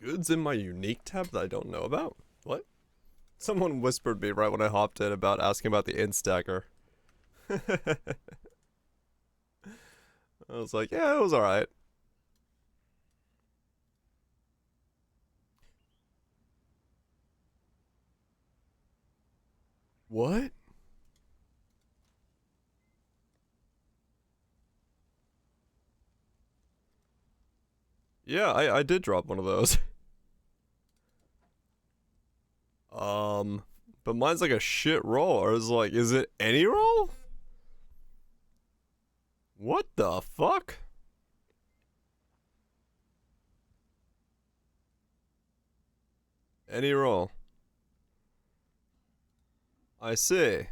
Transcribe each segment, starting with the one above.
goods in my unique tab that I don't know about? What? Someone whispered me right when I hopped in about asking about the instacker. I was like, yeah, it was alright. What? Yeah, I did drop one of those. Um, but mine's like a shit roll. Or is like, is it any roll? What the fuck? Any roll. I see.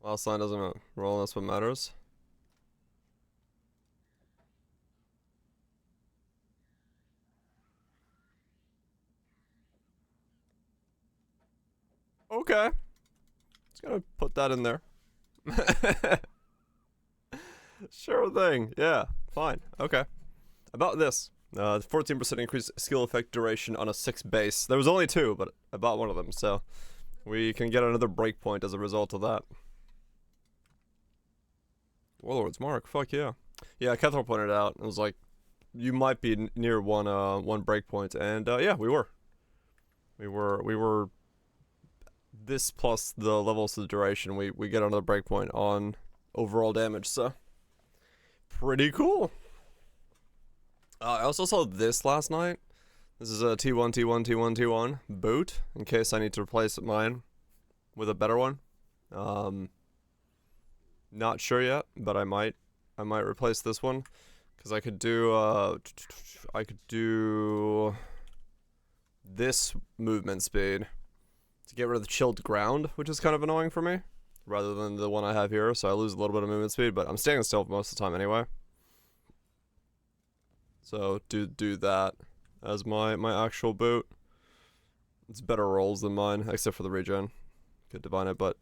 Last line doesn't roll, that's what matters. Okay. Just gonna put that in there. Sure thing. Yeah, fine. Okay. About this. 14% increase skill effect duration on a 6 base. There was only 2, but I bought one of them, so we can get another breakpoint as a result of that. Warlord's Mark, fuck yeah. Yeah, Kethel pointed out, it was like, you might be near one breakpoint, and yeah, we were. We were this plus the levels of the duration, we get another breakpoint on overall damage, so pretty cool. I also saw this last night. This is a T1, T1, T1, T1 boot, in case I need to replace mine with a better one. Not sure yet, but I might replace this one, because I could do this movement speed to get rid of the chilled ground, which is kind of annoying for me, rather than the one I have here, so I lose a little bit of movement speed, but I'm staying still most of the time anyway. So do that as my actual boot. It's better rolls than mine, except for the regen. Could divine it, but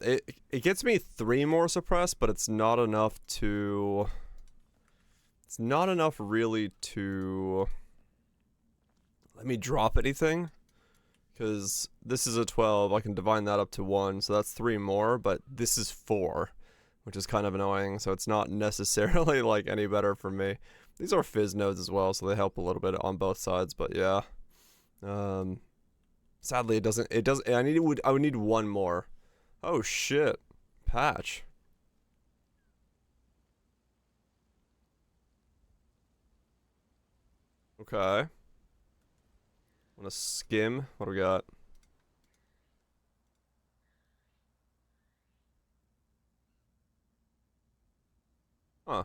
it gets me 3 more suppressed, but it's not enough to. It's not enough really to let me drop anything. Because this is a 12, I can divine that up to 1, so that's 3 more, but this is 4, which is kind of annoying, so it's not necessarily like any better for me. These are fizz nodes as well, so they help a little bit on both sides, but yeah. Sadly, it doesn't, I would need 1 more. Oh shit. Patch. Okay. Wanna skim? What do we got? Huh.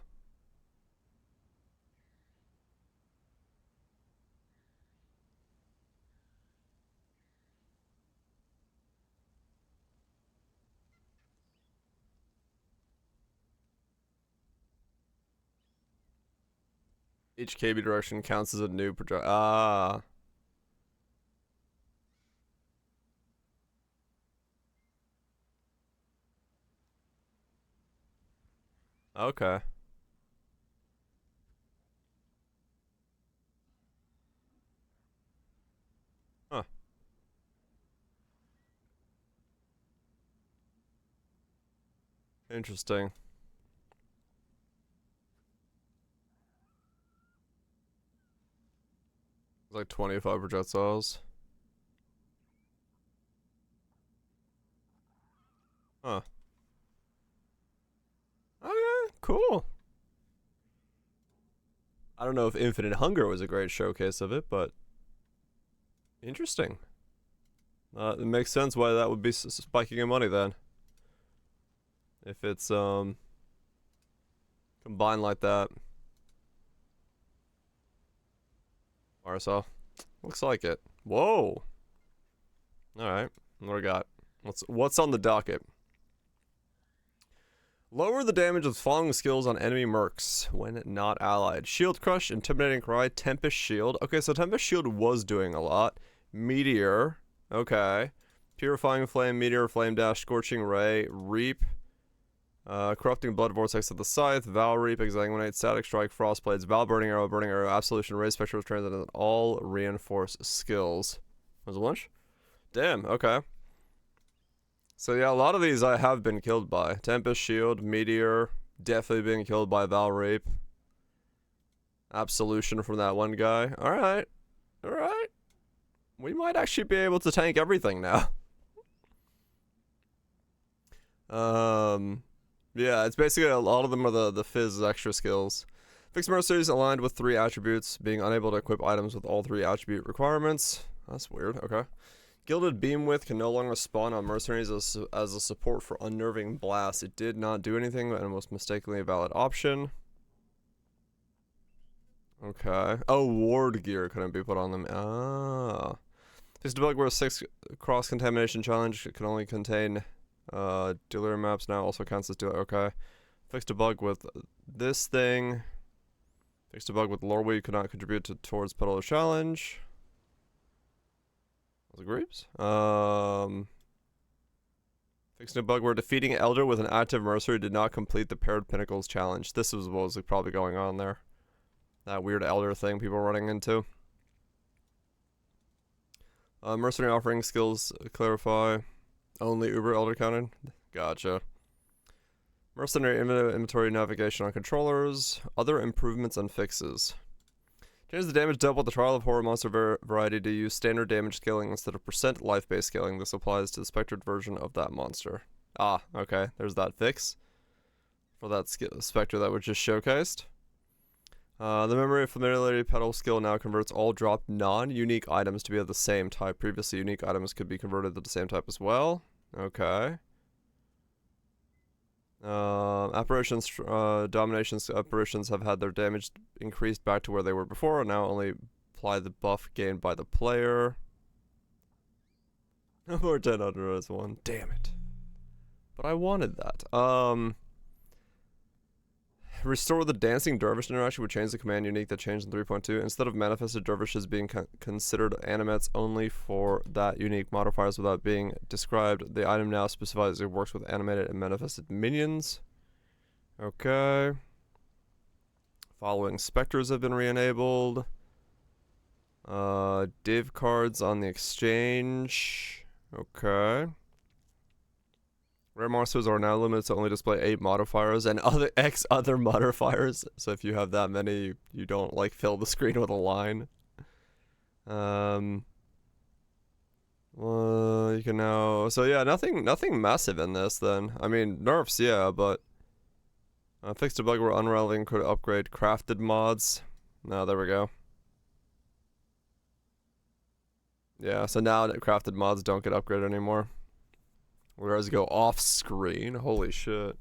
Each KB direction counts as a new project. Ah. Okay. Huh. Interesting. It's like 25 projectiles. Huh. Okay, cool. I don't know if Infinite Hunger was a great showcase of it, but interesting. It makes sense why that would be spiking in money then. If it's combined like that. RSL. Looks like it. Whoa. Alright. What do we got? What's on the docket? Lower the damage of the following skills on enemy mercs when not allied. Shield Crush, Intimidating Cry, Tempest Shield. Okay, so Tempest Shield was doing a lot. Meteor. Okay. Purifying Flame, Meteor, Flame Dash, Scorching Ray, Reap. Corrupting Blood Vortex of the Scythe, Val Reap, Exsanguinate, Static Strike, Frostblades, Val Burning Arrow, Absolution, Raise Spectral Transit, and all reinforce skills. Was a lunch? Damn, okay. So yeah, a lot of these I have been killed by. Tempest Shield, Meteor, definitely being killed by Val Reap. Absolution from that one guy. Alright. Alright. We might actually be able to tank everything now. Yeah, it's basically a lot of them are the Fizz extra skills. Fixed Mercenaries aligned with 3 attributes, being unable to equip items with all 3 attribute requirements. That's weird, okay. Gilded Beamwith can no longer spawn on Mercenaries as a support for Unnerving Blast. It did not do anything and was mistakenly a valid option. Okay. Oh, Ward Gear couldn't be put on them. Ah. Fixed Debug where 6 cross-contamination challenge can only contain delirium maps now also counts as delirium. Okay. Fixed a bug with this thing. Fixed a bug with Lorway could not contribute towards Peddler Challenge. Was it Greaves? Fixed a bug where defeating Elder with an active Mercenary did not complete the Paired Pinnacles Challenge. This was what was probably going on there. That weird Elder thing people were running into. Mercenary offering skills clarify. Only Uber Elder counted? Gotcha. Mercenary inventory navigation on controllers. Other improvements and fixes. Change the damage dealt with the Trial of Horror monster variety to use standard damage scaling instead of % life-based scaling. This applies to the spectred version of that monster. Ah, okay. There's that fix. For that spectre that was just showcased. The Memory of Familiarity Pedal skill now converts all dropped non-unique items to be of the same type. Previously, unique items could be converted to the same type as well. Okay. Apparitions, Dominations apparitions have had their damage increased back to where they were before, and now only apply the buff gained by the player. No more 10 under as one. Damn it. But I wanted that. Restore the Dancing Dervish interaction would change the command unique that changed in 3.2. Instead of manifested dervishes being considered animates only for that unique modifiers without being described, the item now specifies it works with animated and manifested minions. Okay. Following specters have been re-enabled. Div cards on the exchange. Okay. Rare monsters are now limited to only display 8 modifiers and other modifiers. So if you have that many, you don't like fill the screen with a line. Well, you can now. So yeah, nothing massive in this then. I mean, nerfs, yeah, but fixed a bug where Unraveling could upgrade crafted mods. No, there we go. Yeah, so now crafted mods don't get upgraded anymore. Whereas go off screen. Holy shit.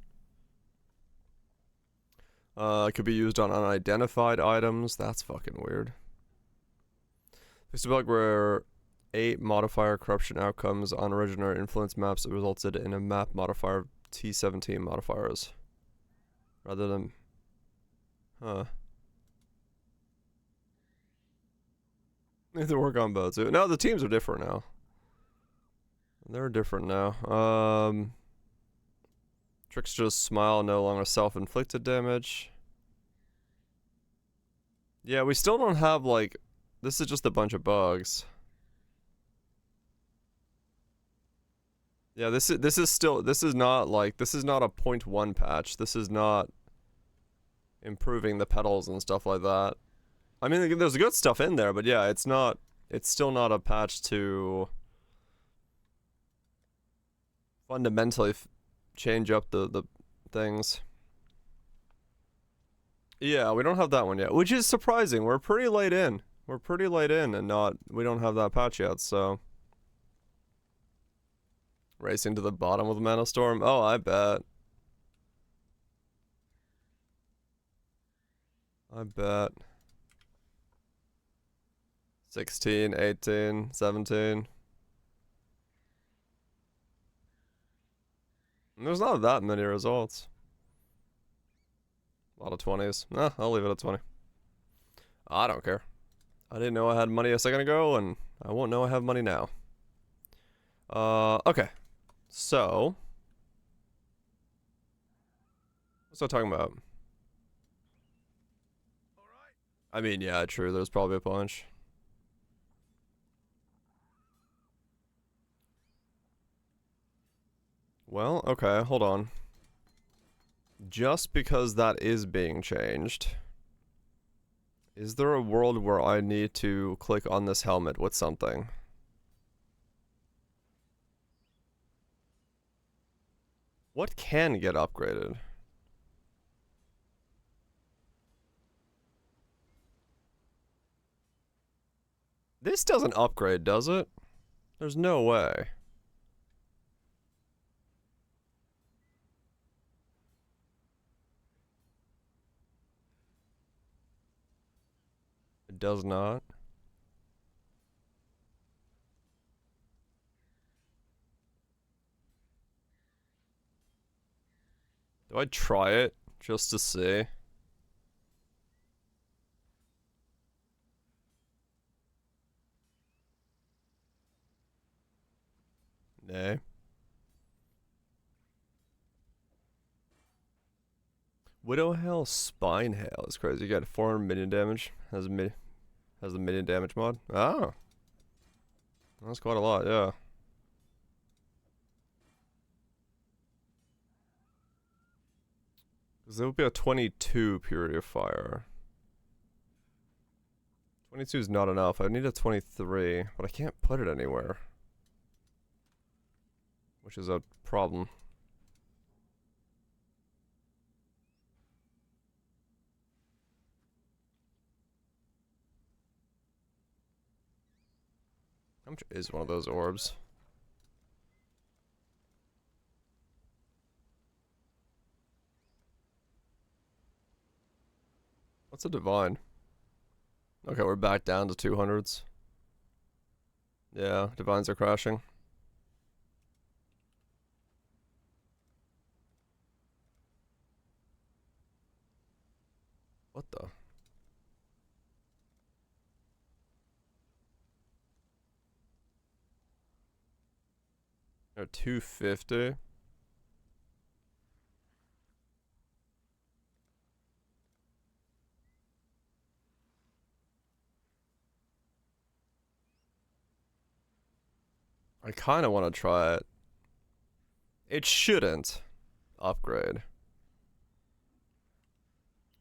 It could be used on unidentified items. That's fucking weird. Fixed a bug where 8 modifier corruption outcomes on original influence maps resulted in a map modifier T17 modifiers. Rather than... Huh. Need to work on both too. No, the teams are different now. They're different now. Trickster's Smile, no longer self-inflicted damage. Yeah, we still don't have, like... This is just a bunch of bugs. Yeah, this is not a 0.1 patch. This is not improving the pedals and stuff like that. I mean, there's good stuff in there, but yeah, it's still not a patch to fundamentally change up the things. Yeah, we don't have that one yet, which is surprising. We're pretty late in. And we don't have that patch yet, so. Racing to the bottom with Mana Storm? Oh, I bet. I bet. 16, 18, 17. There's not that many results. A lot of 20s. Nah, I'll leave it at 20. I don't care. I didn't know I had money a second ago, and I won't know I have money now. Okay. So. What's I talking about? I mean, yeah, true. There's probably a bunch. Well, okay, hold on. Just because that is being changed, is there a world where I need to click on this helmet with something? What can get upgraded? This doesn't upgrade, does it? There's no way. It does not. Do I try it just to see? Nay. Widow Hail, Spine Hail is crazy. You got 400 minion damage. Has the minion damage mod. Oh, that's quite a lot. Yeah. Because there would be a 22 Purity of Fire. 22 is not enough. I need a 23, but I can't put it anywhere, which is a problem. How much is one of those orbs? What's a divine? Okay, we're back down to 200s. Yeah, divines are crashing. What the? They're 250. I kind of want to try it. It shouldn't upgrade,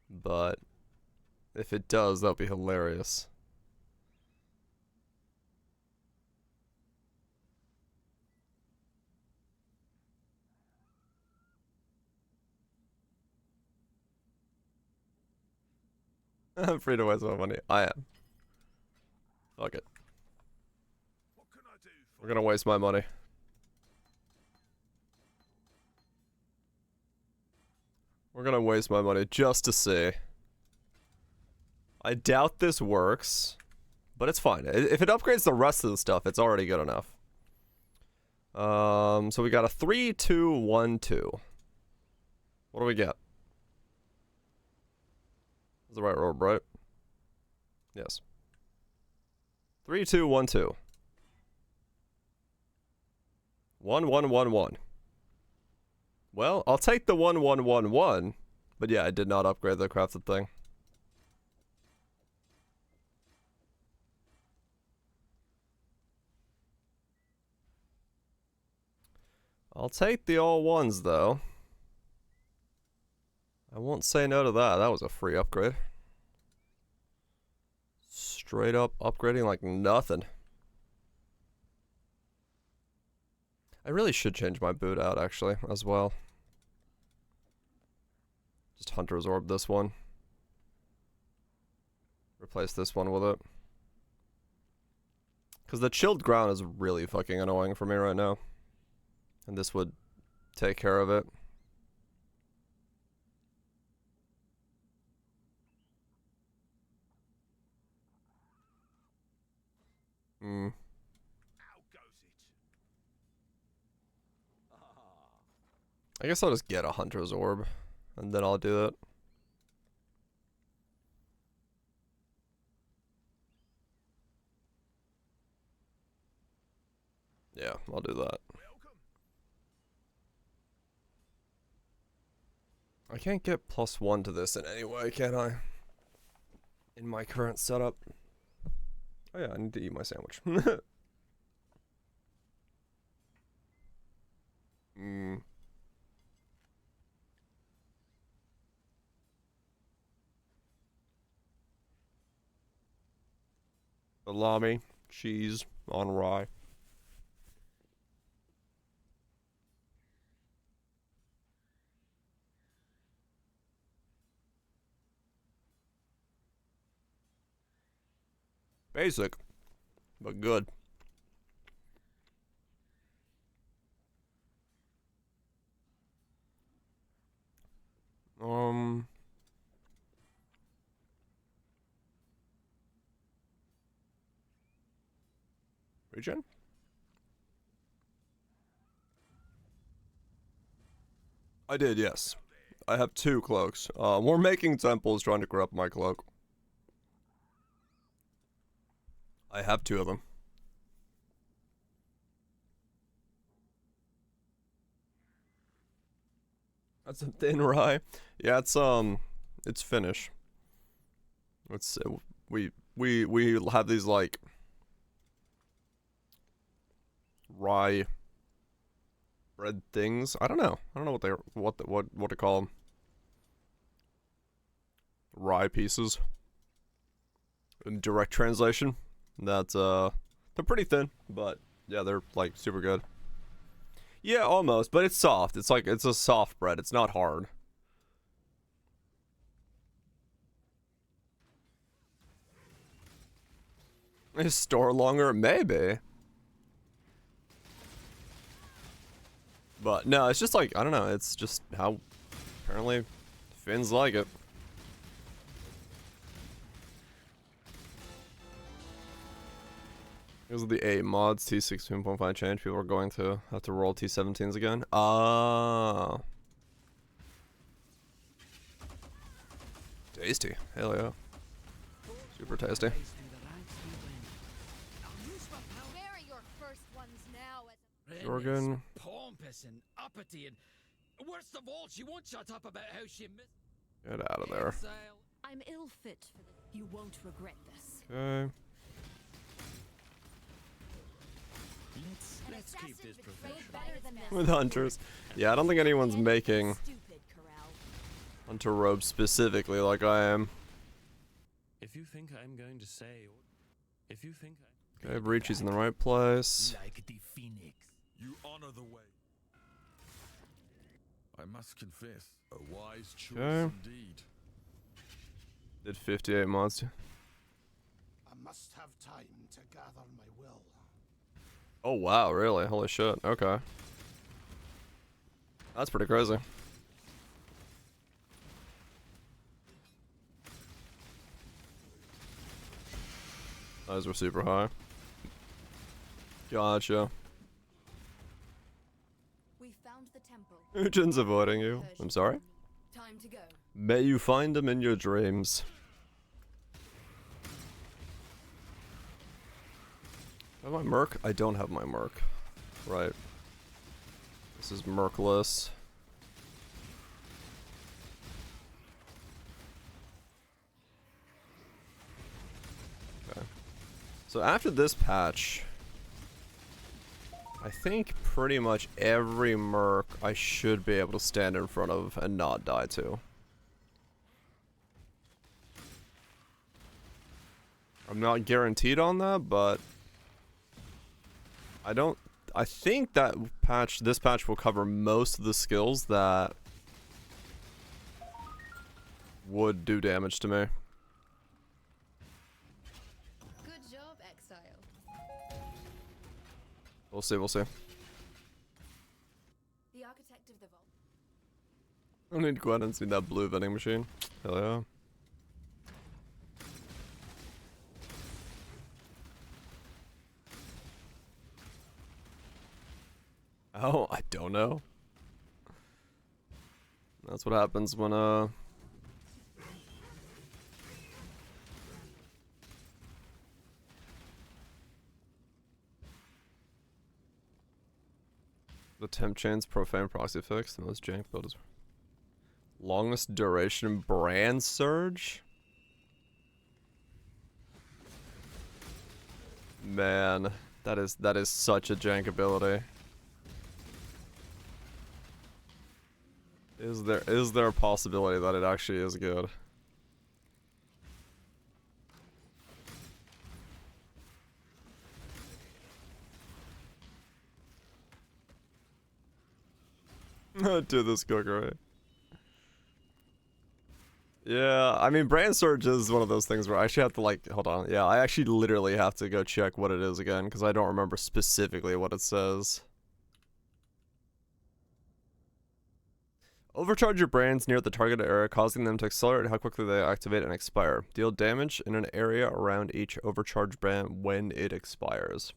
but if it does, that'll be hilarious. I'm free to waste my money. I am. Fuck it. We're gonna waste my money. We're gonna waste my money just to see. I doubt this works, but it's fine. If it upgrades the rest of the stuff, it's already good enough. So we got a 3, 2, 1, 2. What do we get? That's the right orb, right? Yes. 3, 2, 1, 2. 1, 1, 1, 1. Well, I'll take the 1, 1, 1, 1. But yeah, I did not upgrade the crafted thing. I'll take the all ones, though. I won't say no to that. That was a free upgrade. Straight up upgrading like nothing. I really should change my boot out, actually, as well. Just Hunter's Orb this one. Replace this one with it. Because the chilled ground is really fucking annoying for me right now. And this would take care of it. Hmm. I guess I'll just get a Hunter's Orb. And then I'll do it. Yeah, I'll do that. I can't get +1 to this in any way, can I? In my current setup. Oh yeah, I need to eat my sandwich. mm. Salami, cheese on rye. Basic, but good. Regen? I did, yes. I have 2 cloaks. We're making temples trying to corrupt my cloak. I have 2 of them. That's a thin rye. Yeah, it's Finnish. It's we have these like rye bread things. I don't know. I don't know what to call them. Rye pieces. In direct translation, that's they're pretty thin, but yeah, they're like super good. Yeah, almost, but it's soft. It's like it's a soft bread. It's not hard. Is store longer? Maybe. But no, it's just like, I don't know, it's just how apparently Finns like it. Because of the 8 mods, T16.5 change, people are going to have to roll T17s again. Ah. Tasty. Hell yeah. Super tasty. Jorgen. Pompous and uppity, and worst of all, she won't shut up about how she missed. Get out of there. I'm ill fit for this. You won't regret this. Okay. Let's keep this professional. With hunters. Yeah, I don't think anyone's making hunter robes specifically like I am. If you think I'm going to say, if you think Okay, Breachy's in the right place. like the phoenix. You honor the way. I must confess, a wise choice indeed. Did 58 mods. I must have time to gather my will. Oh wow, really? Holy shit. Okay. That's pretty crazy. Those were super high. Gotcha. We found the temple. Ujin's avoiding you. I'm sorry? Time to go. May you find them in your dreams. Have my merc? I don't have my merc. Right. This is mercless. Okay. So after this patch, I think pretty much every merc I should be able to stand in front of and not die to. I'm not guaranteed on that, but I think that this patch will cover most of the skills that would do damage to me. Good job, Exile. We'll see, we'll see. The architect of the vault. I need to go ahead and see that blue vending machine. Hell yeah. Oh, I don't know. That's what happens when the temp chain's profane proxy fix, the most jank build is Longest duration brand surge? Man, that is such a jank ability. Is there a possibility that it actually is good? Do this cookery. Yeah, I mean, brand surge is one of those things where I actually have to, like, hold on. Yeah, I actually literally have to go check what it is again, because I don't remember specifically what it says. Overcharge your brands near the targeted area, causing them to accelerate how quickly they activate and expire. Deal damage in an area around each overcharged brand when it expires.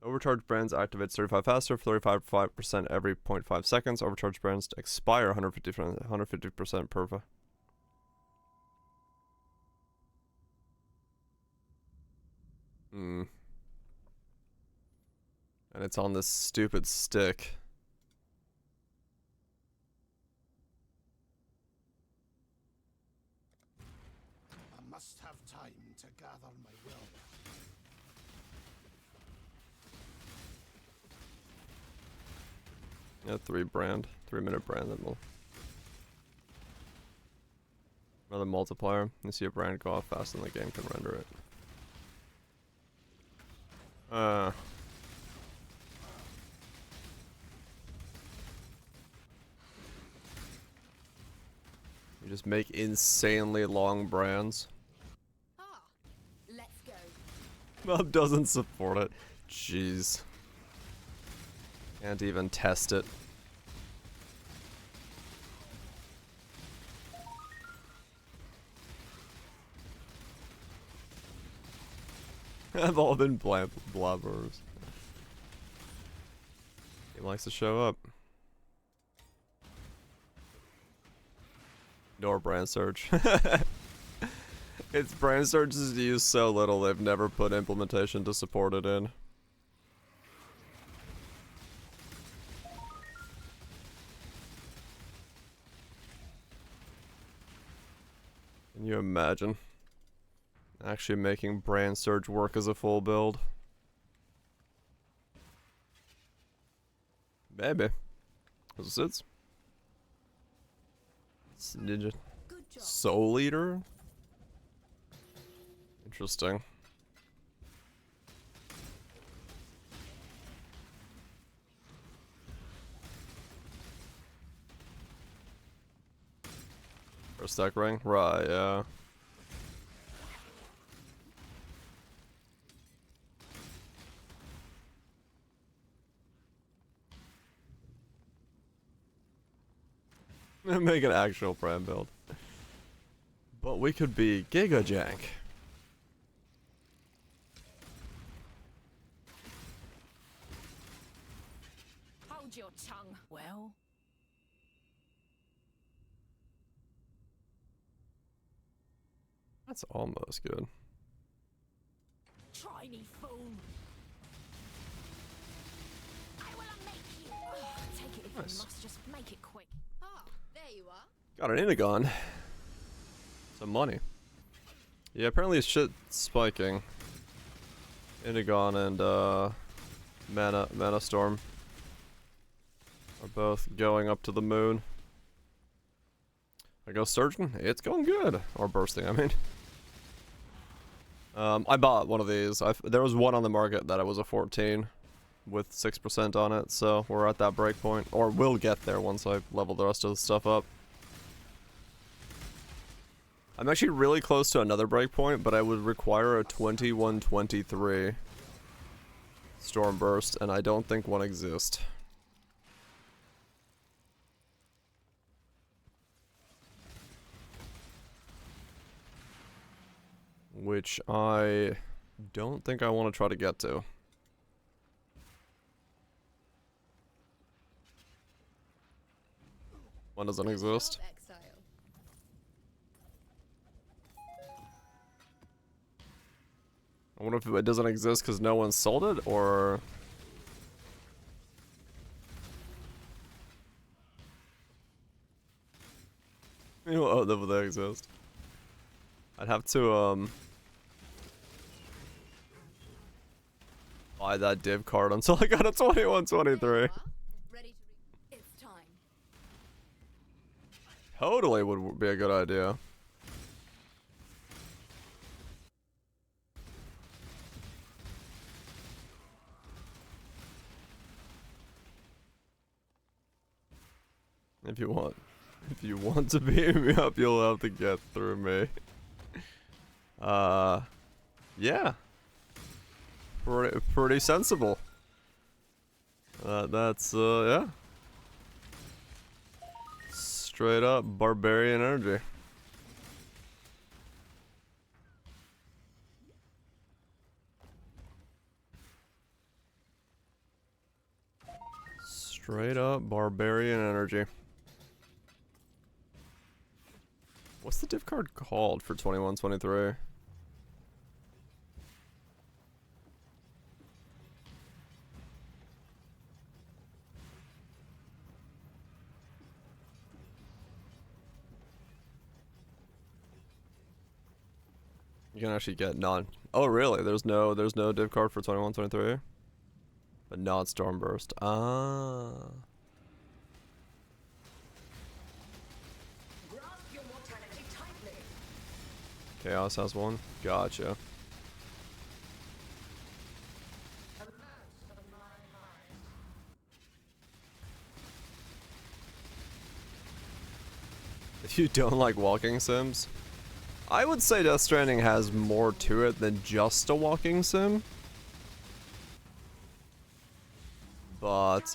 Overcharged brands activate 35 faster, 35% every 0.5 seconds. Overcharged brands expire 150% per. And it's on this stupid stick. I must have time to gather my will. Yeah, 3-minute brand that will. Another multiplier. You see a brand go off fast and the game can render it. You just make insanely long brands. Ah, let's go. Mob doesn't support it. Jeez. Can't even test it. Have all been blabbers. He likes to show up. Nor brand search. Its brand search is used so little they've never put implementation to support it in. Can you imagine actually making brand surge work as a full build? Maybe. Cause it's Ninja Good job. Soul Eater? Interesting. For a stack ring? Right, yeah. Make an actual brand build. But we could be Giga Jank. Hold your tongue. Well, That's almost good. try me, fool. I will make you. Take it if Nice. you must. Just make it quick. Ah, there you are. Got an Inagon. Some money. Yeah, apparently it's shit spiking. Inagon and Mana Storm are both going up to the moon. I go surging. It's going good. Or bursting, I mean. I bought one of these. There was one on the market that it was a 14 with 6% on it, so we're at that break point. Or we'll get there once I level the rest of the stuff up. I'm actually really close to another breakpoint, but I would require a 2123 Storm Burst, and I don't think one exists. Which I don't think I want to try to get to. One doesn't exist. I wonder if it doesn't exist because no one sold it, or... You know, oh, they exist. I'd have to buy that div card until I got a 2123. Ready to it's time. Totally would be a good idea. If you want to beat me up, you'll have to get through me. Yeah. Pretty sensible. That's yeah. Straight up barbarian energy. Straight up barbarian energy. What's the div card called for 2123? You can actually get non. Oh really? There's no div card for 2123? But not Stormburst. Ah. Chaos has one. Gotcha. If you don't like walking sims, I would say Death Stranding has more to it than just a walking sim. But,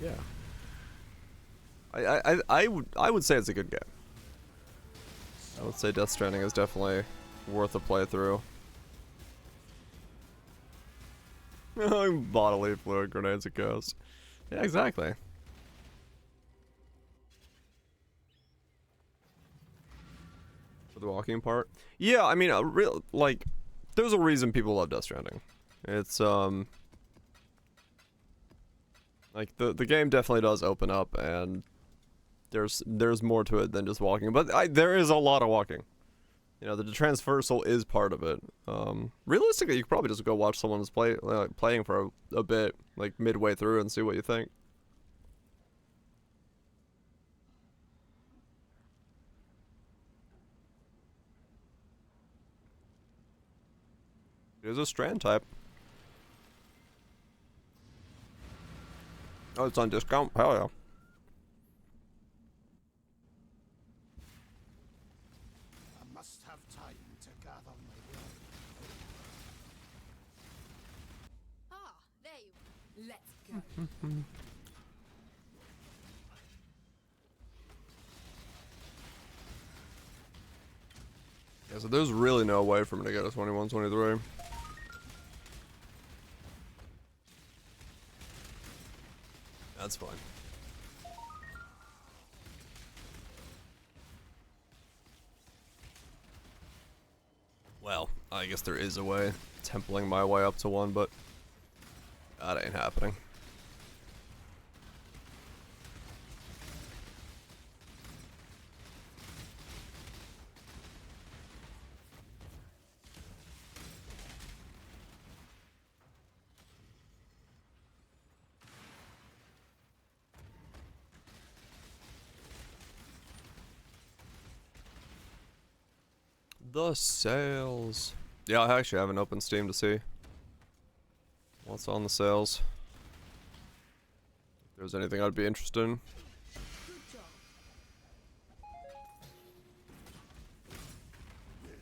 yeah. I would say it's a good game. I would say Death Stranding is definitely worth a playthrough. Bodily fluid grenades at ghost. Yeah, exactly. For the walking part. Yeah, I mean, like, there's a reason people love Death Stranding. It's like the game definitely does open up, and there's more to it than just walking. But there is a lot of walking. You know, the transversal is part of it. Realistically, you could probably just go watch someone playing for a bit, like midway through, and see what you think. It is a strand type. Oh, it's on discount? Hell yeah. I must have time to gather my will. Ah, there you let's go. Yeah, so there's really no way for me to get a 2123. That's fine. Well, I guess there is a way. Templing my way up to one, but that ain't happening. The sales. Yeah, I actually haven't opened Steam to see what's on the sales. If there's anything I'd be interested in.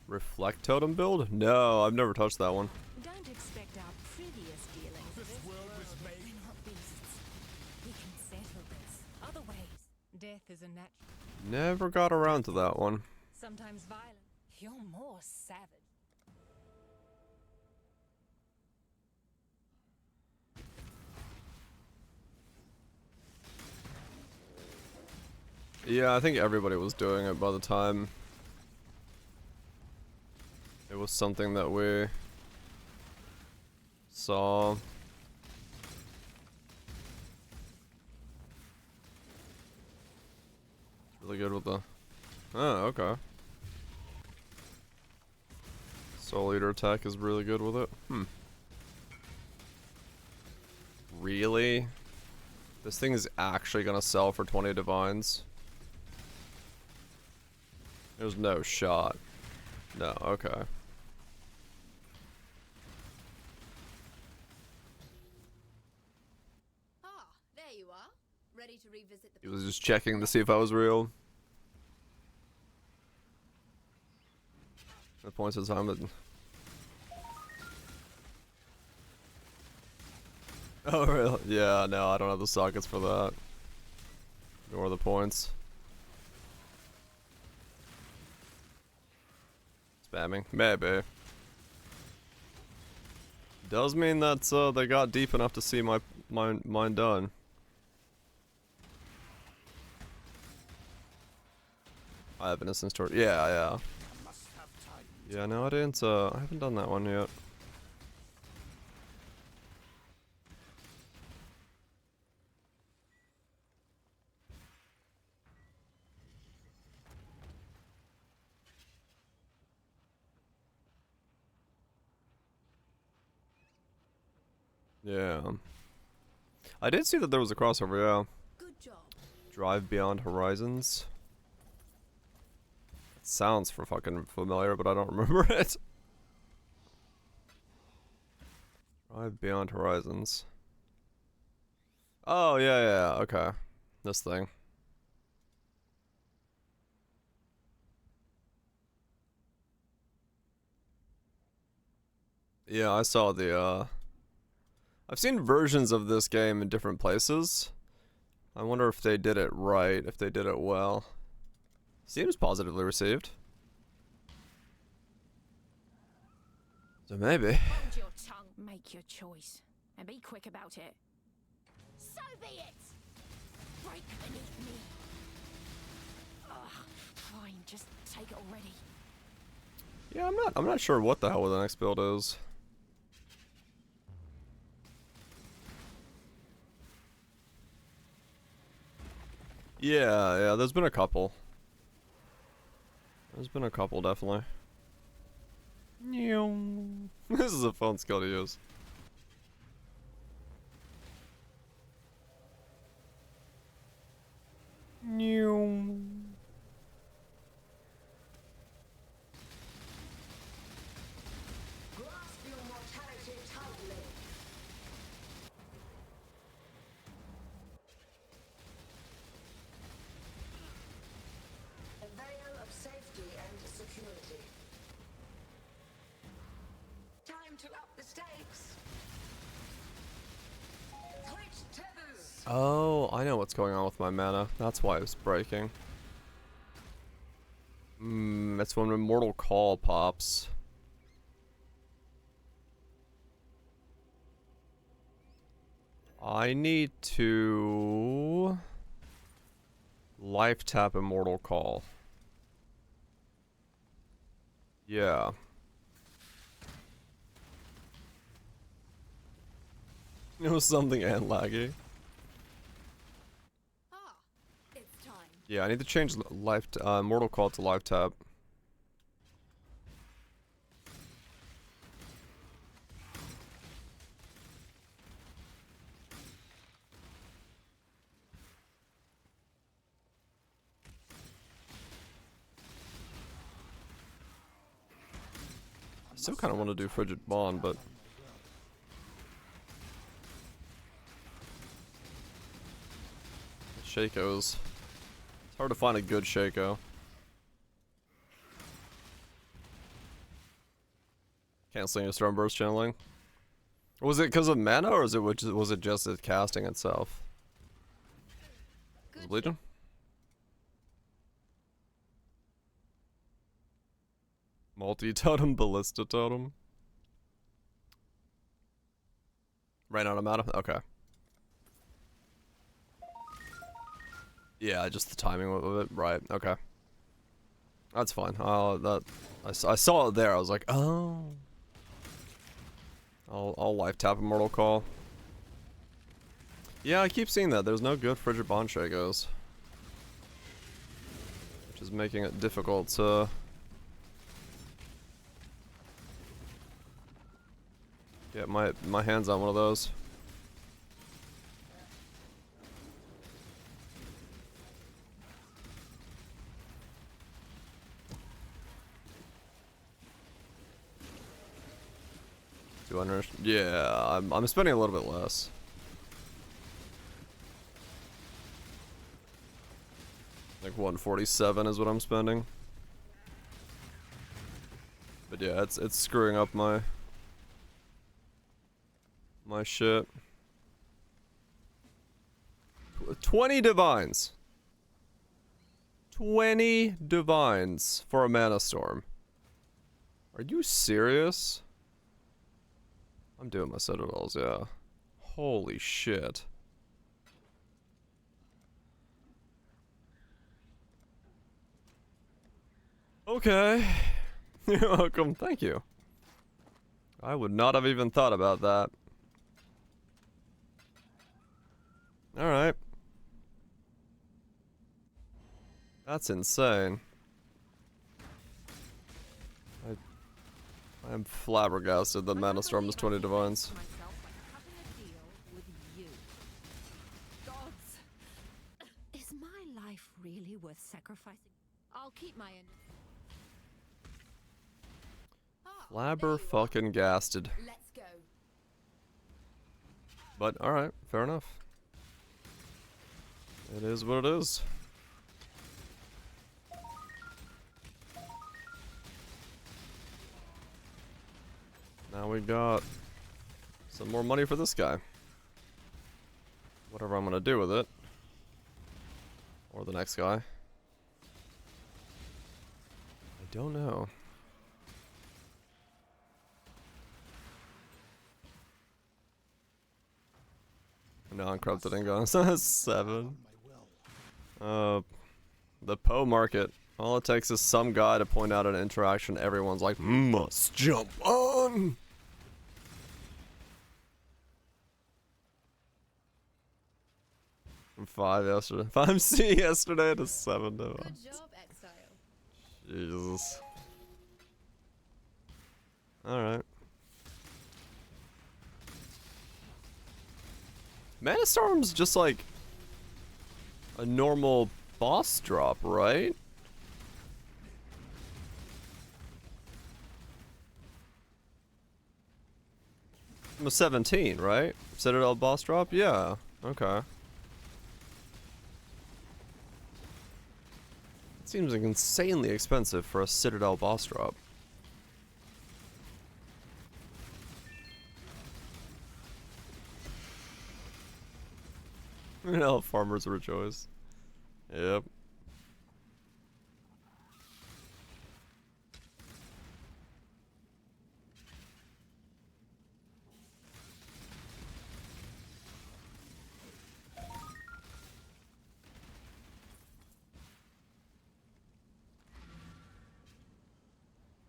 Reflect Totem build? No, I've never touched that one. Don't expect our previous dealings. This world was made not beasts. We can settle this other ways. Death is a natural. Never got around to that one. Sometimes violent. You're more savage. Yeah, I think everybody was doing it by the time it was something that we So really good with the. Oh, okay. Soul Eater attack is really good with it. Really? This thing is actually gonna sell for 20 divines? There's no shot. No, okay. Ah, there you are. Ready to revisit the He was just checking to see if I was real. The points of time that. Oh, really? Yeah, no, I don't have the sockets for that. Nor the points. Spamming? Maybe. Does mean that they got deep enough to see mine done. I have innocent story. Yeah, yeah. Must have time. Yeah, no, I didn't, I haven't done that one yet. Yeah. I did see that there was a crossover, yeah. good job. Drive Beyond Horizons. It sounds for fucking familiar, but I don't remember it. Drive Beyond Horizons. Oh, yeah, yeah, okay. This thing. Yeah, I saw the, I've seen versions of this game in different places. I wonder if they did it right, if they did it well. Seems positively received. So maybe. Hold your tongue. Make your choice. And be quick about it. So be it. Break beneath me. Ugh, fine, just take it already. Yeah, I'm not sure what the hell the next build is. Yeah, yeah, there's been a couple. There's been a couple, definitely. This is a fun skill to use. Grasp your mortality tightly. A veil of safety and security. Time to up the stakes. Switch tethers. Oh, I know what's going on with my mana. That's why it's breaking. It's when Immortal Call pops. I need to life tap Immortal Call. Yeah. It was something and laggy. Ah, it's time. Yeah, I need to change Immortal Call to life tap. I still kind of want to do Frigid Bond, but Shaco's. It's hard to find a good Shaco. Canceling your Stormburst channeling. Was it because of mana, or was it just it casting itself? Was it Legion? Multi-totem, Ballista totem. Ran out of mana? Okay. Yeah, just the timing of it. Right, okay. That's fine. I saw it there. I was like, oh. I'll life tap Immortal Call. Yeah, I keep seeing that. There's no good Frigid Bond Shakos, which is making it difficult to get my hands on one of those. Yeah, I'm spending a little bit less. Like 147 is what I'm spending. But yeah, it's screwing up my shit. 20 divines. 20 divines for a mana storm. Are you serious? I'm doing my citadels, yeah. Holy shit. Okay. You're welcome, thank you. I would not have even thought about that. Alright. That's insane. I'm flabbergasted that Mana Storm is 20 divines. Is my life really worth sacrificing? I'll keep my end. Flabber fucking gasted. Let's go. But alright, fair enough. It is what it is. Now we got some more money for this guy. Whatever I'm gonna do with it. Or the next guy. I don't know. Non-corrupted Ingon. 7. The Poe market. All it takes is some guy to point out an interaction everyone's like, must jump on! From 5 yesterday. 5C yesterday to 7 to... Good job, Exile. Jesus. Alright. Mana Storm's just like a normal boss drop, right? I'm a 17, right? Citadel boss drop? Yeah. Okay. It seems like insanely expensive for a Citadel boss drop. You know, farmers rejoice. Yep.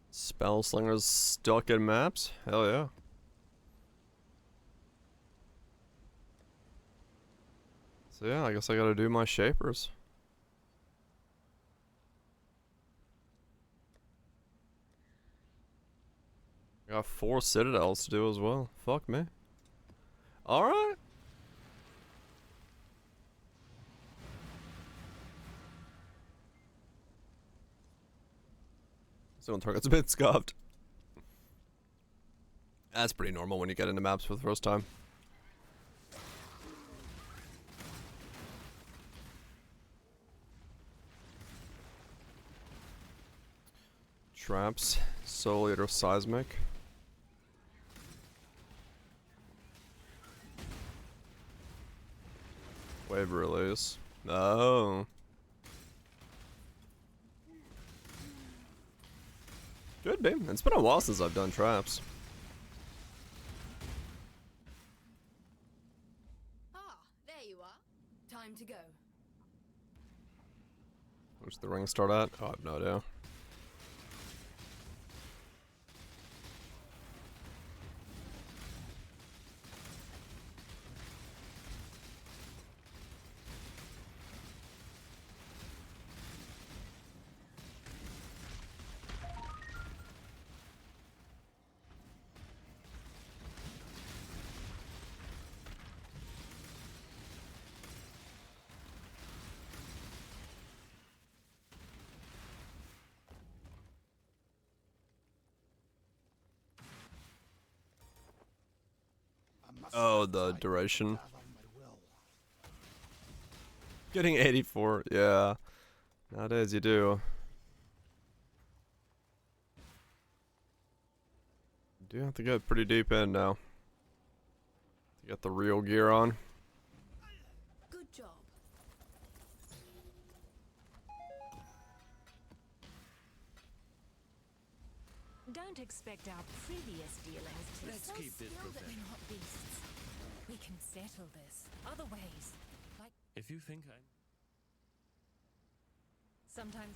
Spell slingers stuck in maps? Hell yeah. So yeah, I guess I gotta do my shapers. I got 4 citadels to do as well. Fuck me. Alright. Someone target's a bit scuffed. That's pretty normal when you get into maps for the first time. Traps, solely or seismic. Wave release. Oh. Could be. It's been a while since I've done traps. Ah, there you are. Time to go. Where's the ring start at? Oh, I have no idea. must Oh, have the time to duration. gather my will. Getting 84. Yeah. Nowadays you do. You do have to get pretty deep in now. You got the real gear on. Good job. Don't expect our previous dealings to Let's so keep this skilled that professional. we're not beasts. We can settle this other ways. Like If you think I'm... sometimes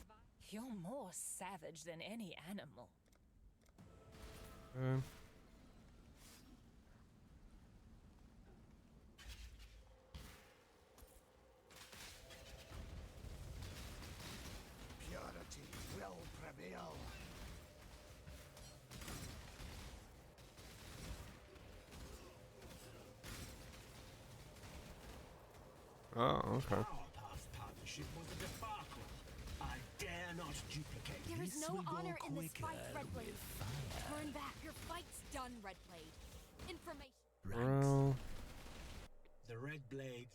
you're more savage than any animal. Okay. Purity will prevail. Oh, okay. Our past partnership was a debacle. I dare not duplicate. There is This no will go honor in this fight, quicker Redblade. with fire. Turn back. Your fight's done, Redblade. Information. Well, The red blades.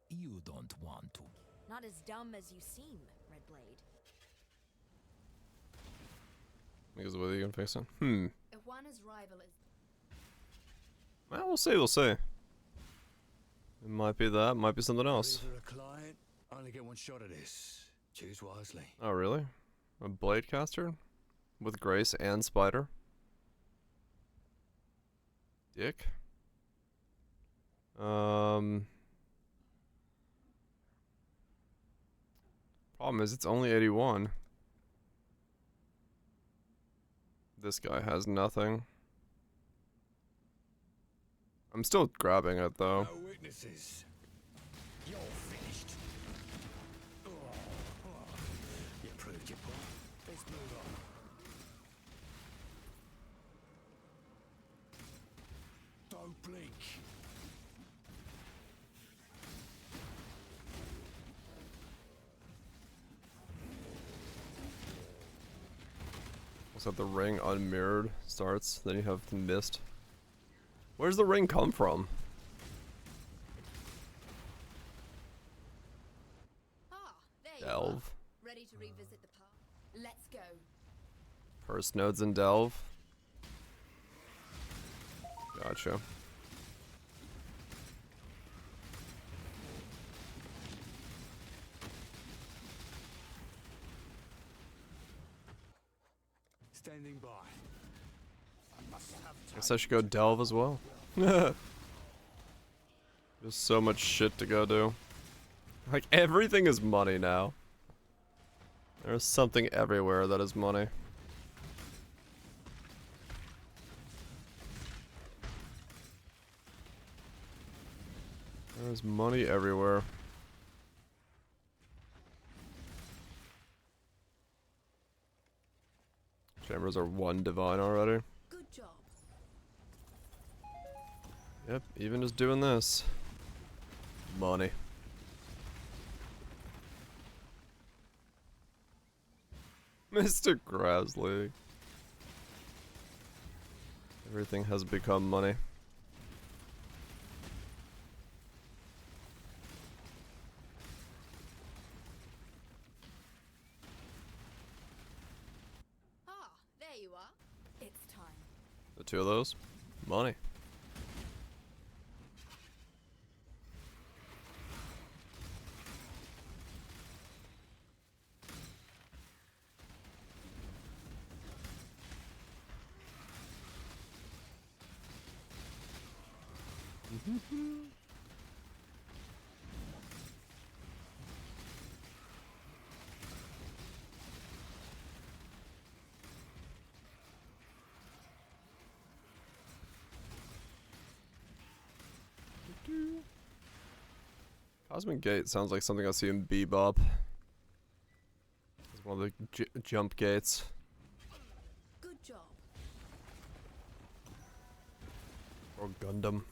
You don't want to. Not as dumb as you seem, Redblade. because whether you can fix it. Hmm. Iwana's rival is... Well, we'll see. We'll see. It might be that. Might be something else. Either a client, only get one shot at this. Choose wisely. Oh, really? A blade caster with Grace and Spider. Dick. Problem is, it's only 81. This guy has nothing. I'm still grabbing it though. No witnesses. You're finished. You proved your point. Let's move on. Don't blink. Also have the ring unmirrored starts, then you have the mist. Where's the ring come from? Ah, there you are. Delve. Ready to revisit the past? Let's go. First nodes in Delve. Gotcha. Standing by. I must have time. Guess I should go Delve as well. There's so much shit to go do. Like, everything is money now. There's something everywhere that is money. There's money everywhere. Chambers are 1 divine already. Good job. Yep, even just doing this. Money. Mr. Grasley. Everything has become money. Ah, there you are. It's time. The two of those. Money. Cosmic Gate sounds like something I see in Bebop. It's one of the jump gates. Good job. Or Gundam.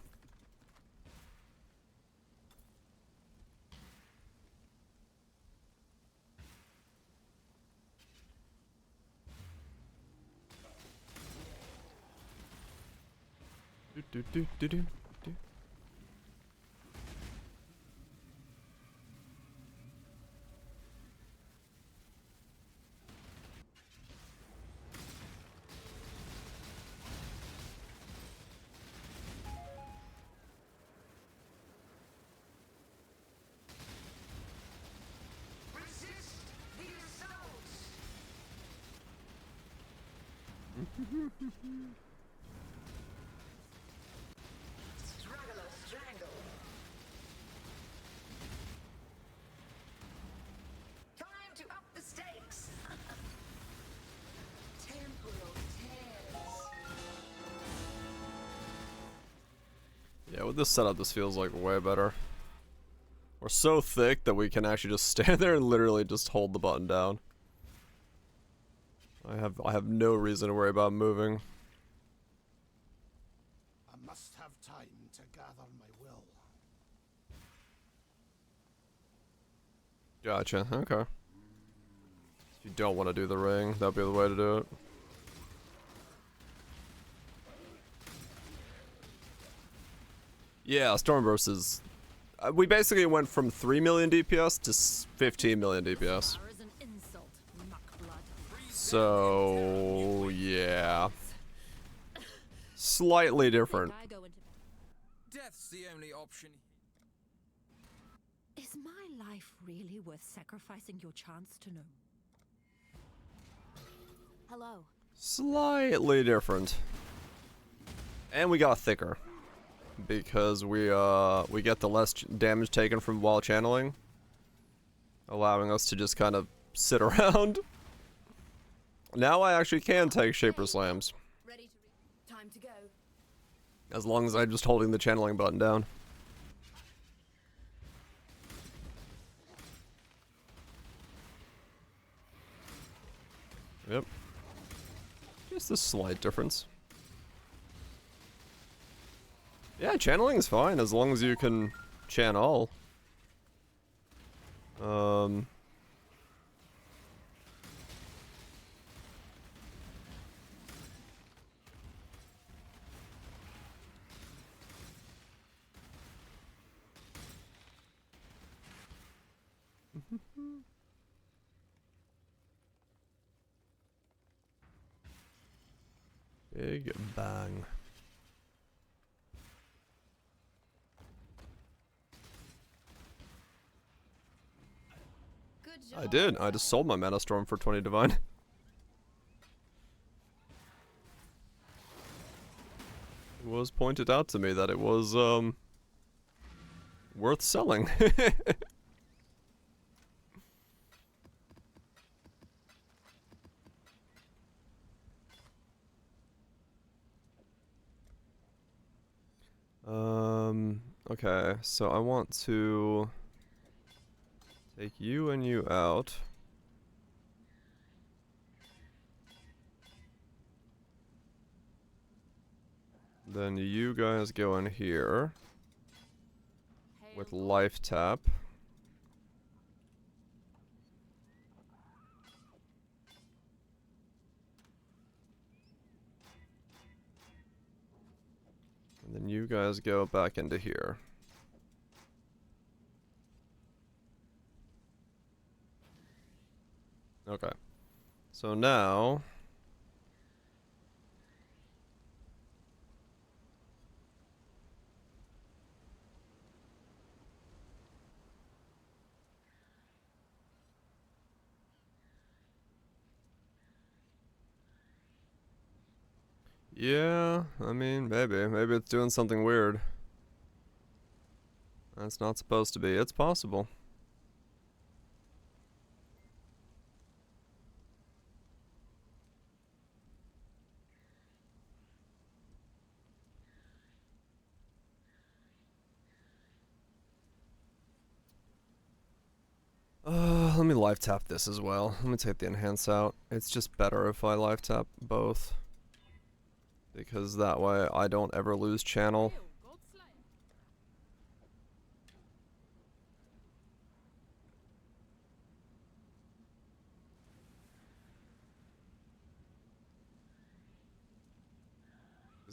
do do do do. Resist the assault. Straggler strangle. Time to up the stakes. Temporal tears. Yeah, with this setup, this feels like way better. We're so thick that we can actually just stand there and literally just hold the button down. I have no reason to worry about moving. I must have time to gather my will. Gotcha, okay. If you don't want to do the ring, that'd be the way to do it. Yeah, Stormburst is... we basically went from 3 million DPS to 15 million DPS. Fire is an insult, muckblood. So, yeah. Slightly different. I go into Death's the only option. Is my life really worth sacrificing your chance to know? Hello. Slightly different. And we got thicker. Because we get the less damage taken from while channeling. Allowing us to just kind of sit around. Now I actually can take Shaper Slams. Ready to time to go. As long as I'm just holding the channeling button down. Yep. Just a slight difference. Yeah, channeling is fine as long as you can channel. Big bang. Good job. I did. I just sold my Mana Storm for 20 Divine. It was pointed out to me that it was, worth selling. Okay, so I want to take you and you out. Then you guys go in here with life tap. And then you guys go back into here. Okay. So now... yeah, I mean, maybe. Maybe it's doing something weird. That's not supposed to be. It's possible. Let me life tap this as well. Let me take the enhance out. It's just better if I life tap both. Because that way I don't ever lose channel.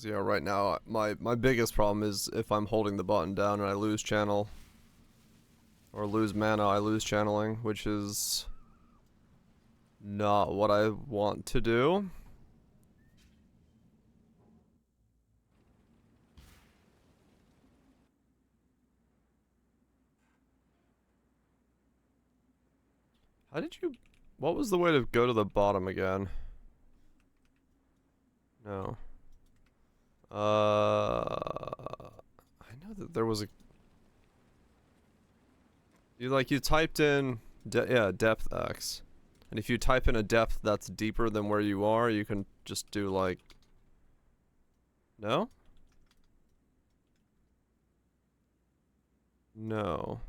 'Cause yeah, right now my biggest problem is if I'm holding the button down and I lose channel or lose mana, I lose channeling, which is not what I want to do. How did you... What was the way to go to the bottom again? No. I know that there was a... You typed in... yeah, depth X. And if you type in a depth that's deeper than where you are, you can just do like... No? No.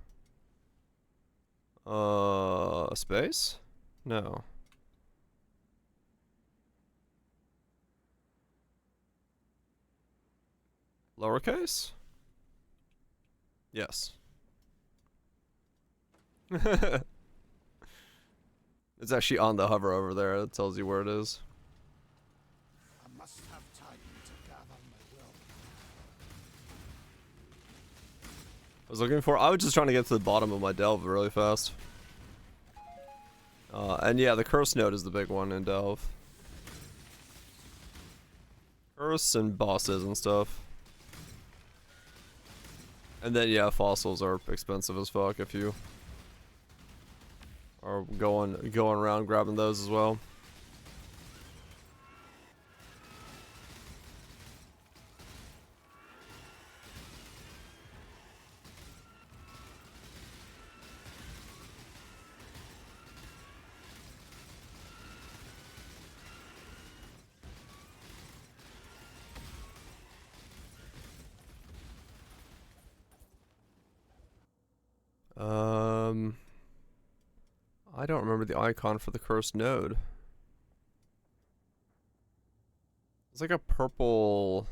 Space? No. Lowercase? Yes. It's actually on the hover over there. It tells you where it is. I must have time to gather my will. I was looking for... I was just trying to get to the bottom of my delve really fast. And yeah, the curse node is the big one in delve. Curse and bosses and stuff. And then yeah, fossils are expensive as fuck if you are going around grabbing those as well. I don't remember the icon for the cursed node. It's like a purple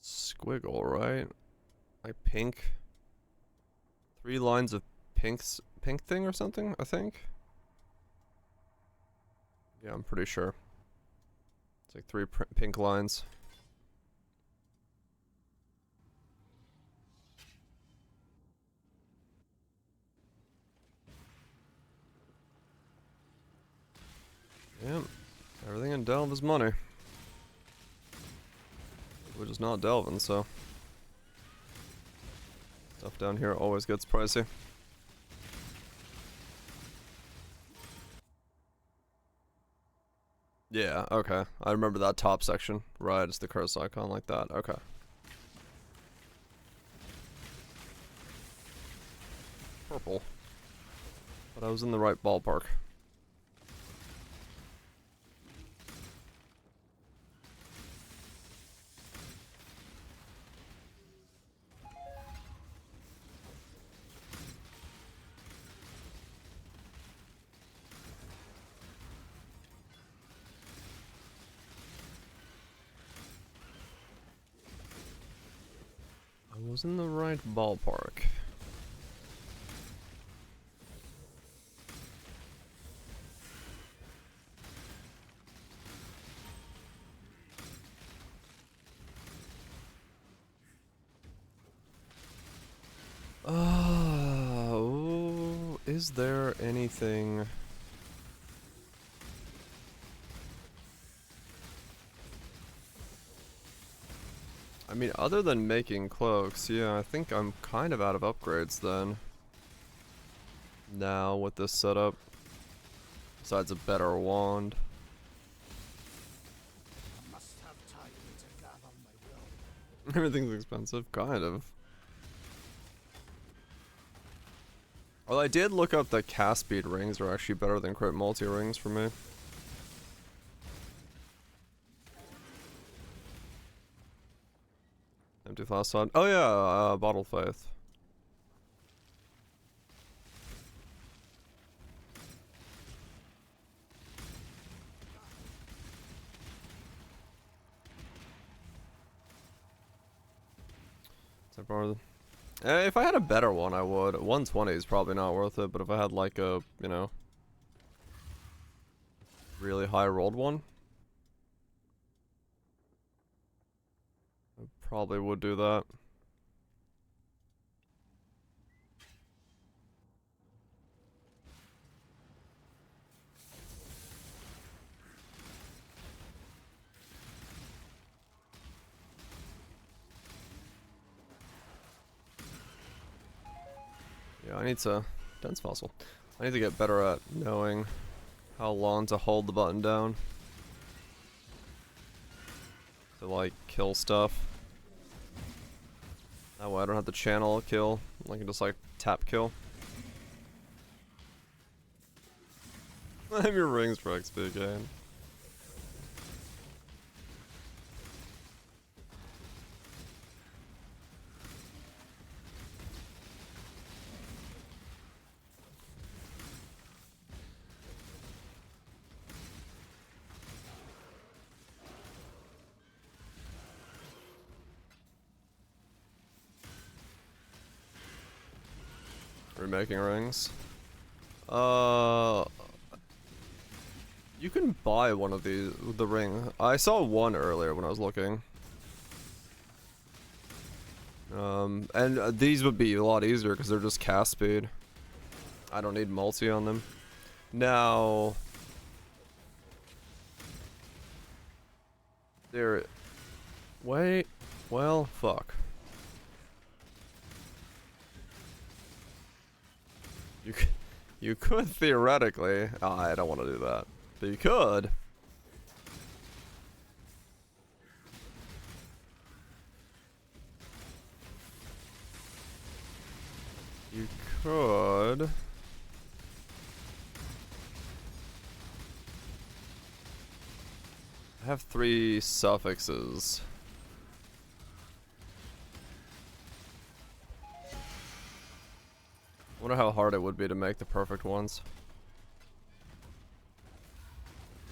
squiggle, right? Like pink. 3 lines of pink thing or something, I think. Yeah, I'm pretty sure. It's like 3 pink lines. Yep. Everything in delve is money. We're just not delving, so stuff down here always gets pricey. Yeah, okay. I remember that top section. Right, it's the curse icon like that. Okay. Purple. But I was in the right ballpark. I was in the right ballpark. Is there anything... I mean, other than making cloaks, yeah, I think I'm kind of out of upgrades then. Now, with this setup. Besides a better wand. I must have time to gather my will. Everything's expensive, kind of. Well, I did look up that cast speed rings are actually better than crit multi rings for me. Empty flask side. Oh yeah, bottle faith. If I had a better one, I would. 120 is probably not worth it, but if I had like a, you know, really high rolled one. probably would do that. Yeah, I need to... Dense fossil. I need to get better at knowing how long to hold the button down. To, like, kill stuff. That way I don't have to channel a kill. I can just, like, tap kill. I'm your rings for XP again. Remaking rings. You can buy one of these, the ring. I saw one earlier when I was looking. And these would be a lot easier because they're just cast speed. I don't need multi on them. Now... There... Wait... Well, fuck. You could theoretically... Oh, I don't want to do that. But you could. You could... I have 3 suffixes. I wonder how hard it would be to make the perfect ones.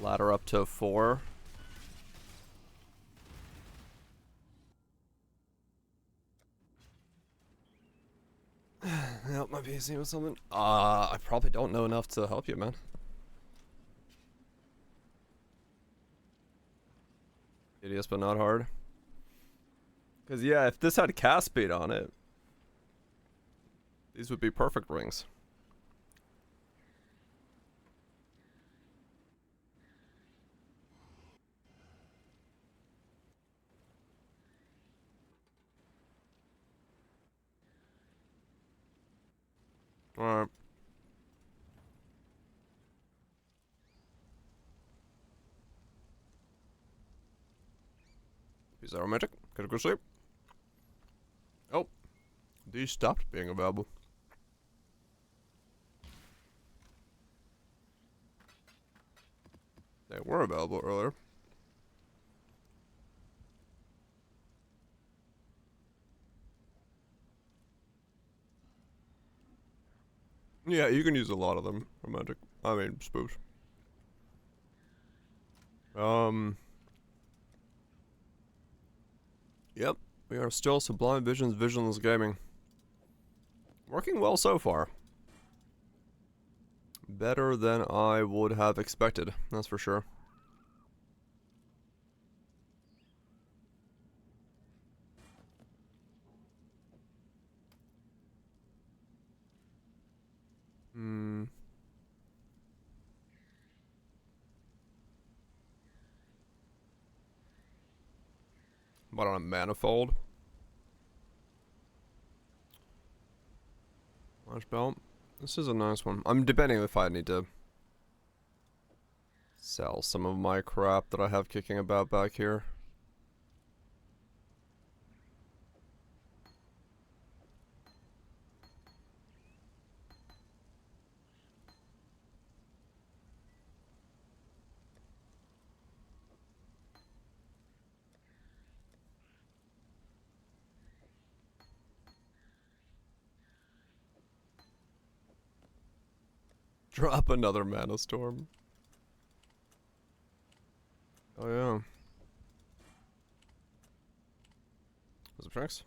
Ladder up to 4. Help my PC with something. I probably don't know enough to help you, man. Tedious but not hard. Cause yeah, if this had cast speed on it, these would be perfect rings. Alright. Is that romantic? Gotta go sleep. Oh. These stopped being available. They were available earlier. Yeah, you can use a lot of them. Romantic. I mean, spoofs. Yep. We are still Sublime Visions Visionless Gaming. Working well so far. Better than I would have expected, that's for sure. But on a manifold. Launch belt. This is a nice one. I'm debating if I need to sell some of my crap that I have kicking about back here. Drop another mana storm. Oh yeah. What's up, Trunks?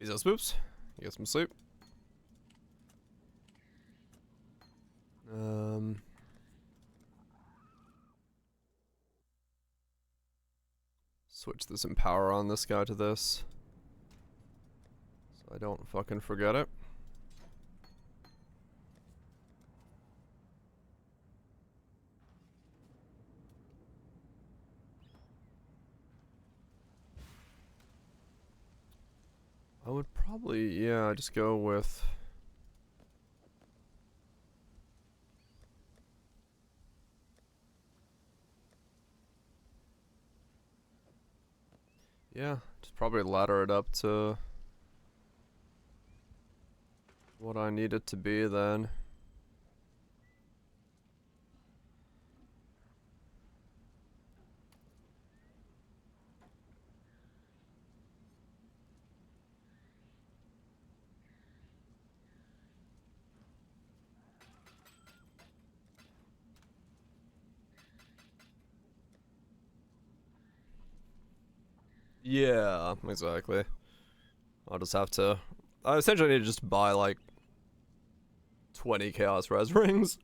Easy as boops. Get some sleep. Switch this empower on this guy to this, so I don't fucking forget it. I would probably, yeah, just go with... Yeah, just probably ladder it up to what I need it to be then. Yeah, exactly. I'll just have to... I essentially need to just buy like 20 Chaos Res rings.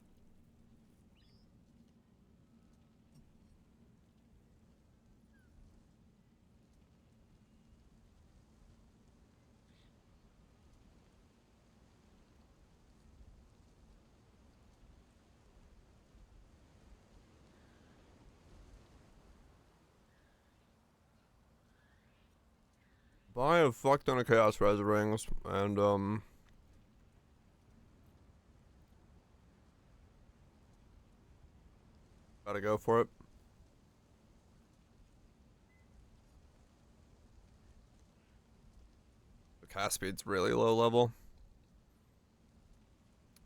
Buy a fuck ton of Chaos Res rings and gotta go for it. The cast speed's really low level.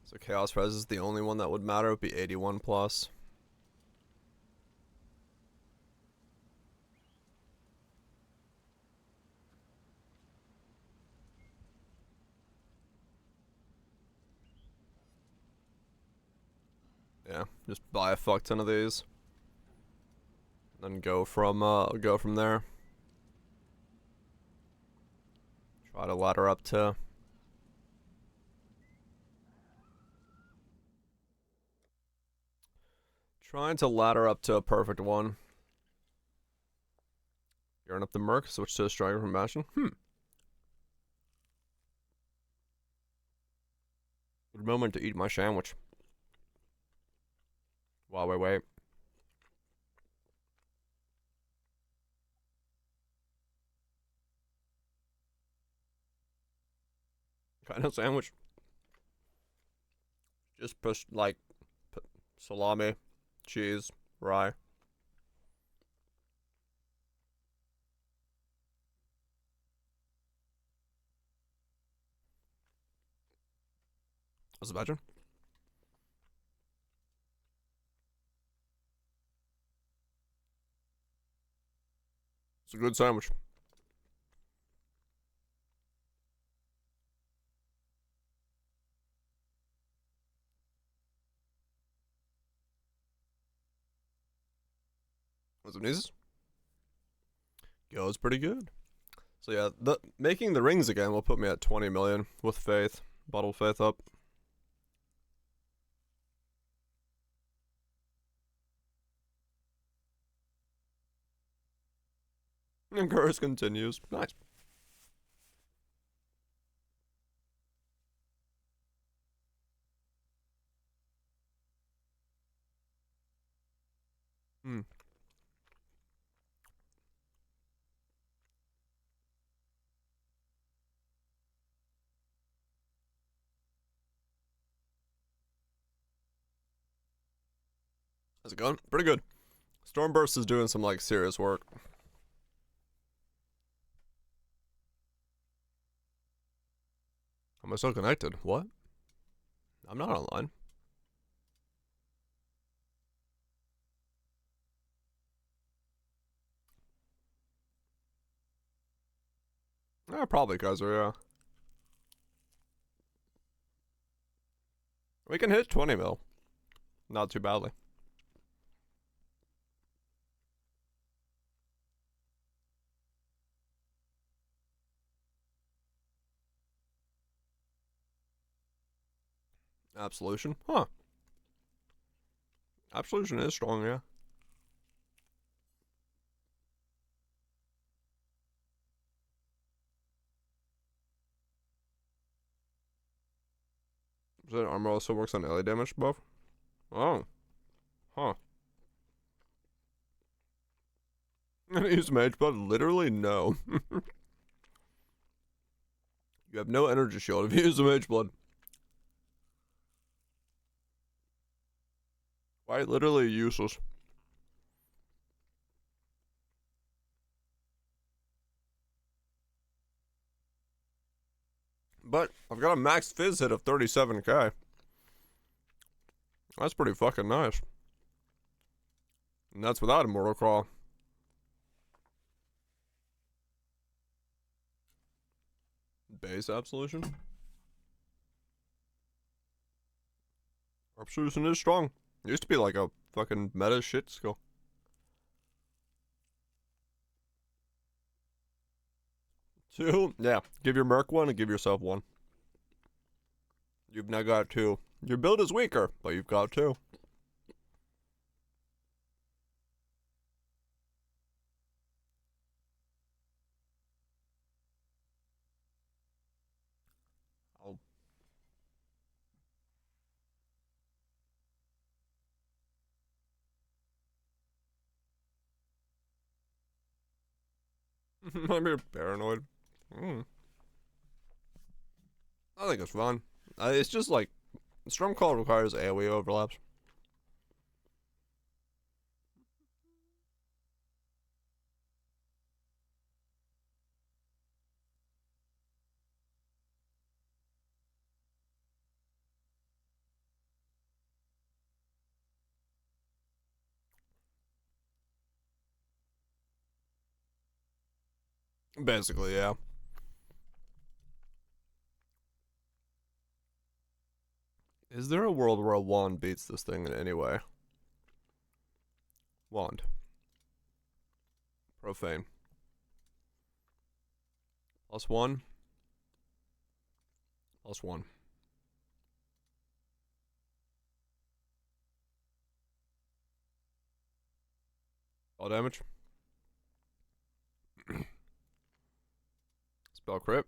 So Chaos Res is the only one that would matter. It would be 81 plus. Yeah, just buy a fuck ton of these. Then go from there. Try to ladder up to... Trying to ladder up to a perfect one. Gearing up the Merc, switch to a Striker from Bastion. Good moment to eat my sandwich. While we wait. Kind of sandwich. Just push like salami, cheese, rye. Let's imagine. It's a good sandwich. What's up, nieces? Goes pretty good. So yeah, making the rings again will put me at 20 million with Faith. Bottle Faith up. And curse continues. Nice. Hmm. How's it going? Pretty good. Stormburst is doing some like serious work. Am I still connected? What? I'm not online. Probably Kaiser, yeah. We can hit 20 mil. Not too badly. Absolution? Huh. Absolution is strong, yeah. So armor also works on ally damage buff? Oh. Huh. Use mage buff? Literally no. You have no energy shield if you use the mage blood. Why literally useless? But I've got a max fizz hit of 37k. That's pretty fucking nice. And that's without Immortal Crawl. Base Absolution? Absolution is strong. It used to be like a fucking meta shit skill. Two? Yeah. Give your Merc one and give yourself one. You've now got two. Your build is weaker, but you've got two. I'll... I'm a paranoid. I think it's fun. It's just like Stormcall requires AoE overlaps. Basically, yeah. Is there a world where a wand beats this thing in any way? Wand. Profane. +1. +1. All damage. Spell crit.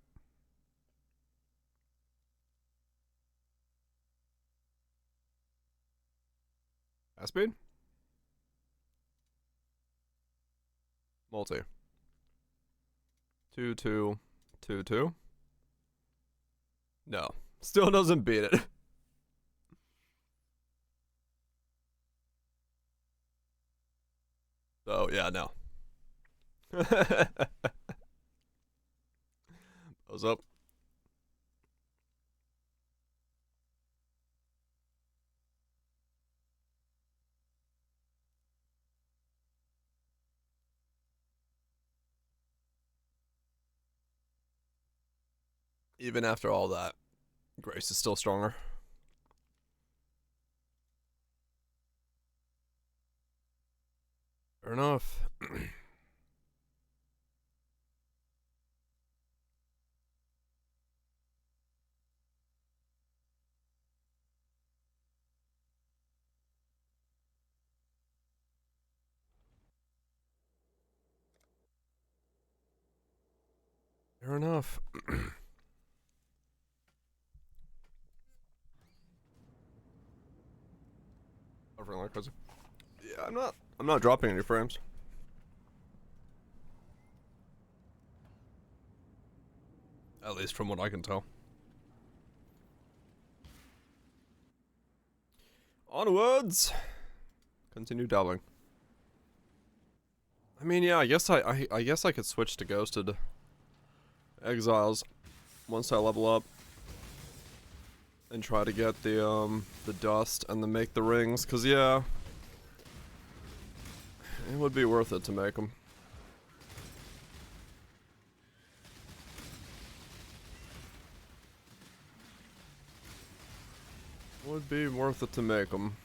Fast speed. Multi. 2, 2, 2, 2. No. Still doesn't beat it. So, yeah, no. What's up? Even after all that, Grace is still stronger. Fair enough. Fair enough. Yeah, I'm not dropping any frames. At least from what I can tell. Onwards. Continue dabbling. I mean, yeah, I guess I guess I could switch to Ghosted Exiles once I level up and try to get the dust and then make the rings, cause yeah, it would be worth it to make them. Would be worth it to make them.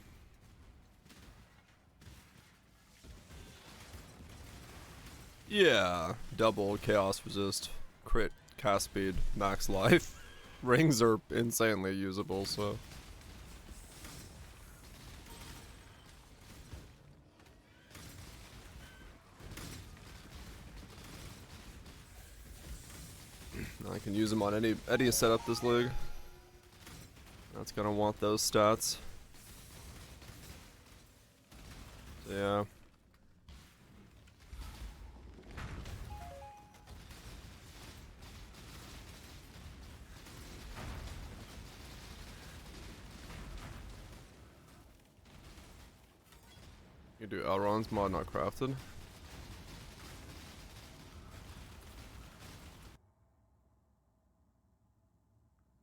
Yeah, double chaos resist, crit, cast speed, max life. Rings are insanely usable, so can use him on any setup this league. That's gonna want those stats. So, yeah. You do Elrond's mod not crafted.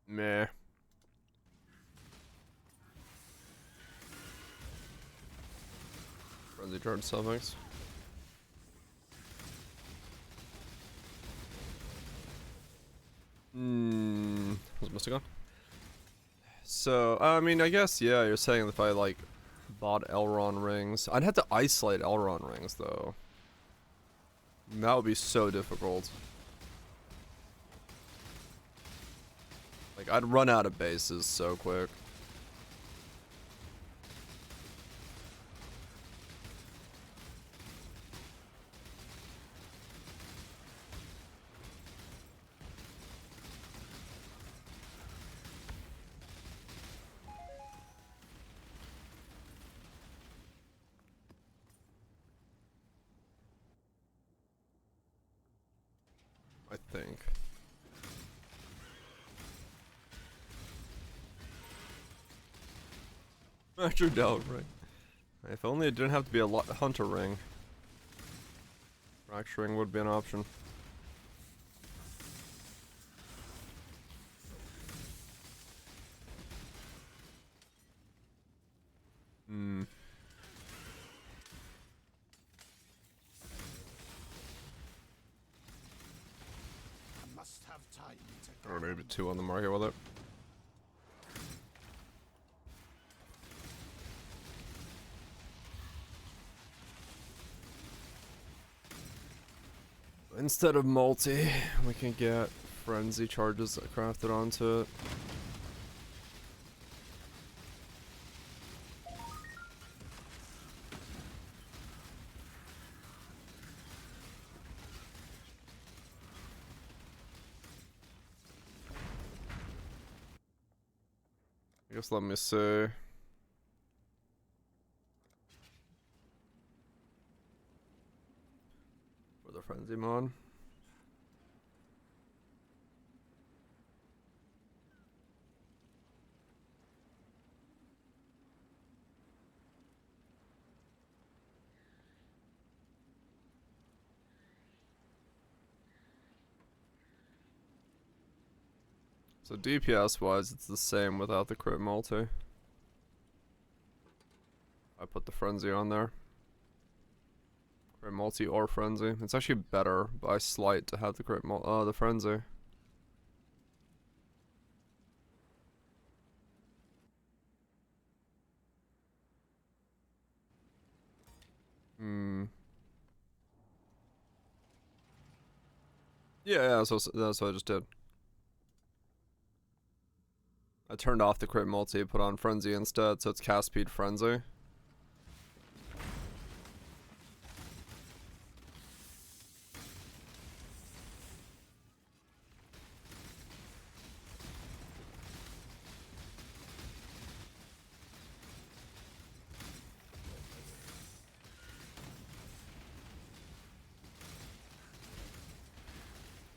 Meh. Frenzy charge suffix. Was Mystic on? So, I mean, I guess, yeah, you're saying if I, like, bought Elrond rings. I'd have to isolate Elrond rings, though. That would be so difficult. Like, I'd run out of bases so quick. I think. Master Delve ring. If only it didn't have to be a hunter ring. Fracturing would be an option. I must have time to Or gather maybe 2 on the market with it. Instead of multi, we can get frenzy charges crafted onto it. I guess let me see. For the frenzy mod. So DPS wise, it's the same without the crit multi. I put the frenzy on there. Crit multi or frenzy. It's actually better by slight to have the the frenzy. Yeah, so that's what I just did. I turned off the crit multi, put on frenzy instead, so it's cast speed frenzy.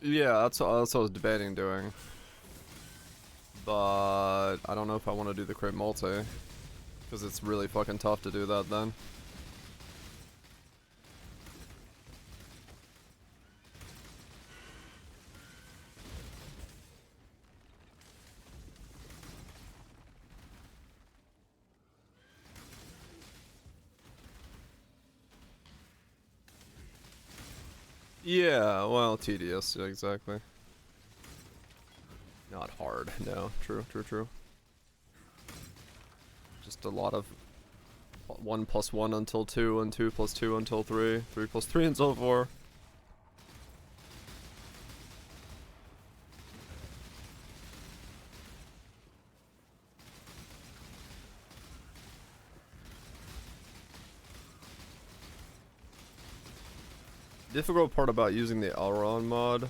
Yeah, that's what I was debating doing. But I don't know if I want to do the crit multi. Because it's really fucking tough to do that then. Yeah, well, tedious, yeah, exactly. Not hard, no. True, true, true. Just a lot of 1+1 until 2, and 2+2 until 3, 3+3 until 4. Difficult part about using the Elrond mod,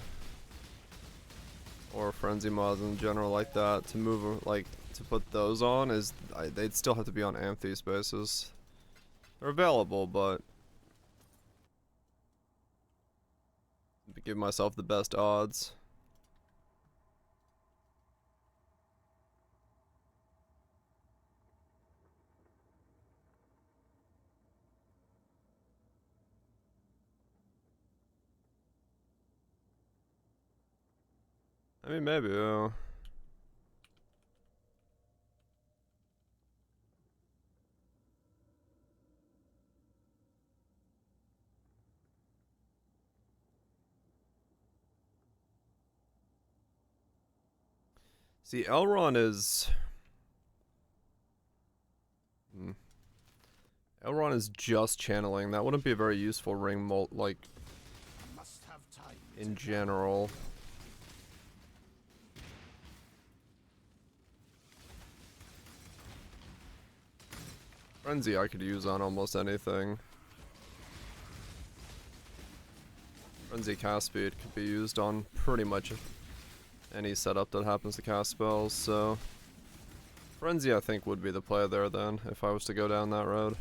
or frenzy mods in general like that to move, like, to put those on is, they'd still have to be on Anthe spaces. They're available, but give myself the best odds. I mean, maybe, yeah. See, Elrond is... Elrond is just channeling. That wouldn't be a very useful ring like, Must have time in general. Frenzy I could use on almost anything. Frenzy cast speed could be used on pretty much any setup that happens to cast spells, so... Frenzy I think would be the play there then, if I was to go down that road.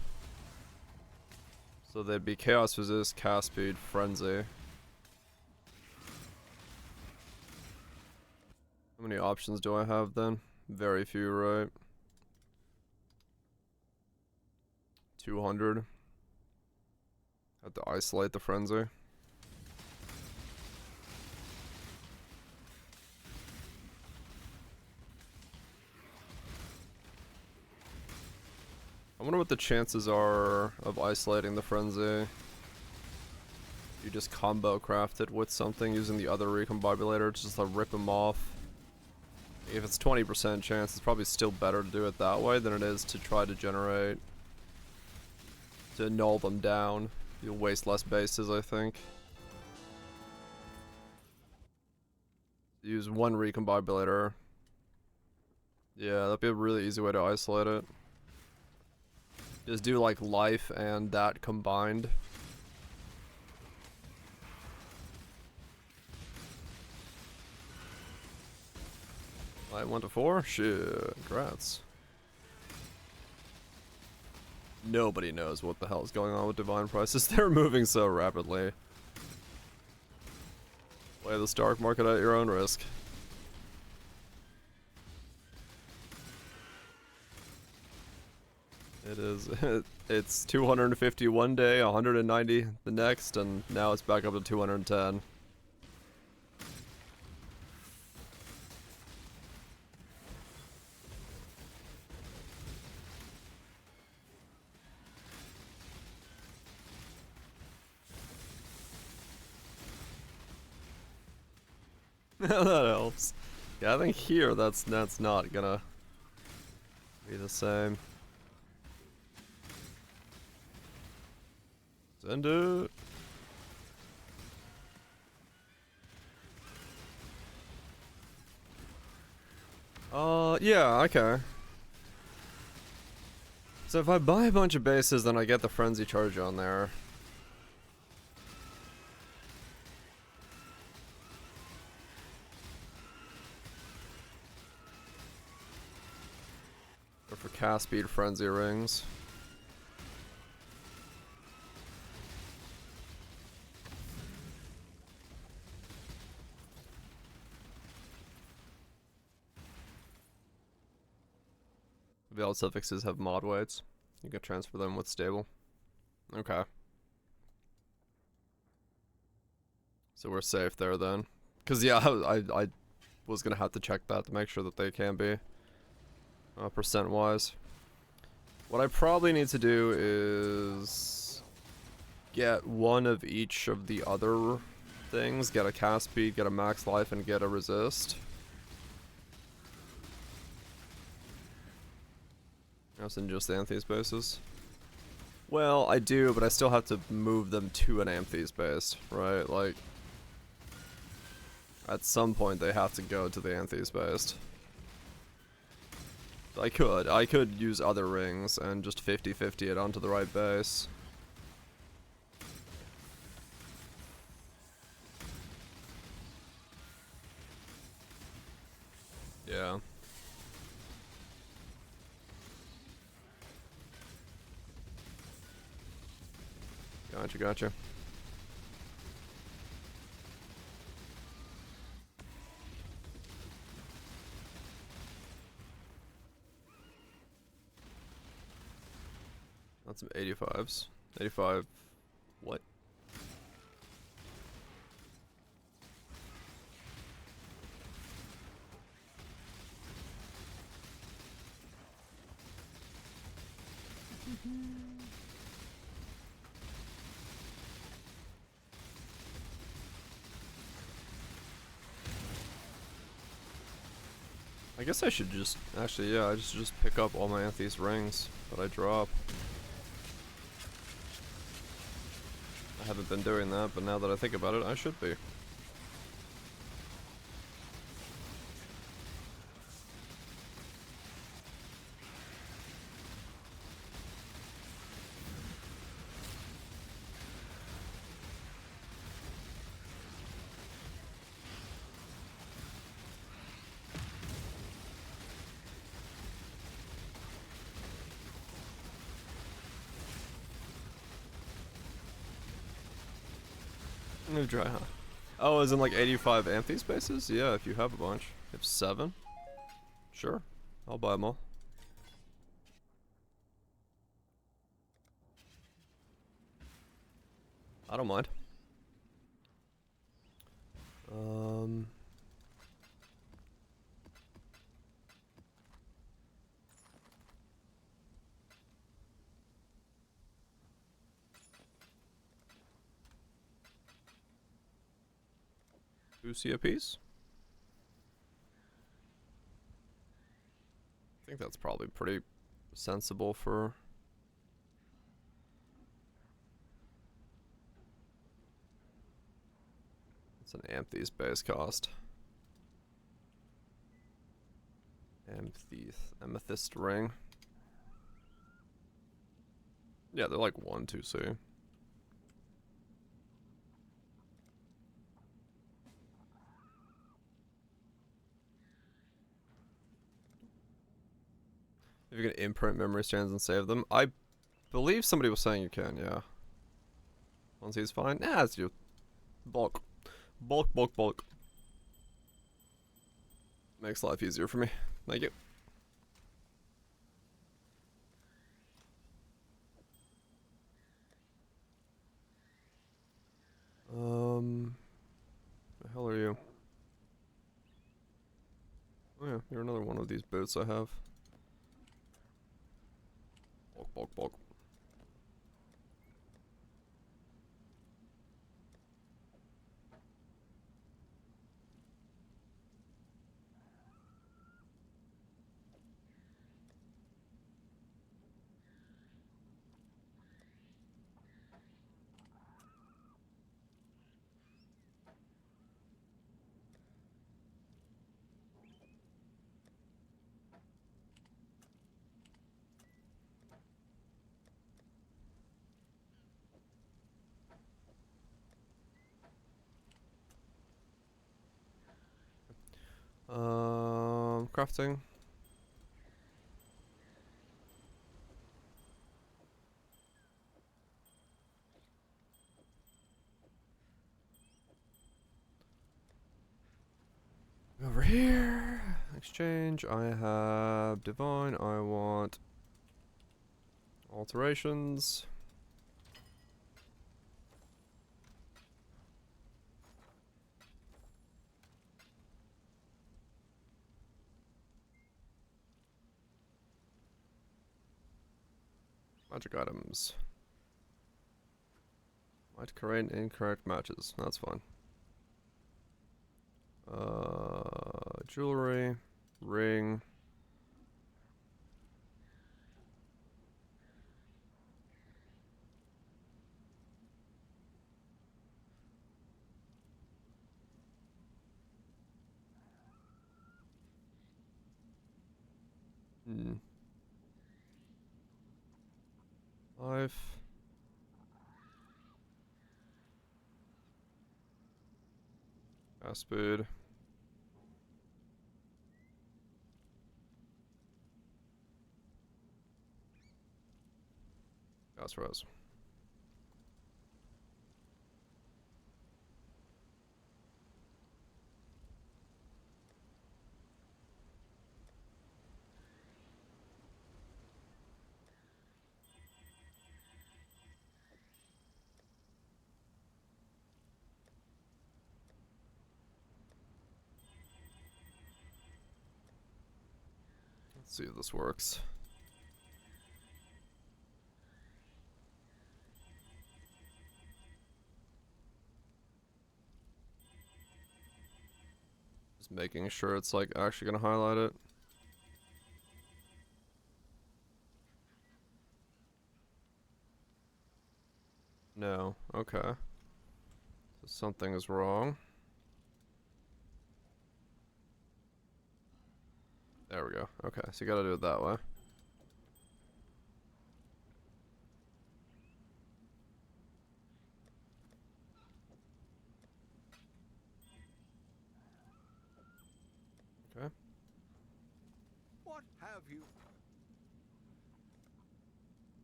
So they'd be Chaos Resist, cast speed, Frenzy. How many options do I have then? Very few, right? 200. Have to isolate the Frenzy. I wonder what the chances are of isolating the Frenzy. You just combo craft it with something using the other recombobulator to just rip them off. If it's 20% chance, it's probably still better to do it that way than it is to try to generate... to null them down. You'll waste less bases, I think. Use one recombobulator. Yeah, that'd be a really easy way to isolate it. Just do like life and that combined. Light 1 to 4? Shit, congrats. Nobody knows what the hell is going on with divine prices. They're moving so rapidly. Play the stock market at your own risk. It is. It's 250 one day, 190 the next, and now it's back up to 210. That helps. Yeah, I think here that's not gonna be the same. Send it. Yeah, okay. So if I buy a bunch of bases, then I get the frenzy charge on there. Or for cast speed frenzy rings. Veiled suffixes have mod weights. You can transfer them with stable. Okay. So we're safe there then. Cause yeah, I was gonna have to check that to make sure that they can be percent wise. What I probably need to do is get one of each of the other things. Get a cast speed, get a max life, and get a resist. That's in just Anthe's bases. Well, I do, but I still have to move them to an Anthe's base, right? Like, at some point they have to go to the Anthe's base. I could use other rings and just 50-50 it onto the right base. Yeah. Gotcha, gotcha. That's some 85s. 85. What? I guess I should just, actually, yeah, I just pick up all my Anthony's rings that I drop. I haven't been doing that, but now that I think about it, I should be. New dry, huh? Oh, is in like 85 Anthe spaces? Yeah, if you have a bunch. If 7? Sure. I'll buy them all. I don't mind. Lucy a piece? I think that's probably pretty sensible for... It's an Anthe's base cost. Amethyst ring. Yeah, they're like 1, 2C. If you can imprint memory strands and save them. I believe somebody was saying you can, yeah. Once he's fine. Nah, it's you. Bulk. Bulk, bulk, bulk. Makes life easier for me. Thank you. The hell are you? Oh yeah, you're another one of these boots I have. Bulk, bulk, bulk. Crafting. Over here. Exchange. I have divine. I want alterations. Magic items. Might create incorrect matches. That's fine. Jewelry. Ring. Life. Fast food. Chaos Rose. Let's see if this works. Just making sure it's like actually gonna highlight it. No, okay. So something is wrong. There we go. Okay, so you gotta do it that way. Okay. What have you?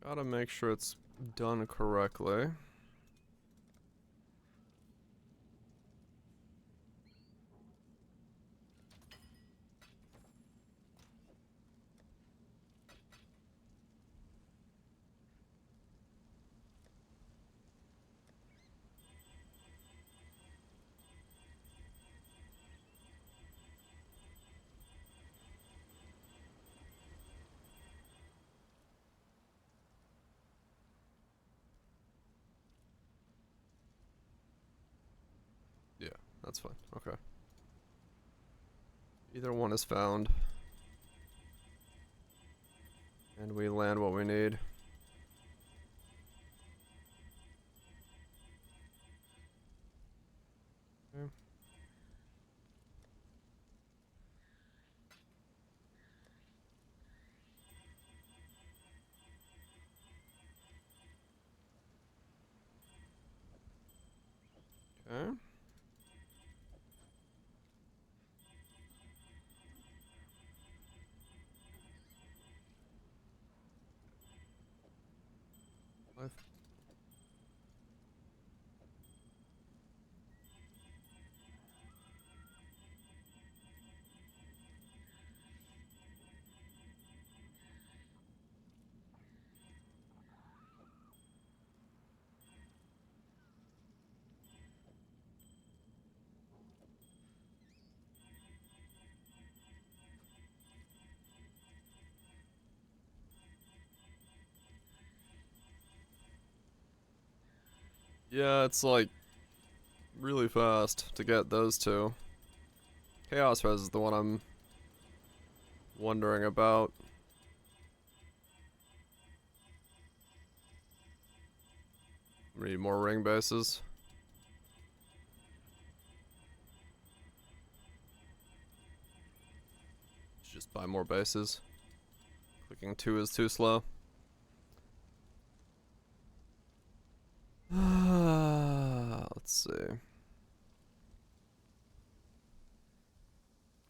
Gotta make sure it's done correctly. Yeah, that's fine. Okay. Either one is found. And we land what we need. Okay. Okay. Life. Yeah, it's like really fast to get those two. Chaos Res is the one I'm wondering about. We need more ring bases. Just buy more bases. Clicking 2 is too slow. Let's see.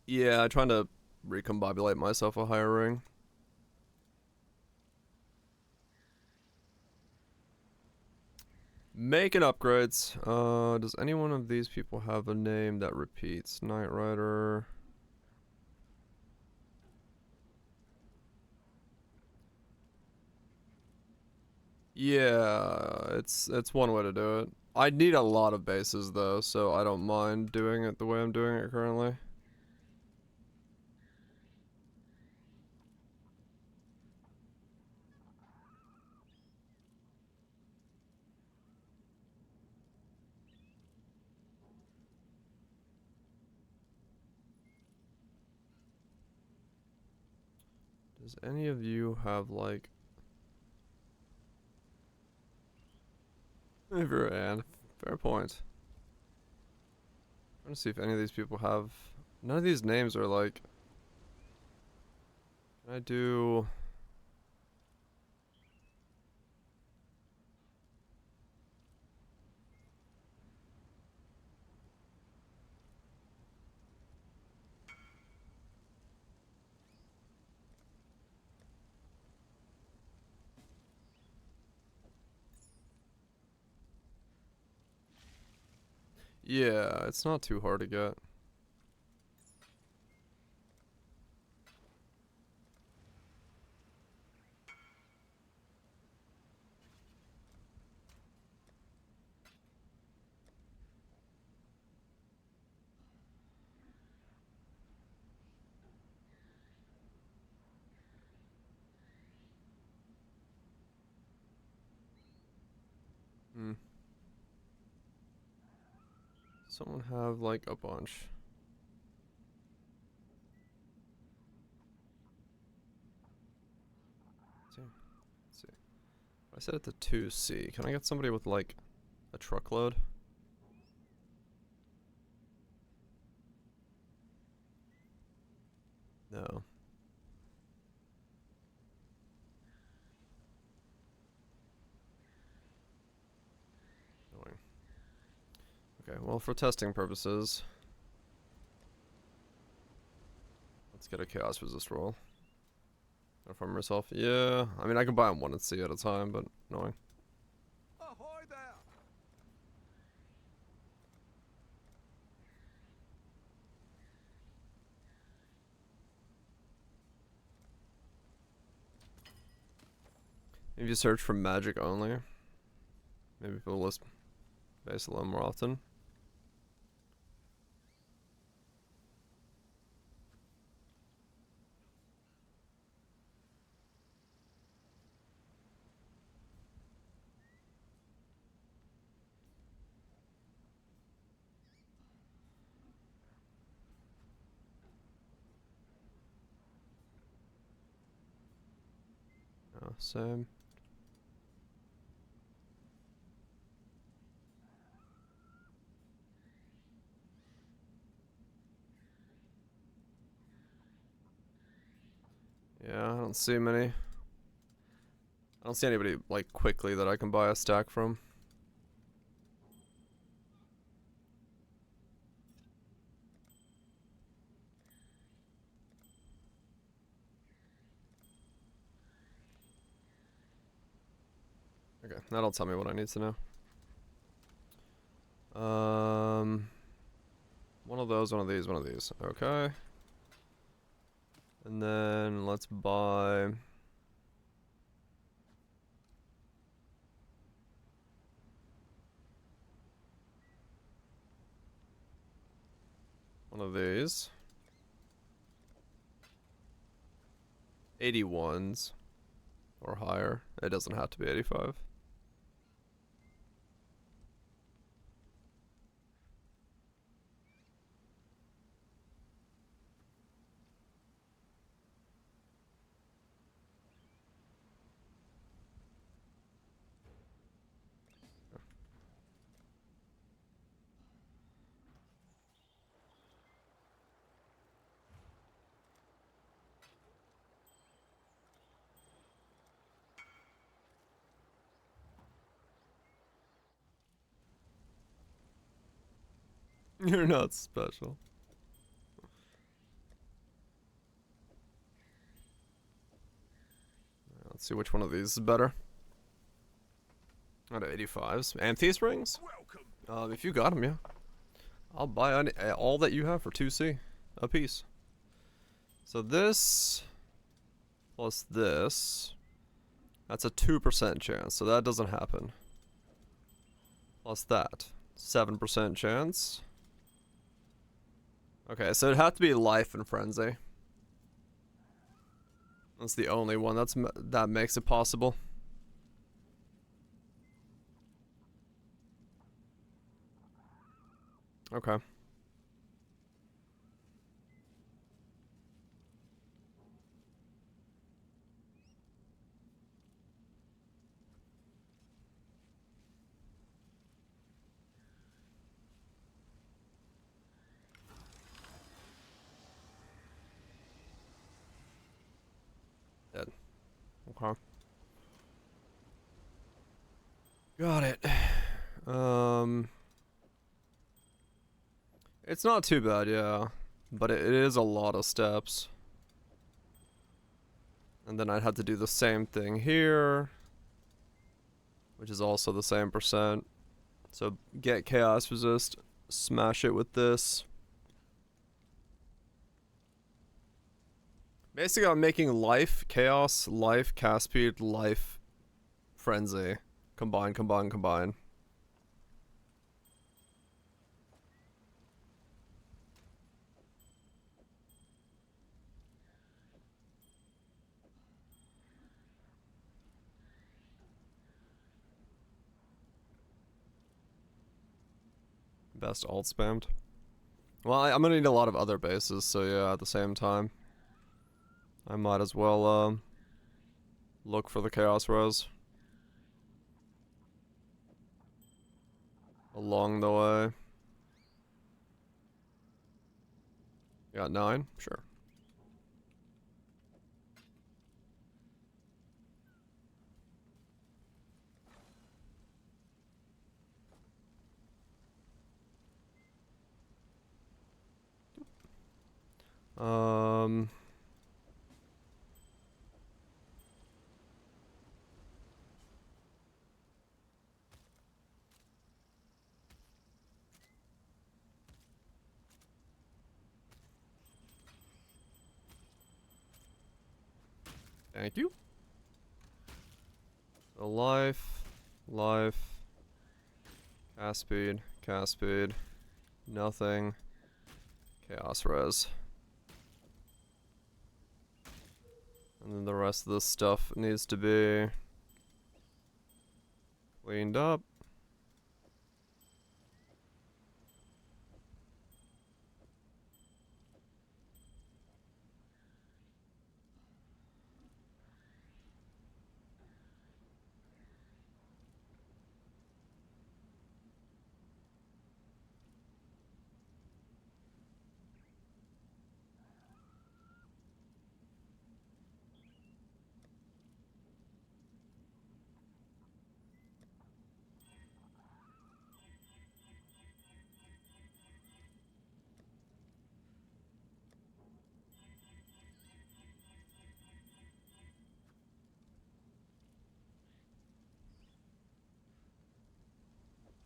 Yeah, I'm trying to recombobulate myself a higher ring. Making upgrades. Does any one of these people have a name that repeats? Knight Rider. Yeah, it's one way to do it. I need a lot of bases though, so I don't mind doing it the way I'm doing it currently. Does any of you have like and fair point. Trying to see if any of these people have none of these names are like can I do Yeah, it's not too hard to get. Hmm. Someone have like a bunch. Let's see. I set it to 2C. Can I get somebody with like a truckload? No. Annoying. Okay, well, for testing purposes, let's get a chaos resist roll. Inform myself. Yeah, I mean, I can buy them 1 and C at a time, but annoying. Ahoy there! If you search for magic only, maybe people list base a little more often. Oh, same. Yeah, I don't see many. I don't see anybody like quickly that I can buy a stack from. Okay, that'll tell me what I need to know. One of those, one of these, one of these. Okay. And then let's buy one of these. 81s or higher. It doesn't have to be 85. You're not special. Let's see which one of these is better. Out of 85s. Amethyst rings? If you got them, yeah. I'll buy all that you have for 2C a piece. So this plus this, that's a 2% chance, so that doesn't happen. Plus that, 7% chance. Okay, so it'd have to be Life and Frenzy. That's the only one that makes it possible. Okay. Dead. Okay. Got it. It's not too bad, yeah. But it is a lot of steps. And then I'd have to do the same thing here, which is also the same percent. So get chaos resist smash it with this. Basically, I'm making life, chaos, life, cast speed, life, frenzy. Combine, combine, combine. Best alt spammed. Well, I'm gonna need a lot of other bases, so yeah, at the same time. I might as well, look for the Chaos Res. Along the way. You got 9? Sure. Um... Thank you. So life, life, cast speed, nothing, chaos res. And then the rest of this stuff needs to be cleaned up.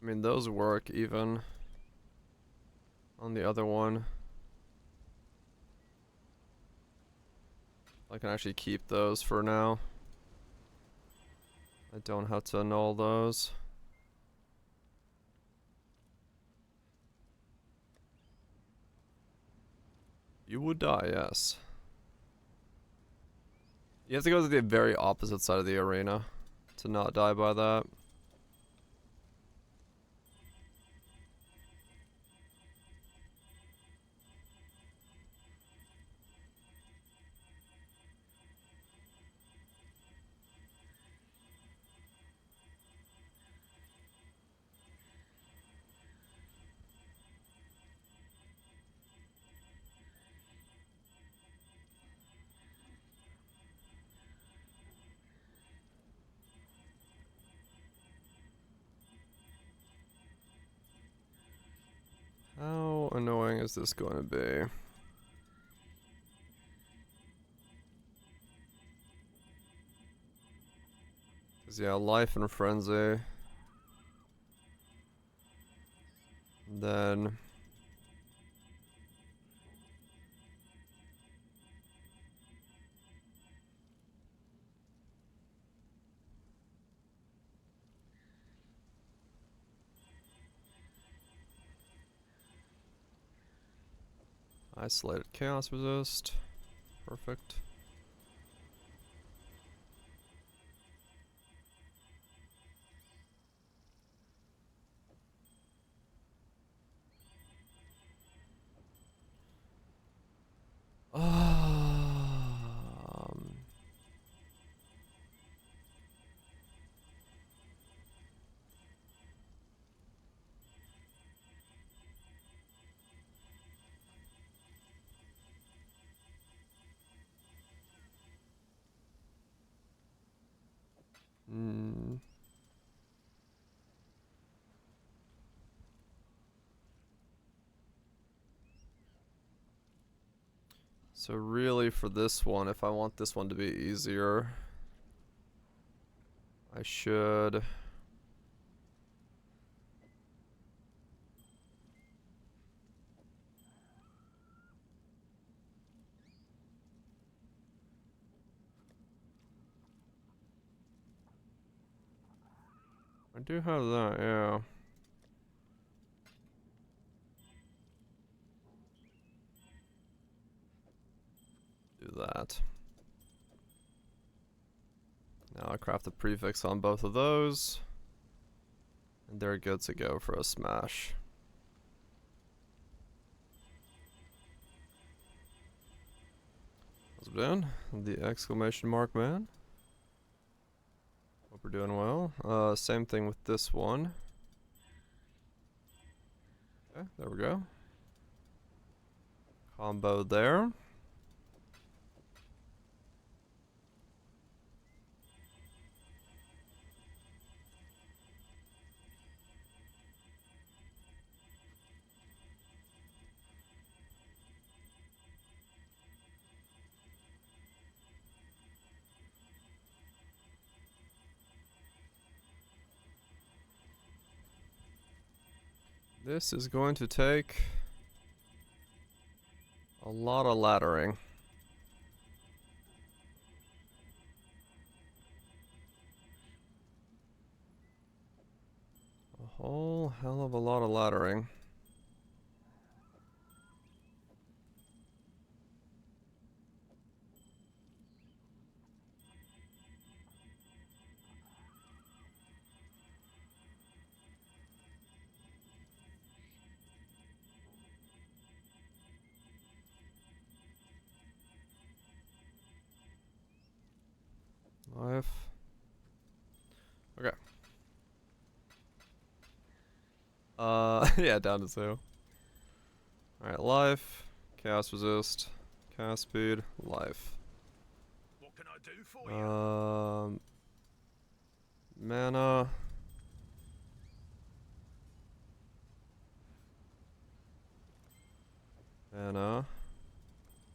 I mean, those work even on the other one. I can actually keep those for now. I don't have to annul those. You would die, yes. You have to go to the very opposite side of the arena to not die by that. How annoying is this going to be? Cause yeah, life and frenzy. And then isolated chaos resist. Perfect. Um, hmm. So really for this one, if I want this one to be easier, I should I do have that, yeah. Do that. Now I craft the prefix on both of those. And they're good to go for a smash. How's it been? The exclamation mark man. Hope we're doing well. Same thing with this one. Okay, there we go. Combo there. This is going to take a lot of laddering. A whole hell of a lot of laddering. Life. Okay. Yeah, down to 2. Alright, life, chaos resist, cast speed, life. What can I do for you? Mana. Mana.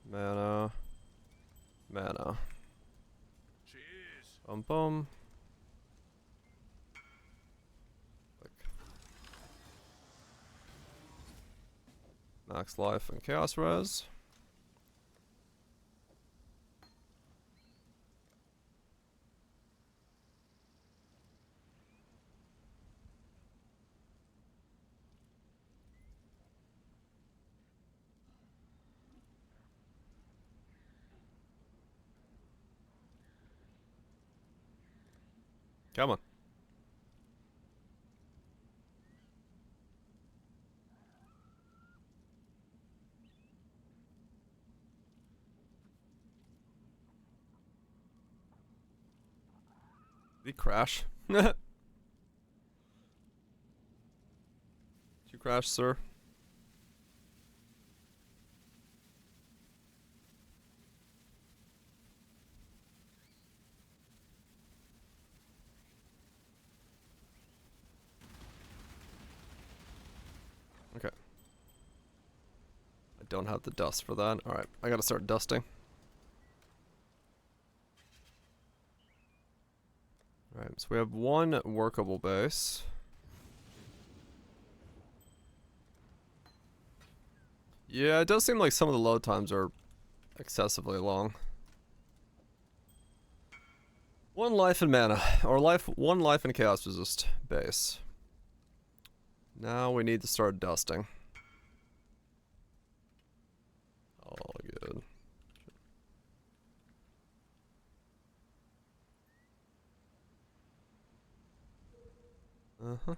Mana. Mana. Cheers. Bum bum. Click. Max life and chaos res. Come on. Did he crash? Did you crash, sir? Okay. I don't have the dust for that. Alright, I gotta start dusting. Alright, so we have one workable base. Yeah, it does seem like some of the load times are excessively long. 1 life and mana, or 1 life and chaos resist base. Now we need to start dusting. Oh, good. Uh-huh.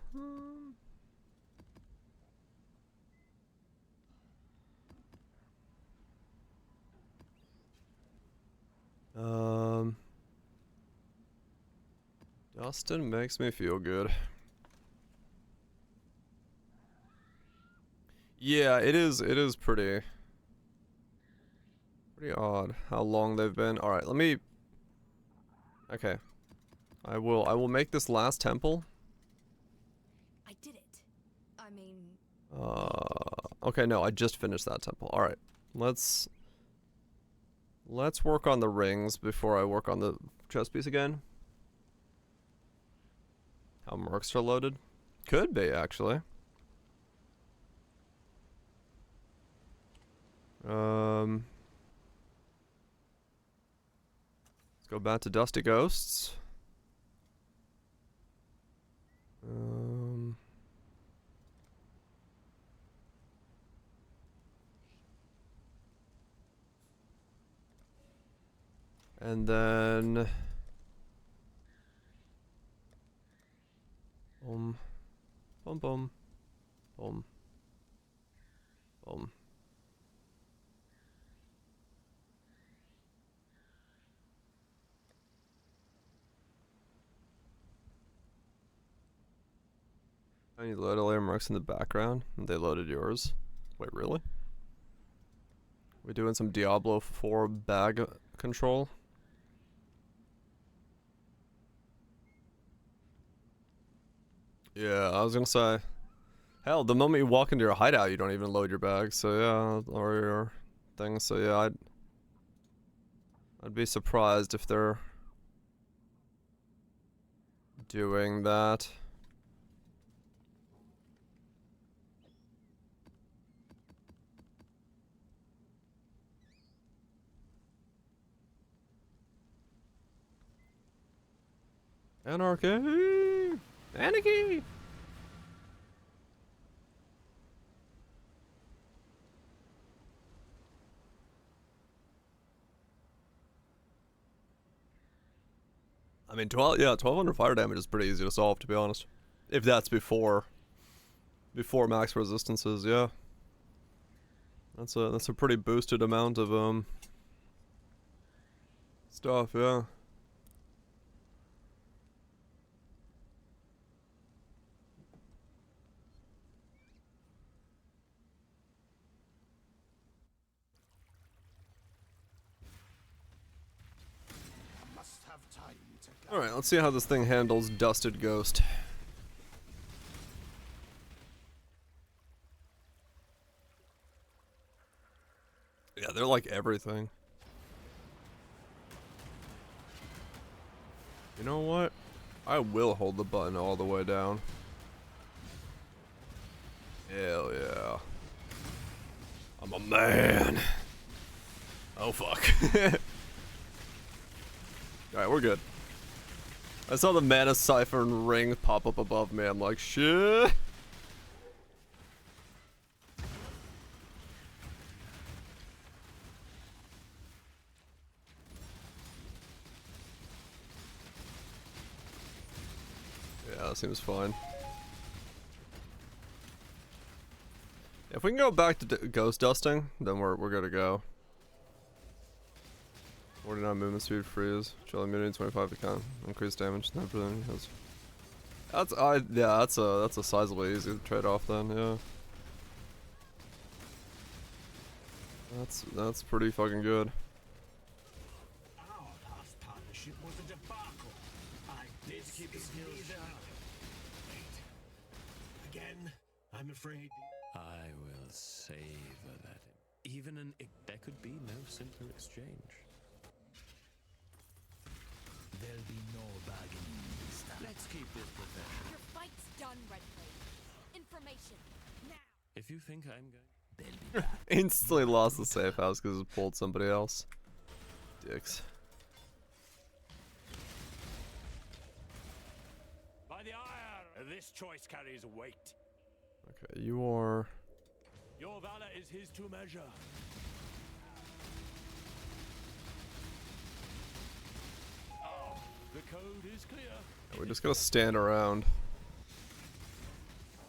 Dustin makes me feel good. Yeah, it is pretty odd how long they've been. Alright, let me. Okay. I will make this last temple. I did it. I mean, Okay, no, I just finished that temple. Alright. Let's work on the rings before I work on the chest piece again. How mercs are loaded? Could be, actually. Let's go back to Dusty Ghosts. Um. And then. Boom. Boom, boom. Boom. Boom. I need load alarm marks in the background. And they loaded yours. Wait, really? We doing some Diablo 4 bag control? Yeah, I was gonna say. Hell, the moment you walk into your hideout, you don't even load your bag. So yeah, or your things. So yeah, I'd be surprised if they're doing that. Anarchy! Anarchy! I mean, 1200 fire damage is pretty easy to solve, to be honest. If that's before max resistances, yeah. That's a pretty boosted amount of stuff, yeah. I must have time to gather. Alright, let's see how this thing handles Dusted Ghost. Yeah, they're like everything. You know what? I will hold the button all the way down. Hell yeah. I'm a man. Oh fuck. Alright, we're good. I saw the Mana Siphon ring pop up above me. I'm like, shit. Yeah, that seems fine. If we can go back to ghost dusting, then we're good to go. 49 movement speed, freeze, chill immunity, 25 account, increased damage, everything. Yeah, that's a sizably easy trade-off then, yeah. That's pretty fucking good. Our past partnership was a debacle. I did keep the skills down. Wait. Again, I'm afraid. I will savor that. There could be no simpler exchange. There'll be no bargaining this time. Let's keep this professional. Your fight's done, Redblade. Information, now! If you think I'm going... They'll be back. Instantly lost the safe house because it pulled somebody else. Dicks. By the ire, this choice carries weight. Okay, you are... Your valor is his to measure. Oh, the code is clear. We're just gonna stand around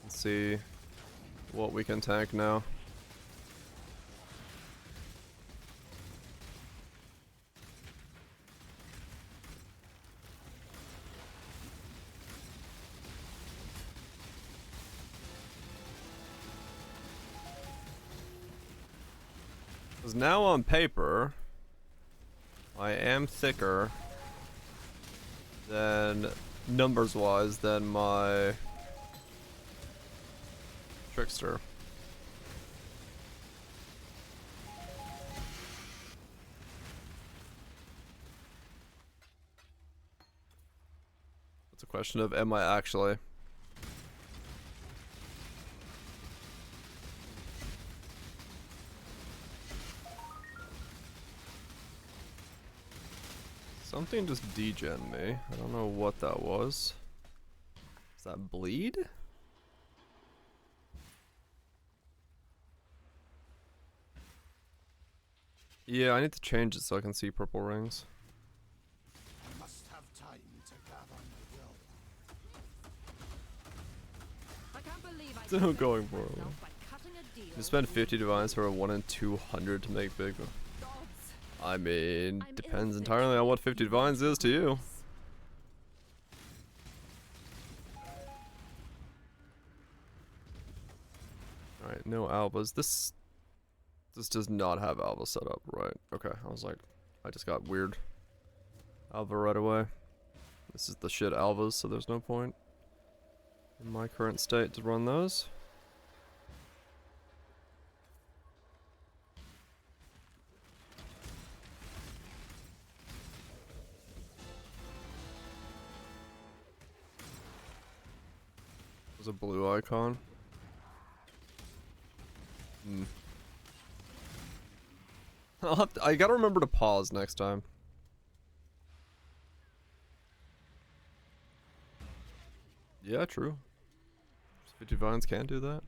and see what we can tank now. Because now on paper, I am thicker than, numbers-wise, than my Trickster. It's a question of, am I actually? Something just degened me. I don't know what that was. Does that bleed? Yeah, I need to change it so I can see purple rings. I must have time to gather my will. I can't believe I Still going for it. myself by cutting a deal. You spend 50 divines for a 1 in 200 to make big. Gods. I mean, I'm depends innocent. entirely on what 50 divines is to you. Alright, no albas. This does not have alva set up, right? Okay, I was like, I just got weird alva right away. This is the shit alvas, so there's no point in my current state to run those. There's a blue icon. Hmm. I gotta remember to pause next time. Yeah, true. 50 vines can do that.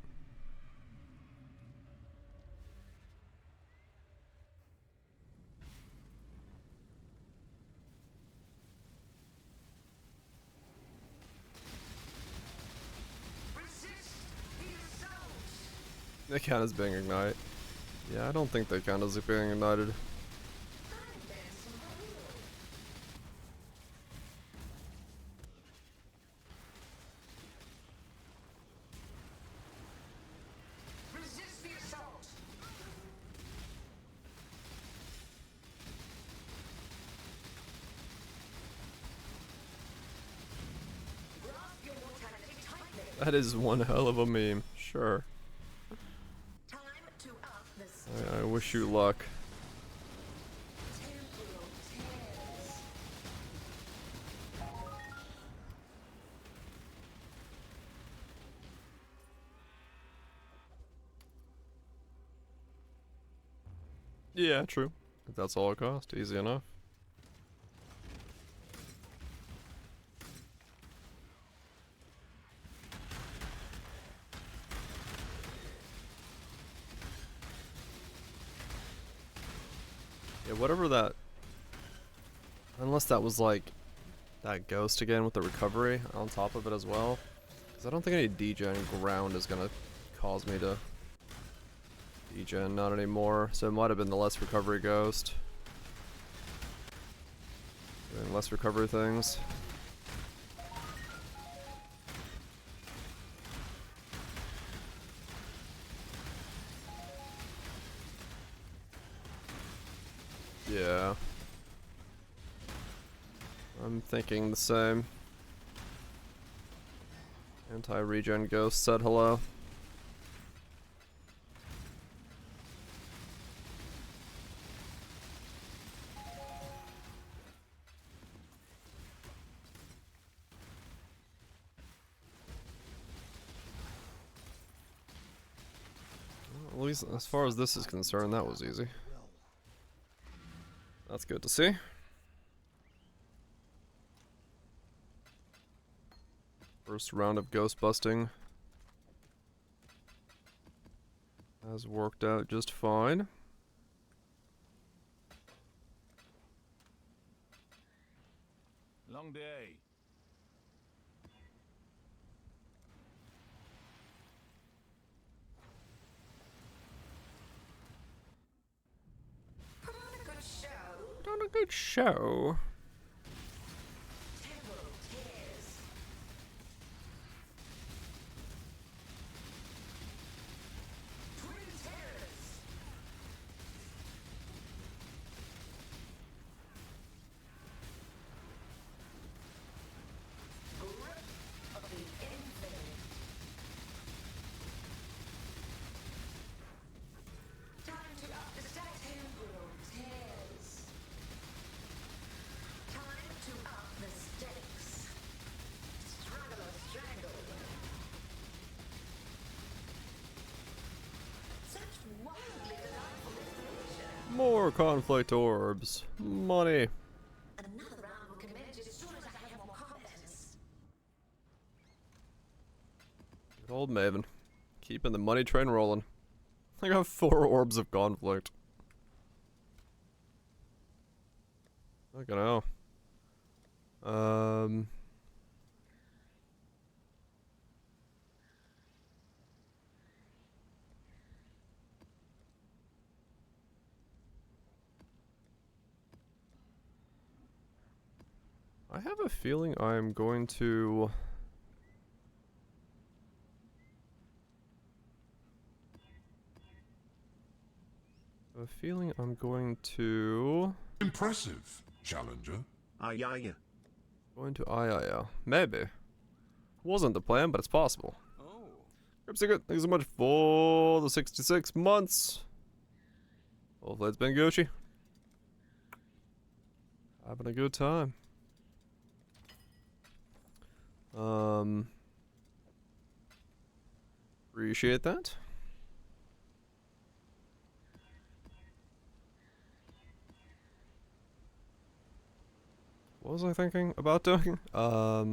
They count as being ignite. Yeah, I don't think they count as being ignited. Resist the assault. Grasp your mortality tightly. That is one hell of a meme. Sure. Time to up the I wish you luck. temporal tears. Yeah, true. If that's all it cost, easy enough. Yeah, whatever that... Unless that was like that ghost again with the recovery on top of it as well. Because I don't think any degen ground is gonna cause me to degen, not anymore. So it might have been the less recovery ghost. Doing less recovery things. Yeah. I'm thinking the same. Anti-regen ghost said hello. Well, at least as far as this is concerned, that was easy. That's good to see. First round of ghost busting has worked out just fine. Long day. Put on a good show. Put on a good show. Temporal tears. Twin terrors. Grip of the infinite. Time to up the stat temporal tears. Time to up the stakes. Struggle or strangle. Such wildly delightful inspiration. More conflict orbs. Money. Another round will commence as soon as I have more confidence. Old Maven. Keeping the money train rolling. I got 4 orbs of conflict. Fucking hell. I have a feeling I'm going to... Impressive, challenger. Going to Ayaya. Maybe. Wasn't the plan, but it's possible. Ripsicket, thanks so much for the 66 months. Hopefully it's been Gucci. Having a good time. Appreciate that. What was I thinking about doing? I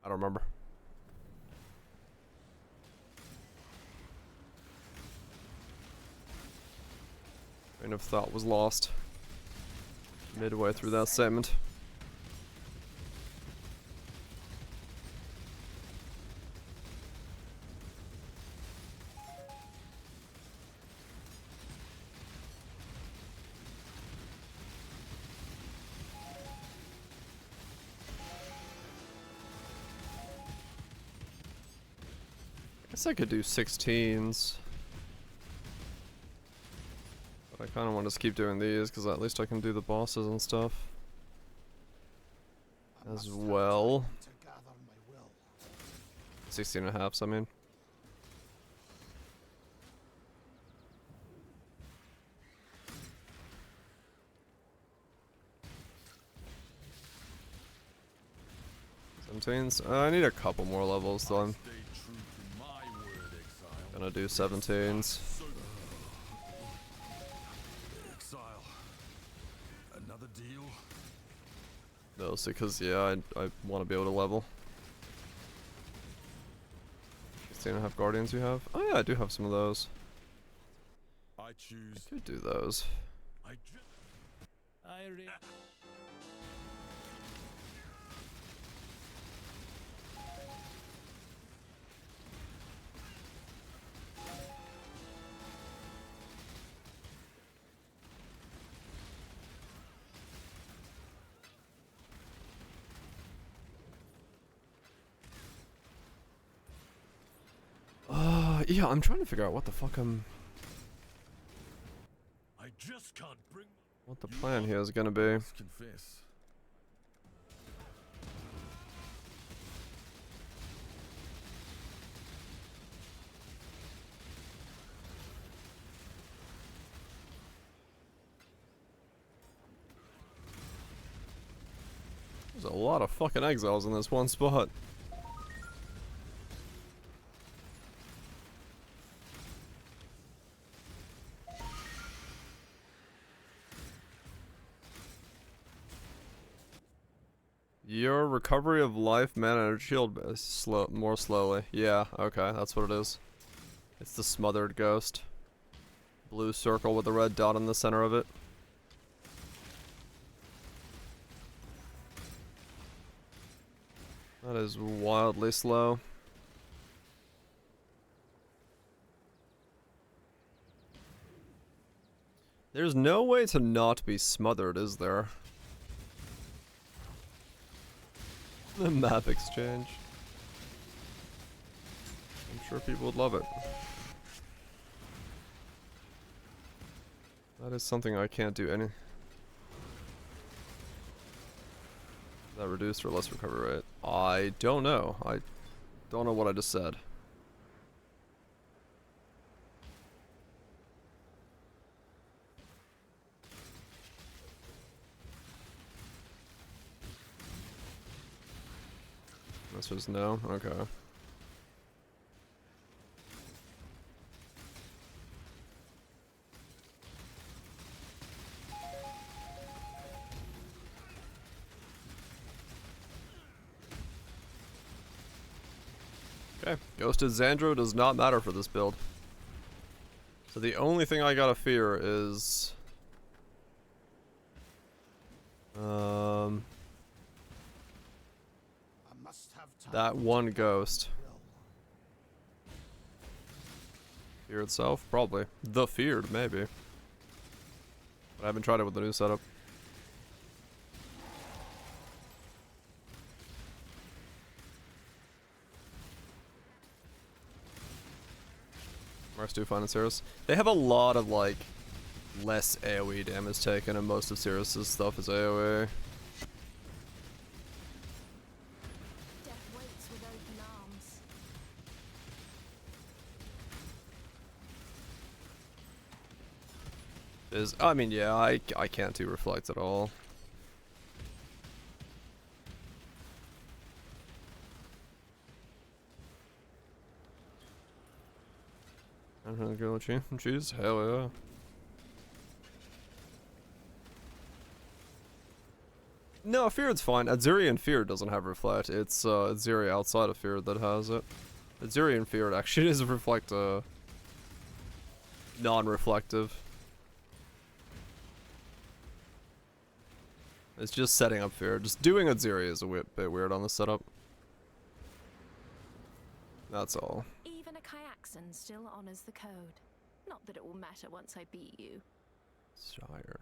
don't remember. Train of thought was lost midway through that segment. I guess I could do 16s. But I kind of want to keep doing these because at least I can do the bosses and stuff as well. 16 and a half, I mean. I need a couple more levels, so I'm gonna do 17s. Exile. Another deal. Mostly because, yeah, I want to be able to level. 16 and a half Guardians you have? Oh yeah, I do have some of those. I choose. I could do those. Yeah, I'm trying to figure out what the fuck I just can't bring. what the plan here is gonna be. Let's confess. There's a lot of fucking exiles in this one spot. Your recovery of life, mana, and shield is more slowly. Yeah, okay, that's what it is. It's the smothered ghost. Blue circle with a red dot in the center of it. That is wildly slow. There's no way to not be smothered, is there? The map exchange. I'm sure people would love it. That is something I can't do any. That reduced or less recovery rate? I don't know. I don't know what I just said. This was no? Okay. Ghosted Xandro does not matter for this build. So the only thing I gotta fear is... I must have time that one ghost. will. Fear itself? Probably. The Feared, maybe. But I haven't tried it with the new setup. Mars 2 fine and Cirrus. They have a lot of, like, less AoE damage taken, and most of Cirrus's stuff is AoE. Death waits with open arms. I mean, yeah, I can't do Reflect at all. I'm gonna go choose. Hell yeah. No, Feared's fine. Azurian Feared doesn't have Reflect. It's Azuri outside of Feared that has it. Azurian Feared actually is Reflect non-reflective. It's just setting up Feared. Just doing Azuri is a bit weird on the setup. That's all. Even a Kyaxan still honors the code. Not that it will matter once I beat you. Shire.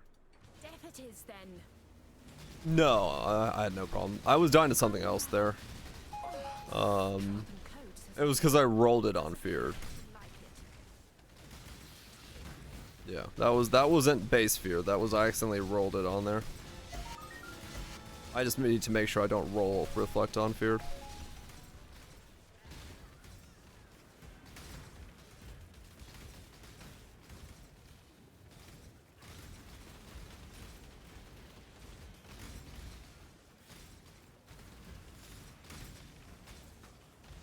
Death it is then. No, I had no problem. I was dying to something else there. It was because I rolled it on Feared. Yeah, that wasn't base Feared. That was I accidentally rolled it on there. I just need to make sure I don't roll Reflect on Feared.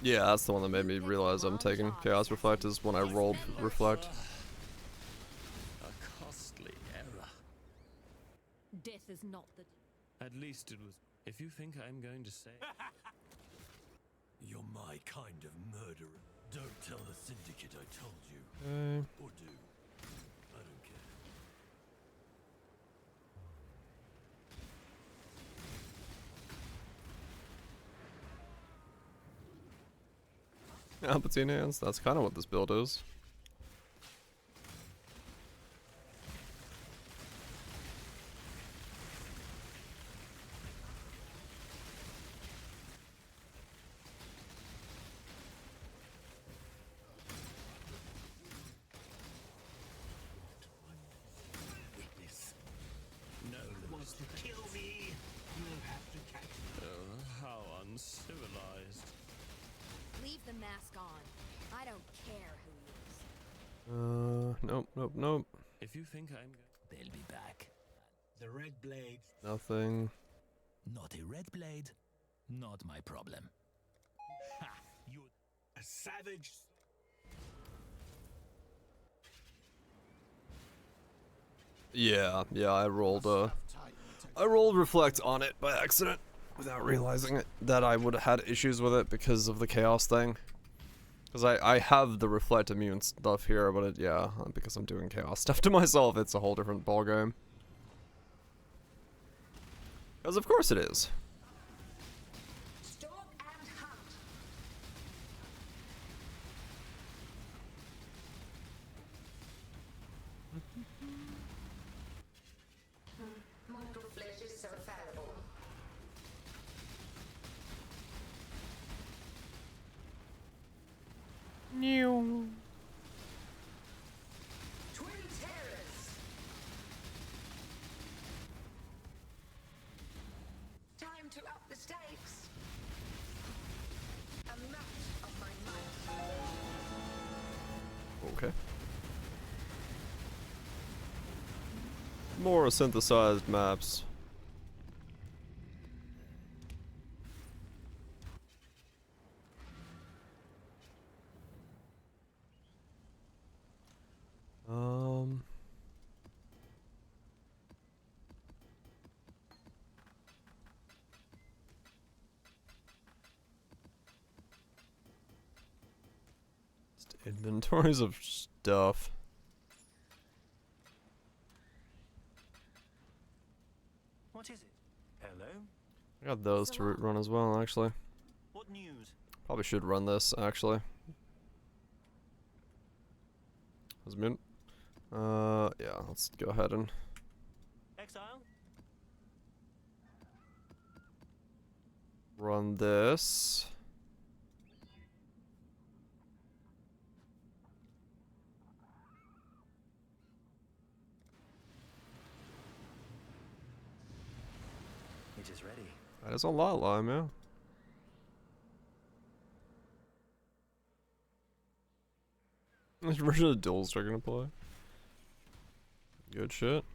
Yeah, that's the one that made me realize I'm taking Chaos Reflect is when I rolled Reflect. A costly error. Death is not the... At least it was. If you think I'm going to say. You're my kind of murderer. Don't tell the Syndicate I told you. Or do. I don't care. Palpatine hands, that's kind of what this build is. Witness. No, Wants to kill me. You'll have to catch me. oh, how uncivilized. Leave the mask on. I don't care who he is. Nope. If you think I'm. They'll be back. The red blade. Nothing. Not a red blade. Not my problem. Ha! You a savage. Yeah, I rolled Have time to Reflect on it by accident without realizing it that I would have had issues with it because of the chaos thing. Because I have the Reflect immune stuff here, but because I'm doing chaos stuff to myself, it's a whole different ballgame. Because of course it is. Stalk and hunt. Mortal flesh is so fallible. Twin terrors. Time to up the stakes. A match of my might. Okay. More synthesized maps. Just inventories of stuff. What is it? Hello? I got those to run as well, actually. What news? Probably should run this, actually. Yeah, let's go ahead and Exile? run this. It is ready. That is a lot, Lime, yeah. Which version of duels are gonna play? Good shit.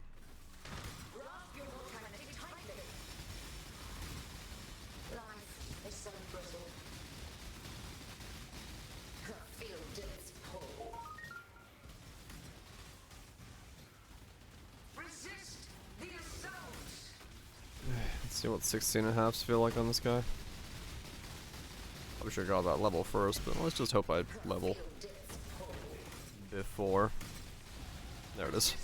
Let's see what 16.5s feel like on this guy. I wish I got that level first, but let's just hope I level before. There it is.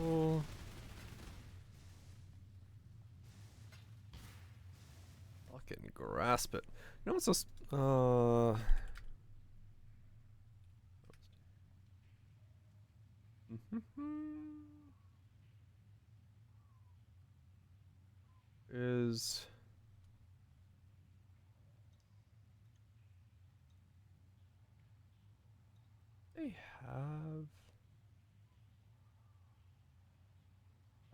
Oh. Fucking grasp it. You know what's this? Is they have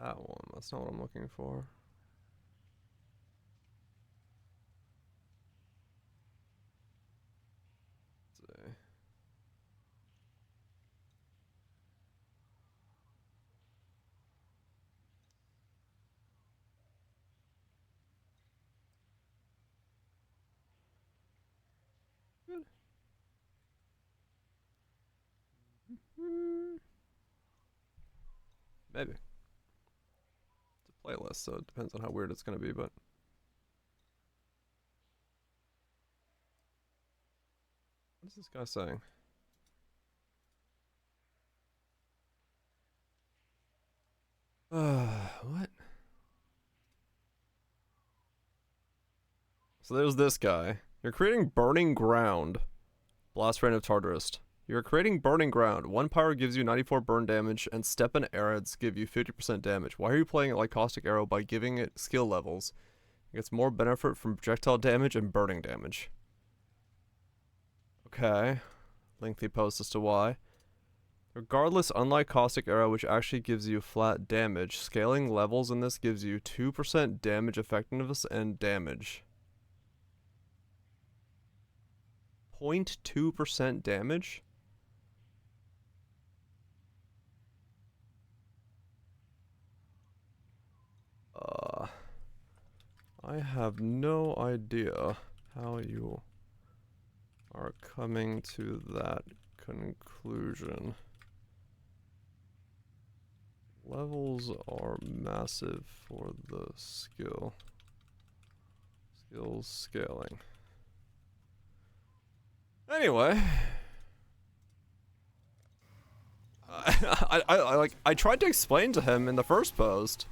that one? That's not what I'm looking for. Let's see. Good. Maybe. It's a playlist, so it depends on how weird it's gonna be, but what is this guy saying? What? So there's this guy. You're creating burning ground. Blast Rain of Tartarus. You're creating burning ground. One power gives you 94 burn damage, and step and arrows give you 50% damage. Why are you playing it like Caustic Arrow by giving it skill levels? It gets more benefit from projectile damage and burning damage. Okay. Lengthy post as to why. Regardless, unlike Caustic Arrow, which actually gives you flat damage, scaling levels in this gives you 2% damage effectiveness and damage. 0.2% damage? I have no idea how you are coming to that conclusion. Levels are massive for the skill. Skills scaling. Anyway. I tried to explain to him in the first post.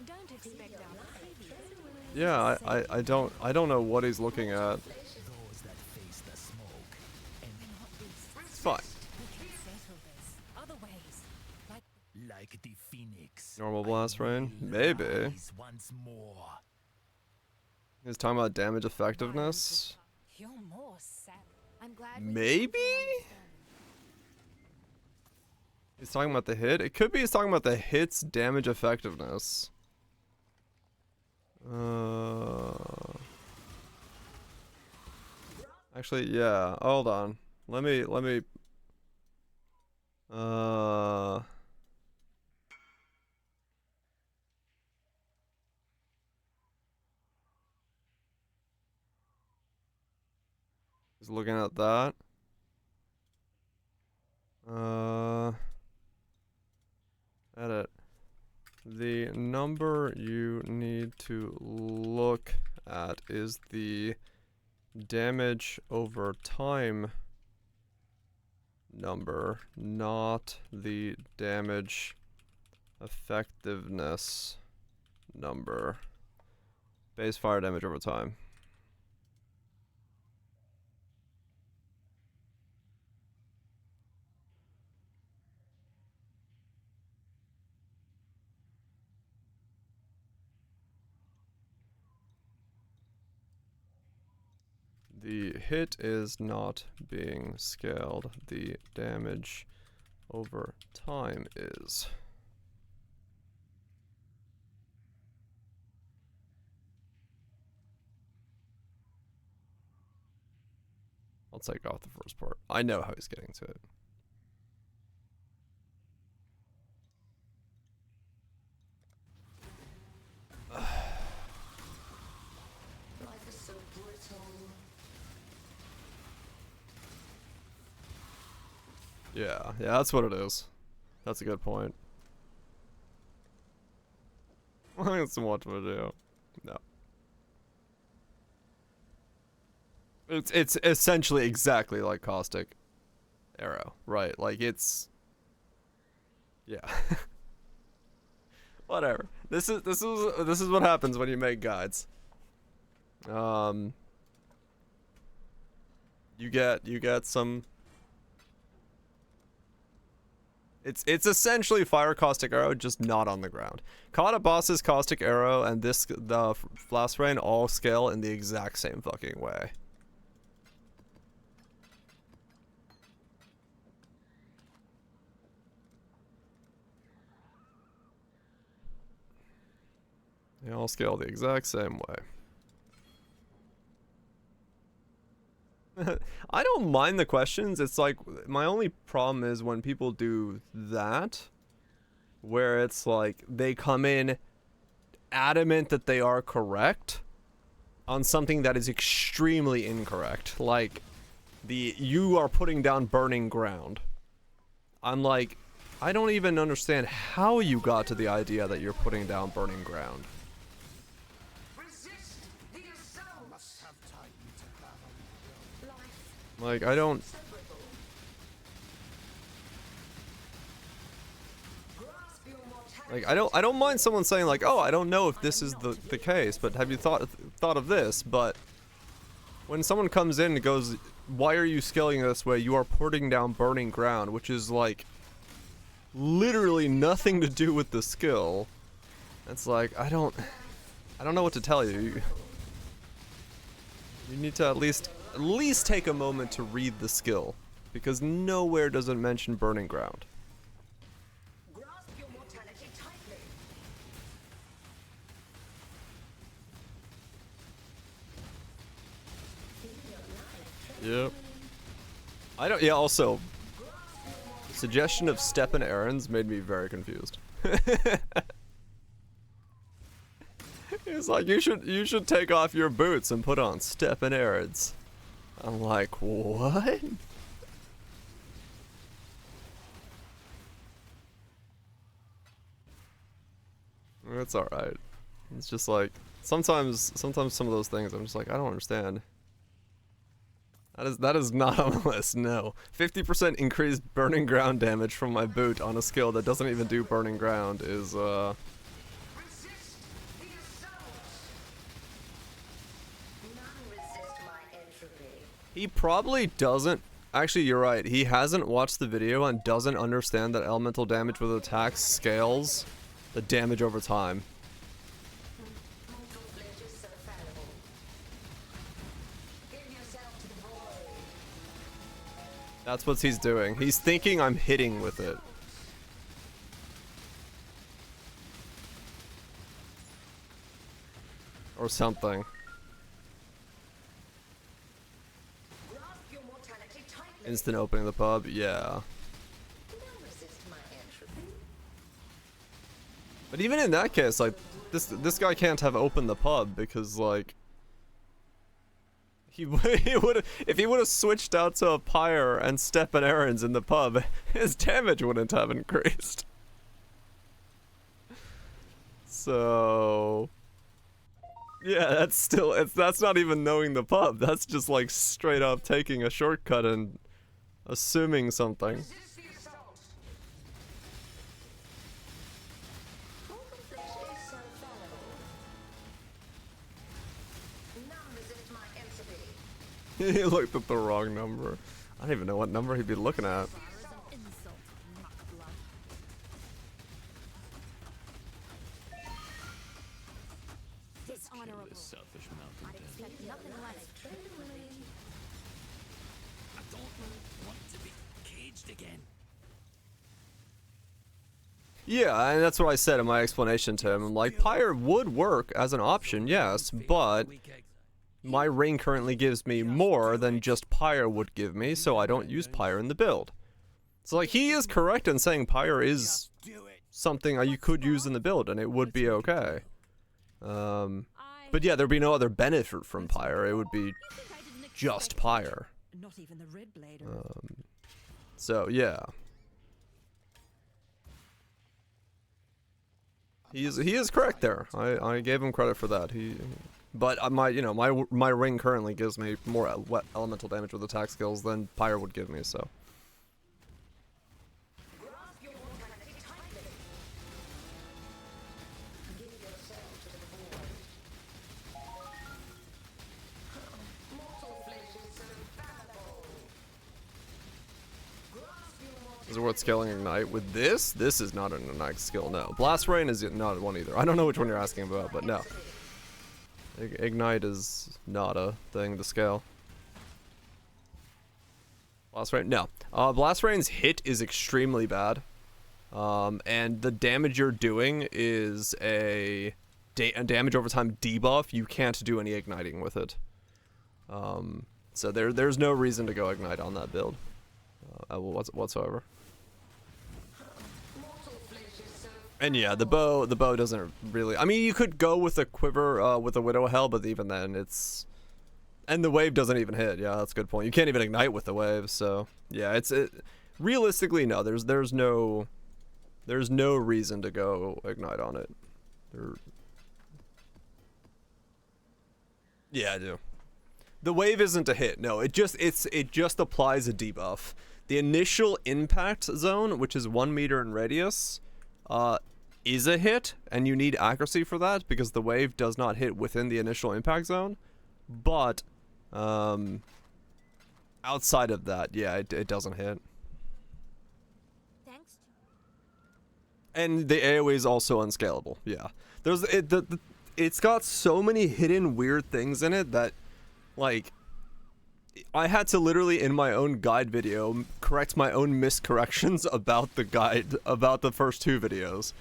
Don't expect our previous Yeah, I don't know what he's looking at. Those that face the smoke. It's fine. we can settle this. Other ways, Like the phoenix. Normal blast rain? Maybe. Rise once more. He's talking about damage effectiveness. you're more savage. I'm glad Maybe? He's talking about the hit? It could be he's talking about the hit's damage effectiveness. Actually, yeah. Hold on. Let me Just looking at that. Edit. The number you need to look at is the damage over time number, not the damage effectiveness number. Base fire damage over time. The hit is not being scaled. The damage over time is. I'll take off the first part. I know how he's getting to it. Life is so brutal. Yeah, that's what it is. That's a good point. I think it's what to do. No. It's essentially exactly like Caustic Arrow, right? Like it's, yeah. Whatever. This is what happens when you make guides. You get some. It's essentially Fire Caustic Arrow, just not on the ground. Kata Boss's Caustic Arrow and the Blast Rain all scale in the exact same fucking way. They all scale the exact same way. I don't mind the questions. It's like, my only problem is when people do that, where it's like, they come in adamant that they are correct on something that is extremely incorrect. Like, you are putting down burning ground. I'm like, I don't even understand how you got to the idea that you're putting down burning ground. Like, I don't... Like, I don't mind someone saying like, oh, I don't know if this is the case, but have you thought of this? But when someone comes in and goes, why are you scaling this way? You are putting down burning ground, which is like literally nothing to do with the skill. It's like, I don't know what to tell you. You need to at least take a moment to read the skill, because nowhere does it mention burning ground. Grasp your mortality tightly. Yep. I don't. Yeah. Also, suggestion of stepping errands made me very confused. It's like, you should take off your boots and put on stepping errands. I'm like, what? It's alright. It's just like, sometimes some of those things I'm just like, I don't understand. That is not on the list, no. 50% increased burning ground damage from my boot on a skill that doesn't even do burning ground is, He probably doesn't. Actually, you're right. He hasn't watched the video and doesn't understand that elemental damage with attacks scales the damage over time. That's what he's doing. He's thinking I'm hitting with it. Or something. Instant opening the pub, yeah. But even in that case, like, this guy can't have opened the pub because, like, He would if he would have switched out to a pyre and stepping errands in the pub, his damage wouldn't have increased. So yeah, that's not even knowing the pub. That's just like straight up taking a shortcut and assuming something. Resist the assault. Mortal flesh is so fallible. None resist my entropy. He looked at the wrong number. I don't even know what number he'd be looking at. Fire is an insult, muckblood. Dishonorable. This selfish mountain I'd den. expect nothing less. I don't want to be caged again. Yeah, and that's what I said in my explanation to him. I'm like, pyre would work as an option, yes, but my ring currently gives me more than just pyre would give me, so I don't use pyre in the build. So like, he is correct in saying pyre is something you could use in the build, and it would be okay. But yeah, there'd be no other benefit from pyre. It would be just pyre. Not even the red blade. So yeah, he is correct there. I gave him credit for that. But my ring currently gives me more elemental damage with attack skills than pyre would give me. So Grasp your mortality tightly. Give yourself to the void. Mortal flesh is so fallible. Grasp your mortality. is it worth scaling ignite with this? This is not an ignite skill. No, blast rain is not one either. I don't know which one you're asking about, but no. Ignite is not a thing to scale. Blast Rain? No. Blast Rain's hit is extremely bad. And the damage you're doing is a damage over time debuff. You can't do any igniting with it. So there's no reason to go ignite on that build whatsoever. And yeah, the bow doesn't really. I mean, you could go with a quiver with a Widow Hell, but even then, and the wave doesn't even hit. Yeah, that's a good point. You can't even ignite with the wave. So yeah, realistically no. There's no reason to go ignite on it. Yeah, I do. The wave isn't a hit. No, it just applies a debuff. The initial impact zone, which is 1 meter in radius, is a hit, and you need accuracy for that because the wave does not hit within the initial impact zone. But outside of that, yeah, it doesn't hit. Thanks. And the AoE is also unscalable. Yeah, it's got so many hidden weird things in it that, like, I had to literally in my own guide video correct my own miscorrections about the guide, about the first 2 videos.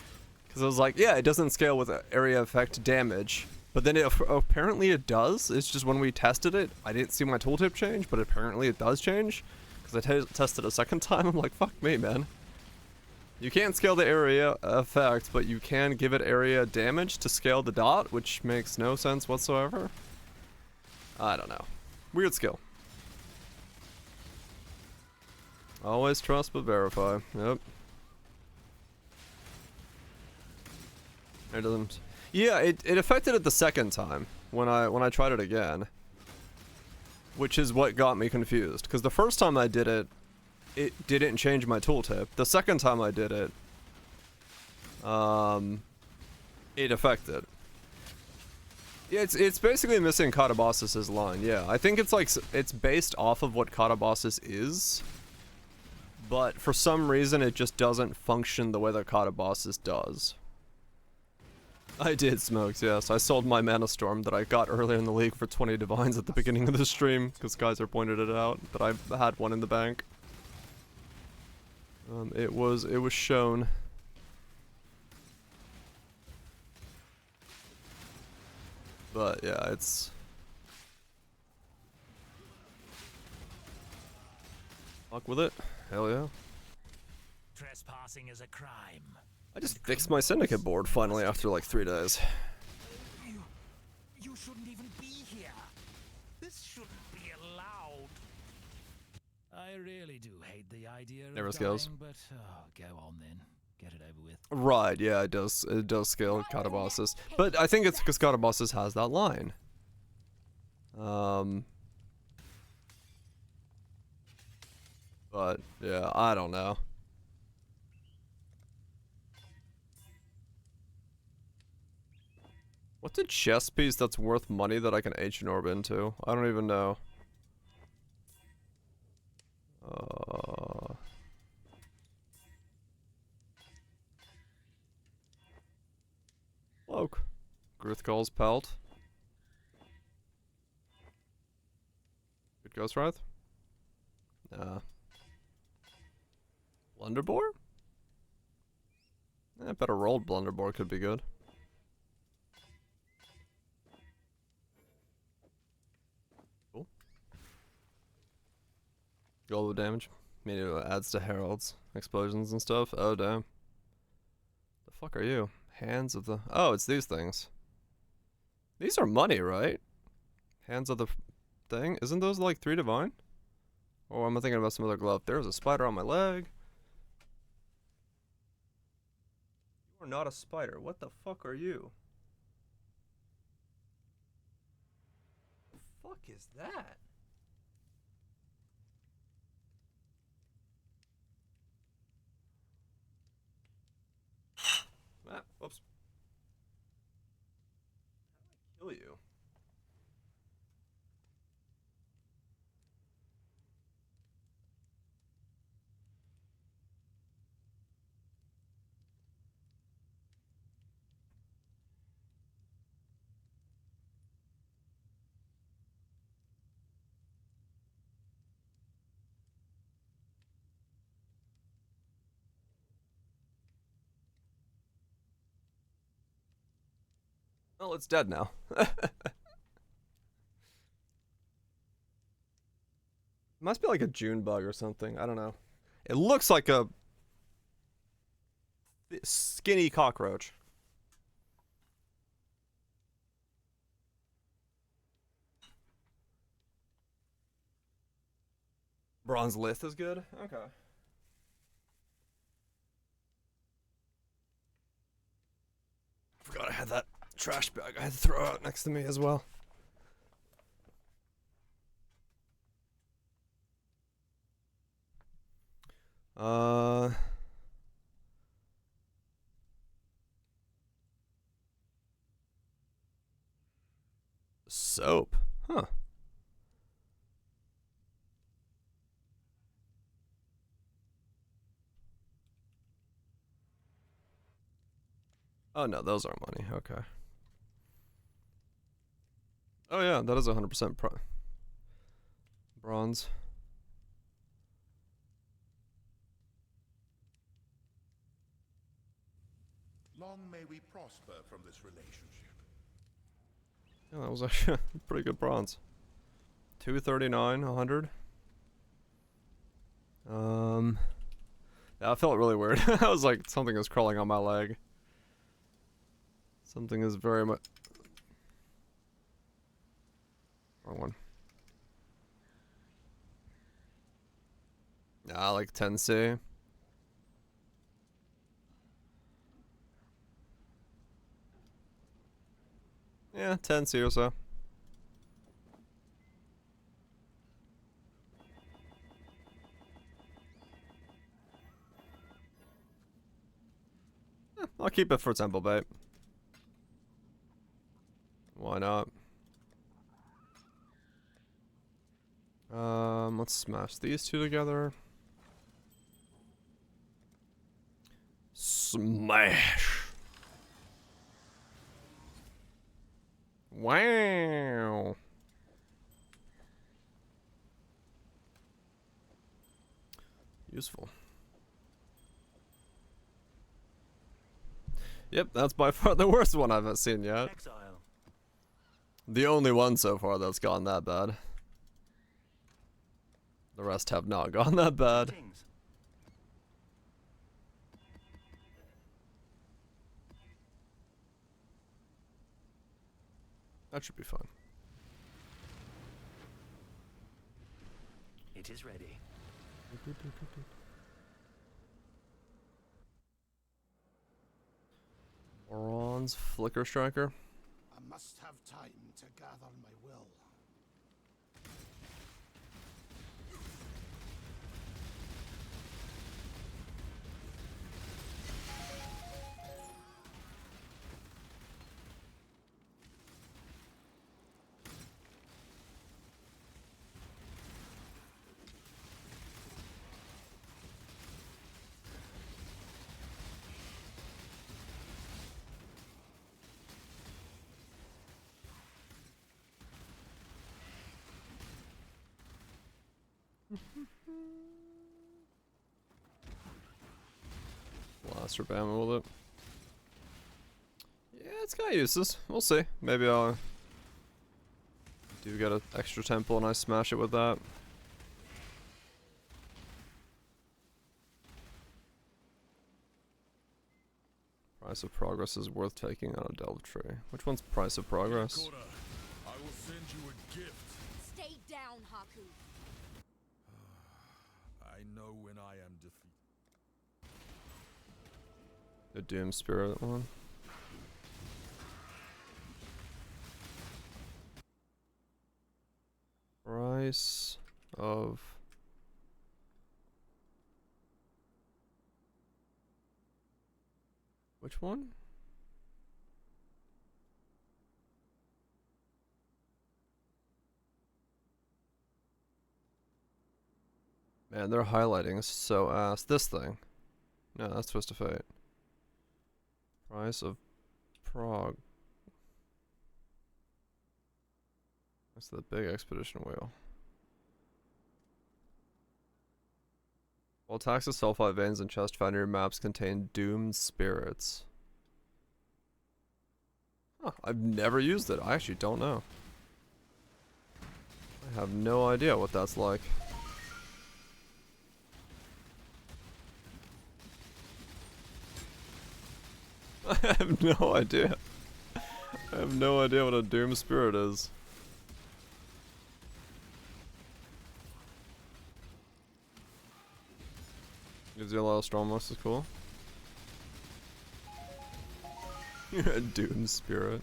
Because I was like, yeah, it doesn't scale with area effect damage. But then apparently it does. It's just when we tested it, I didn't see my tooltip change, but apparently it does change. Because I tested a second time, I'm like, fuck me, man. You can't scale the area effect, but you can give it area damage to scale the dot, which makes no sense whatsoever. I don't know. Weird skill. Always trust but verify. Yep. It doesn't. Yeah, it affected it the second time when I tried it again, which is what got me confused. Because the first time I did it, it didn't change my tooltip. The second time I did it, it affected. Yeah, it's basically missing Katabasis' line. Yeah, I think it's based off of what Katabasis is. But for some reason, it just doesn't function the way that Katabasis does. I did, Smokes, yes. I sold my Mana Storm that I got earlier in the league for 20 Divines at the beginning of the stream, because Kaiser pointed it out, that I had one in the bank. It was shown. But yeah, it's... Fuck with it. Hell yeah. Trespassing is a crime. I just fixed my syndicate board finally after like 3 days. You shouldn't even be here. This shouldn't I really do hate the idea Never of scales. dying, but go on then. Get it over with. Right, yeah, it does scale Katabossis. But I think it's because Katabossis has that line. But yeah, I don't know. What's a chess piece that's worth money that I can Ancient Orb into? I don't even know. Cloak. Gruthgal's Pelt. Good Ghost Wrath? Nah. Blunderbore? Better rolled Blunderbore could be good. Cool. Global damage. I mean, it adds to heralds, explosions and stuff. Oh, damn. The fuck are you? Hands of the... Oh, it's these things. These are money, right? Hands of the thing? Isn't those like 3 divine? Or am I thinking about some other glove? There's a spider on my leg. You are not a spider. What the fuck are you? The fuck is that? Ah, whoops. How do I kill you? Well, it's dead now. Must be like a June bug or something. I don't know. It looks like a skinny cockroach. Bronze Lith is good? Okay. Forgot I had that trash bag I had to throw out next to me as well. Soap. Huh. Oh no, those are money. Okay. Oh yeah, that is 100% bronze. Long may we prosper from this relationship. Yeah, that was actually pretty good bronze. 239, 100. Yeah, I felt really weird. I was like, something is crawling on my leg. Something is very much... Wrong one. Ah, like 10C. Yeah, 10C or so. I'll keep it for temple bait. Why not? Let's smash these two together. Smash! Wow! Useful. Yep, that's by far the worst one I've seen yet. Exile. The only one so far that's gone that bad. The rest have not gone that bad. Things. That should be fun. It is ready. Bronze Flicker Striker. I must have time to gather my will. Blaster Bama with it. Yeah, it's got uses. We'll see. Maybe I'll do get an extra temple and I smash it with that. Price of Progress is worth taking on a delve tree. Which one's Price of Progress? I will send you a gift. Stay down, Haku. I know when I am defeated. The Doom Spirit one. Price of which one? Man, they're highlighting so ass. This thing. No, that's Twist of Fate. Price of Prague. That's the big expedition wheel. While attacks of sulfite veins and chest found in your maps contain doomed spirits. Huh, I've never used it. I actually don't know. I have no idea what that's like. I have no idea. I have no idea what a doom spirit is. Gives you a lot of strong moves, is cool. Doom spirit.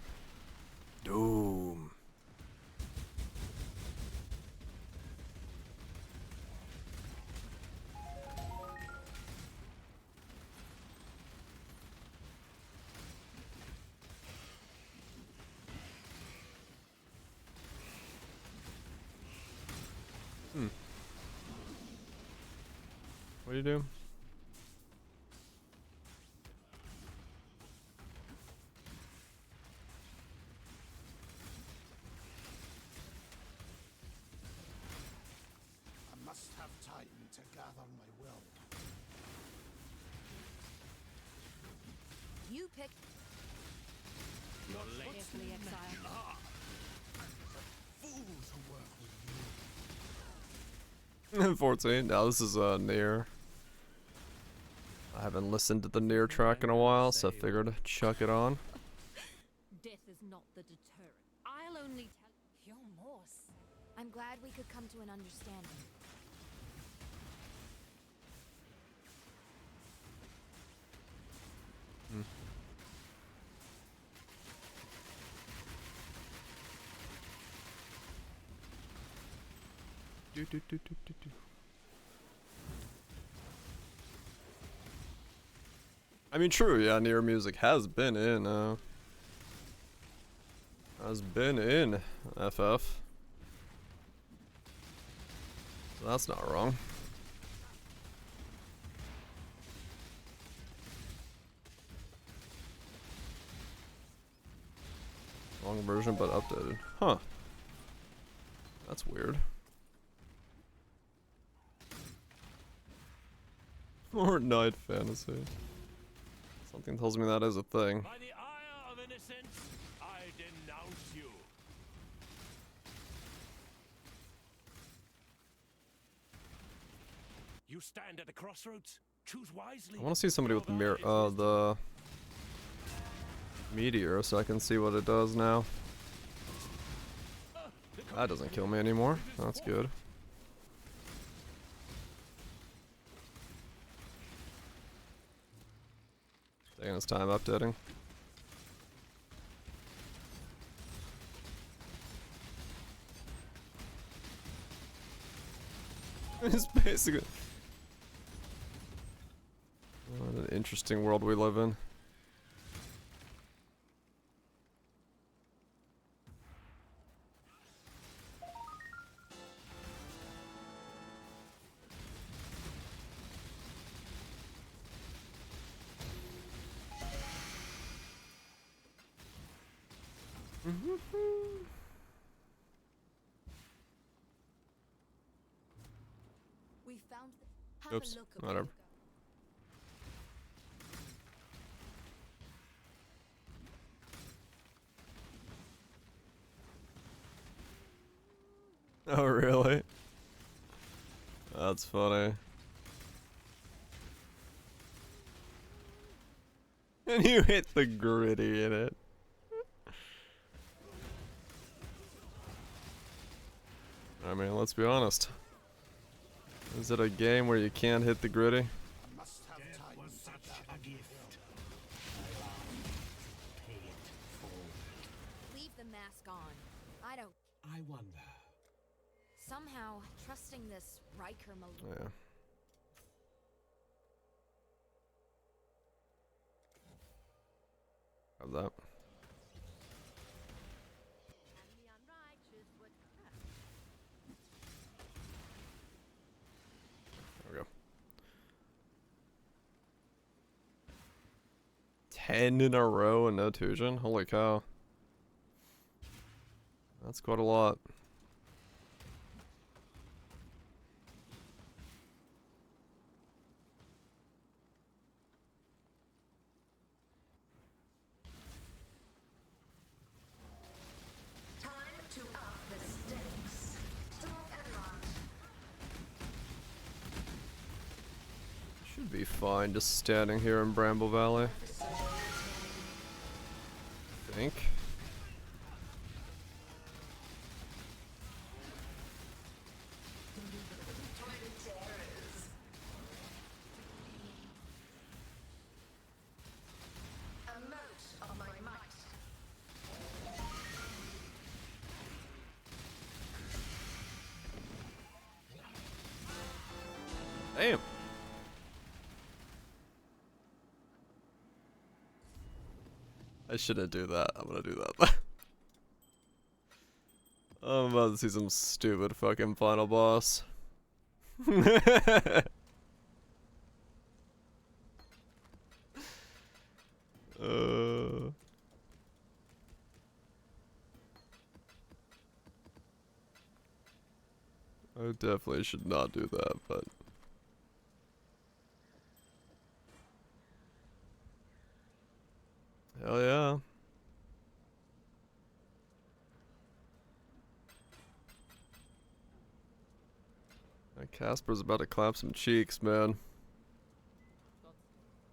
Doom. What do you do? I must have time to gather my will. You picked. Carefully, exile. Fools who work with you. 14. Now this is near. I haven't listened to the near track in a while, so I figured to chuck it on. Death is not the deterrent. I'll only tell you're Morse. I'm glad we could come to an understanding. Do, do, do, do, do, do. I mean, true, yeah, near music has been in FF. So that's not wrong. Long version, but updated. Huh. That's weird. Fortnite fantasy. Something tells me that is a thing. By the ire of innocence, I denounce you. You stand at the crossroads. Choose wisely. I want to see somebody with the mirror, the meteor, so I can see what it does now. That doesn't kill me anymore. That's good. Taking his time updating. It's basically... What an interesting world we live in. We found the Oops, whatever. Oh, really? That's funny. And you hit the gritty in it. I mean, let's be honest. Is it a game where you can't hit the gritty? I must have Death time was to such gather a gift. Pay it forward. Leave the mask on. I don't. I wonder. Somehow, trusting this Riker Yeah. Have that. There we go. 10 in a row and no Tusion? Holy cow. That's quite a lot. Time to up the stakes. Stop and run. Should be fine just standing here in Bramble Valley. I think. A mote of my might. Damn. I shouldn't do that. I'm gonna do that. I'm about to see some stupid fucking final boss. I definitely should not do that, but... Hell yeah. Casper's about to clap some cheeks, man.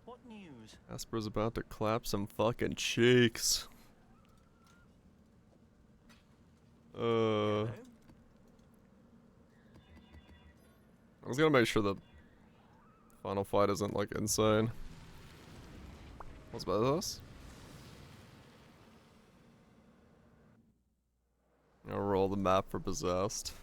What news? Casper's about to clap some fucking cheeks. I was gonna make sure the final fight isn't like insane. What's about this? I'll roll the map for possessed.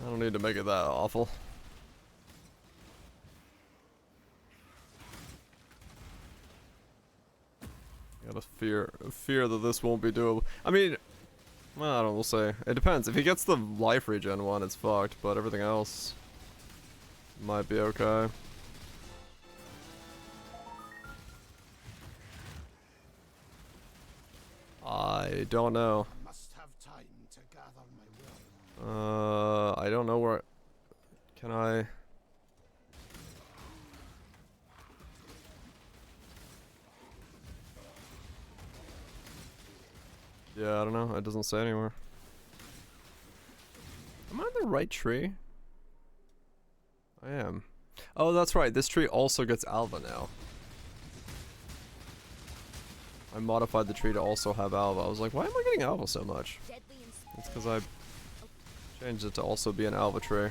I don't need to make it that awful. Got a fear that this won't be doable. I mean, well, I don't know, we'll say. It depends. If he gets the life regen one, it's fucked, but everything else might be okay. I don't know. I must have time to gather my will. I don't know where... Can I... Yeah, I don't know. It doesn't say anywhere. Am I on the right tree? I am. Oh, that's right. This tree also gets Alva now. I modified the tree to also have Alva. I was like, why am I getting Alva so much? It's because I Change it to also be an alva tree.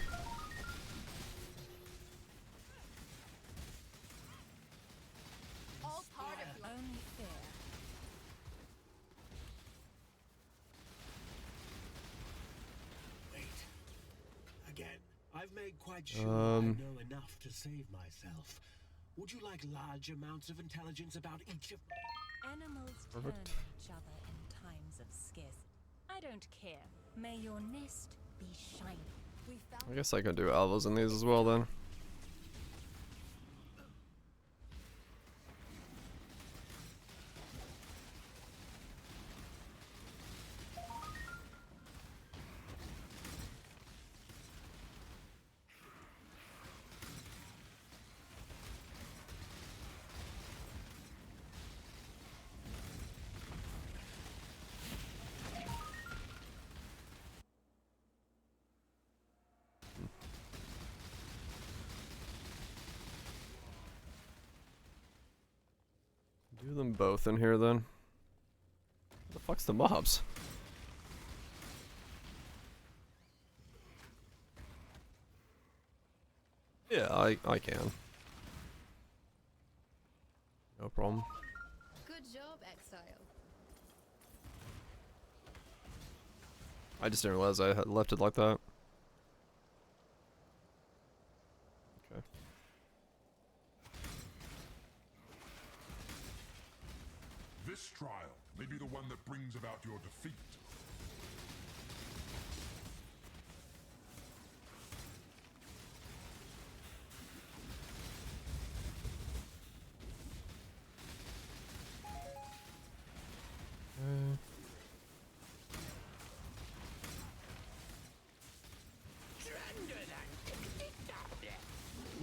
All part of your Only fair. Wait. Again, I've made quite sure I know enough to save myself. Would you like large amounts of intelligence about each of... Animals Perfect. turn on each other in times of scarcity. I don't care. May your nest be shiny. we I found guess I can do alvas in these as well then. Do them both in here then. The fuck's the mobs? Yeah, I can. No problem. good job, Exile. I just didn't realize I had left it like that. Okay. This trial may be the one that brings about your defeat.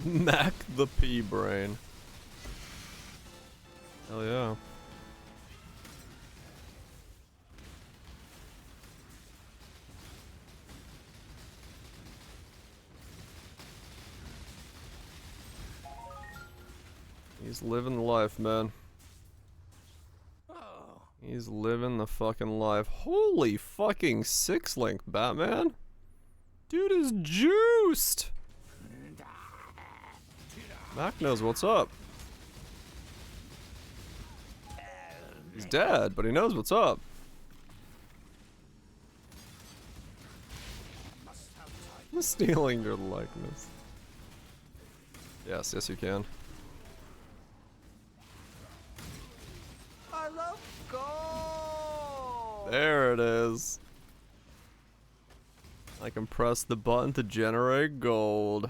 Mac the pea brain. Hell yeah. He's living the life, man. He's living the fucking life. Holy fucking six link, Batman. Dude is juiced. Mac knows what's up. He's dead, but he knows what's up. Stealing your likeness. Yes, yes you can. I love gold! There it is. I can press the button to generate gold.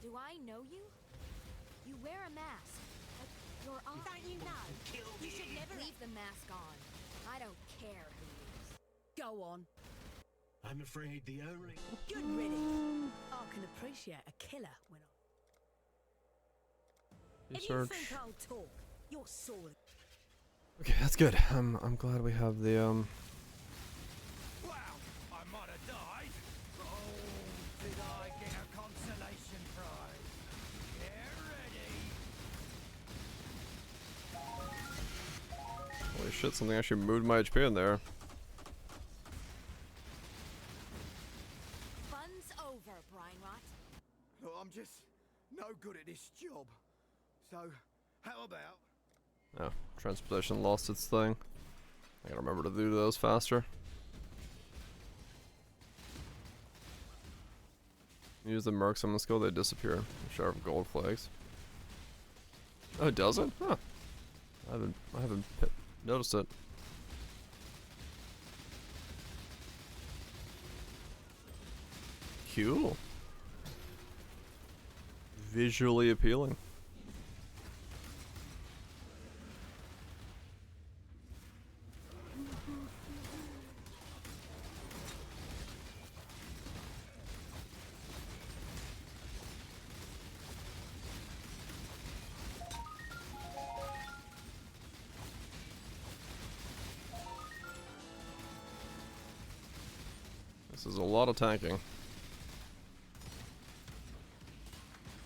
Do I know you? You wear a mask. Your eye. Don't you know? You should never Leave the mask on. I don't care who he is. go on. I'm afraid the only... Good riddance. I can appreciate a killer when I... If you Research. think I'll talk, you're sore. Okay, that's good. I'm glad we have the Wow, I might have died. Oh, did I get a consolation prize? Get ready. holy shit, something actually moved my HP in there. Fun's over, Brian Rot. Look, I'm just no good at this job. So, how about... Oh, transposition lost its thing. I gotta remember to do those faster. Use the merc summon skill, they disappear. Share of gold flags. Oh, it doesn't? Huh. I haven't noticed it. Cool. Visually appealing. This is a lot of tanking.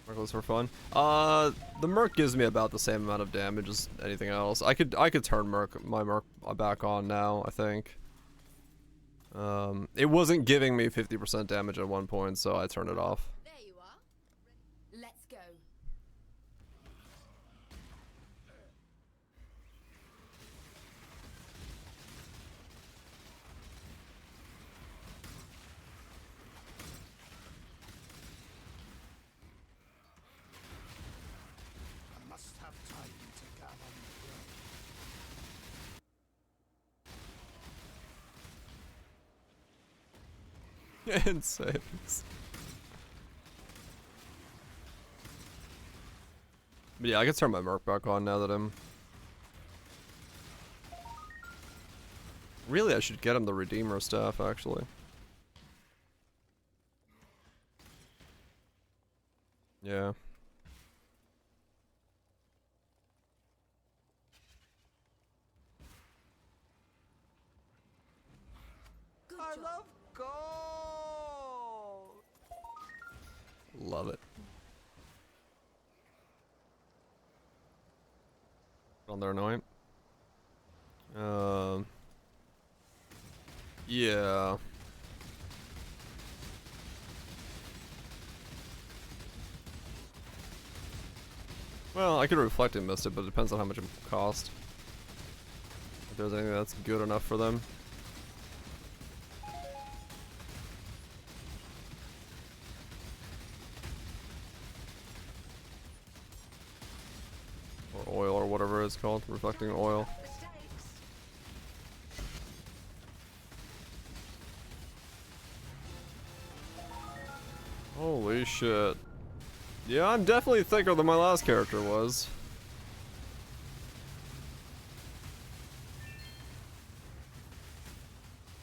Merciless for fun. The Merc gives me about the same amount of damage as anything else. I could turn my Merc back on now, I think. It wasn't giving me 50% damage at one point, so I turned it off. There you are. Let's go. I must have time to gather Insane. But yeah, I can turn my Merc back on now that I'm... Really, I should get him the Redeemer staff, actually. Yeah. I love gold. Love it. On there annoying. Yeah. Well, I could reflect and miss it, but it depends on how much it cost. If there's anything that's good enough for them. Or oil or whatever it's called, reflecting oil. Holy shit. Yeah, I'm definitely thicker than my last character was.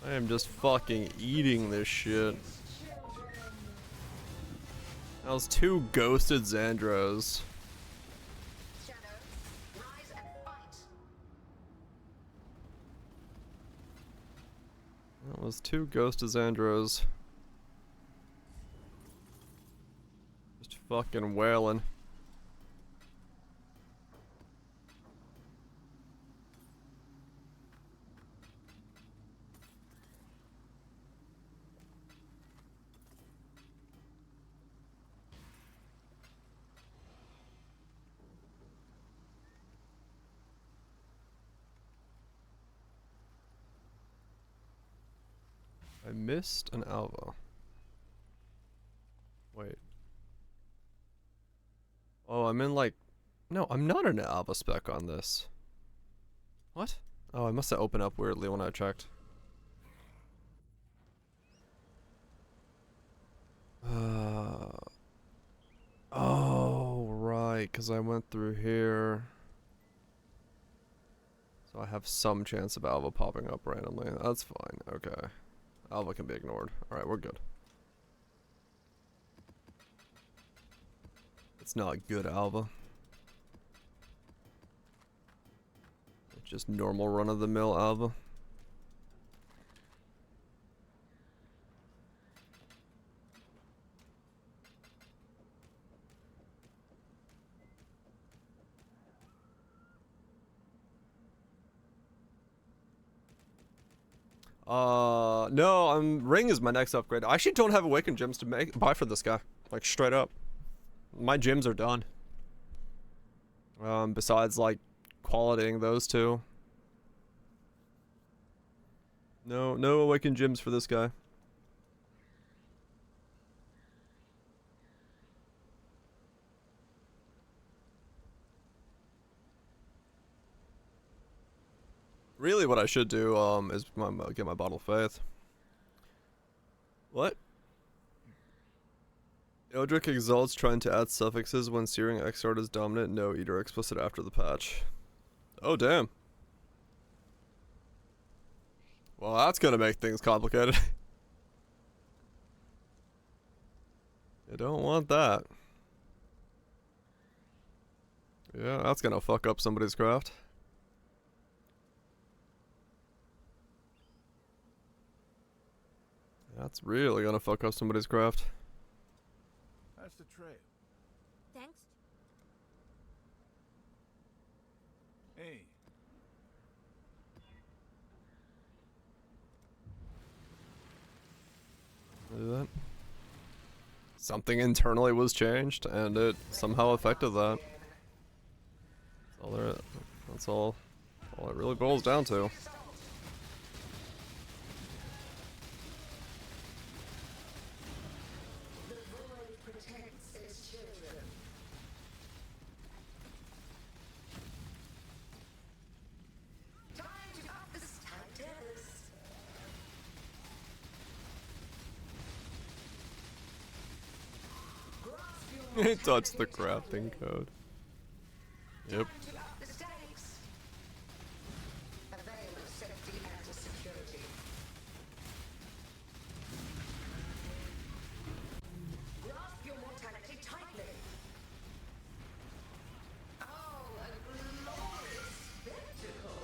I am just fucking eating this shit. That was 2 ghosted Xandros. That was 2 ghosted Xandros. Just fucking wailing. I missed an Alva. Wait. Oh, I'm in like... No, I'm not an Alva spec on this. What? Oh, I must have opened up weirdly when I checked. Oh, right, because I went through here. So I have some chance of Alva popping up randomly. That's fine, okay. Alva can be ignored. Alright, we're good. It's not good Alva. It's just normal run-of-the-mill Alva. No, Ring is my next upgrade. I actually don't have Awakened Gems to buy for this guy. Like, straight up. My gems are done. Besides, like, qualitying those 2. No Awakened Gems for this guy. Really what I should do, is get my Bottle of Faith. What? Eldrick exalts trying to add suffixes when Searing Exort is dominant. No, Eater explicit after the patch. Oh, damn. Well, that's gonna make things complicated. You don't want that. Yeah, that's gonna fuck up somebody's craft. That's really gonna fuck up somebody's craft. That's the trail. Thanks. Hey, Do that. Something internally was changed, and it somehow affected that. That's all it really boils down to. The void protects its children. Time to up the status. Grasp your He touched the crafting code. Yep. time to up the stakes. A veil of safety and security. Grasp your mortality tightly. Oh, a glorious spectacle.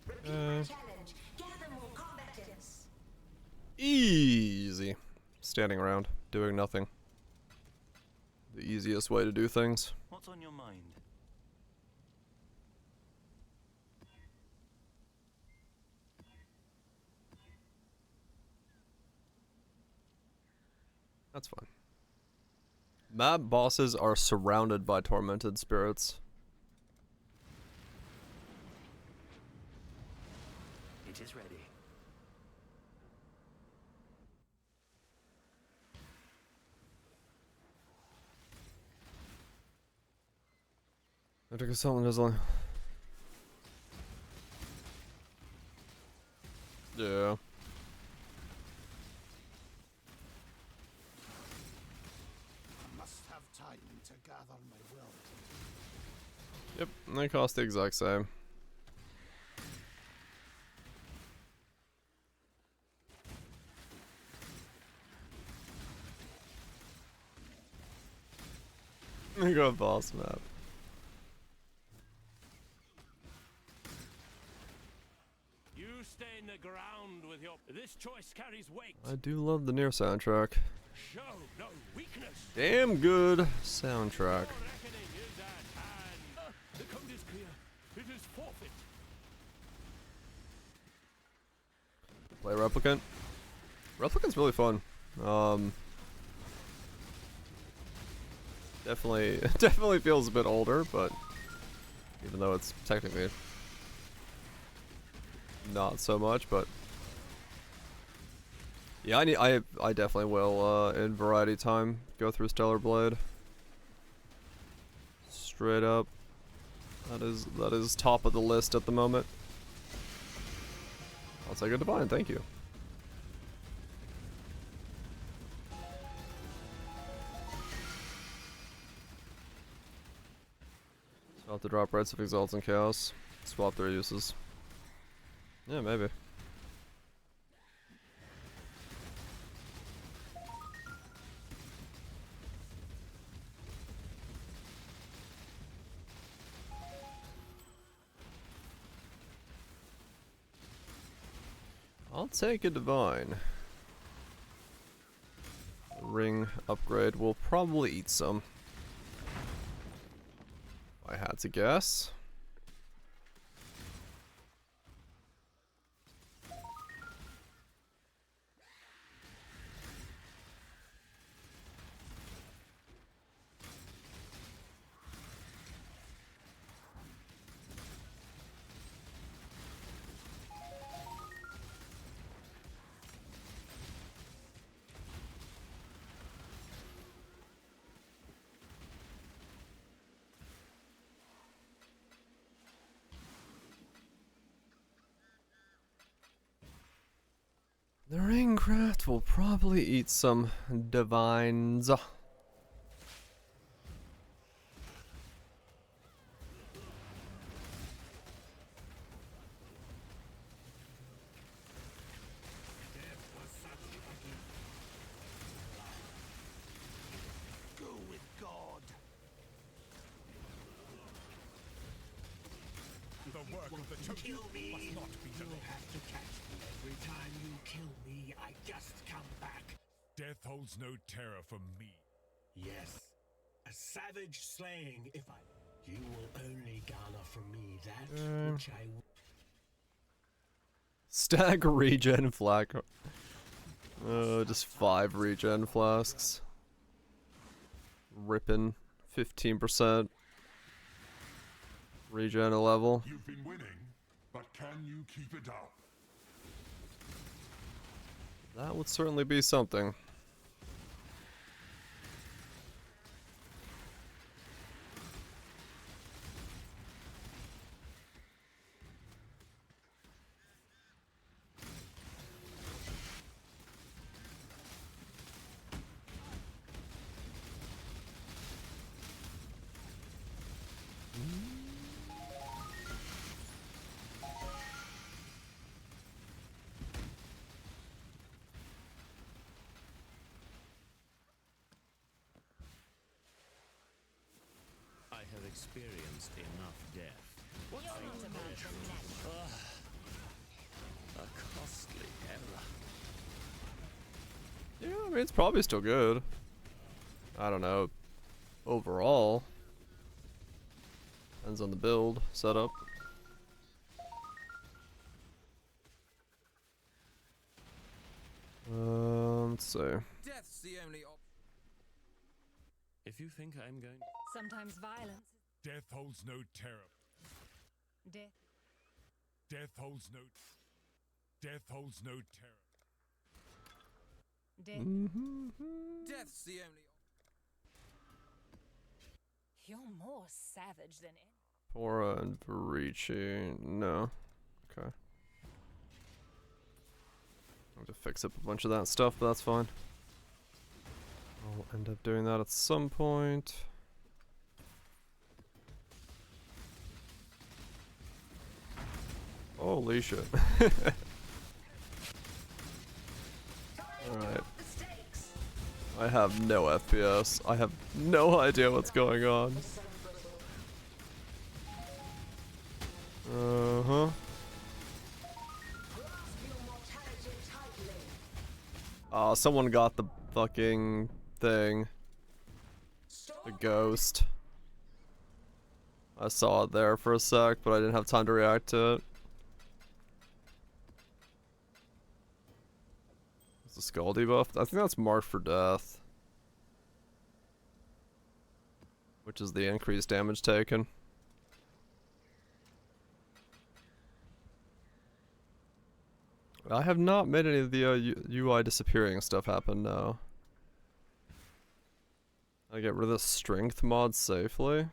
Repeat my challenge. Gather more combatants. Easy. Standing around, doing nothing. The easiest way to do things. What's on your mind? That's fine. Map bosses are surrounded by tormented spirits. It is ready. I took a something just like. Yeah. I must have time to gather my will. Yep, and they cost the exact same. We got a boss map. You stay in the ground with your. This choice carries weight. I do love the Nier soundtrack. Show no weakness. Damn good soundtrack. Your reckoning is at hand. The code is clear. It is forfeit. Play Replicant. Replicant's really fun. Definitely feels a bit older, but even though it's technically not so much, but yeah, I definitely will in variety time go through Stellar Blade. Straight up. That is top of the list at the moment. I'll take a divine, thank you. I'll have to drop Rites of Exalt and Chaos. Swap their uses. Yeah, maybe. I'll take a divine. Ring upgrade will probably eat some. If I had to guess. The Ringcraft will probably eat some divines. Go with God. The work of the Totem must not be delayed. Have to catch me every Every time you kill me, I just come back. Death holds no terror for me. Yes, a savage slaying if I... You will only garner from me that which I... Stack regen flask. Just 5 regen flasks. Ripping 15% regen a level. You've been winning, but can you keep it up? That would certainly be something. I have experienced enough death. What You're not about the next. a costly error. Yeah, I mean, it's probably still good. I don't know. Overall. Depends on the build setup. Let's see. Death's the only option. If you think I'm going Sometimes violence. Death holds no terror. Death. Death holds no... Death holds no terror. Death. Death's the only. You're more savage than any. Tora and Varici. No. Okay. I have to fix up a bunch of that stuff, but that's fine. I'll end up doing that at some point. Holy shit. Alright. I have no FPS. I have no idea what's going on. Uh-huh. Oh, someone got the fucking thing. The ghost. I saw it there for a sec, but I didn't have time to react to it. Is the skull debuffed? I think that's marked for death. Which is the increased damage taken. I have not made any of the UI disappearing stuff happen, no. I get rid of the strength mod safely?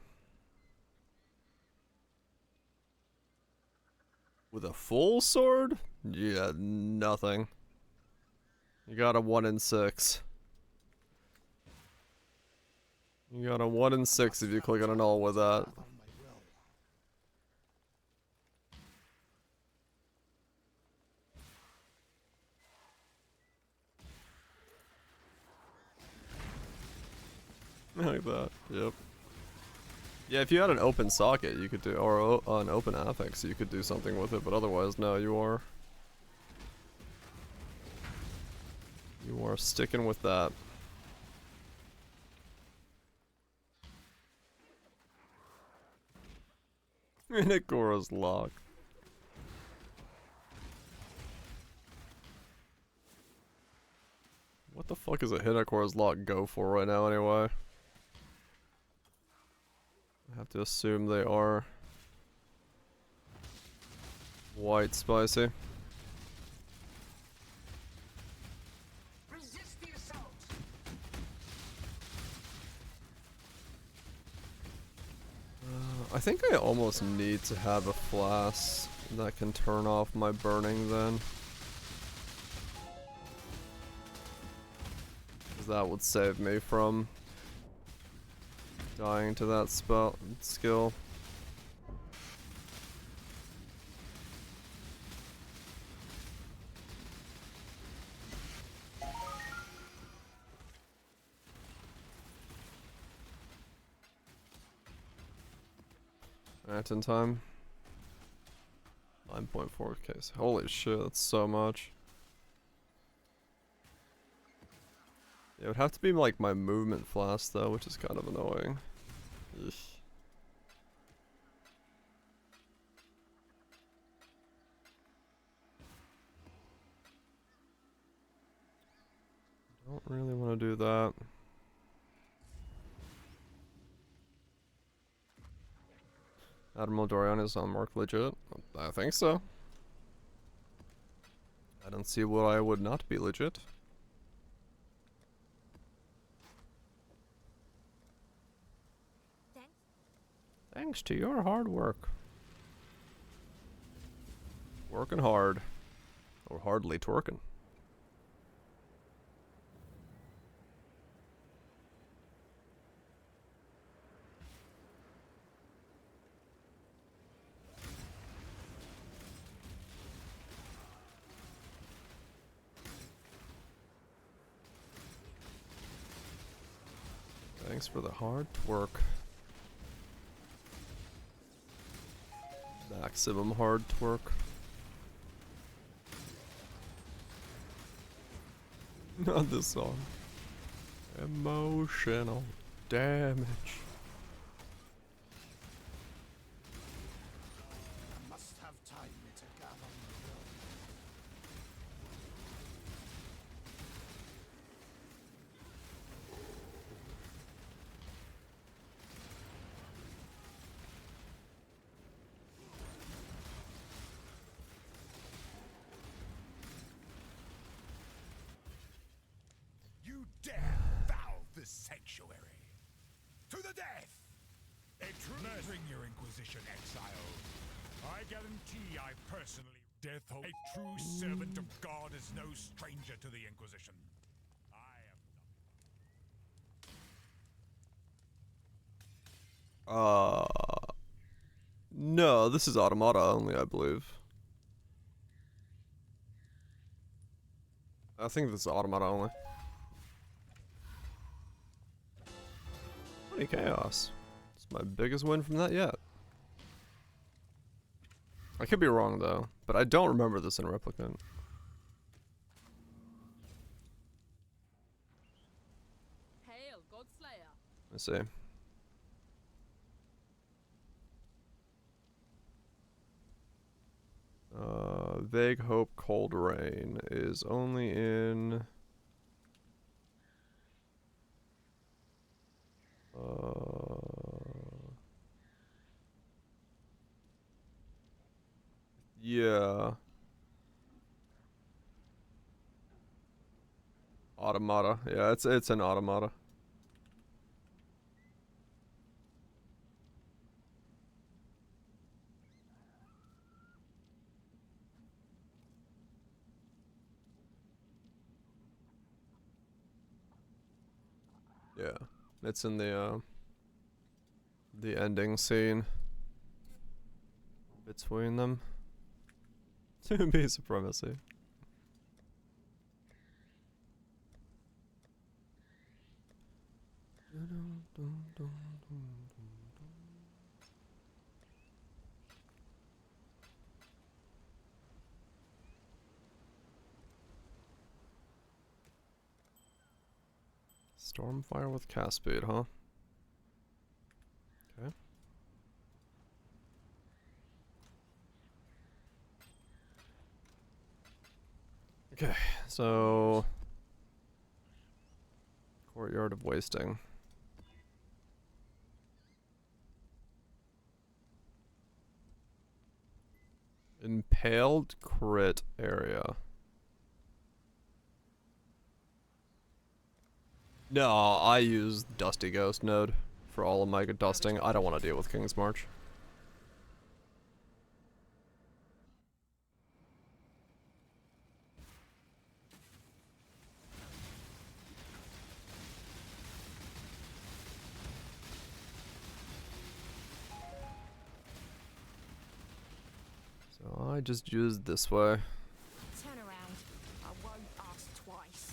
With a full sword? Yeah, nothing. You got a 1 in 6. You got a 1 in 6 if you click on an all with that. Like that, yep. Yeah, if you had an open socket, you could do, or an open affix, you could do something with it, but otherwise, no, you are sticking with that. Minakora's lock. What the fuck is a Hinakora's lock go for right now anyway? I have to assume they are white spicy. Resist the assault. I think I almost need to have a flask that can turn off my burning then. 'Cause that would save me from dying to that skill. Right in time. I'm 1.4k. Holy shit, that's so much. It would have to be like my movement flask though, which is kind of annoying. Eesh. Don't really want to do that. Admiral Dorian is unmarked legit. I think so. I don't see why I would not be legit. Thanks to your hard work. Working hard. Or hardly twerking. Thanks for the hard twerk. Maximum hard twerk. Not this song. Emotional damage. I must have time to gather my will. You dare foul this sanctuary! To the death! A true bring your Inquisition, exile. I guarantee I personally death hope. A true servant of God is no stranger to the Inquisition. I am No, this is Automata only, I believe. I think this is Automata only. 20 chaos. It's my biggest win from that yet. I could be wrong though, but I don't remember this in Replicant. Hail, Godslayer. Let's see. Vague Hope Cold Rain is only in yeah. Automata. Yeah, it's an Automata. Yeah. It's in the ending scene between them. To be supremacy. Stormfire with cast speed, huh? Okay. Okay, so Courtyard of Wasting. Impaled crit area. No, I use Dusty Ghost node for all of my dusting. I don't want to deal with King's March. So I just use this way. Turn around. I won't ask twice.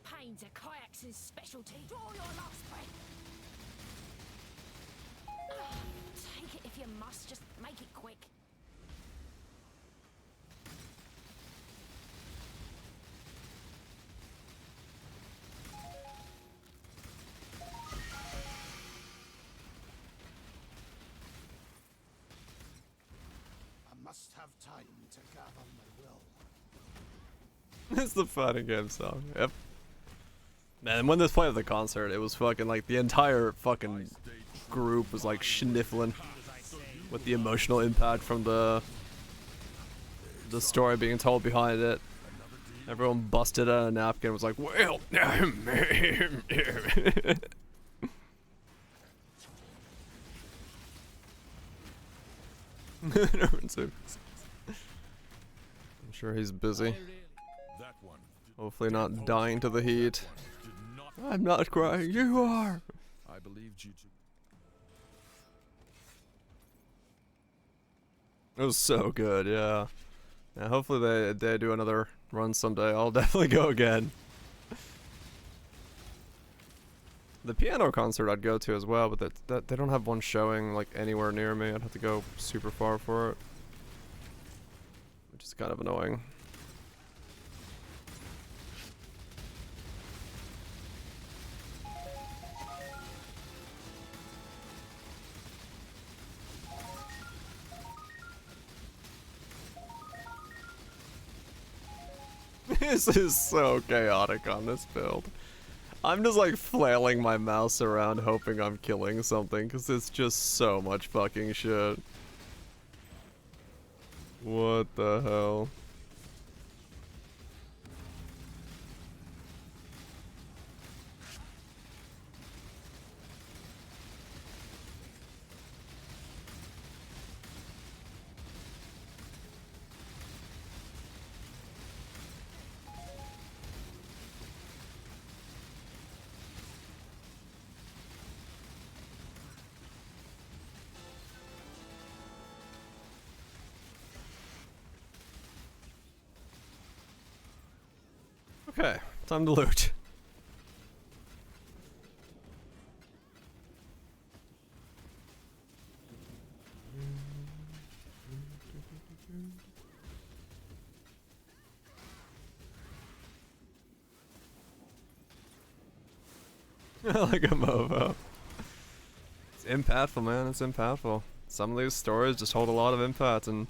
Pain's a kayak's specialty. Draw your last breath. Take it if you must, just make it quick. I must have time to gather my will. It's the fighting game song. Yep. Man, when this played at the concert, it was fucking like the entire fucking group was like sniffling with the emotional impact from the story being told behind it. Everyone busted out a napkin and was like, well, I'm sure he's busy. Hopefully not dying to the heat. I'm not crying, you are! I believed you to. It was so good, yeah. Yeah, hopefully they do another run someday. I'll definitely go again. The piano concert I'd go to as well, but that they don't have one showing like anywhere near me. I'd have to go super far for it, which is kind of annoying. This is so chaotic on this build. I'm just like flailing my mouse around hoping I'm killing something because it's just so much fucking shit. What the hell? Okay, time to loot. Like a mofo. It's impactful, man. It's impactful. Some of these stories just hold a lot of impact, and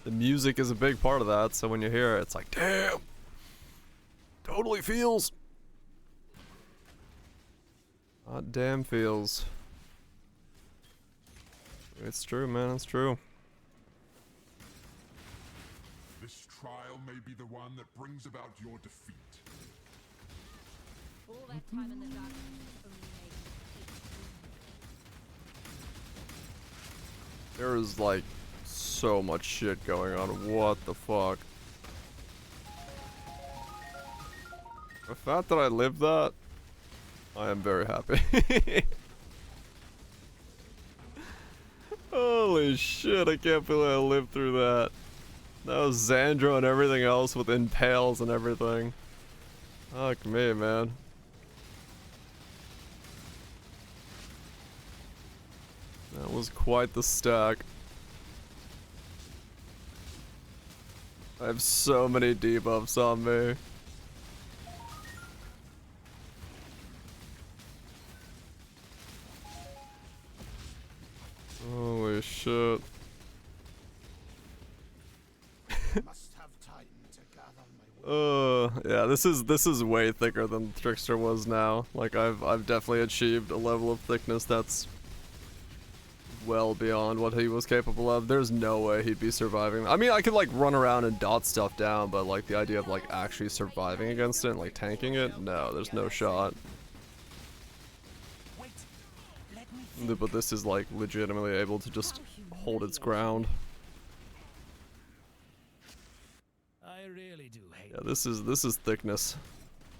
the music is a big part of that. So when you hear it, it's like, damn. Totally feels. Hot damn feels. It's true, man. It's true. This trial may be the one that brings about your defeat. All that time in the dark only made me There is like so much shit going on. What the fuck? The fact that I lived that, I am very happy. Holy shit, I can't believe I lived through that. That was Xandro and everything else with impales and everything. Fuck me, man. That was quite the stack. I have so many debuffs on me. Holy shit. Must have time to gather my will. Yeah, this is way thicker than Trickster was now. Like I've definitely achieved a level of thickness that's well beyond what he was capable of. There's no way he'd be surviving. I mean, I could like run around and dot stuff down, but like the idea of like actually surviving against it and like tanking it, no, there's no shot. But this is like legitimately able to just hold its ground. I really do hate. Yeah, this is thickness.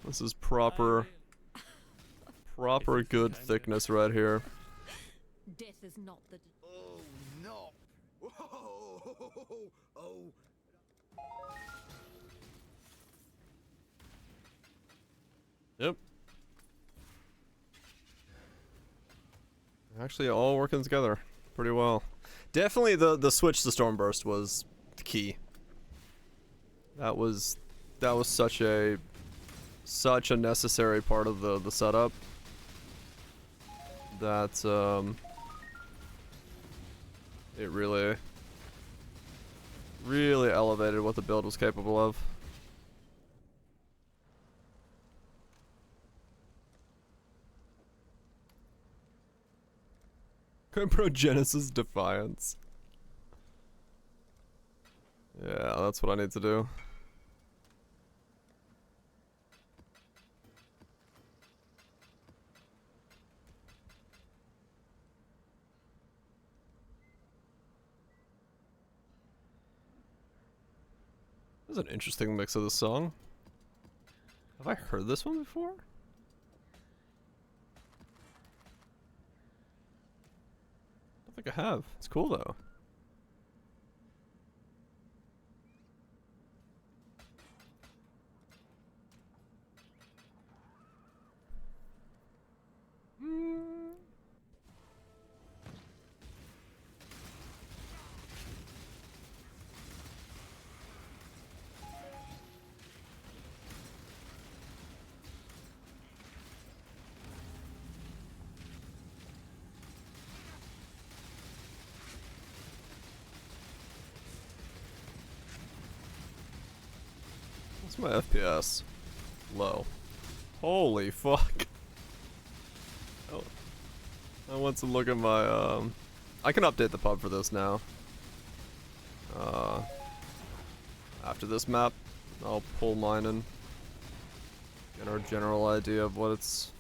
This is proper good thickness right here. death is not the Oh no! Whoa! Oh! Yep. Actually, all working together pretty well. Definitely the switch to Stormburst was the key. That was such a necessary part of the setup. That it really elevated what the build was capable of. Bro, Genesis Defiance. Yeah, that's what I need to do. This is an interesting mix of the song. Have I heard this one before? I don't think I have. It's cool though. What's my FPS? Low. Holy fuck. Oh. I want to look at my, I can update the pub for this now. After this map, I'll pull mine and get our general idea of what it's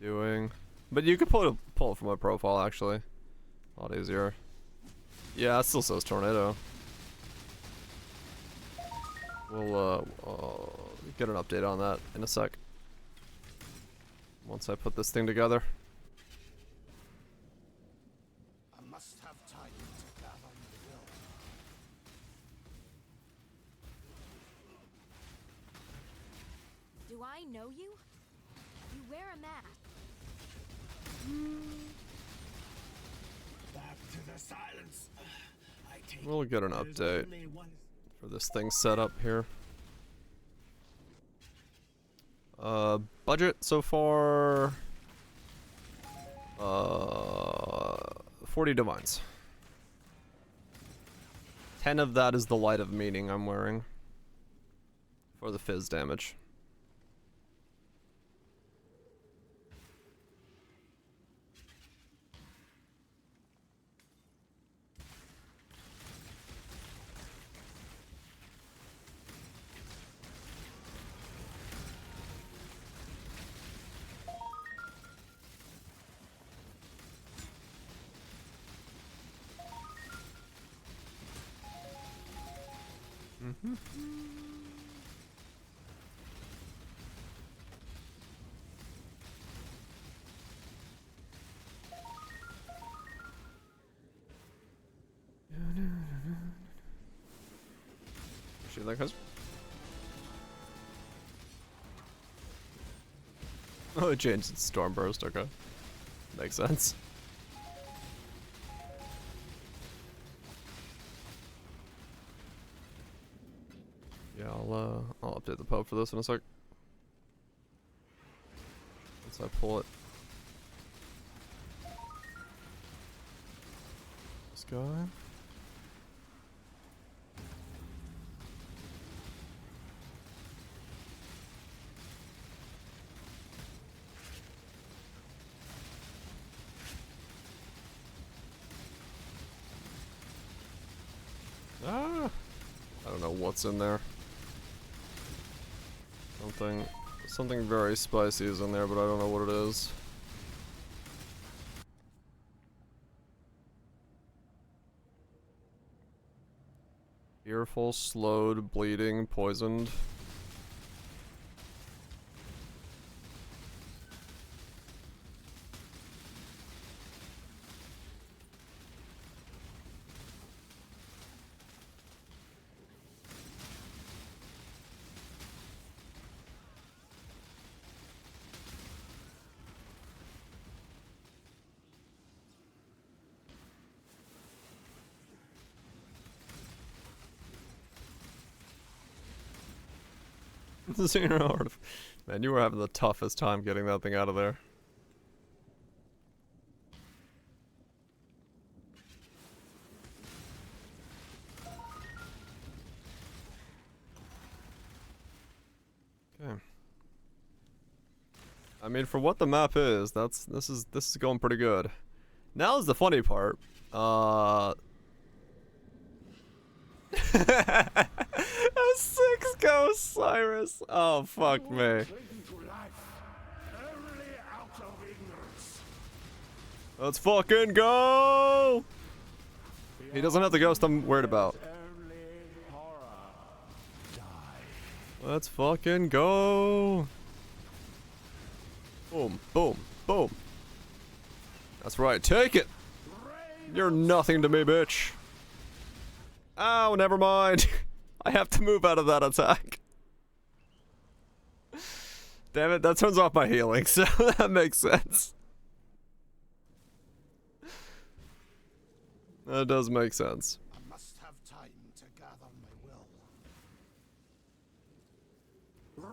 doing. But you can pull it from my profile, actually. A lot easier. Yeah, it still says tornado. We'll get an update on that in a sec. Once I put this thing together. I must have time to gather the will. Do I know you? You wear a mask. Back to the silence. I take We'll get an there's update only one for this thing set up here. Budget so far, 40 divines. 10 of that is the light of meaning I'm wearing for the fizz damage. She like us? Oh, it changed its Stormburst, okay. Makes sense. Yeah, I'll update the pub for this in a sec. Once I pull it. This guy. Ah! I don't know what's in there. Something very spicy is in there, but I don't know what it is. Fearful, slowed, bleeding, poisoned. 0 out of... Man, you were having the toughest time getting that thing out of there. Okay. I mean, for what the map is, this is going pretty good. Now is the funny part. A 6 Ghost Cyrus. Oh fuck me. Let's fucking go! He doesn't have the ghost I'm worried about. Let's fucking go! Boom, boom, boom. That's right, take it! You're nothing to me, bitch. Ow, never mind. I have to move out of that attack. Damn it, that turns off my healing, so that makes sense. That does make sense. I must have time to gather my will.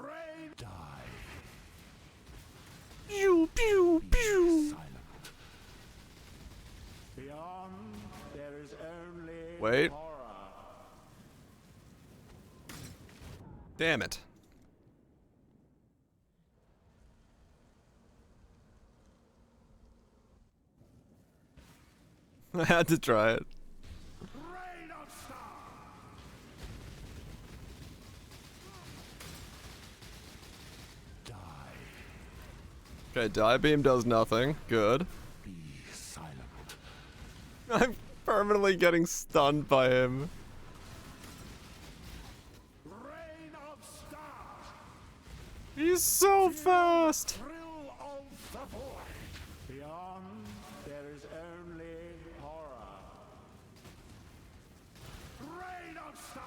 Rain die. Pew pew pew. Beyond there is only Wait. horror. Damn it. I had to try it. Rain of stars. Die. Okay, die beam does nothing. Good. Be silent. I'm permanently getting stunned by him. Rain of stars. He's so fast. Thrill of the void. Beyond there is only horror. Rain of stars.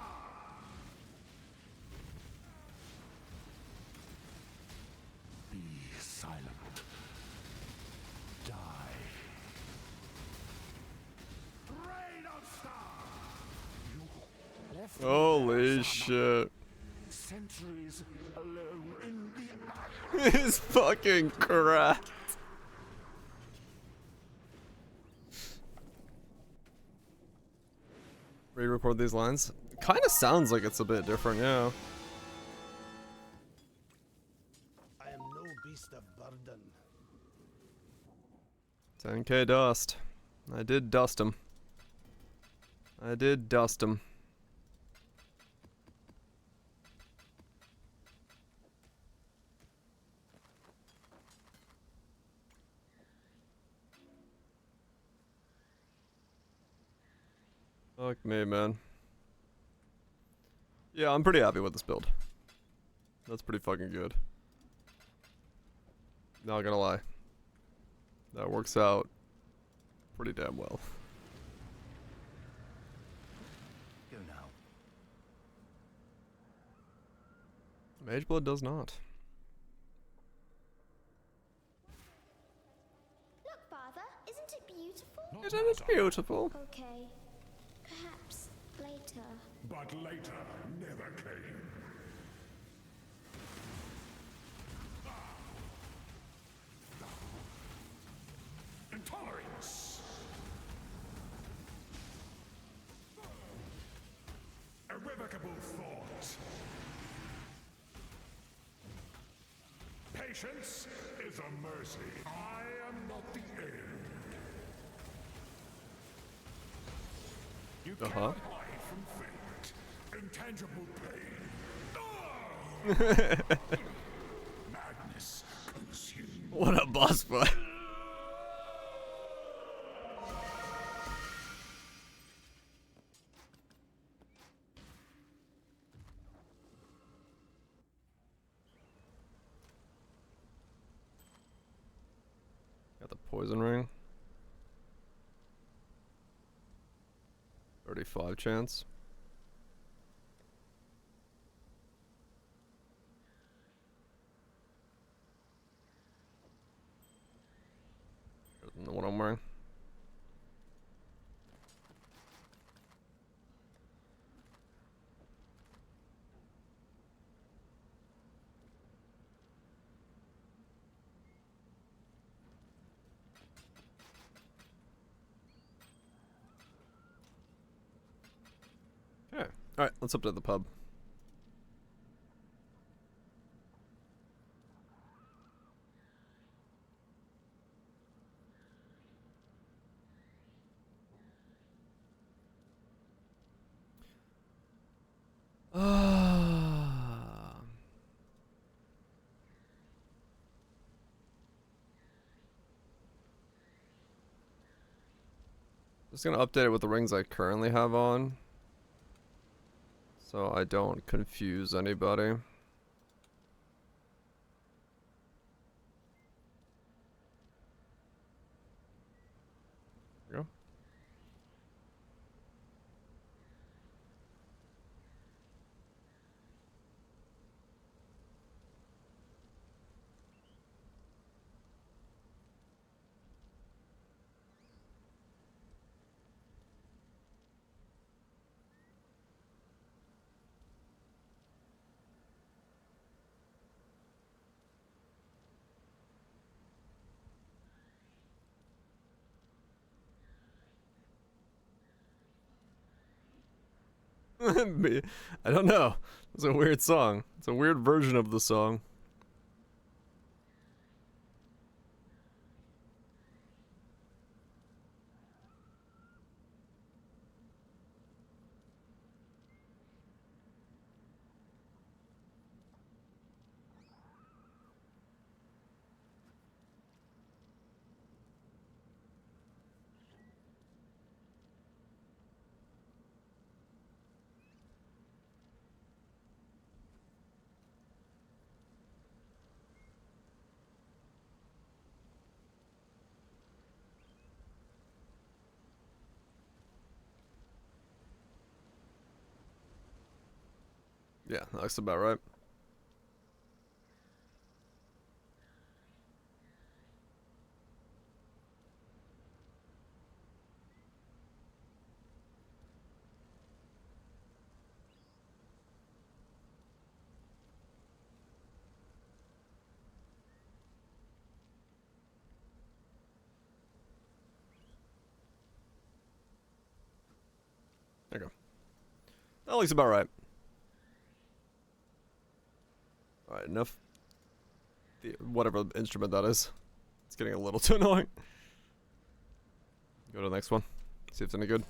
Be silent. Die. Rain of stars. You left me Holy there, shit. centuries alone in the He's fucking cracked. Re-record these lines. Kind of sounds like it's a bit different, yeah. I am no beast of burden. 10k dust. I did dust him. I did dust him. Fuck me, man. Yeah, I'm pretty happy with this build. That's pretty fucking good. Not gonna lie. That works out pretty damn well. Go now. Mageblood does not. Look, Father, isn't it beautiful? Isn't it beautiful? Okay, perhaps later. But later never came. Intolerance. Irrevocable thought. Patience is a mercy. I am not the end. You cannot hide from fate. Intangible pain. Madness consumes. What a boss fight. Got the poison ring. 35 chance. Better than the one I'm wearing. Alright, let's update the pub. Just gonna update it with the rings I currently have on, so I don't confuse anybody. There you go. I don't know. It's a weird song. It's a weird version of the song. Yeah, that's about right. There you go. That looks about right. Alright, enough. Whatever instrument that is. It's getting a little too annoying. Go to the next one. See if it's any good.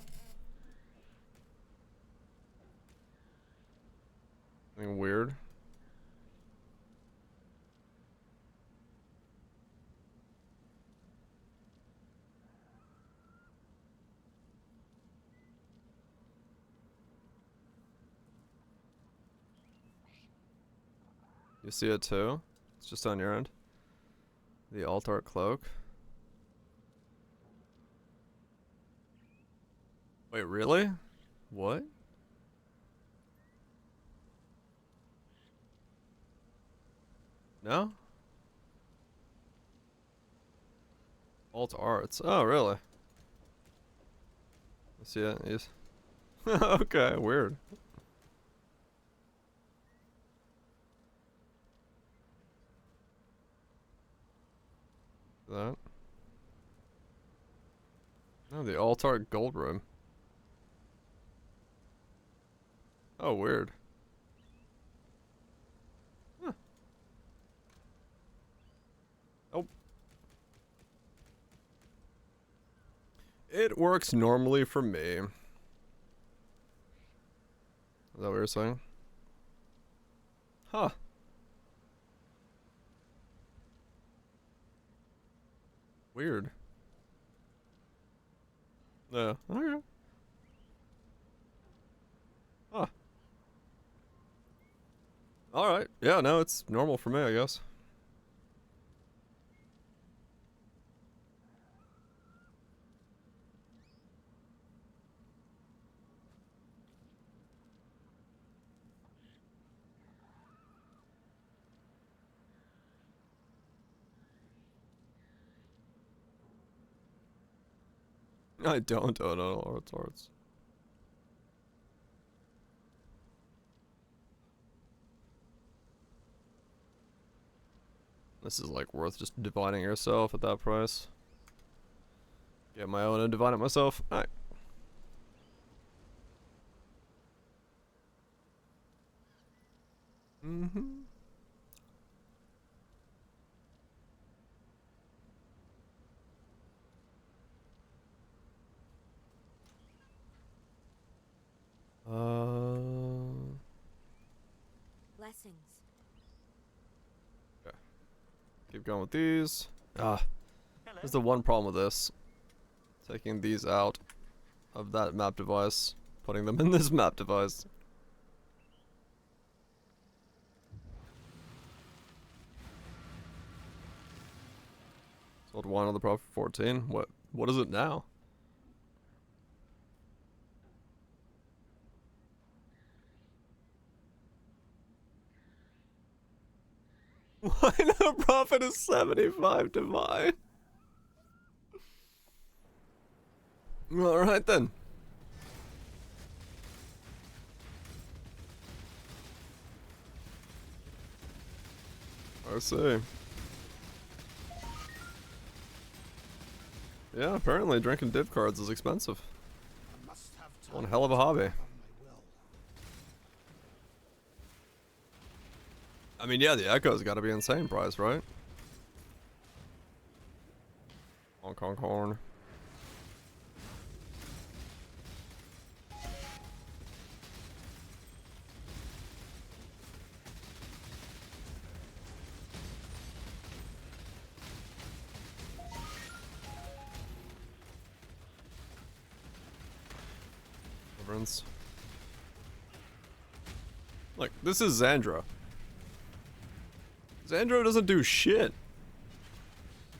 Anything weird? You see it too? It's just on your end. The alt art cloak. Wait, really? What? No? Alt arts. Oh, really? I see it. Yes. Okay, weird. That. Oh, the alt art gold room. Oh, weird. Huh. Oh. It works normally for me. Is that what you're saying? Huh. Weird. Yeah. Okay. Huh. Alright. Yeah, no, it's normal for me, I guess. I don't own all arts. This is like worth just dividing yourself at that price. Get my own and divide it myself. Alright. Mm-hmm. Blessings. Okay. Keep going with these. There's the one problem with this. Taking these out of that map device, putting them in this map device. Sold one on the Pro for 14. What is it now? Why no profit is 75 divine? Alright then. I see. Yeah, apparently drinking div cards is expensive. One hell of a hobby. I mean, yeah, the Echo's gotta be insane price, right? Hong Kong horn. Deliverance. Look, this is Xandro. Xandro doesn't do shit.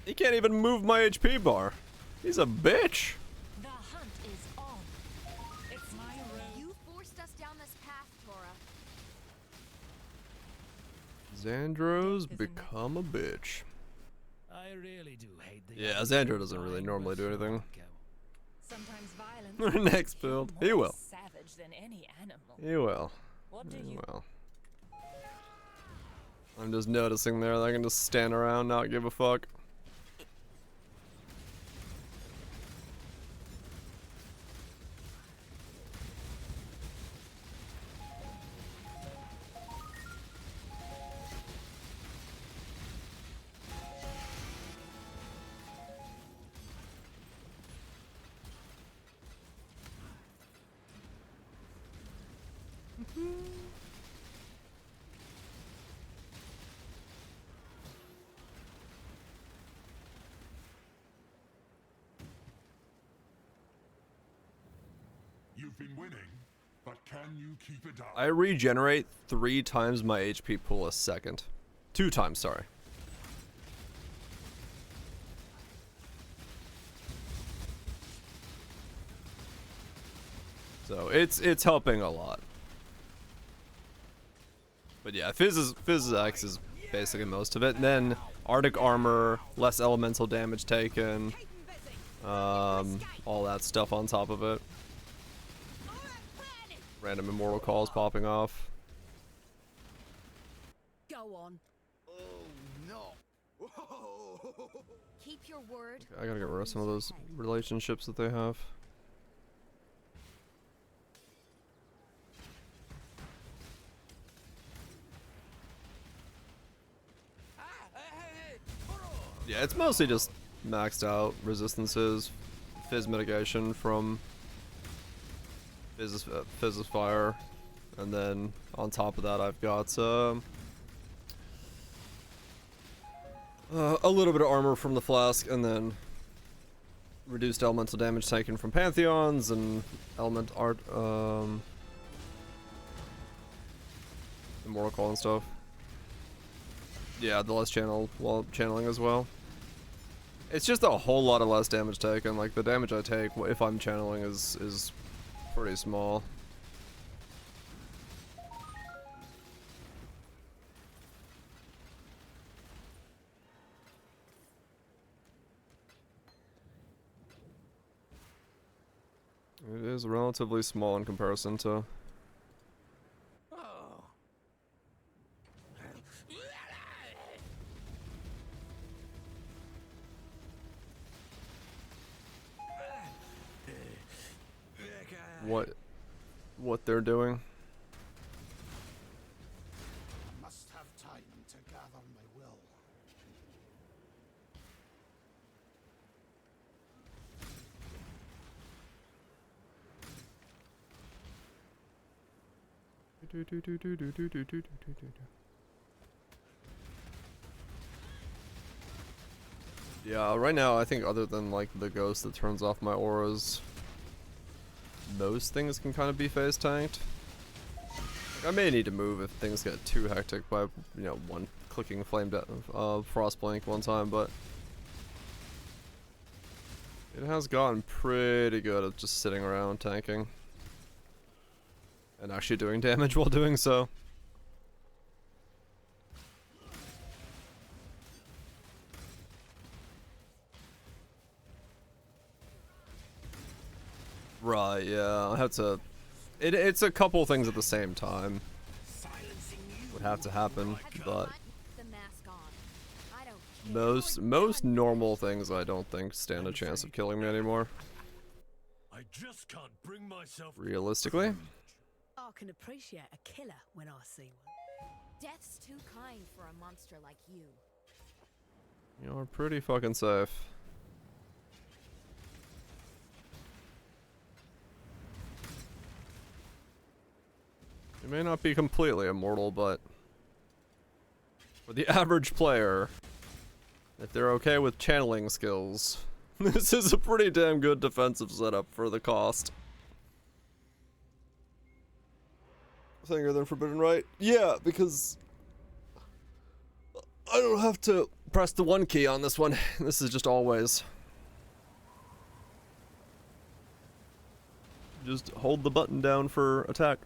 He can't even move my HP bar. He's a bitch. The hunt is on. It's my road. You forced us down this path, Tora. Xandro's become a bitch. I really do hate the Yeah, Xandro doesn't really normally do anything. Sometimes violence. Next build. He will. Savage than any animal. He will. What do He you? will. I'm just noticing there that I can just stand around, not give a fuck. You've been winning, but can you keep it up? I regenerate 3 times my HP pool a second. 2 times, sorry. So it's helping a lot. But yeah, Physics is basically most of it. And then Arctic Armor, less elemental damage taken, all that stuff on top of it. Random immortal calls popping off. Go on. Oh no! Whoa. Keep your word. I gotta get rid of some of those relationships that they have. Yeah, it's mostly just maxed out resistances, Fizz mitigation from Fizz's fire, and then on top of that I've got a little bit of armor from the flask, and then reduced elemental damage taken from Pantheons and element art, immortal call and stuff. Yeah, the less channel while channeling as well. It's just a whole lot of less damage taken. Like the damage I take if I'm channeling is pretty small. It is relatively small in comparison to. What they're doing. Yeah, right now I think other than like the ghost that turns off my auras, most things can kind of be phase tanked. Like, I may need to move if things get too hectic by, you know, one clicking flame frost blink one time, but it has gotten pretty good at just sitting around tanking and actually doing damage while doing so. Right, yeah, I have to... It's a couple things at the same time. Would have to happen, but... Most normal things I don't think stand a chance of killing me anymore. I just can't bring myself. Realistically. I can appreciate a killer when I see one. Death's too kind for a monster like you. You're pretty fucking safe. You may not be completely immortal, but for the average player, if they're okay with channeling skills, this is a pretty damn good defensive setup for the cost. Singer than Forbidden Right? Yeah, because I don't have to press the 1 key on this one. This is just always. Just hold the button down for attack.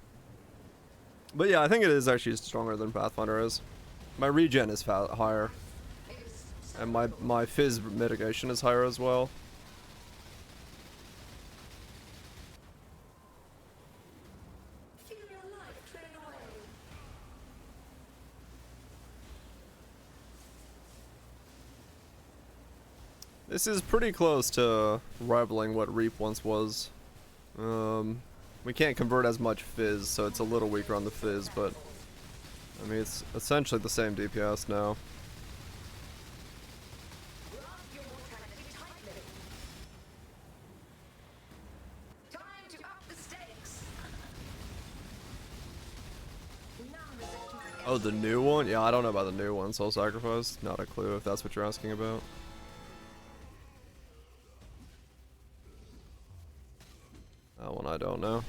But yeah, I think it is actually stronger than Pathfinder is. My regen is higher. And my fizz mitigation is higher as well. This is pretty close to rivaling what Reap once was. We can't convert as much fizz, so it's a little weaker on the fizz, but I mean it's essentially the same DPS now. Oh, the new one? Yeah, I don't know about the new one, Soul Sacrifice. Not a clue if that's what you're asking about. That one I don't know.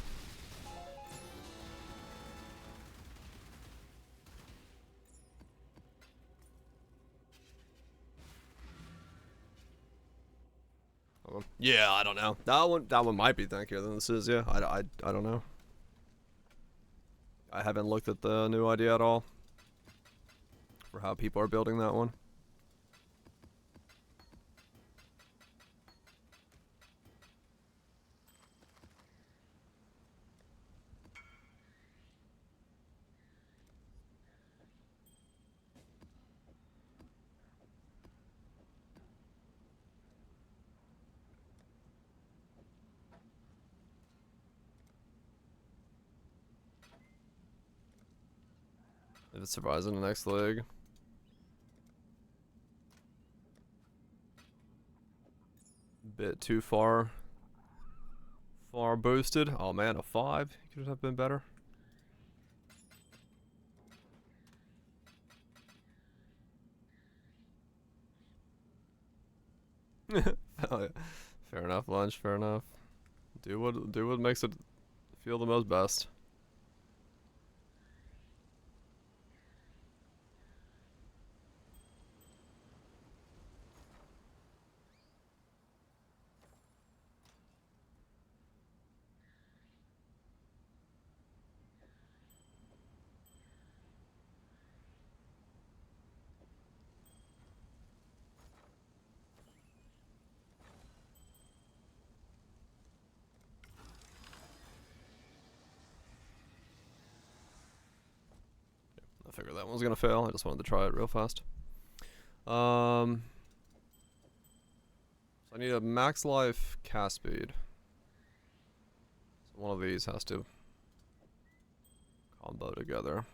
Yeah, I don't know. That one might be thankier than this is. Yeah, I don't know. I haven't looked at the new idea at all for how people are building that one. If it survives in the next leg. Bit too far boosted. Oh man, a 5 could have been better. Hell yeah. Fair enough, lunch. Fair enough. Do what makes it feel the most best. I figured that one was gonna fail. I just wanted to try it real fast. So I need a max life cast speed. So one of these has to combo together.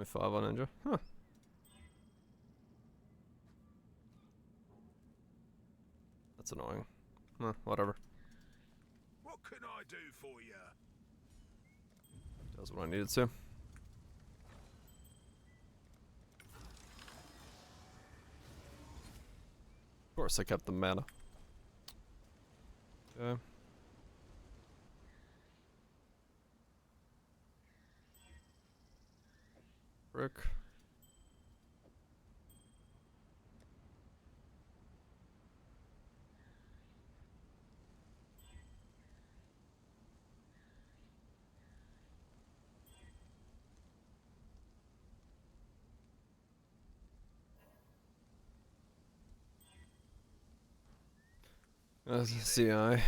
25 on Ninja. Huh. That's annoying. Whatever. What can I do for you? Does what I needed to. Of course, I kept the mana. Okay. Brick. CI.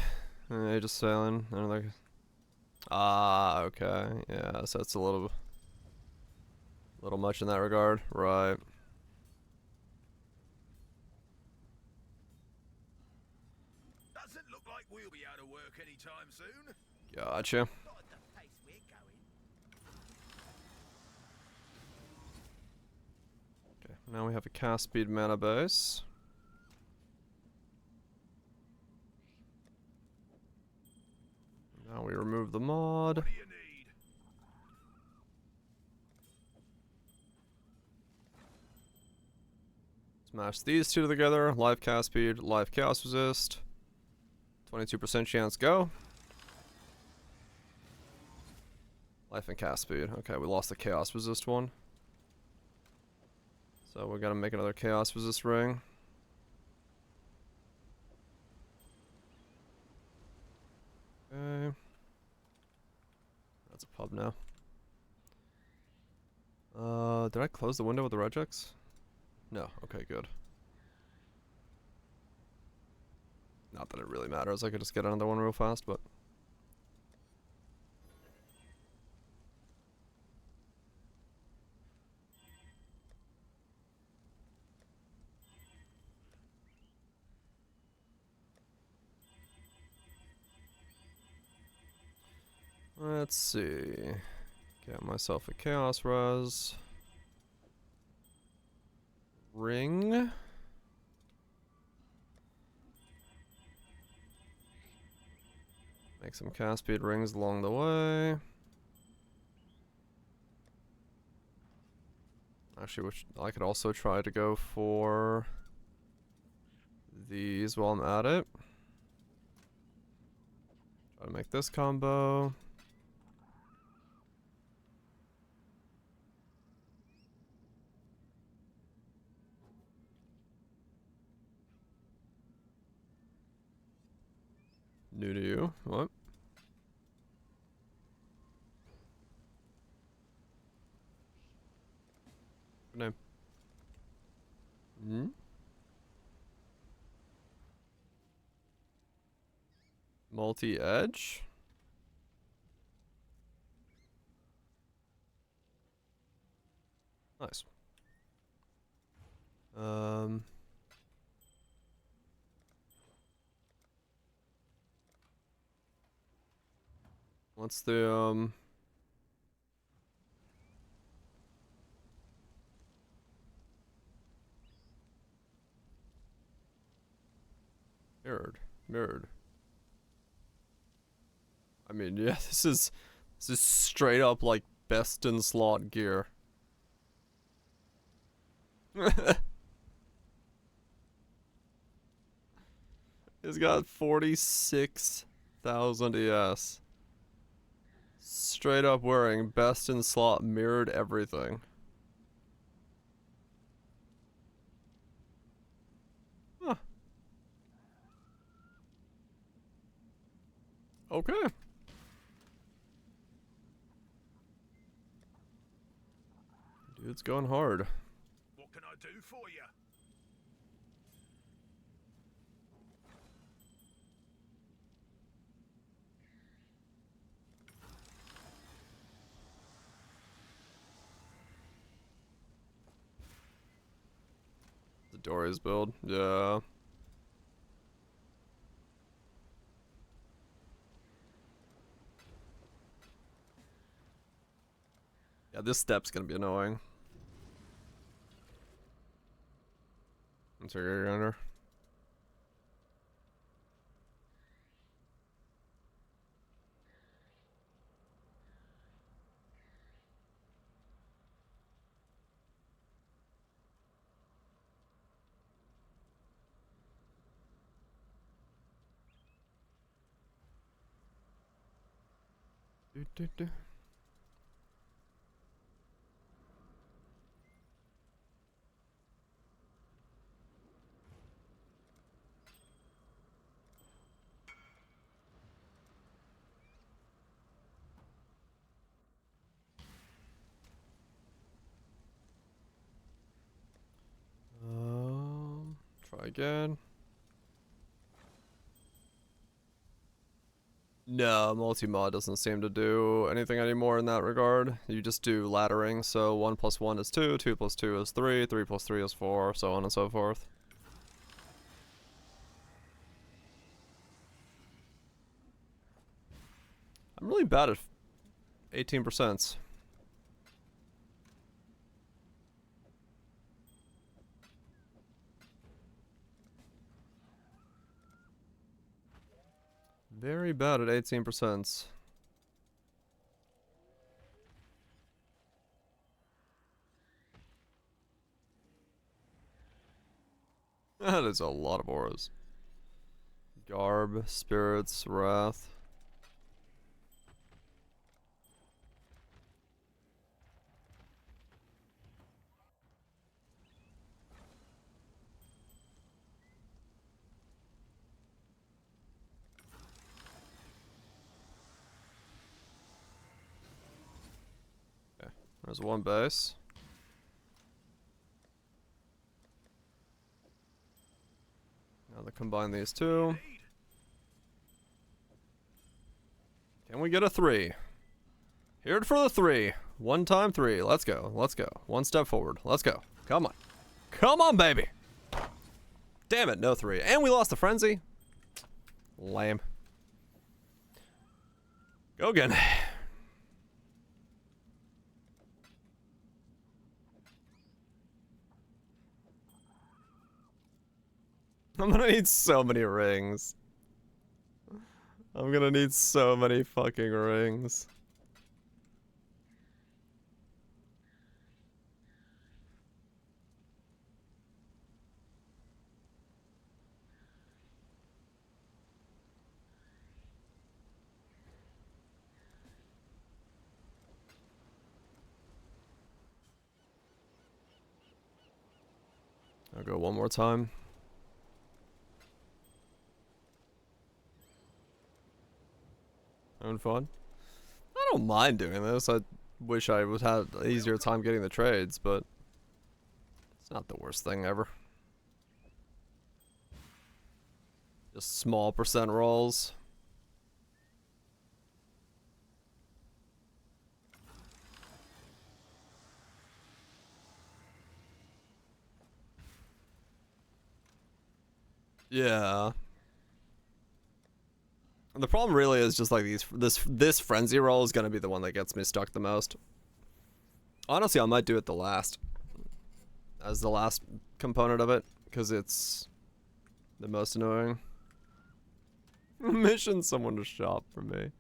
Just sailing. Another. Ah, okay. Yeah, so it's a little much in that regard. Right. Doesn't look like we'll be able to work anytime soon. Gotcha. Not at the pace we're going. Okay, now we have a cast speed mana base. Now we remove the mod. What do you need? Smash these two together. Life cast speed, life chaos resist. 22% chance, go. Life and cast speed. Okay, we lost the chaos resist one. So we gotta make another chaos resist ring. Okay. That's a pub now. Did I close the window with the regex? No. Okay, good. Not that it really matters. I could just get another one real fast, but. Let's see. Get myself a chaos res. Ring. Make some cast speed rings along the way. Actually, which I could also try to go for these while I'm at it. Try to make this combo. New to you. What? Good name. Hmm? Multi-edge? Nice. What's the, Mirrored. I mean, yeah, this is straight up like best in slot gear. He's got 46,000 ES. Straight up wearing best in slot mirrored everything. Huh. Okay. Dude's going hard. What can I do for you? The Dory's build. Yeah. Yeah, this step's gonna be annoying. Interior grinder. Do, do, do. Try again. No, multi-mod doesn't seem to do anything anymore in that regard. You just do laddering, so 1 + 1 is 2, 2 + 2 is 3, 3 + 3 is 4, so on and so forth. I'm really bad at 18%. Very bad at 18%. That is a lot of auras. Garb, spirits, wrath. Okay, there's one base. Now to combine these two. Can we get a 3? Here for the 3. 1 time 3. Let's go. Let's go. 1 step forward. Let's go. Come on. Come on, baby. Damn it, no 3. And we lost the frenzy. Lame. Go again. I'm gonna need so many rings. I'm gonna need so many fucking rings. I'll go one more time. Having fun? I don't mind doing this. I wish I would have an easier time getting the trades, but it's not the worst thing ever. Just small percent rolls. Yeah. The problem really is just like this frenzy roll is gonna be the one that gets me stuck the most. Honestly, I might do it the last, as the last component of it, because it's the most annoying. Mission someone to shop for me.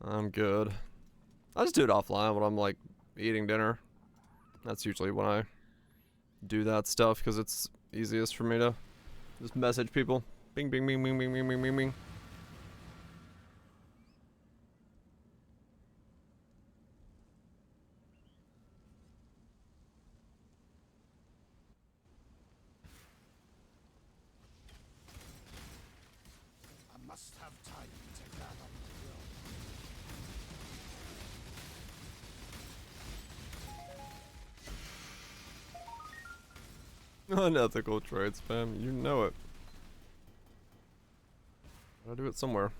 I'm good. I just do it offline when I'm like eating dinner. That's usually when I do that stuff because it's easiest for me to just message people. Bing, bing, bing, bing, bing, bing, bing, bing, bing. I must have time to gather my will. Unethical trade spam, you know it. Gotta do it somewhere.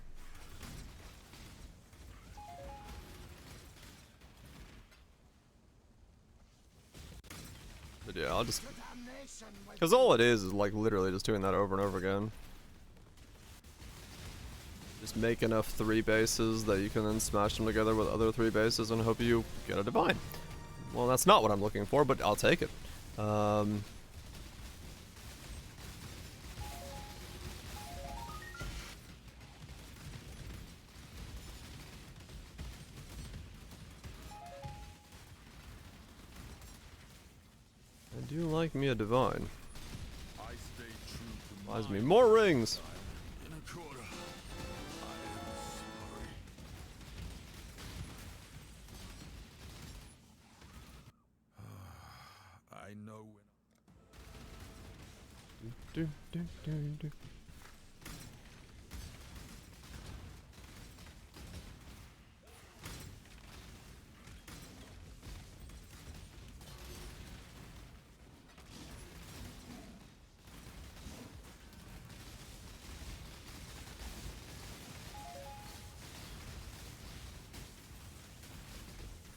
But yeah, I'll just... Because all it is like literally just doing that over and over again. Just make enough 3 bases that you can then smash them together with other 3 bases and hope you get a divine. Well, that's not what I'm looking for, but I'll take it. I do like me a divine. I stay true to Buys my me more rings. in a quarter. I am sorry. I know when Do, do, do, do.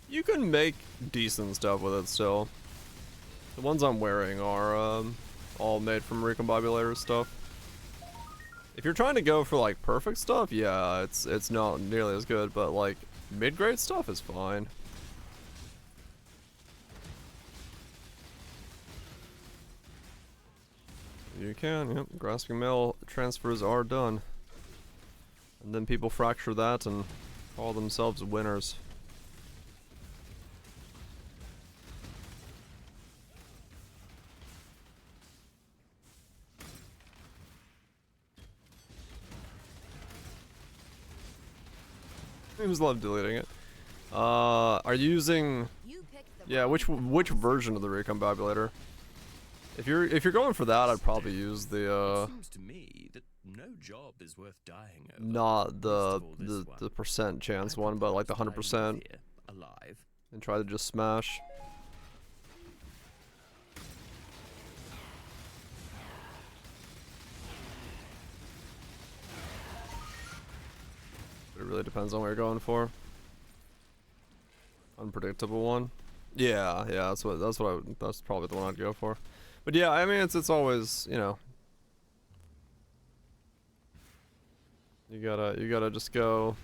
You can make decent stuff with it still. The ones I'm wearing are all made from recombobulator stuff. If you're trying to go for like perfect stuff, yeah, it's not nearly as good, but like mid-grade stuff is fine. You can, yep. Grasping mail transfers are done. And then people fracture that and call themselves winners. I just love deleting it. Are you using? Yeah, which version of the recombobulator? If you're going for that, I'd probably use the It seems to me that no job is worth dying over. not the percent chance one, but like the 100%, alive, and try to just smash. It really depends on what you're going for. Unpredictable one. Yeah, that's probably the one I'd go for. But yeah, I mean it's always, you know, you gotta just go.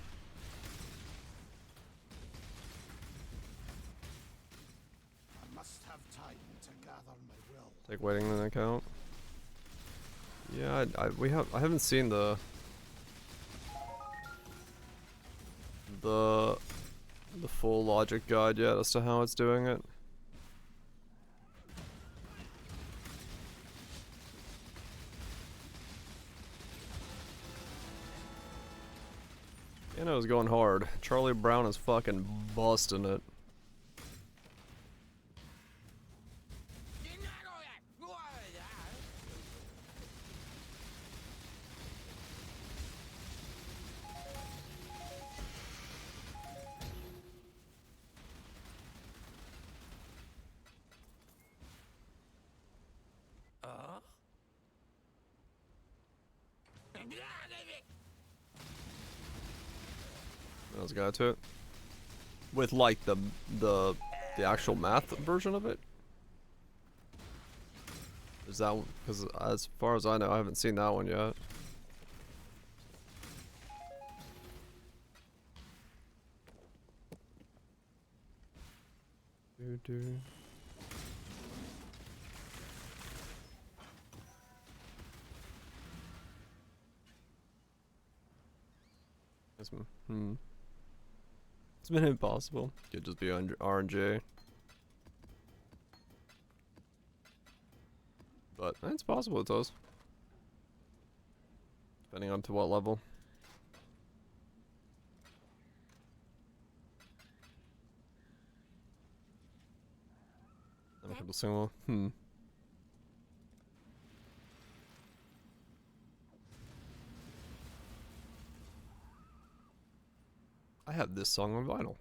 I must have time to gather my will. Take waiting into account. Yeah, I haven't seen the full logic guide yet as to how it's doing it. And I was going hard. Charlie Brown is fucking busting it. Let's go to it. With like the actual math version of it. Is that because as far as I know, I haven't seen that one yet. It's been impossible. Could just be RNG. But it's possible it does. Depending on to what level. Amicable single. I have this song on vinyl.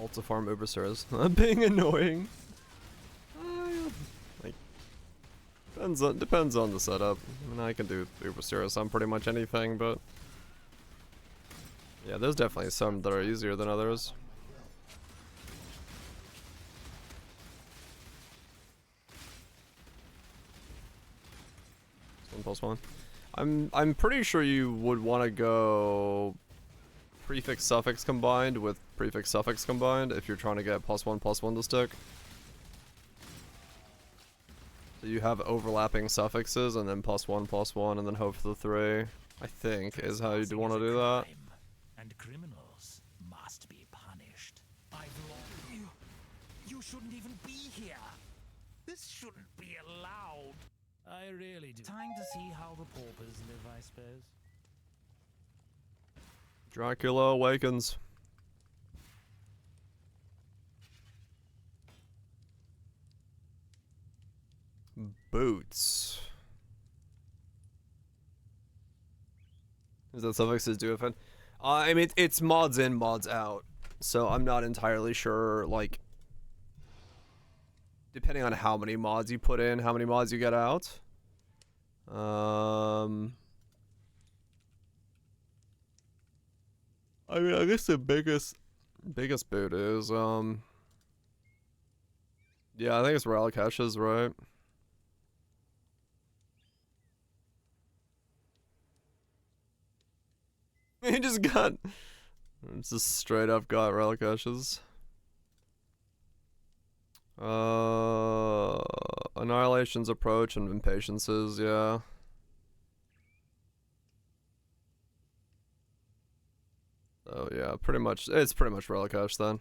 Ultra farm Uberstars. Being annoying. Like depends on the setup. I mean, I can do Uberstars on pretty much anything, but yeah, there's definitely some that are easier than others. +1. I'm pretty sure you would want to go prefix suffix combined with prefix suffix combined if you're trying to get +1/+1 to stick. So you have overlapping suffixes and then +1/+1 and then hope for the 3. I think is how you'd want to do that. And criminals must be punished. You shouldn't even be here. This shouldn't be allowed. I really do. Time to see how the paupers live, I suppose. Dracula awakens. Boots. Is that suffixes do offend? I mean, it's mods in, mods out. So I'm not entirely sure, like, depending on how many mods you put in, how many mods you get out. I mean, I guess the biggest boot is, yeah, I think it's Relic Hashes, right? He just straight up got Relic Ashes. Annihilation's Approach and Impatiences, yeah. Oh yeah, it's pretty much Relic Ash then.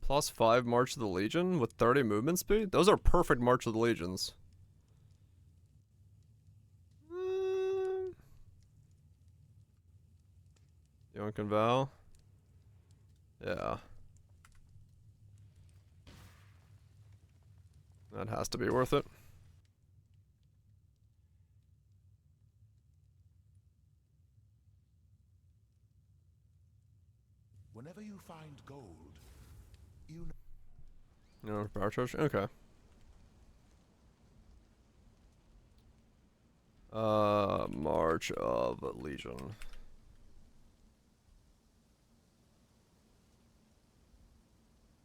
+5 March of the Legion with 30 movement speed? Those are perfect March of the Legions. Yonkin Val? Yeah. That has to be worth it. Whenever you find gold, you know. No, power charge? Okay. March of Legion.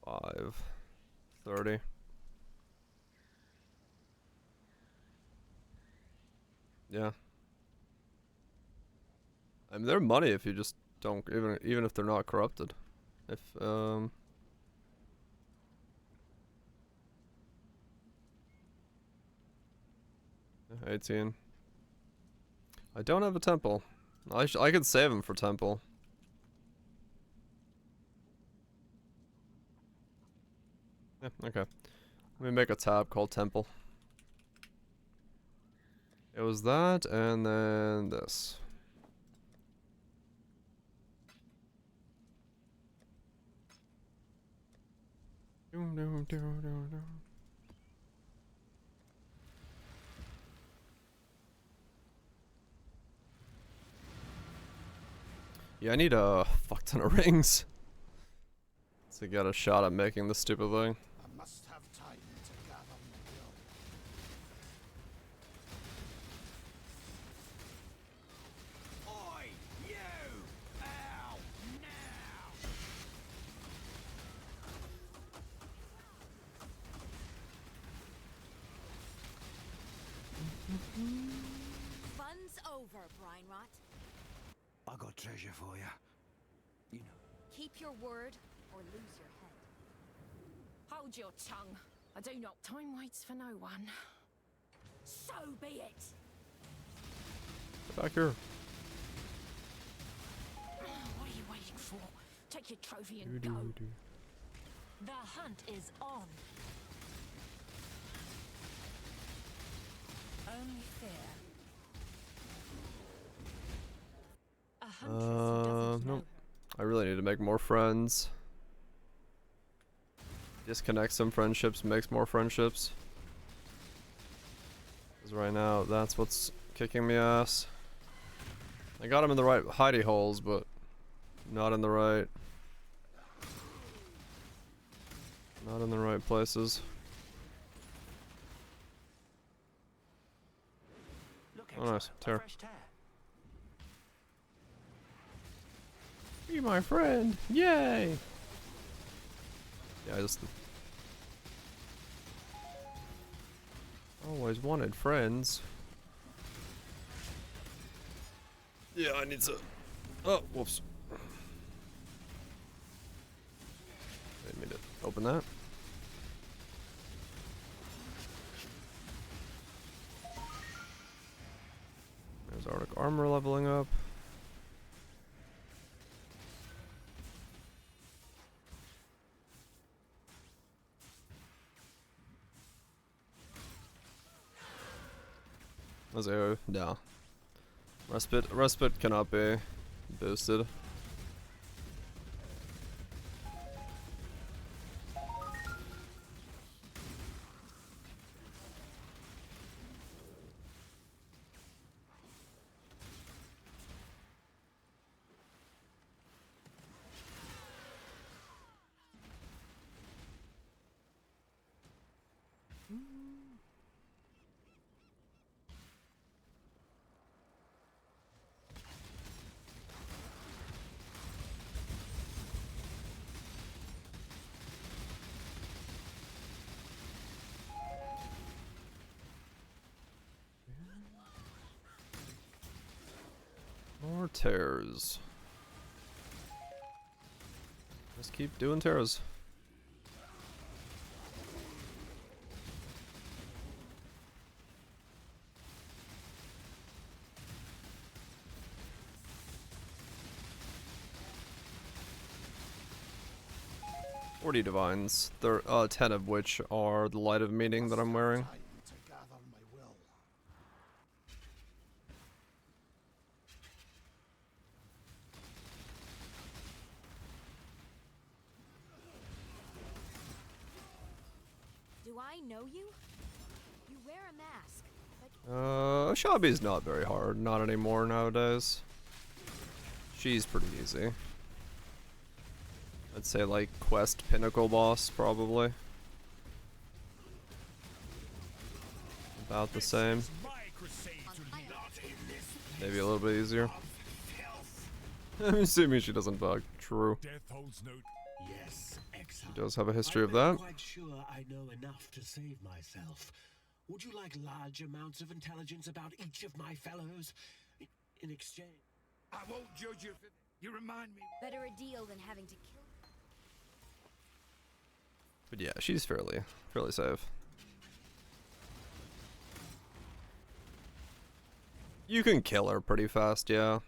$5.30. Yeah. I mean, they're money if you just don't, even if they're not corrupted. If, 18. I don't have a temple. I could save him for temple. Yeah, okay. Let me make a tab called temple. It was that, and then this. Yeah, I need a fuck ton of rings to get a shot at making this stupid thing. I must have time to gather more. Oi, you! Ow! Now! Fun's over, Brine Rot. I got treasure for you. You know. Keep your word or lose your head. Hold your tongue. I do not. Time waits for no one. So be it. Get back here. What are you waiting for? Take your trophy and go. The hunt is on. Only fear to make more friends. Disconnect some friendships, makes more friendships. Because right now, that's what's kicking me ass. I got him in the right hidey holes, but not in the right... Not in the right places. Oh nice, tear. Be my friend! Yay! Yeah, I just... Always wanted friends. Yeah, I need to... Oh, whoops. Didn't mean to open that. There's Arctic armor leveling up. Was there? No. Respite cannot be boosted. More tears. Just keep doing tears. "40 divines, 10 of which are the light of meaning that I'm wearing. Do I know you? You wear a mask, but Shabi's not very hard, not anymore nowadays. She's pretty easy. I'd say like quest pinnacle boss, probably. About the same. Maybe a little bit easier. Assuming she doesn't bug. True. Yes, She does have a history of I'm that. not quite sure I know enough to save myself. Would you like large amounts of intelligence about each of my fellows in exchange? I won't judge you for you remind me. better a deal than having to kill. But yeah, she's fairly safe. You can kill her pretty fast, yeah.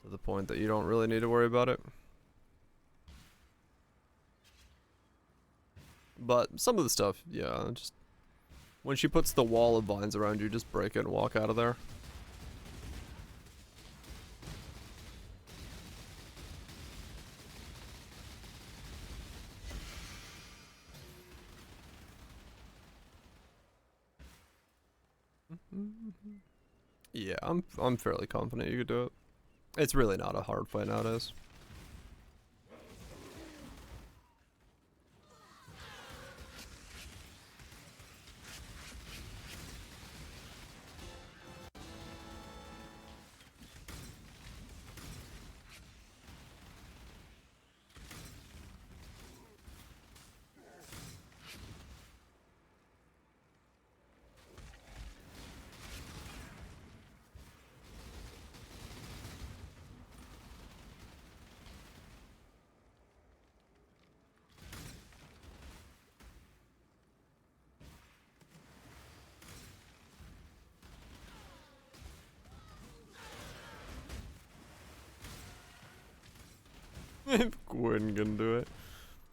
To the point that you don't really need to worry about it. But some of the stuff, yeah, just... When she puts the wall of vines around you, just break it and walk out of there. Yeah, I'm fairly confident you could do it. It's really not a hard fight nowadays. If Quinn can do it.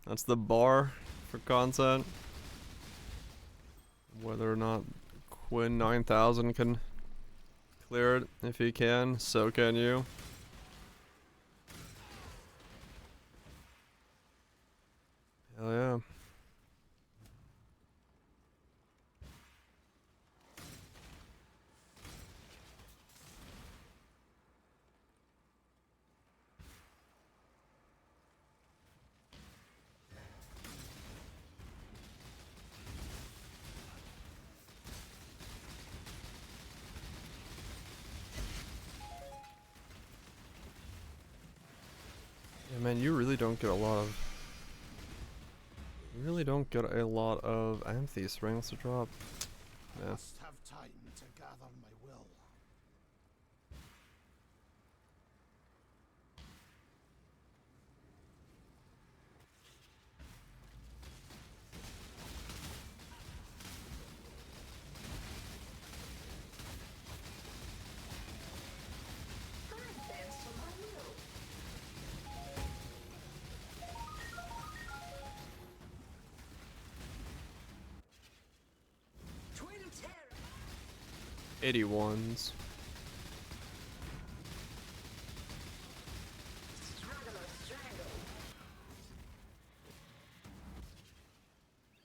That's the bar for content. Whether or not Quinn 9000 can clear it. If he can, so can you. Man, you really don't get a lot of... You really don't get a lot of Amethyst rings to drop. Yeah. Must have time to gather my will. I dance to my will. Twin terror. 81s. Straggler strangle.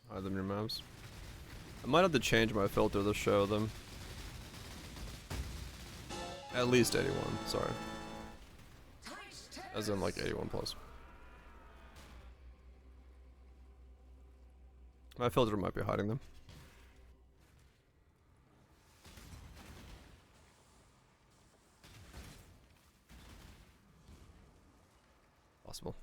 Hide them in your maps. I might have to change my filter to show them. At least 81, sorry. As in like 81 plus. My filter might be hiding them. Possible.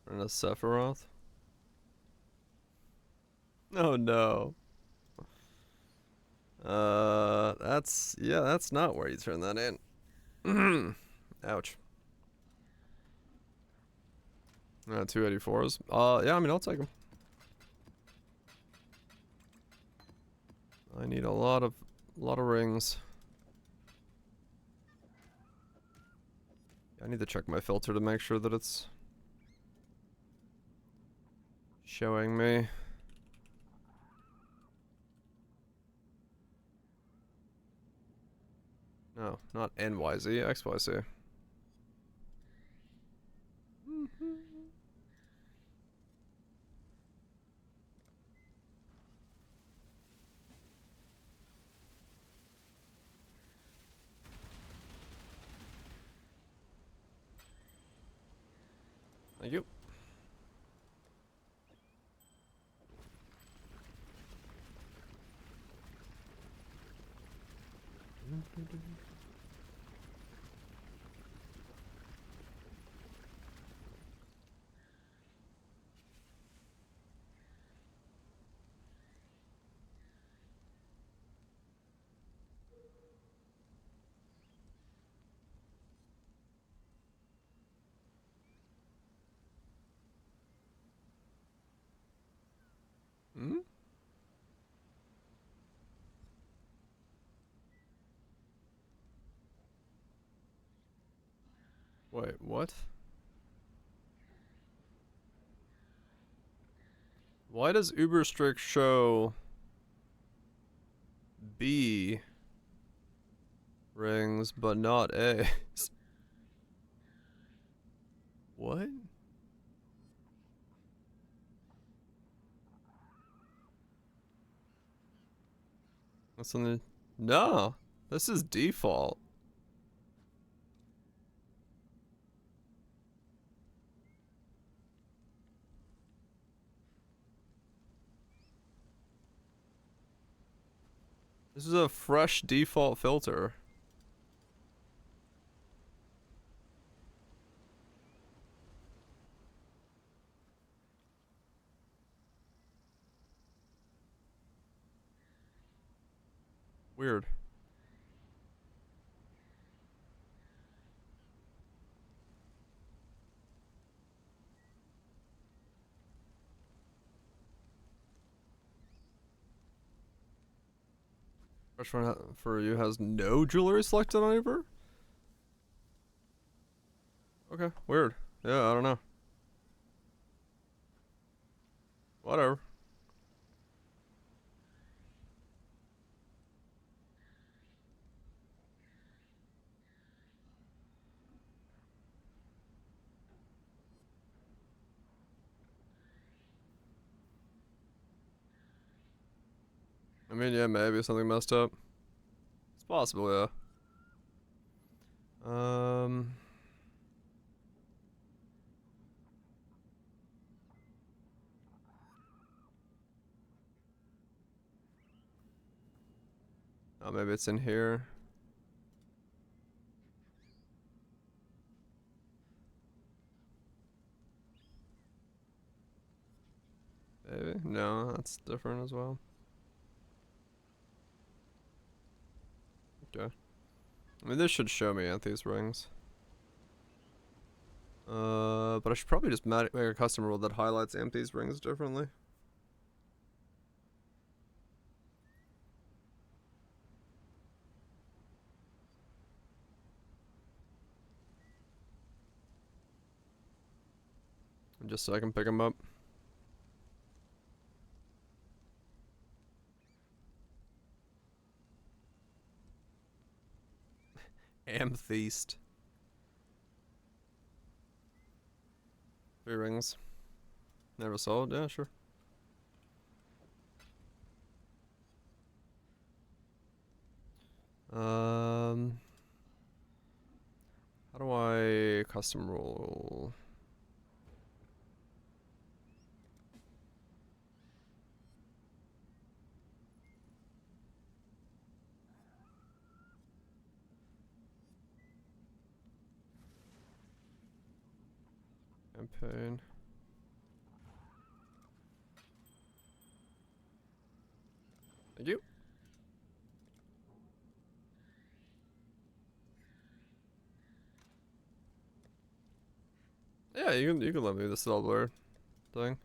And a Sephiroth? Oh no. That's not where you turn that in. Ouch. 284s. Yeah, I mean, I'll take them. I need a lot of rings. I need to check my filter to make sure that it's showing me. No, not NYZ, XYZ. Thank you. Hmm? Wait, what? Why does Uberstrict show B rings but not A's? What? That's something. No, this is default. This is a fresh default filter. Weird. Which one for you has no jewelry selected on Uber? Okay, weird. Yeah, I don't know. Whatever. I mean, yeah, maybe something messed up. It's possible, yeah. Oh, maybe it's in here. Maybe? No, that's different as well. Okay. I mean, this should show me these rings. But I should probably just make a custom rule that highlights these rings differently. Just so I can pick them up. Amethyst. 3 rings. Never sold? Yeah, sure. How do I custom rule? Campaign. Thank you. Yeah, you can let me the silver thing.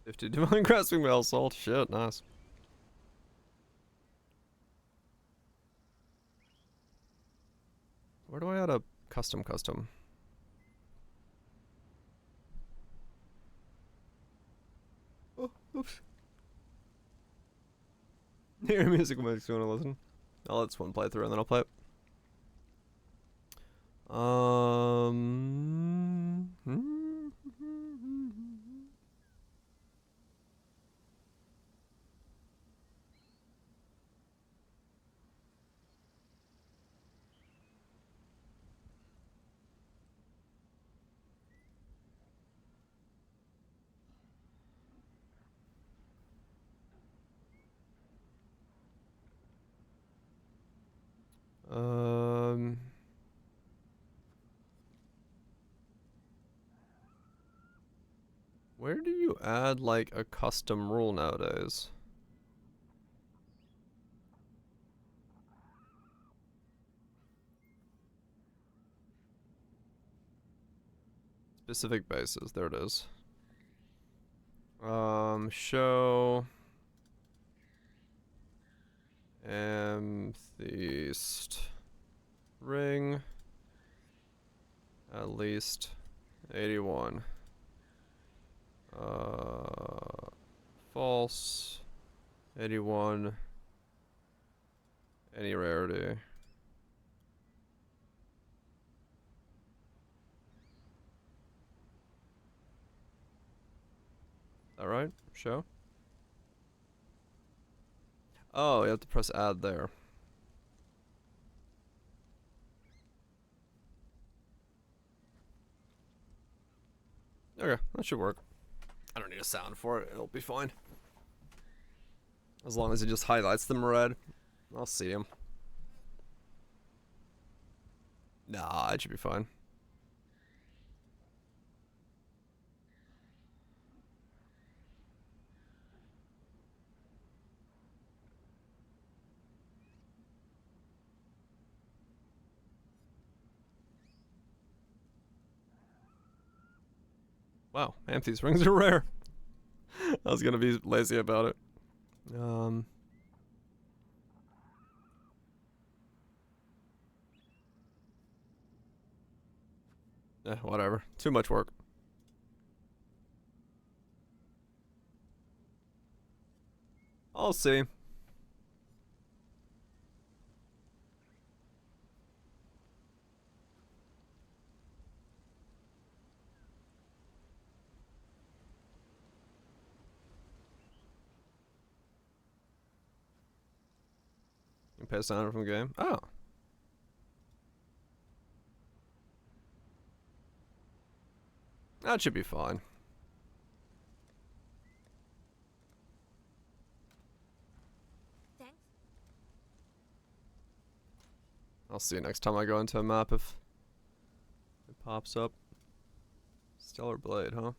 50 divine grasping mail salt. Shit, nice. Where do I add a custom? Oh, oops. Hear music makes you want to listen. I'll let this one play through and then I'll play it. Where do you add like a custom rule nowadays? Specific bases, there it is. Show amethyst ring at least 81. False 81. Any rarity. Alright, show. Oh, you have to press add there. Okay, that should work. I don't need a sound for it, it'll be fine. As long as it just highlights them red, I'll see them. Nah, it should be fine. Wow, these rings are rare. I was gonna be lazy about it. Whatever. Too much work. I'll see. You pass down from the game. Oh. That should be fine. Thanks. I'll see you next time I go into a map if it pops up. Stellar Blade, huh?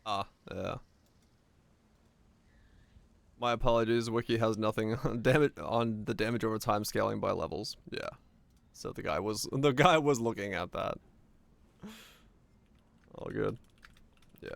Ah, yeah. My apologies, Wiki has nothing on damage on the damage over time scaling by levels. Yeah. So the guy was looking at that. All good. Yeah.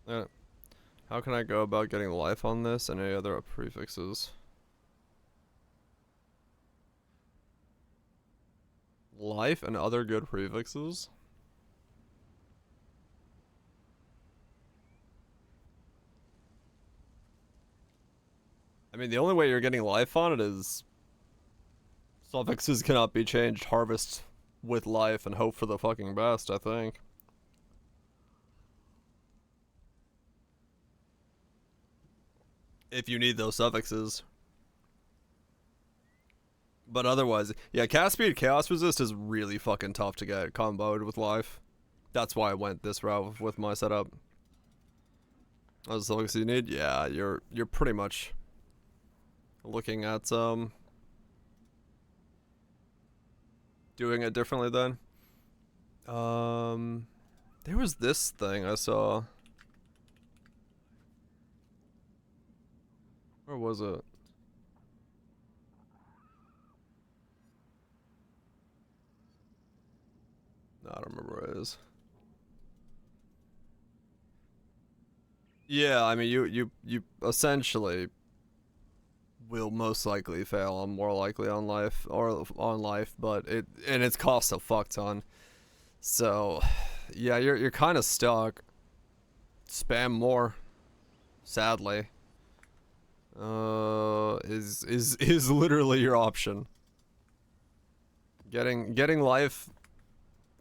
Yeah. How can I go about getting life on this and any other prefixes? Life and other good prefixes? I mean, the only way you're getting life on it is suffixes cannot be changed, harvest with life, and hope for the fucking best, I think. If you need those suffixes. But otherwise, yeah, cast speed chaos resist is really fucking tough to get comboed with life. That's why I went this route with my setup. As long as you need, yeah, you're pretty much looking at doing it differently then. There was this thing I saw. Where was it? No, I don't remember where it is. Yeah, I mean, you essentially will most likely fail on more likely on life or on life, but it costs a fuck ton. So, yeah, you're kind of stuck. Spam more, sadly. Is literally your option. Getting life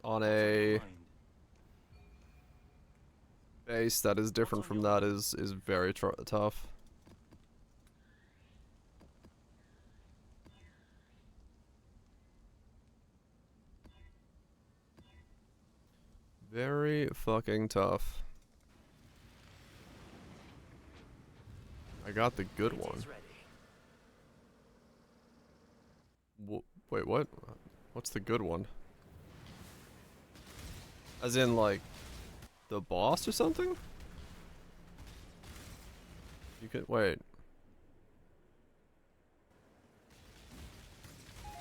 on a base that is different from that is very tough. Very fucking tough. I got the good one. Wait, what? What's the good one? As in, like, the boss or something? You could wait.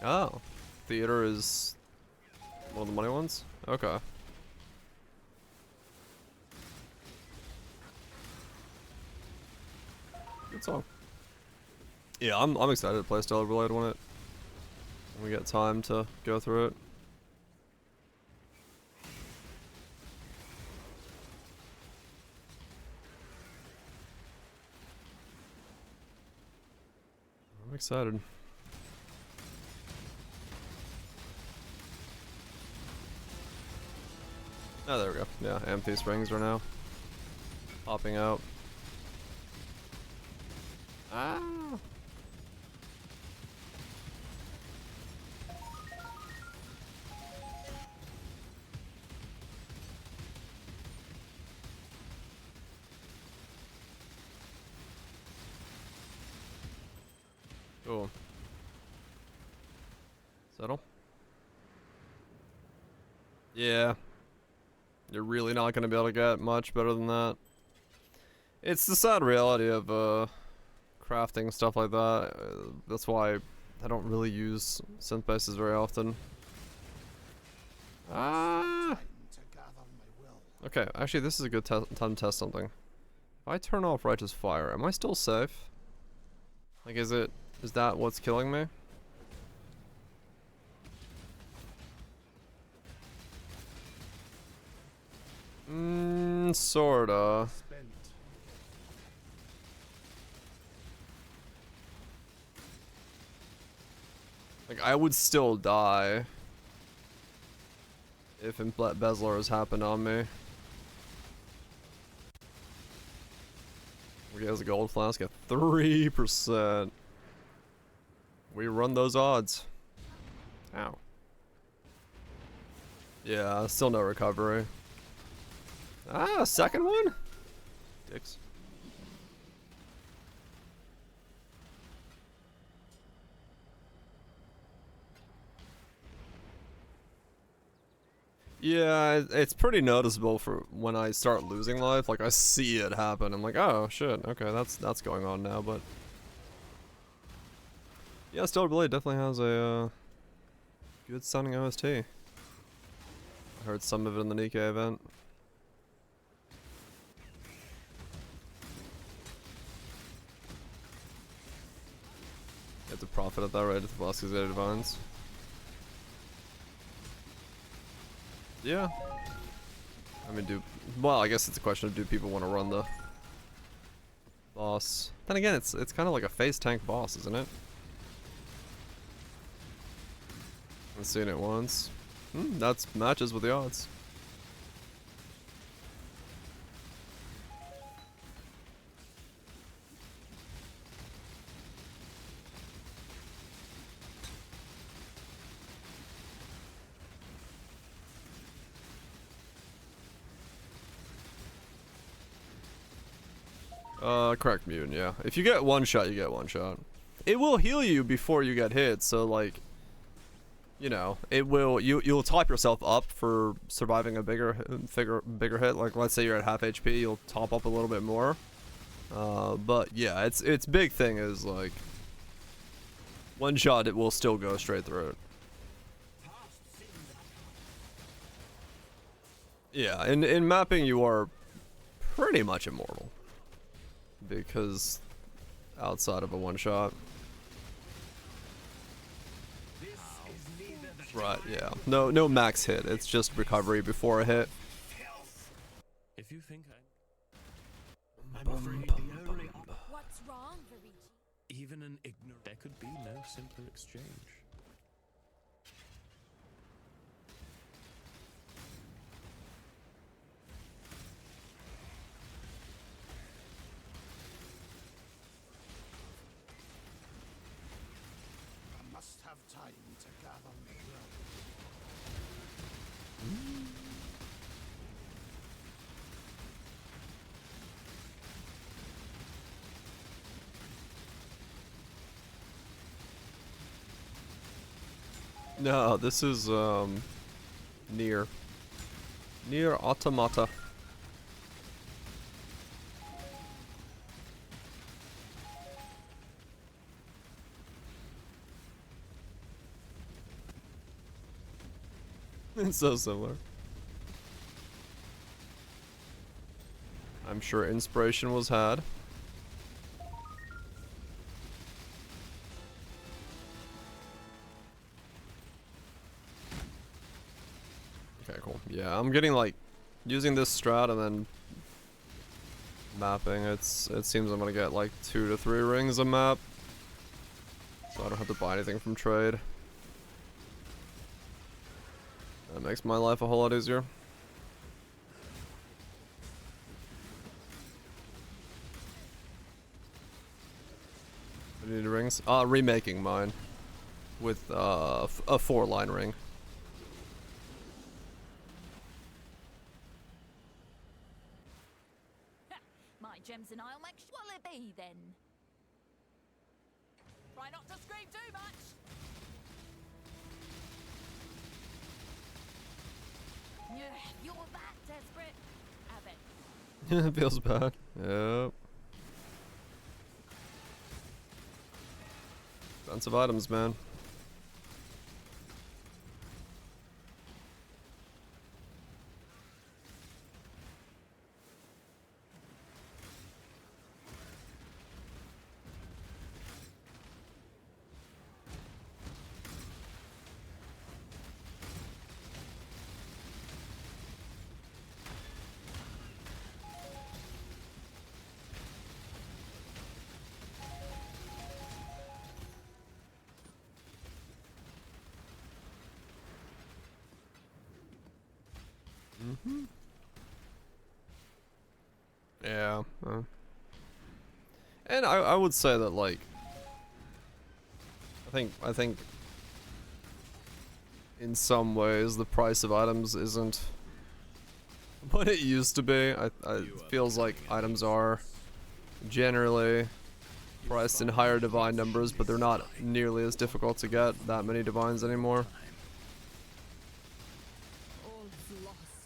Oh, theater is one of the money ones. Okay. Good song. Yeah, I'm excited to play Stellar Blade when we get time to go through it. I'm excited. Oh, there we go. Yeah, empty springs are now popping out. Ah. Cool. Settle. Yeah. You're really not going to be able to get much better than that. It's the sad reality of crafting stuff like that. That's why I don't really use synth bases very often. Ah. Okay, actually this is a good time to test something. If I turn off Righteous Fire, am I still safe? Like, is that what's killing me? Sorta. Like, I would still die if Embezzler has happened on me. We has a gold flask at 3%. We run those odds. Ow. Yeah, still no recovery. Ah, second one? Dicks. Yeah, it's pretty noticeable for when I start losing life. Like, I see it happen. I'm like, oh shit, okay, that's going on now. But yeah, Stellar Blade definitely has a good sounding OST. I heard some of it in the Nikkei event. You have to profit at that rate if the boss gets divines. Yeah. I mean, well, I guess it's a question of do people want to run the boss. Then again, it's kind of like a face tank boss, isn't it? I've seen it once. That's matches with the odds. Correct, Mutant, yeah. If you get one shot, you get one shot. It will heal you before you get hit, so like, you know, it will, you'll top yourself up for surviving a bigger hit. Like, let's say you're at half HP, you'll top up a little bit more. But yeah, its big thing is like, one shot, it will still go straight through it. Yeah, in mapping, you are pretty much immortal. Because outside of a one shot. Right, yeah. No max hit. It's just recovery before a hit. If you think I'm afraid the only What's wrong, Luigi? even an ignorant, there could be no simpler exchange. I must have time to gather me. No, this is Nier Automata. It's so similar. I'm sure inspiration was had. Okay, cool. Yeah, I'm getting like using this strat and then mapping. It seems I'm gonna get like 2 to 3 rings a map, so I don't have to buy anything from trade. That makes my life a whole lot easier. I need rings. Remaking mine with a 4-line ring. My gems and I'll make sure it be then. Try not to scream too much. Yeah, you're that desperate. Have it. It feels bad. Yep. Expensive items, man. Yeah. And I would say that, like, I think in some ways the price of items isn't what it used to be. It feels like items are generally priced in higher divine numbers, but they're not nearly as difficult to get that many divines anymore.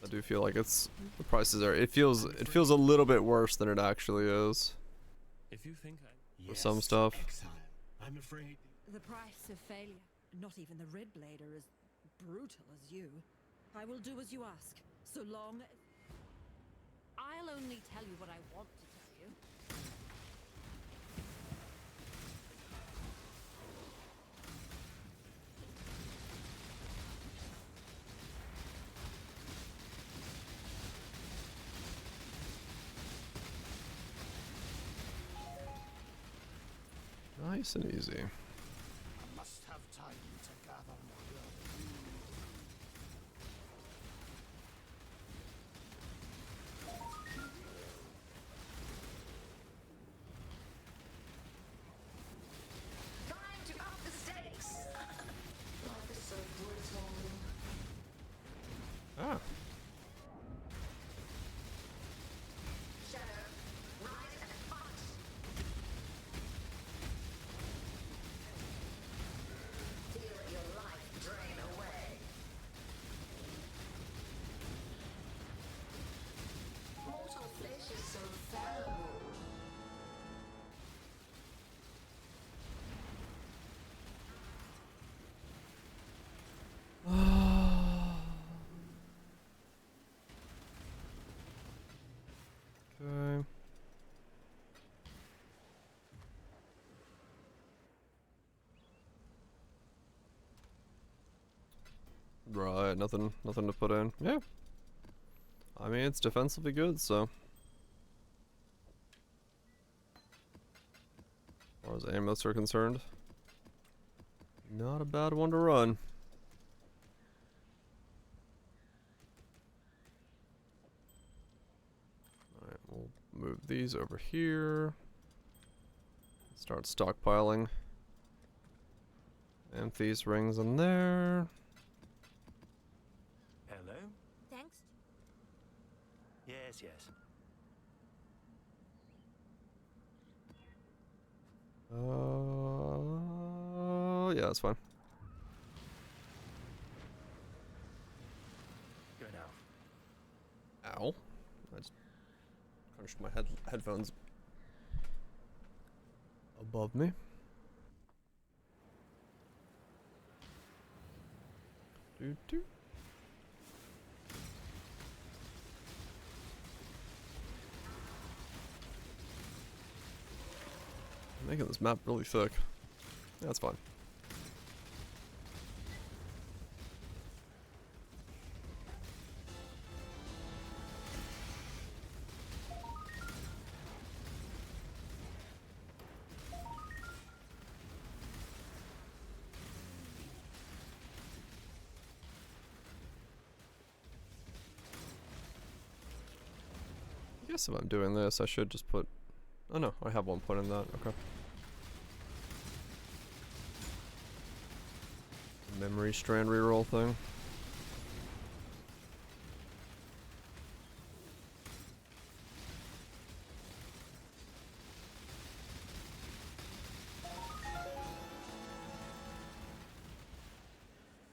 I do feel like the prices are, it feels a little bit worse than it actually is. If you think For some stuff. Exile. I'm afraid. The price of failure. Not even the Red Blade are as brutal as you. I will do as you ask, so long as... I'll only tell you what I want to tell you. Nice and easy. I must have time to gather my Time to up the stakes. Life is so brutal. Ah. Shadow, rise and fight. Feel your life drain away. Mortal flesh is so fallible. Okay. Right, nothing to put in. Yeah. I mean, it's defensively good, so. As far as amulets are concerned, not a bad one to run. Alright, we'll move these over here. Start stockpiling. Amethyst rings in there. Hello? Thanks. Yes, yes. Yeah, that's fine. Go now. Ow. I just crunched my headphones above me. Doo doo. I'm making this map really thick. That's fine. I guess if I'm doing this, I should just put... Oh no, I have one point in that. Okay. Memory strand reroll thing.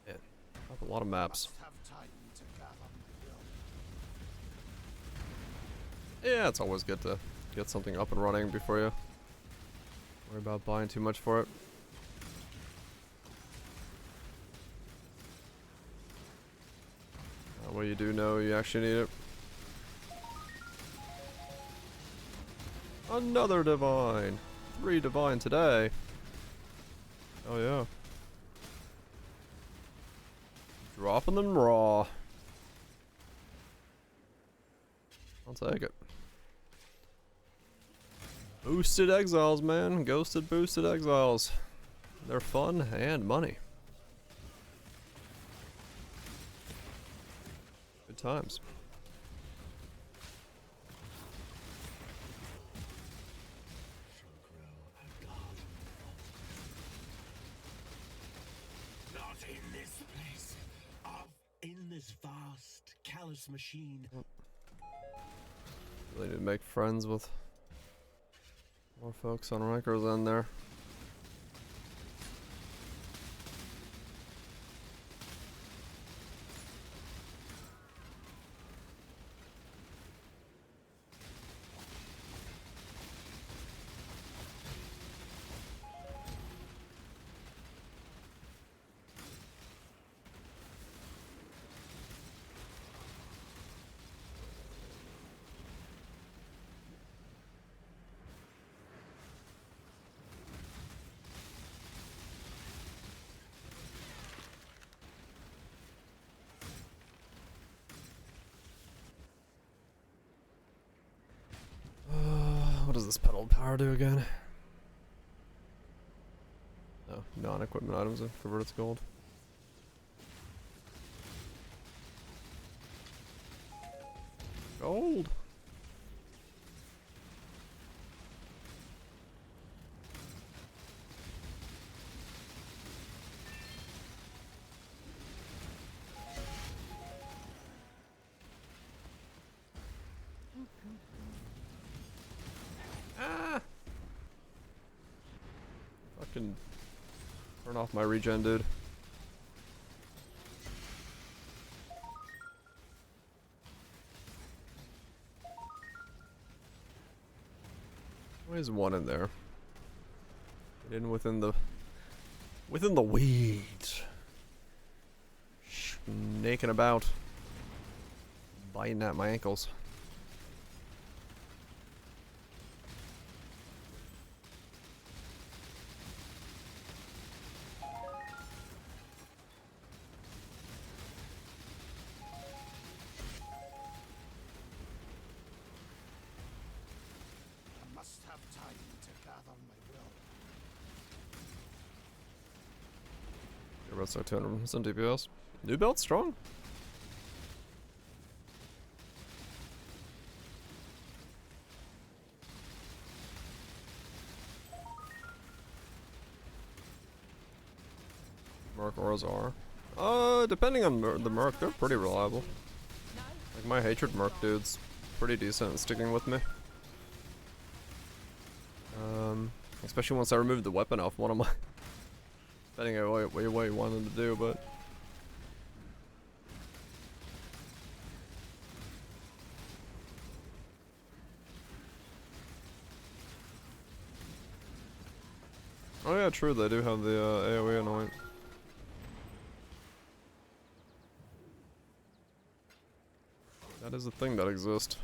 Yeah, have a lot of maps. Must have time to gather my Yeah, it's always good to get something up and running before you worry about buying too much for it. Well, you do know you actually need it. Another divine! 3 divine today! Oh yeah. Dropping them raw. I'll take it. Boosted exiles, man. Ghosted boosted exiles. They're fun and money. Good times. this vast, callous machine. Really need to make friends with more folks on Rikers in there. What does this pedal power do again? Oh, non-equipment items are converted to gold. Gold! Ah! Fucking turn off my regen, dude. There's one in there. Get in within the weeds. Snaking about. Biting at my ankles. I must have time to gather my will. Your belt's like 200% DPS. New belt strong. Merc auras are. Depending on the Merc, they're pretty reliable. Like my hatred Merc dude's pretty decent at sticking with me. Especially once I removed the weapon off one of my. Depending on what you wanted to do, but. Oh yeah, true. They do have the AOE anoint. That is a thing that exists.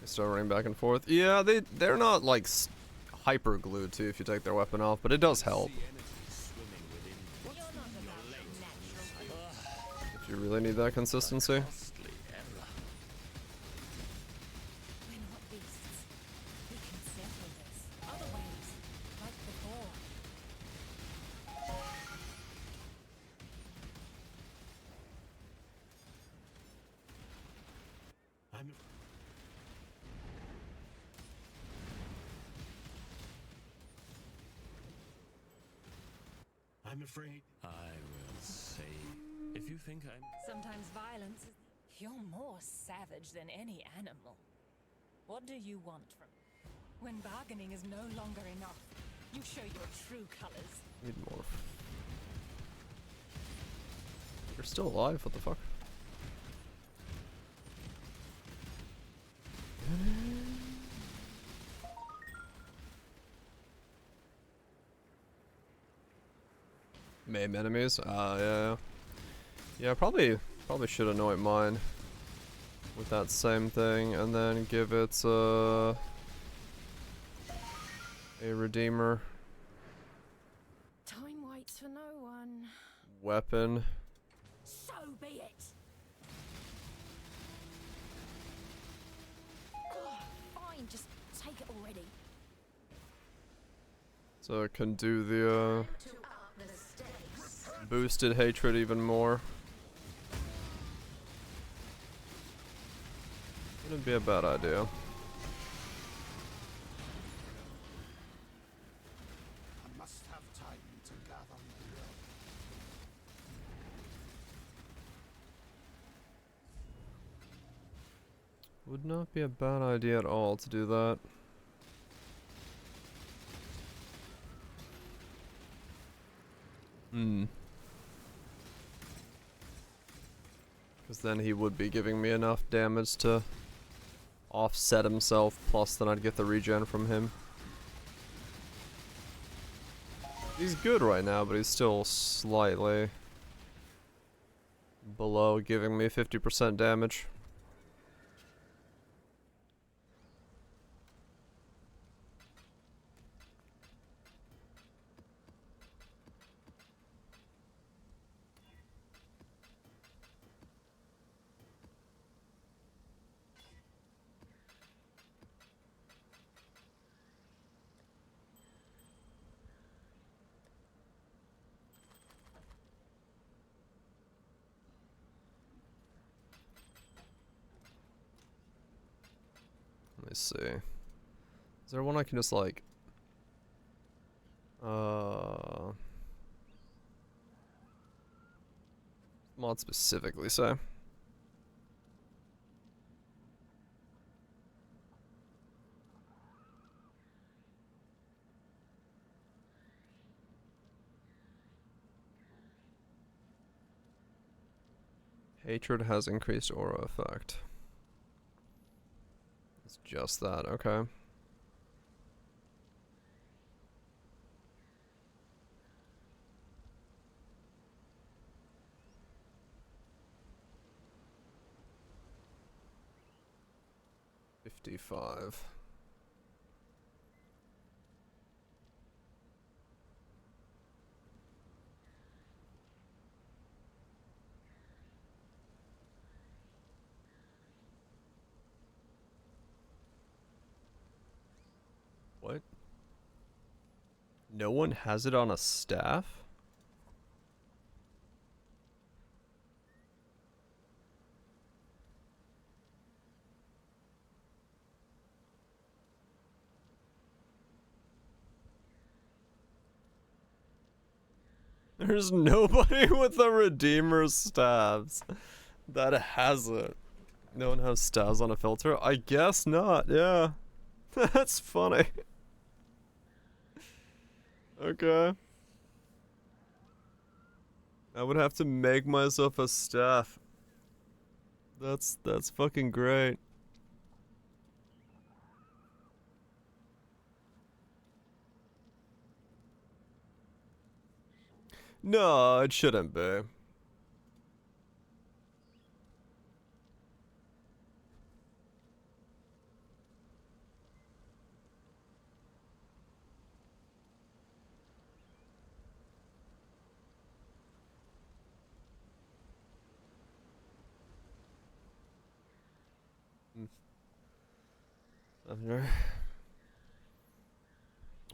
They start running back and forth. Yeah, they're not like hyper glued too if you take their weapon off, but it does help. If you really need that consistency. I'm afraid. I will save. If you think I'm. Sometimes violence is. You're more savage than any animal. What do you want from me? When bargaining is no longer enough, you show your true colors. Need more. You're still alive? What the fuck? Maim enemies? Yeah. Yeah, probably should anoint mine with that same thing, and then give it a redeemer Time waits for no one. weapon. So be it. Fine, just take it already. So it can do the boosted hatred even more. Wouldn't be a bad idea. I must have time to gather my Would not be a bad idea at all to do that. Because then he would be giving me enough damage to offset himself, plus then I'd get the regen from him. He's good right now, but he's still slightly below giving me 50% damage. Let me see. Is there one I can just like mod specifically say? Hatred has increased aura effect. It's just that, okay. $55. What? No one has it on a staff? There's nobody with the Redeemer's staves that has it. No one has staves on a filter? I guess not, yeah. That's funny. Okay. I would have to make myself a staff. That's fucking great. No, it shouldn't be.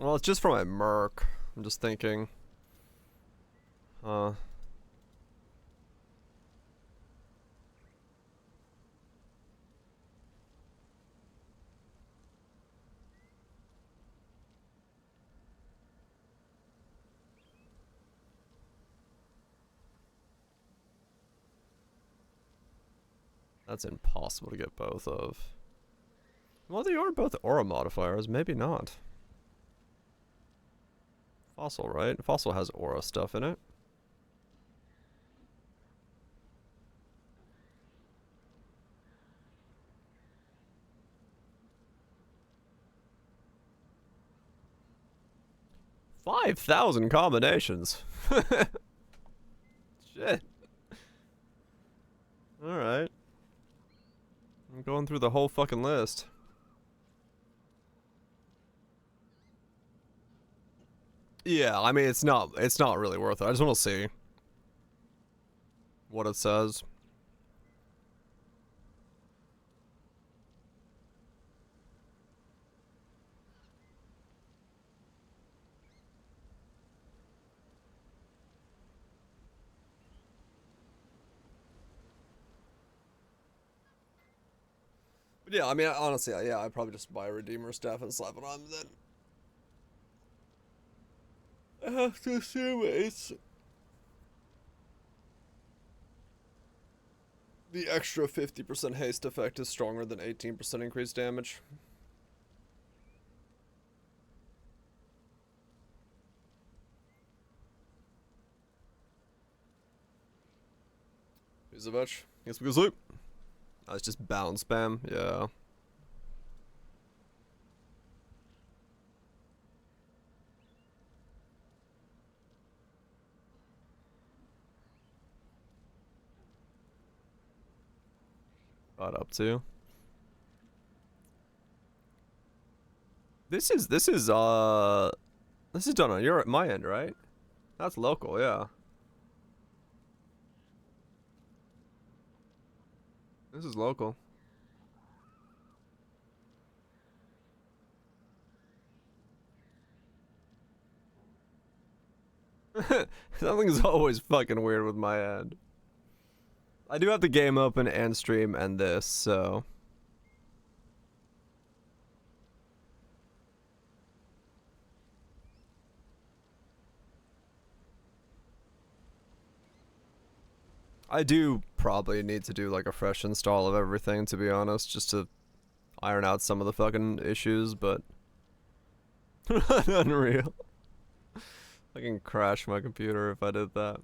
Well, it's just for my merc. I'm just thinking. That's impossible to get both of. Well, they are both aura modifiers. Maybe not. Fossil, right? Fossil has aura stuff in it. $5,000 combinations. Shit. Alright. I'm going through the whole fucking list. Yeah, I mean it's not really worth it. I just want to see what it says. But yeah, I mean, honestly, yeah, I'd probably just buy a Redeemer staff and slap it on, then I have to assume it's the extra 50% haste effect is stronger than 18% increased damage. Izavech, guess we go sleep. Oh, it's just bound spam, yeah. Got up to. This is done on my end, right? That's local, yeah. This is local. Something's always fucking weird with my end. I do have the game open and stream and this, so. I do probably need to do like a fresh install of everything, to be honest, just to iron out some of the fucking issues, but unreal. I can crash my computer if I did that.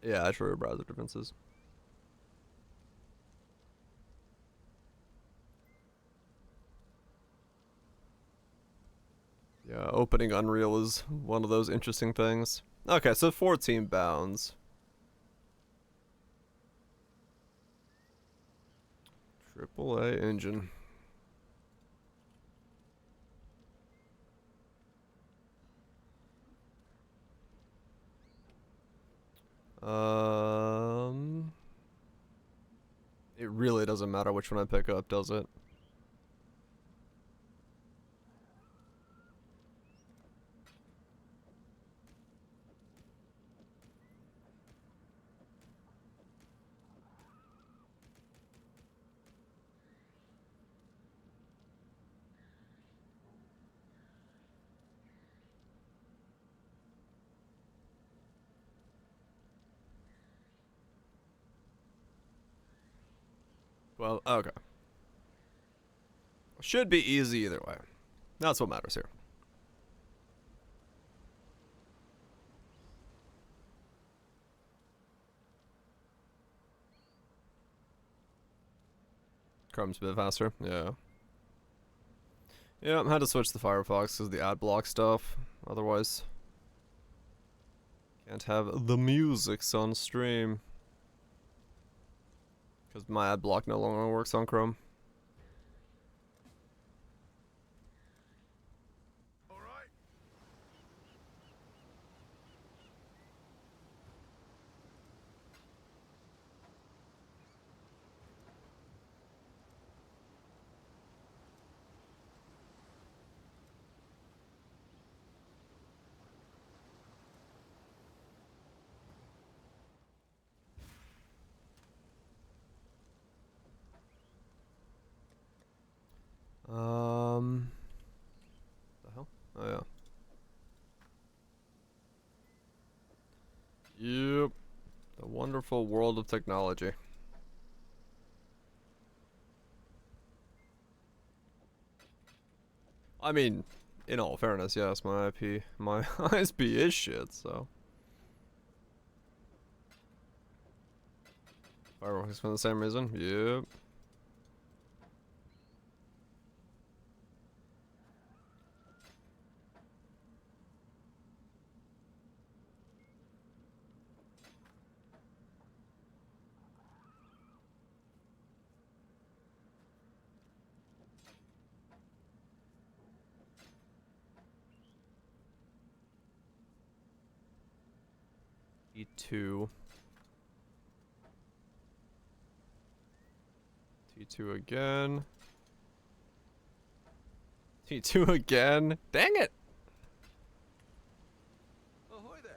Yeah, true browser differences. Yeah, opening Unreal is one of those interesting things. Okay, so 14 bounds. AAA engine. It really doesn't matter which one I pick up, does it? Well, okay. Should be easy either way. That's what matters here. Chrome's a bit faster, yeah. Yeah, I had to switch to Firefox because of the ad block stuff. Otherwise, can't have the musics on stream. Because my ad block no longer works on Chrome. All right. The hell? Oh yeah. Yep. The wonderful world of technology. I mean, in all fairness, yes, my ISP is shit, so. Fireworks for the same reason? Yep. T2. T2 again. T2 again. Dang it! Ahoy there.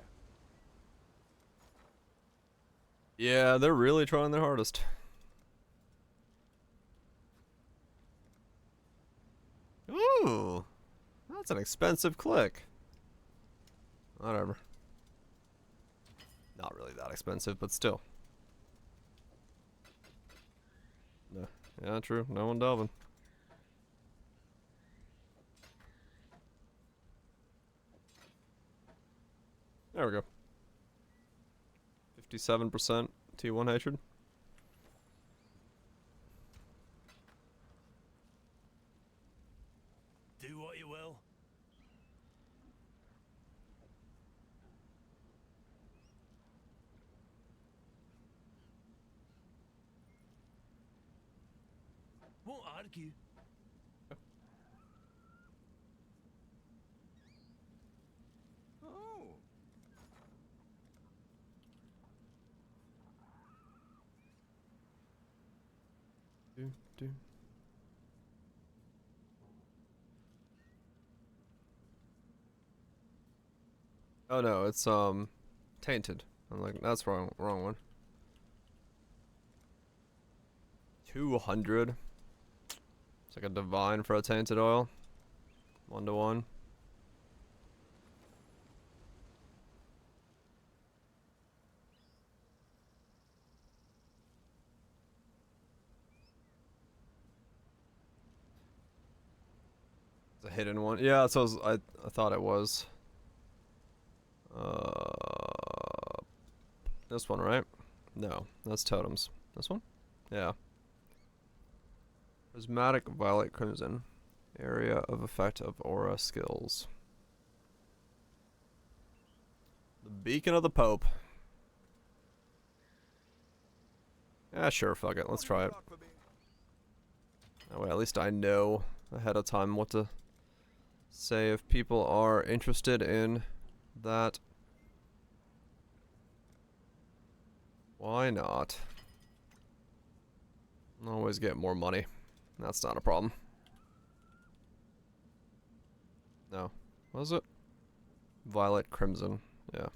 Yeah, they're really trying their hardest. That's an expensive click. Whatever. Not really that expensive, but still. No. Yeah, true. No one delving. There we go. 57% T1 hatred. Do what you will. Won't argue. Oh. Do. Oh no, it's tainted. I'm like, that's wrong one. 200. It's like a divine for a tainted oil. 1-to-1. It's a hidden one. Yeah, so I thought it was. This one, right? No, that's totems. This one? Yeah. Prismatic Violet Crimson. Area of effect of aura skills. The Beacon of the Pope. Yeah, sure, fuck it. Let's try it. That way, at least I know ahead of time what to say if people are interested in that. Why not? Always get more money. That's not a problem. No. What was it? Violet Crimson. Yeah.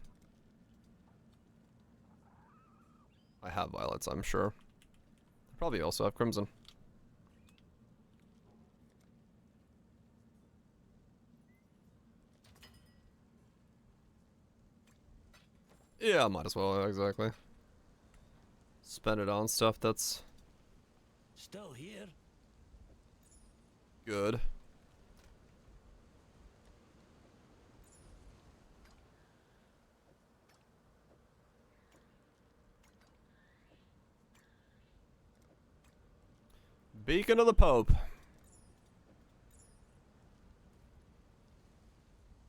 I have violets, I'm sure. Probably also have crimson. Yeah, might as well, exactly. Spend it on stuff that's Still here. good. Beacon of the Pope.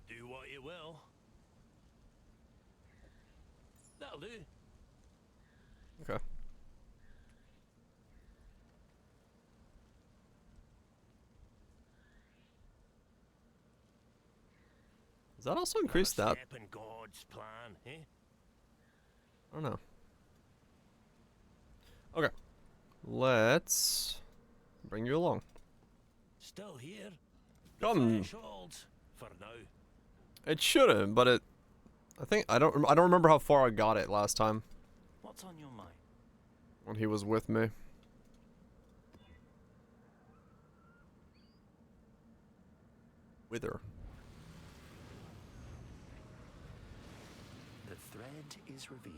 Do what you will. That'll do. Okay. Does that also increase that? Step in God's plan, eh? I don't know. Okay. Let's bring you along. Still here. Come. Thresholds for now. It shouldn't, but it. I don't remember how far I got it last time What's on your mind? when he was with me. Wither. The thread is revealed.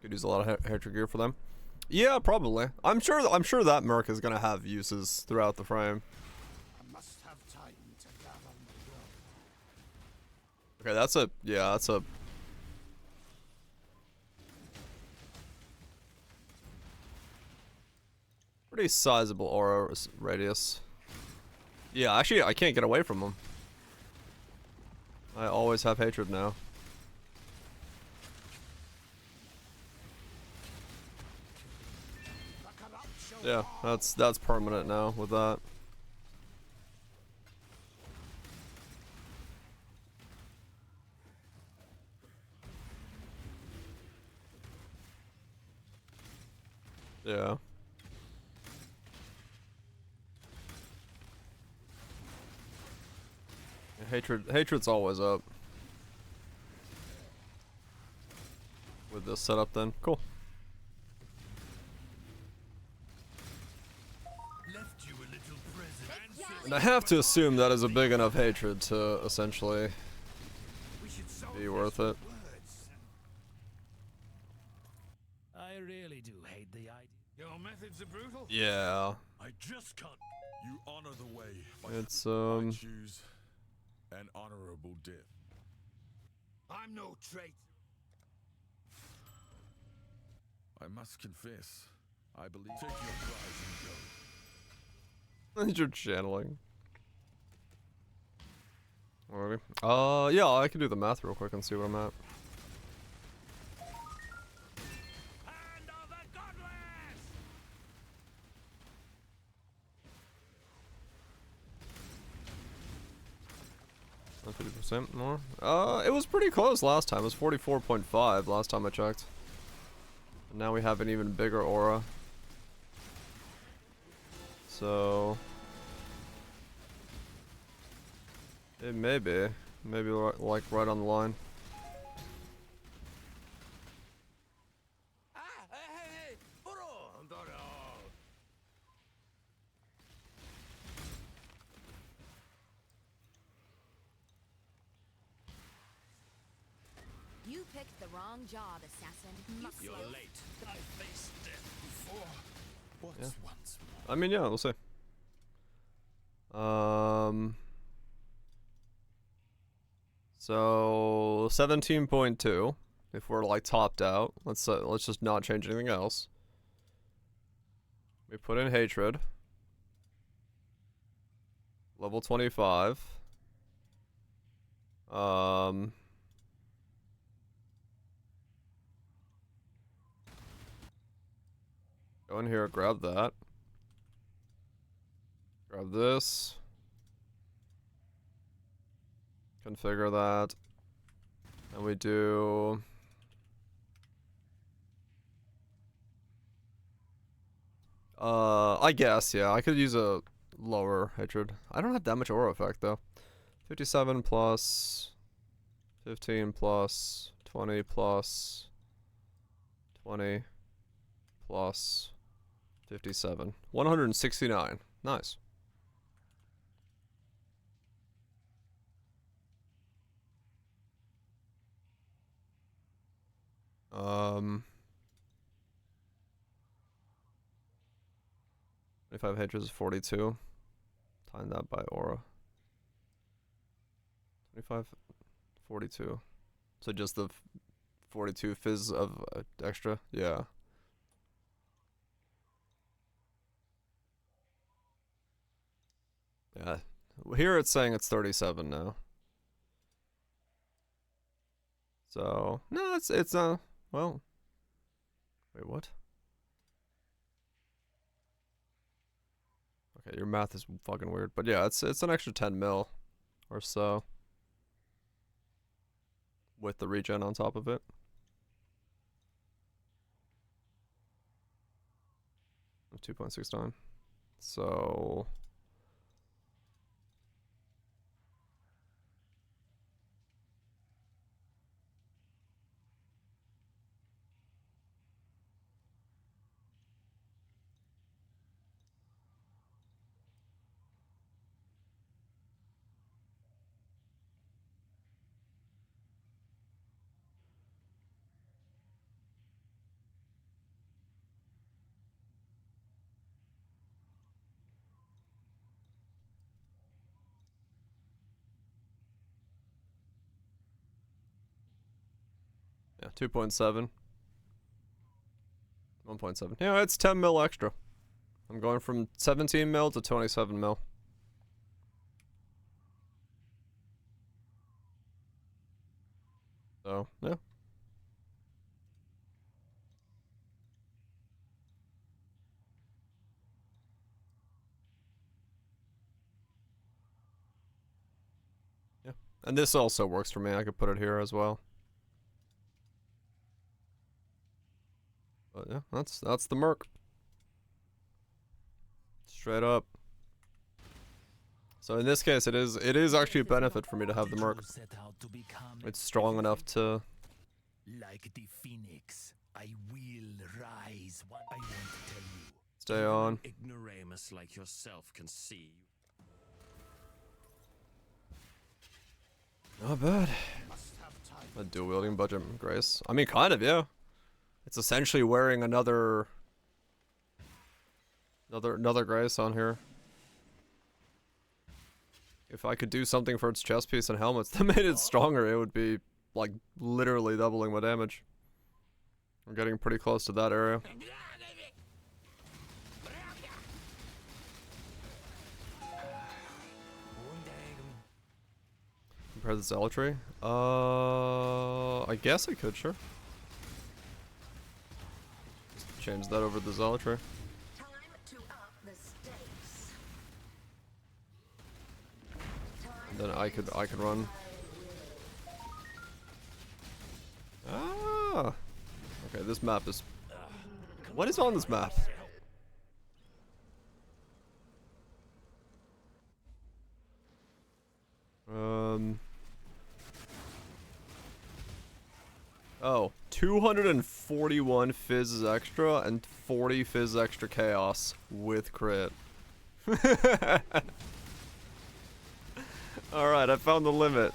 Could use a lot of hair gear for them. Yeah, probably. I'm sure that Merc is gonna have uses throughout the frame. I must have time to gather my Okay, that's a pretty sizable aura radius. Yeah, actually, I can't get away from them. I always have hatred now. Yeah, that's permanent now with that. Yeah. Hatred's always up. With this setup then. Cool. Left you a little present. And I have to assume that is a big enough hatred to essentially be worth it. I really do hate the idea. Your methods are brutal. Yeah. I just can't. You honor the way. It's I choose an honorable death. I'm no traitor. I must confess, I believe. Take your prize and go. You're channeling. Alrighty. Yeah, I can do the math real quick and see where I'm at. Hand of the godless! 50% more. It was pretty close last time. It was 44.5 last time I checked. And now we have an even bigger aura. So it may be. Maybe like right on the line. You picked the wrong job, assassin. You're late. I faced death before. What's Yeah. once more? I mean, yeah, we'll see. So 17.2. If we're like topped out, let's just not change anything else. We put in hatred. Level 25. Go in here, grab that. Grab this. Configure that. And we do... I guess, yeah, I could use a lower hatred. I don't have that much aura effect, though. 57 plus... 15 plus... 20 plus... 20 plus... 57. 169. Nice. If I have hatred is 42. Time that by aura. 25, 42. So just the 42 fizz of extra? Yeah. Yeah. Here it's saying it's 37 now. So, no, it's well. Wait, what? Okay, your math is fucking weird. But yeah, it's an extra 10 mil or so. With the regen on top of it. Of 2.69. So... yeah, 2.7. 1.7. Yeah, it's 10 mil extra. I'm going from 17 mil to 27 mil. So, yeah. Yeah. And this also works for me. I could put it here as well. But yeah, that's the merc. Straight up. So in this case, it is actually a benefit for me to have the merc. It's strong enough to... Like the phoenix, I will rise. What I want to tell you. Stay on. Ignoramus like yourself can see. Not bad. A dual wielding budget grace. I mean, kind of, yeah. It's essentially wearing another grace on here. If I could do something for its chest piece and helmets that made it stronger, it would be like literally doubling my damage. We're getting pretty close to that area. Compare the zealotry? I guess I could, sure. Just change that over to the zealotry. Time to up the stakes. And then I could run. Ah. Okay, this map is. What is on this map? Oh, 241 fizz extra and 40 fizz extra chaos with crit. Alright, I found the limit.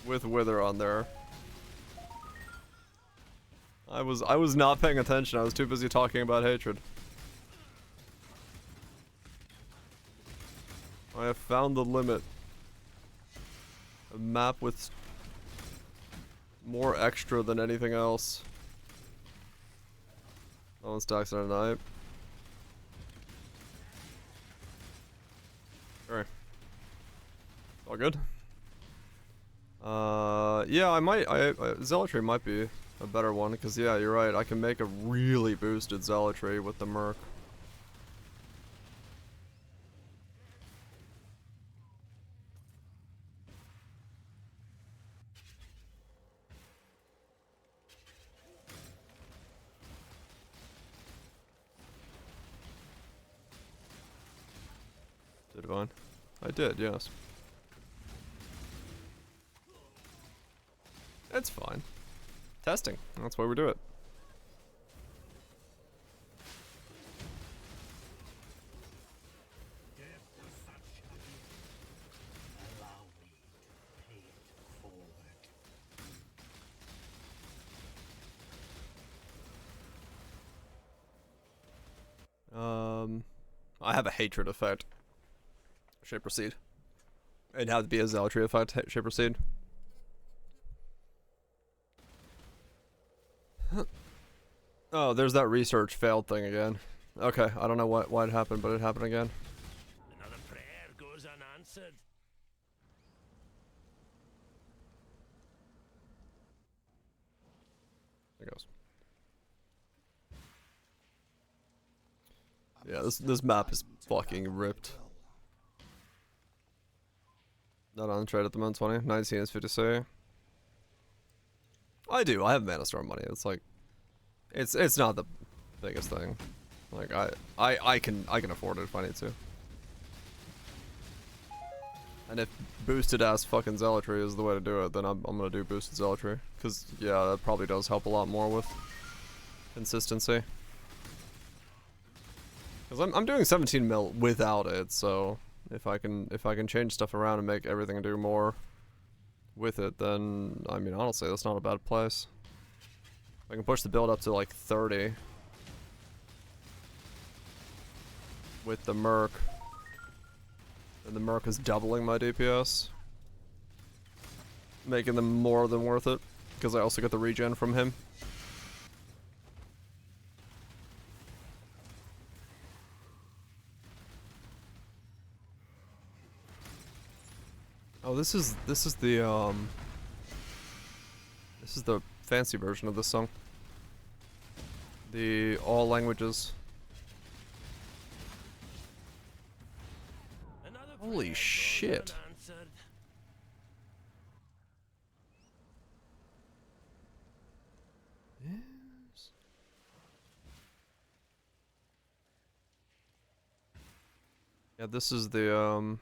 With Wither on there. I was not paying attention, I was too busy talking about hatred. I have found the limit. A map with more extra than anything else. No one stacks at a night. Alright. All good? Yeah, Zealotry might be a better one, because yeah, you're right, I can make a really boosted Zealotry with the Merc. Divine? I did, yes. It's fine. Testing. That's why we do it. I have a hatred effect. Shaper Seed. It'd have to be a Zealotry effect, Shaper Seed. Oh, there's that research failed thing again. Okay, I don't know why it happened, but it happened again. Another prayer goes unanswered. There it goes. Yeah, this map is fucking ripped. Not on trade at the moment, 20. 19 is 50C. I do, I have Mana Storm money. It's like it's not the biggest thing. Like I can afford it if I need to. And if boosted ass fucking Zealotry is the way to do it, then I'm gonna do boosted Zealotry. Cause yeah, that probably does help a lot more with consistency. Cause I'm doing 17 mil without it, so if I can change stuff around and make everything do more with it, then I mean honestly that's not a bad place. I can push the build up to like 30 with the Merc, and the Merc is doubling my DPS, making them more than worth it because I also get the regen from him. Oh, this is the fancy version of this song. The all languages. Holy shit. Yes. Yeah, this is the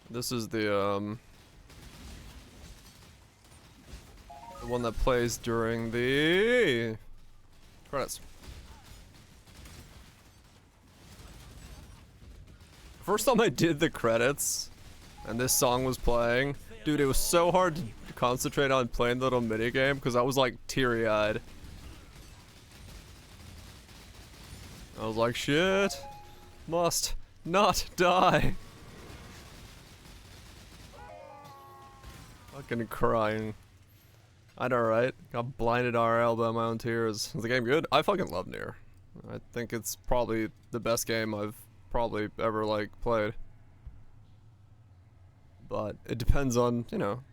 this is the one that plays during the credits. First time I did the credits, and this song was playing, dude, it was so hard to concentrate on playing the little mini game because I was like teary-eyed. I was like, shit, must not die. Fucking crying. I know, right? Got blinded RL by my own tears. Is the game good? I fucking love Nier. I think it's probably the best game I've probably ever, like, played. But it depends on, you know,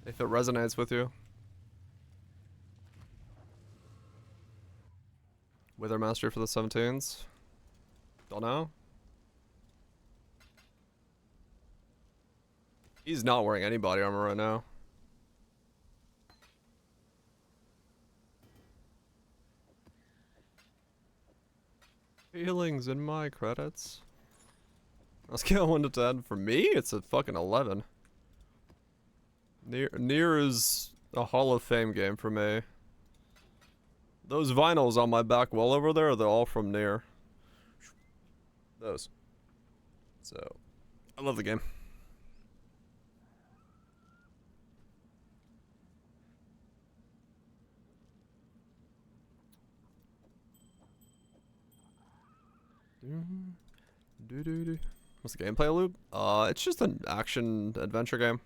if it resonates with you. Wither Mastery for the 17s? Don't know. He's not wearing any body armor right now. Feelings in my credits. On a scale of 1 to 10, for me, it's a fucking 11. Nier is a Hall of Fame game for me. Those vinyls on my back wall over there, they're all from Nier. Those. So, I love the game. What's the gameplay loop? It's just an action adventure game.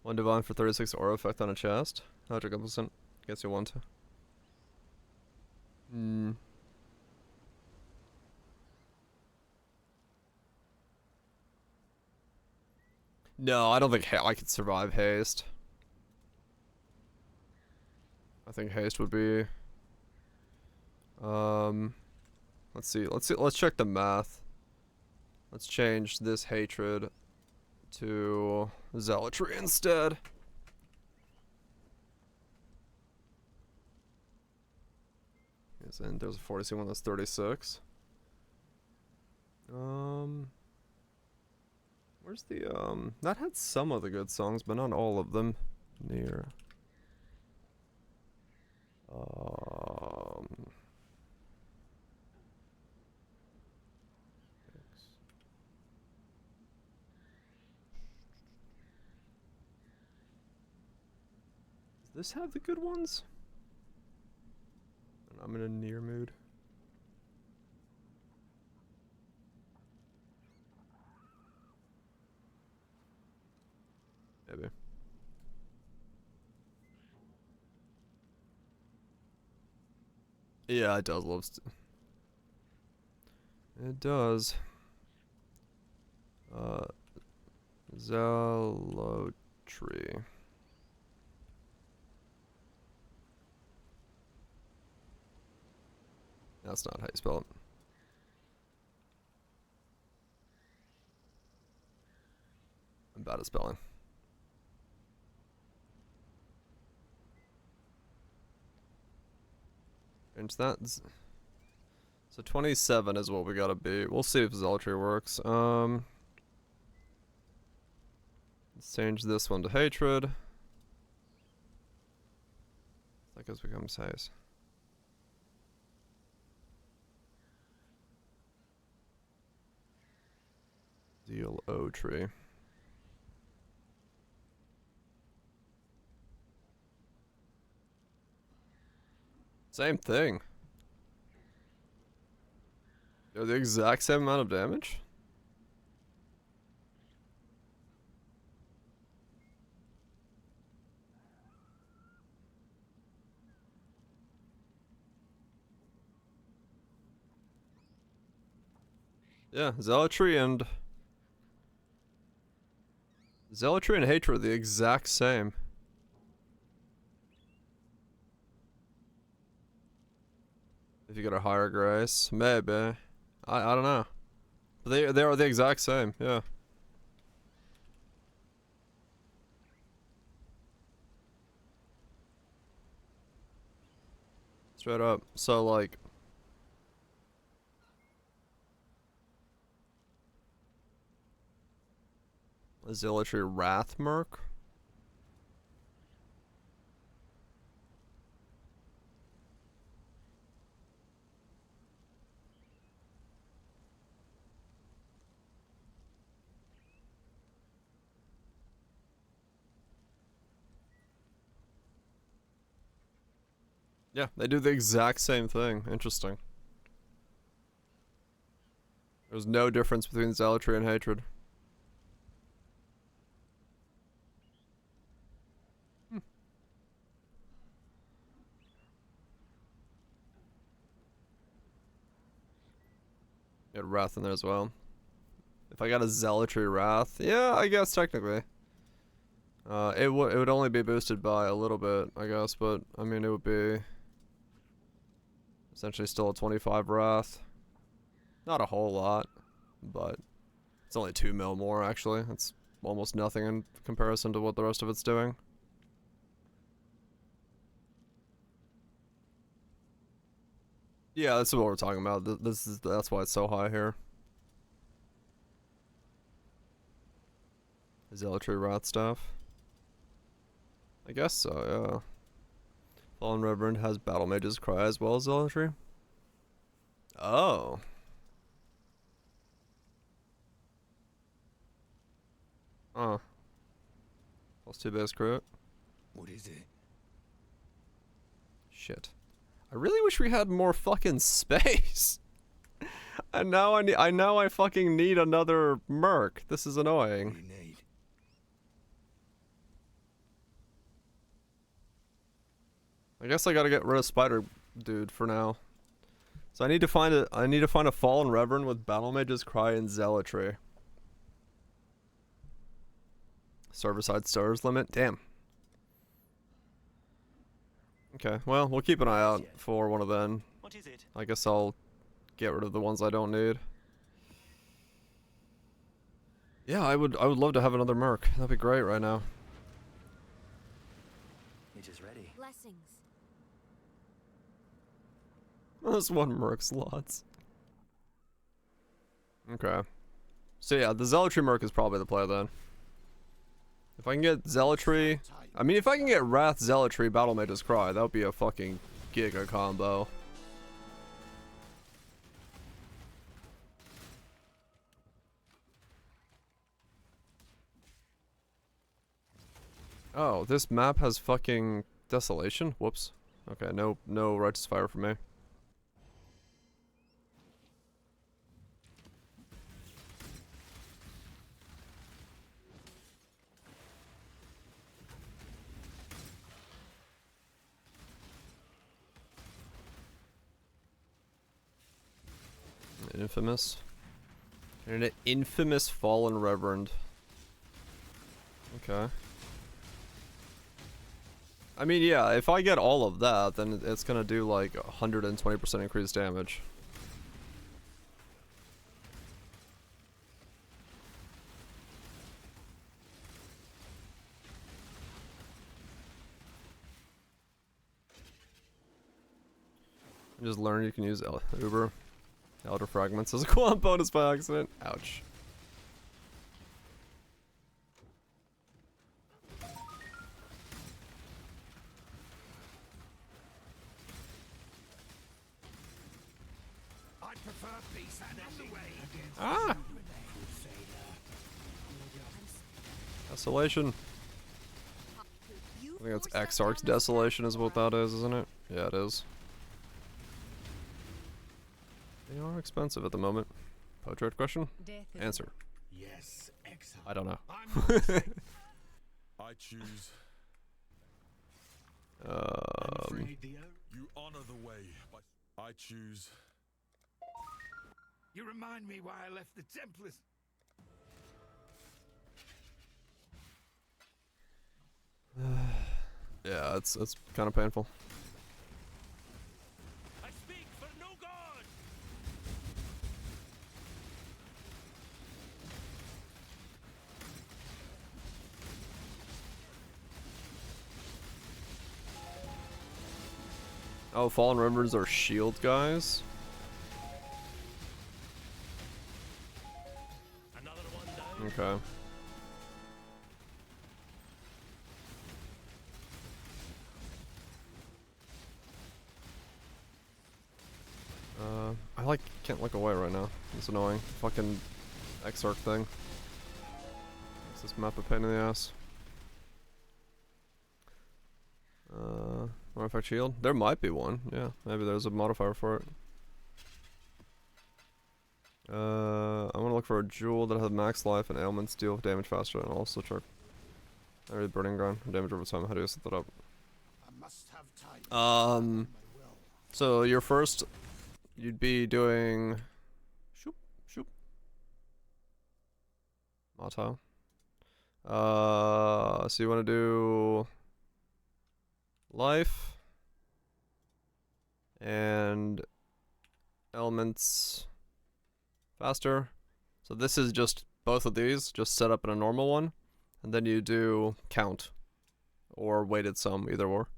One divine for 36 aura effect on a chest. 100%. Guess you want to. No, I don't think I could survive haste. I think haste would be. Let's see. Let's check the math. Let's change this hatred to zealotry instead. Yes, and there's a 40C one that's 36. Where's the that had some of the good songs, but not all of them. Nier. Does this have the good ones? I'm in a Nier mood. Maybe. Yeah, it does love it does. Zealotry. That's not how you spell it. I'm bad at spelling. Change that. So 27 is what we gotta be. We'll see if Zealotry works. Let's change this one to Hatred. That goes becomes haste. Zealotry. Same thing. They're the exact same amount of damage? Yeah, Zealotry and Hatred are the exact same. If you get a higher grace, maybe. I don't know. But they are the exact same, yeah. Straight up. So like A Zealotry Wrath Merc? Yeah, they do the exact same thing. Interesting. There's no difference between Zealotry and Hatred. Get Wrath in there as well. If I got a Zealotry Wrath, yeah, I guess technically. It would only be boosted by a little bit, I guess, but I mean it would be essentially still a 25 Wrath. Not a whole lot, but it's only 2 mil more actually. That's almost nothing in comparison to what the rest of it's doing. Yeah, that's what we're talking about. That's why it's so high here. Zealotry Wrath stuff. I guess so, yeah. Fallen Reverend has Battle Mage's Cry as well as Zealotry. Oh. Oh. +2 base crit. What is it? Shit. I really wish we had more fucking space. And now I fucking need another merc. This is annoying. What do you need? I guess I gotta get rid of Spider Dude for now. So I need to find a Fallen Reverend with Battle Mage's Cry and Zealotry. Server-side stars limit? Damn. Okay, well, we'll keep an eye out for one of them. What is it? I guess I'll get rid of the ones I don't need. Yeah, I would love to have another merc. That'd be great right now. It is ready. Blessings. There's 1 merc slots. Okay. So yeah, the Zealotry merc is probably the play then. If I can get Zealotry... I mean, if I can get Wrath, Zealotry, Battle Mage's Cry, that would be a fucking giga combo. Oh, this map has fucking Desolation? Whoops. Okay, no Righteous Fire for me. Infamous. And an infamous Fallen Reverend. Okay. I mean, yeah, if I get all of that, then it's gonna do like 120% increased damage. Just learn you can use Uber. Elder Fragments as a quant bonus by accident. Ouch. I prefer peace and the way. Ah! Desolation. I think that's Exarch's Desolation is what that is, isn't it? Yeah, it is. They are expensive at the moment. Portrait question? Answer. Yes, exile. I don't know. I choose. You honor the way, but I choose. You remind me why I left the Templars. Yeah, it's kind of painful. I speak for no god. Oh, Fallen Rivers are shield guys. Another one down. Okay. can't look away right now. It's annoying. Fucking Exarch thing. Makes this map a pain in the ass. Artifact shield? There might be one. Yeah, maybe there's a modifier for it. I want to look for a jewel that has max life and ailments deal damage faster, and also check. I read burning ground damage over time. How do you set that up? So your first, you'd be doing shoop shoop. Motto. So you want to do life and elements faster. So this is just both of these, just set up in a normal one, and then you do count or weighted sum, either or.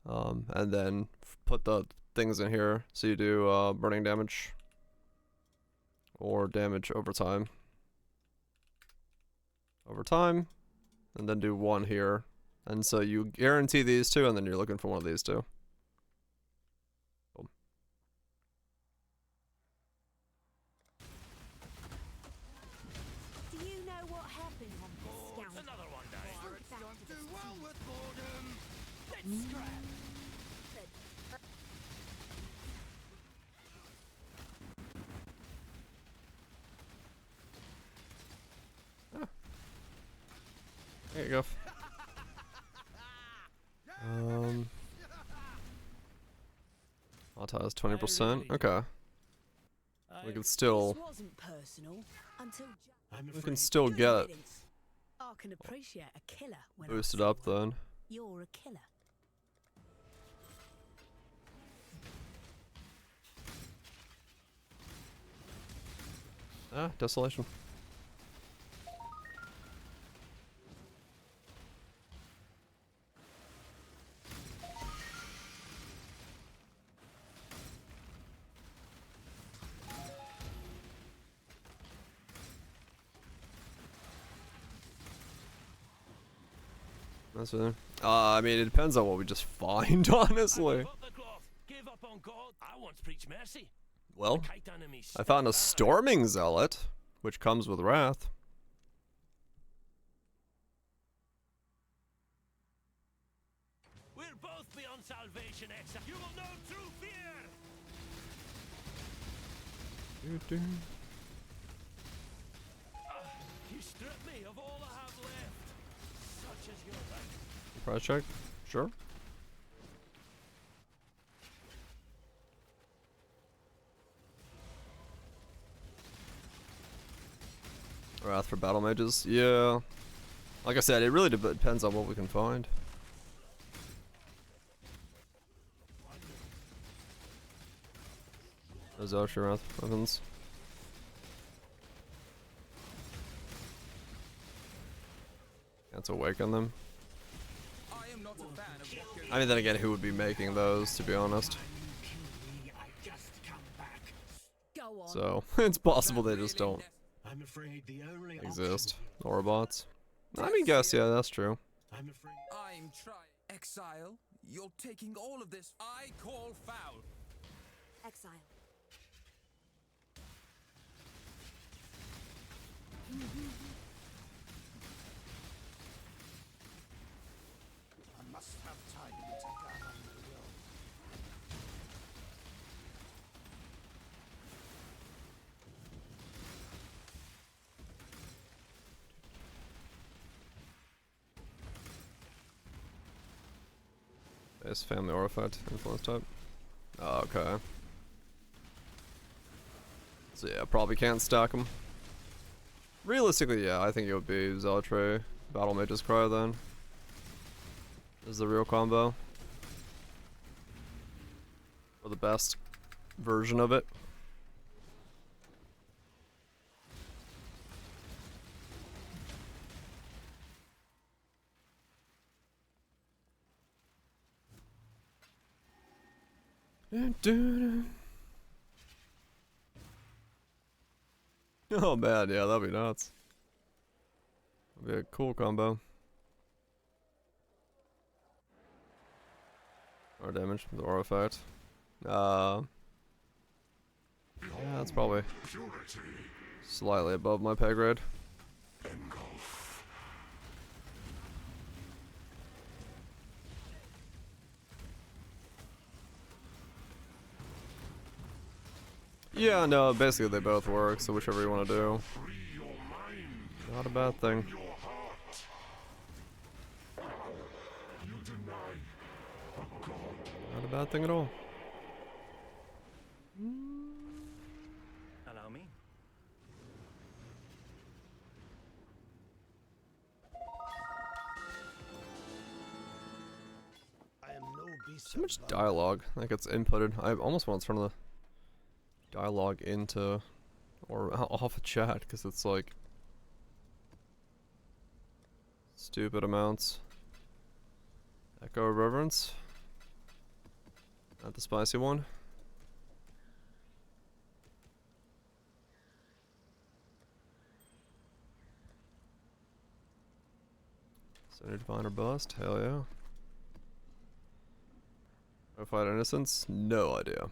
And then put the things in here. So you do burning damage or damage over time. And then do one here. And so you guarantee these two, and then you're looking for one of these two. Boom. Do you know what happened on this scoundrel? Another one died. Pirates don't Do well with boredom. Let's scrap. There you go. Auto has 20%. Okay. We can still. This wasn't personal until We can still get I can appreciate a killer when boosted up then. you're a killer. Ah, desolation. That's it. I mean, it depends on what we just find, honestly. Give up on God. I once preached mercy. Well, The kite enemy I found a storming zealot, which comes with wrath. We'll both be on salvation, exile. You will know true fear. You strip me of all I have left. Such is your right. Price check? Sure. Wrath for battle mages? Yeah. Like I said, it really depends on what we can find. Those Ocean Wrath weapons. Can't awaken them. I mean, then again, who would be making those, to be honest? Go on. So, it's possible they just don't I'm afraid the only exist. Or bots. I mean, guess, yeah, that's true. I'm afraid I'm trying. Exile, you're taking all of this. I call foul. Exile. I must have time to gather my will. Base family artifact, influence type. Oh, okay. So yeah, probably can't stack them. Realistically, yeah, I think it would be Zealotry, Battle Mage's Cry then. Is the real combo. Or the best version of it. Oh man, yeah, that'd be nuts. That'd be a cool combo. Or damage from the aura effect. Yeah, that's probably slightly above my pay grade. Yeah, no, basically they both work, so whichever you want to do. Not a bad thing. Not a bad thing at all. Allow me. I am no beast. So much dialogue that gets inputted. I almost want to turn the dialogue into or off of chat because it's like stupid amounts. Echo of Reverence. Not the spicy one. Center Divine or Bust? Hell yeah. Verified Innocence? No idea.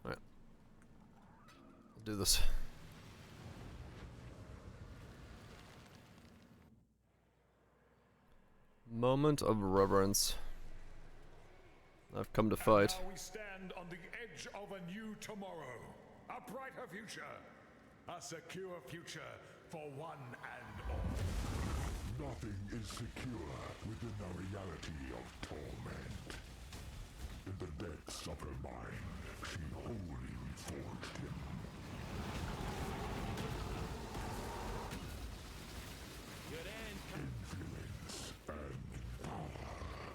Alright. I'll do this. Moment of reverence. I've come to fight. Now we stand on the edge of a new tomorrow. A brighter future. A secure future for one and all. Nothing is secure within the reality of torment. In the depths of her mind, she wholly reforged him. Influence and power.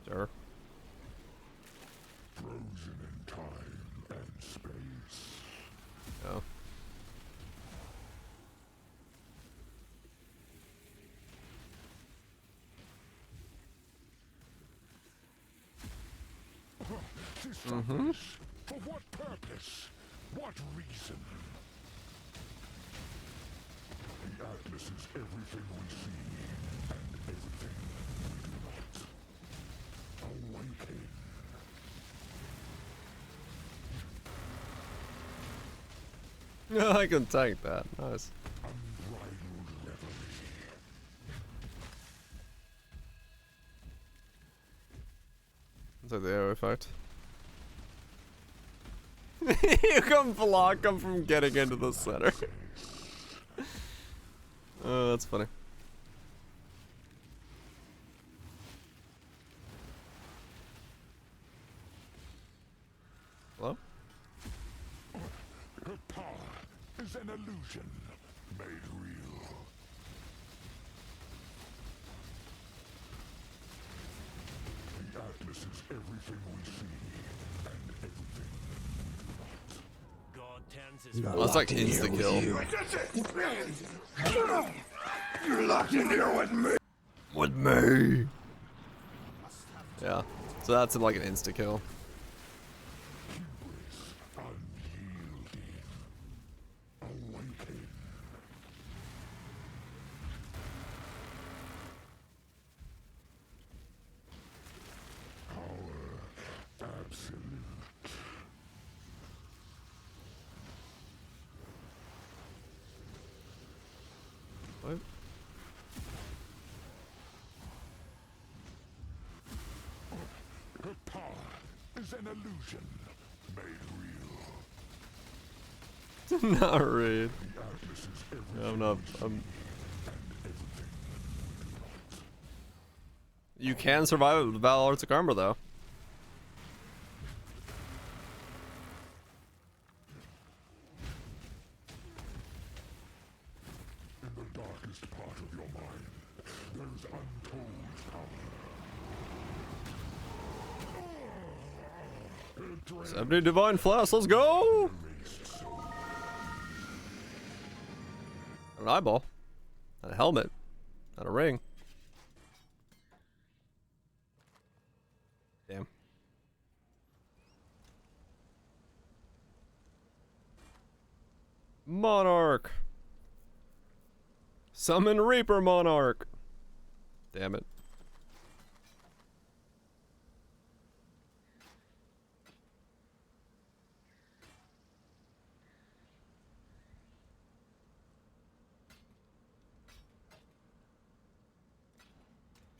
Sure. Frozen in time and space. Oh. For what purpose? What reason? The Atlas is everything we see and everything we do not. Awaken. I can tank that. Nice. Unbridled reverie. It's like the arrow effect. You can block him from getting into the center. Oh, that's funny. Hello? Her power is an illusion made real. The Atlas is everything we see and everything we do not. God turns his Oh, that's like insta kill. You're locked in here with me. With me. Yeah. So that's like an insta kill. Awaken. Power absolute. What? Her power is an illusion made real. Not read. The Atlas is everything Yeah, I'm not. we see and everything we do not. You can survive it with Valor Arts of Karma, though. In the darkest part of your mind, there is untold power. 70 Divine Flash, let's go! An eyeball. And a helmet. And a ring. Monarch. Summon Reaper Monarch. Damn it.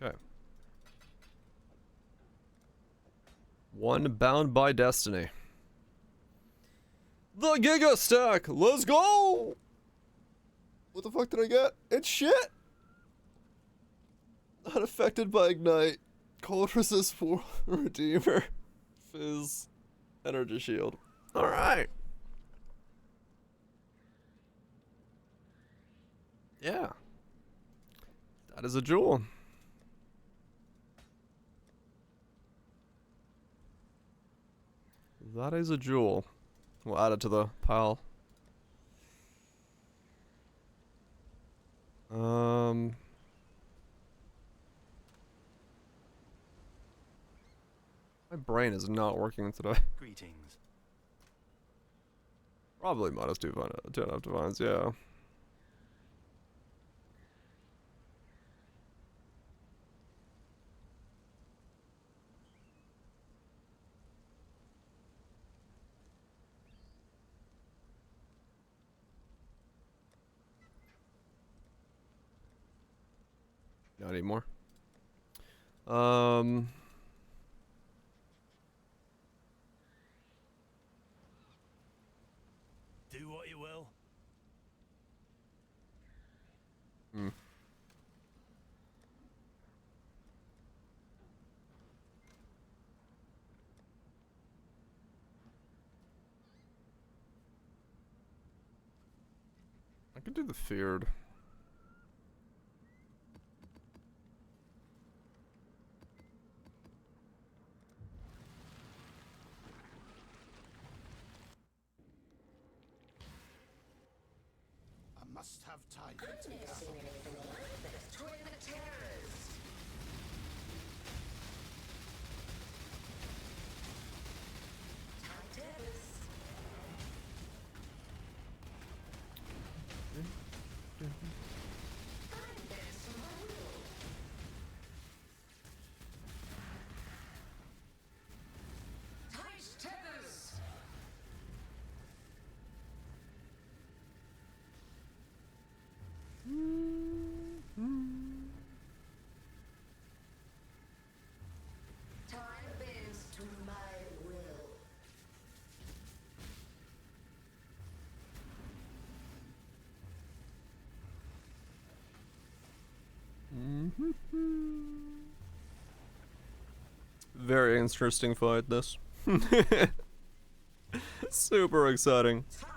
Okay. One bound by destiny. The Giga Stack! Let's go! What the fuck did I get? It's shit! Not affected by Ignite. Cold Resist for Redeemer. Fizz. Energy Shield. Alright. Yeah. That is a jewel. That is a jewel. We'll add it to the pile. My brain is not working today. Greetings. Probably minus 2 divines, yeah. Not anymore. Do what you will. Hmm. I could do the feared. I must have time to Goodness me, the twin terrors. Titus. I'm bent to my will. Tice tethers. Time bends to my will. Very interesting fight, this. Super exciting. Time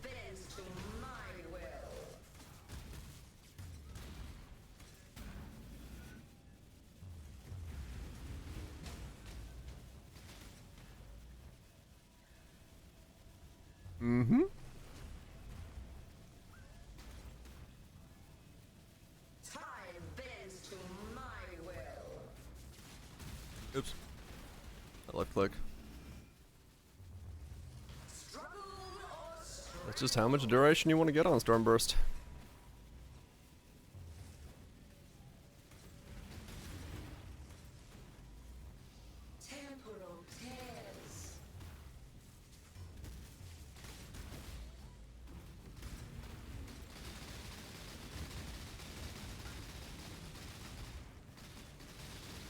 bends to my will. Mm-hmm. Time bends to my will. Oops. I left click. Struggle or strength. That's just how much duration you want to get on Stormburst. Temporal tears.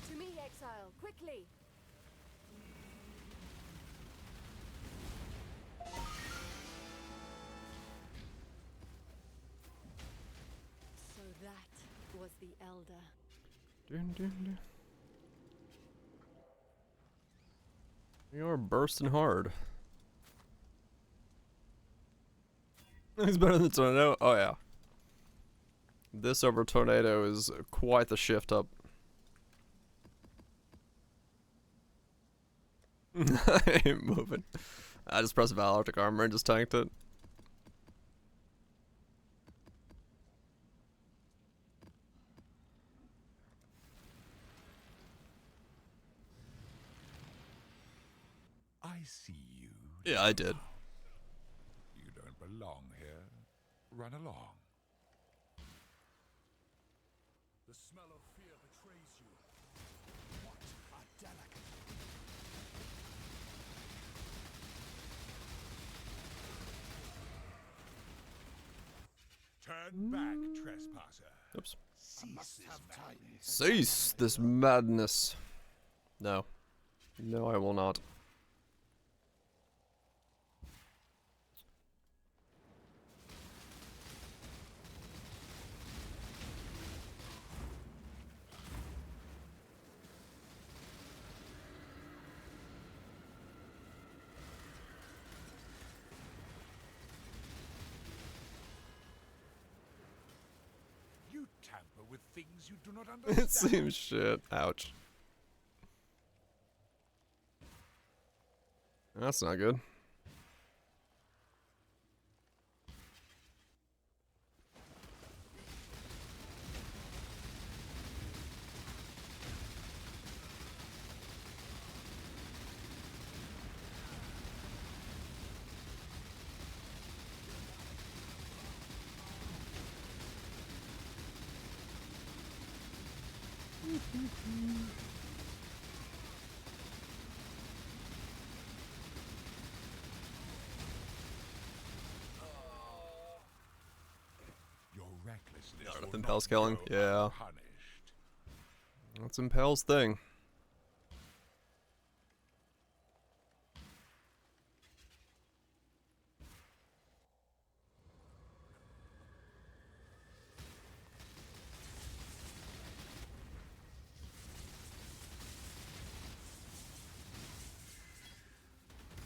To me, exile, quickly! So that was the Elder. Dun, dun, dun. You're bursting hard. He's better than Tornado? Oh yeah. This over Tornado is quite the shift up. I ain't moving. I just pressed Valortic Armor and just tanked it. I see you. Yeah, I did. You don't belong here. run along. The smell of fear betrays you. What a delicate. Turn back, trespasser. Oops. Cease Cease this madness. No. No, I will not. You tamper with things you do not It understand. seems shit. Ouch. That's not good. Your recklessness That's will Impel's not killing. go Yeah. unpunished. That's Impel's thing.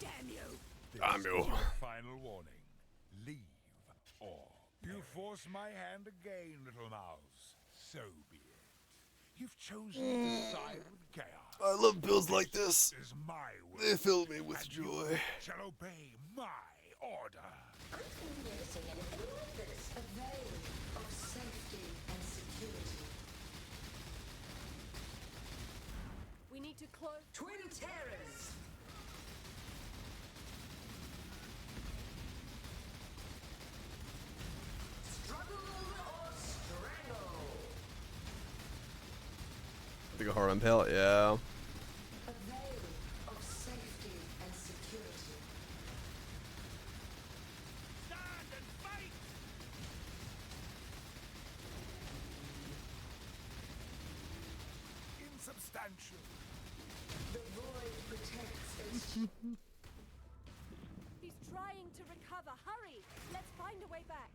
Damn you! Damn you. This is your final warning. Leave, or you force my hand again, little mouse. So be it. You've chosen to side with chaos. I love builds like this. Is my will. They fill me with and joy. You shall obey my order. I've been noticing anything like this. A veil of safety and security. We need to close. Twin terrors! Struggle or strangle? I think a hard Impel, yeah. A veil of safety and security. Stand and fight! Insubstantial. The void protects its He's trying to recover. Hurry! Let's find a way back.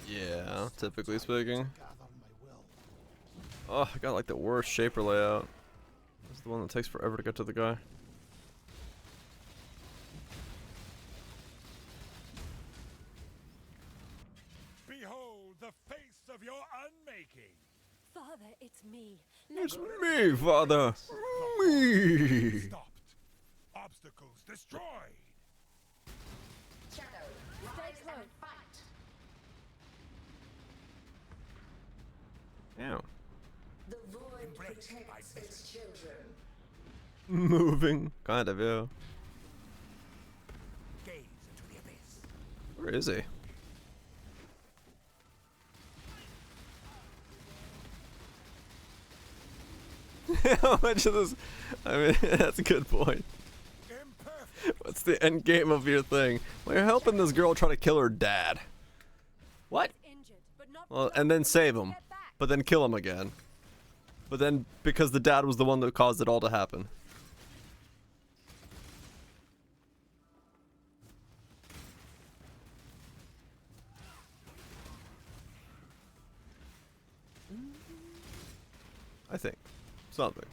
Yeah, typically speaking. Oh, I got like the worst shaper layout. This is the one that takes forever to get to the guy. Behold the face of your unmaking. Father, it's me. It's me, father. Me. Stopped. Obstacles destroyed. shadow. Rise and fight. Ow. The void protects its children. Moving. Kind of, yeah. Gaze into the abyss. Where is he? How much of this? I mean, that's a good point. What's the end game of your thing? Well, you're helping this girl try to kill her dad. What? Well, and then save him, but then kill him again. But then, because the dad was the one that caused it all to happen. I think. Something.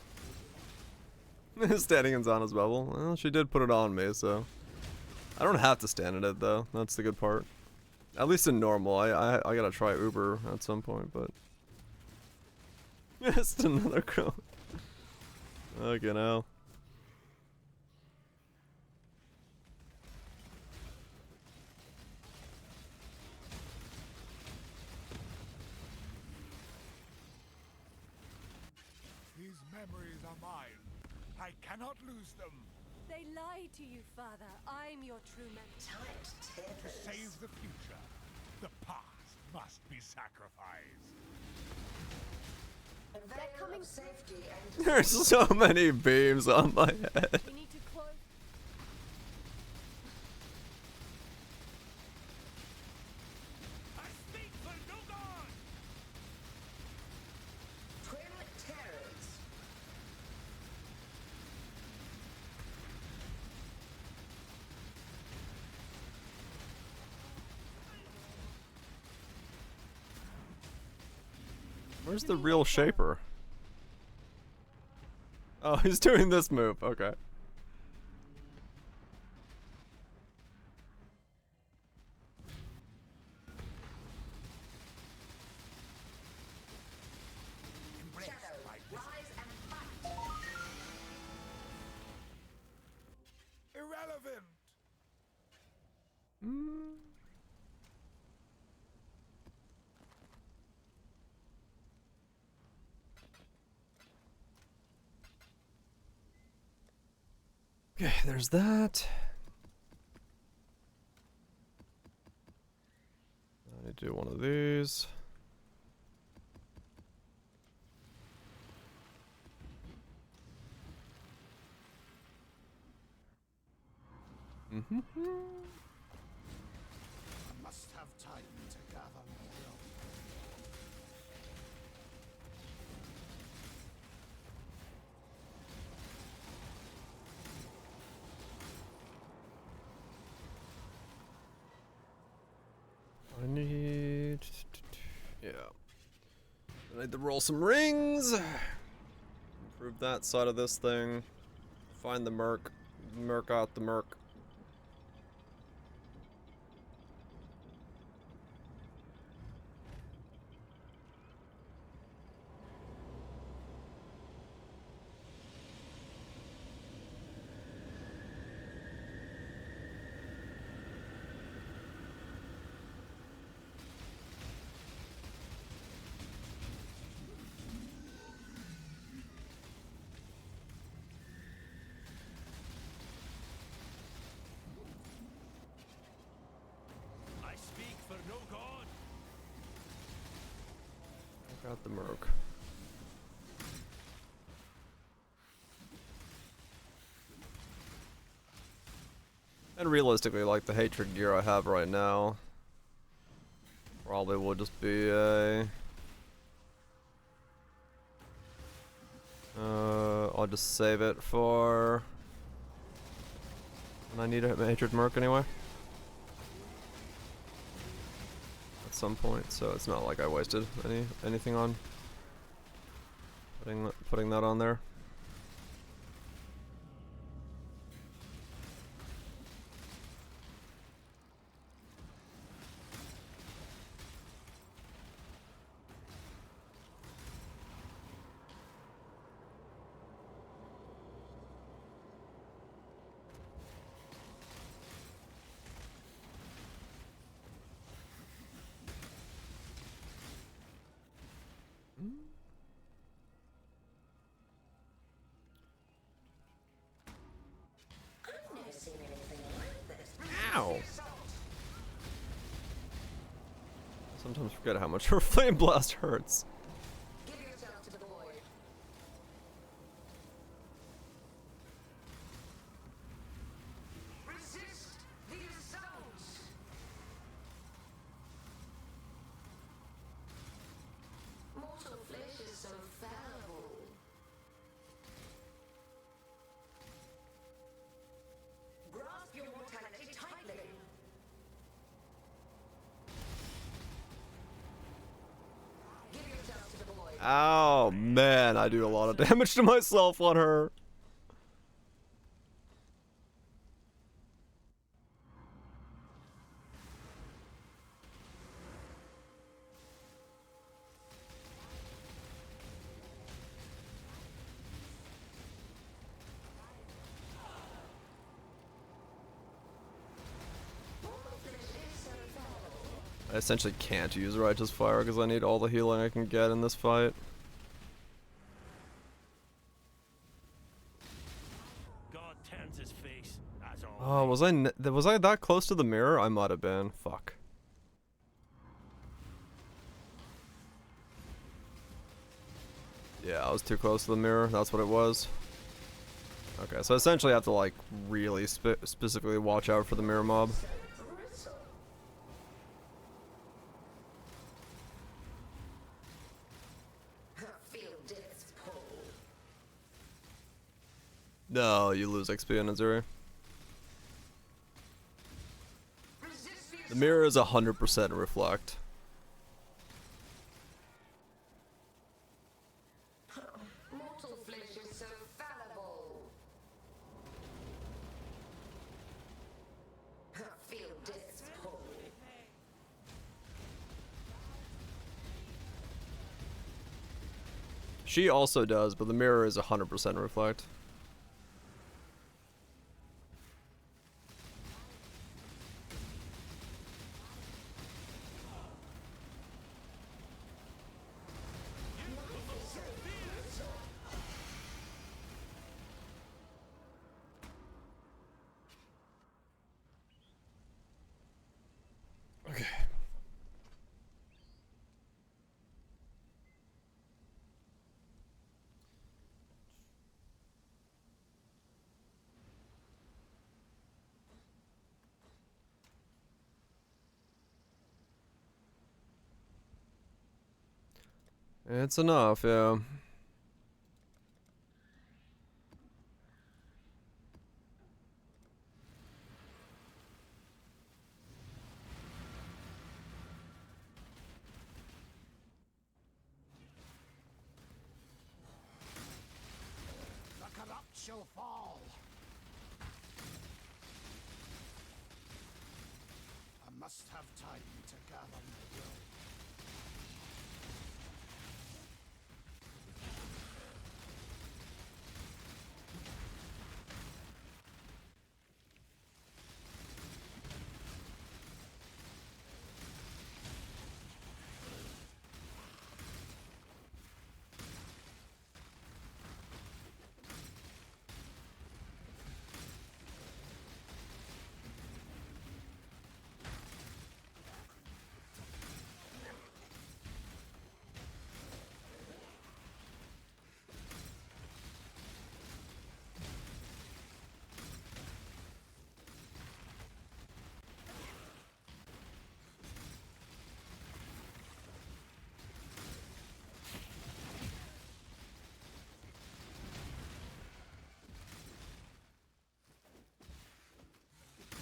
Standing in Zana's bubble. Well, she did put it on me, so. I don't have to stand in it though. That's the good part. At least in normal. I gotta try Uber at some point, but just another cone. Okay, now. These memories are mine. I cannot lose them. They lie to you, Father. I'm your true mentor. To save the future, the past must be sacrificed. They're coming. Safety and There's so many beams on my head. We need to close. I speak for no god! twin terrors. Where's the real shaper? Oh, he's doing this move. Okay. Shadow, rise and fight. Irrelevant! Okay, there's that. I need to do one of these. I must have time to gather more. I need... Yeah. I need to roll some rings. Improve that side of this thing. Find the merc. Merc out the merc. I speak for no god. I got the merc. And realistically, like the hatred gear I have right now, probably will just be a... I'll just save it for when I need a hatred merc anyway. At some point, so it's not like I wasted anything on putting that on there. I've never seen anything like this. Ow! Sometimes forget how much her flame blast hurts. Give yourself to the void. Resist the assault. Mortal flesh is so fallible. Grasp your mortality tightly. Give yourself to the void. Oh man, I do a lot of damage to myself on her. I essentially can't use Righteous Fire because I need all the healing I can get in this fight. God turns his face, as always. Oh, was I that close to the mirror? I might have been. Fuck. Yeah, I was too close to the mirror. That's what it was. Okay, so essentially I have to like really specifically watch out for the mirror mob. No, you lose XP on Azuri. The mirror is 100% reflect. Mortal flesh is so fallible. Feel death's pull. She also does, but the mirror is 100% reflect. Okay. It's enough, yeah. The corrupt shall fall. I must have time to gather my will.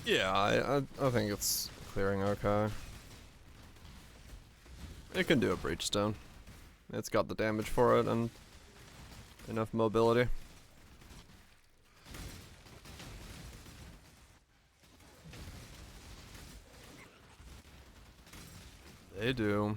Yeah, I think it's clearing okay. It can do a breach stone. It's got the damage for it and enough mobility. They do.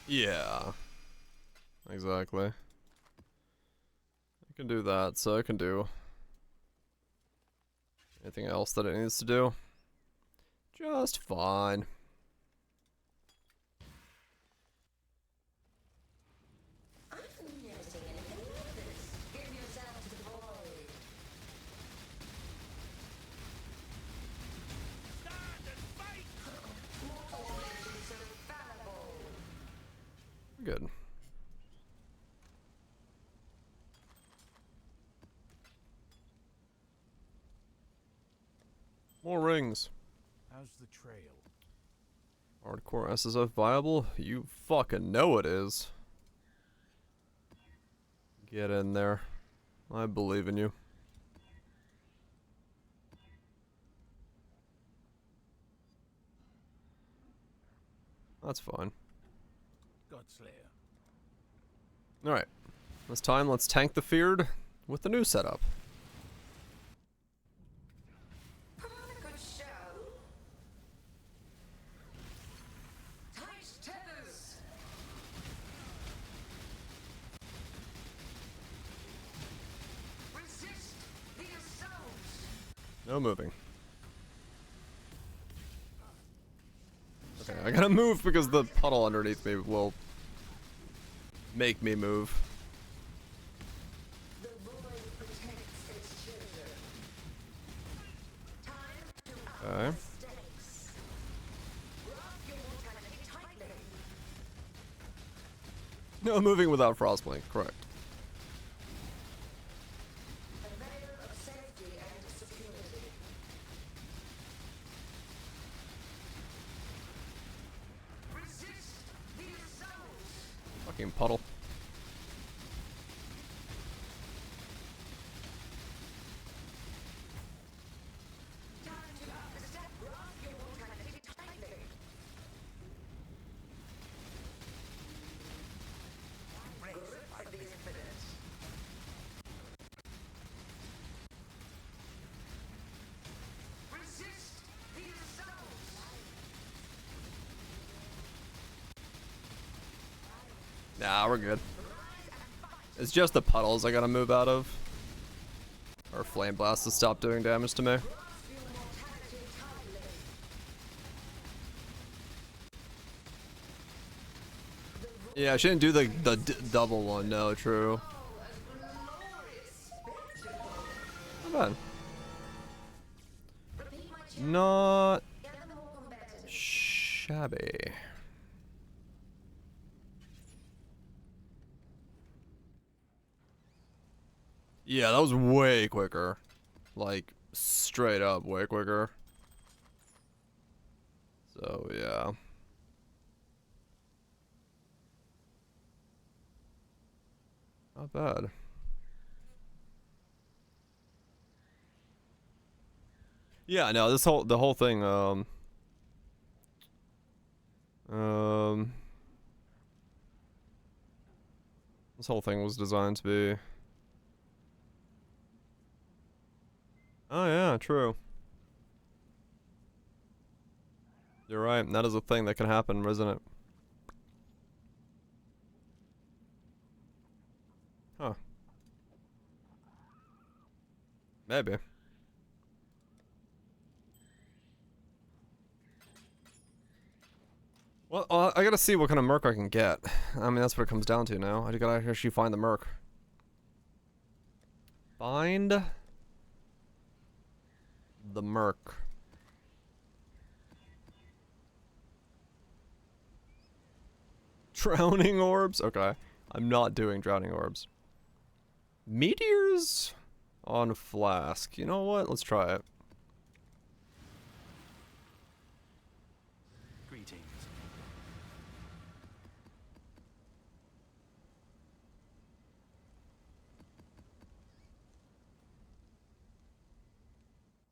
Yeah. Exactly. I can do that, so I can do anything else that it needs to do. Just fine. I've never seen anything like this. Give yourself to the void. Stand and fight! Mortal flesh is so fallible. Good. More rings. How's the trail? Hardcore SSF viable? You fucking know it is. Get in there. I believe in you. That's fine. Godslayer. Alright. This time, let's tank the feared with the new setup. Put on a good show. Tight tethers. Resist the assault. No moving. Okay, I gotta move because the puddle underneath me will make me move. The void protects its children. Time to up Okay. the stakes. Grasp your mortality tightly. No moving without Frostblink, correct. A veil of safety and security. Resist the assault. Fucking puddle. Time to up the step. Grasp your mortality tightly. Grip of the infinite. Resist the assault. Nah, we're good. It's just the puddles I gotta move out of. Or flame blast to stop doing damage to me. Grasp your mortality tightly. Yeah, I shouldn't do the double one. No, true. Not bad. Not shabby. Yeah, that was way quicker. Like, straight up way quicker. So, yeah. Not bad. Yeah, no, the whole thing, this whole thing was designed to be... Oh yeah, true. You're right, that is a thing that can happen, isn't it? Huh. Maybe. Well, I gotta see what kind of merc I can get. I mean, that's what it comes down to now. I gotta actually find the merc. Find the merc. Drowning orbs? Okay. I'm not doing drowning orbs. Meteors on flask. You know what? Let's try it. Greetings.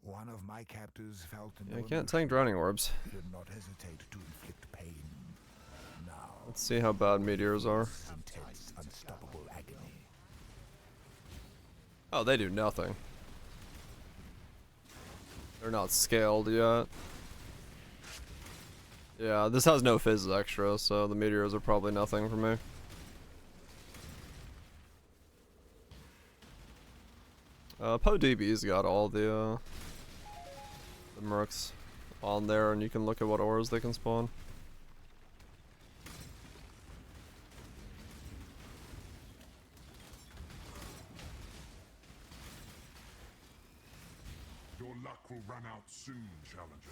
One of my captors felt Yeah, I can't tank drowning orbs. did not hesitate to inflict pain. Now, Let's see how bad meteors are. intense, unstoppable agony. Oh, they do nothing. They're not scaled yet. Yeah, this has no fizz extra, so the meteors are probably nothing for me. Poe DB's got all the mercs on there, and you can look at what auras they can spawn. Your luck will run out soon, Challenger.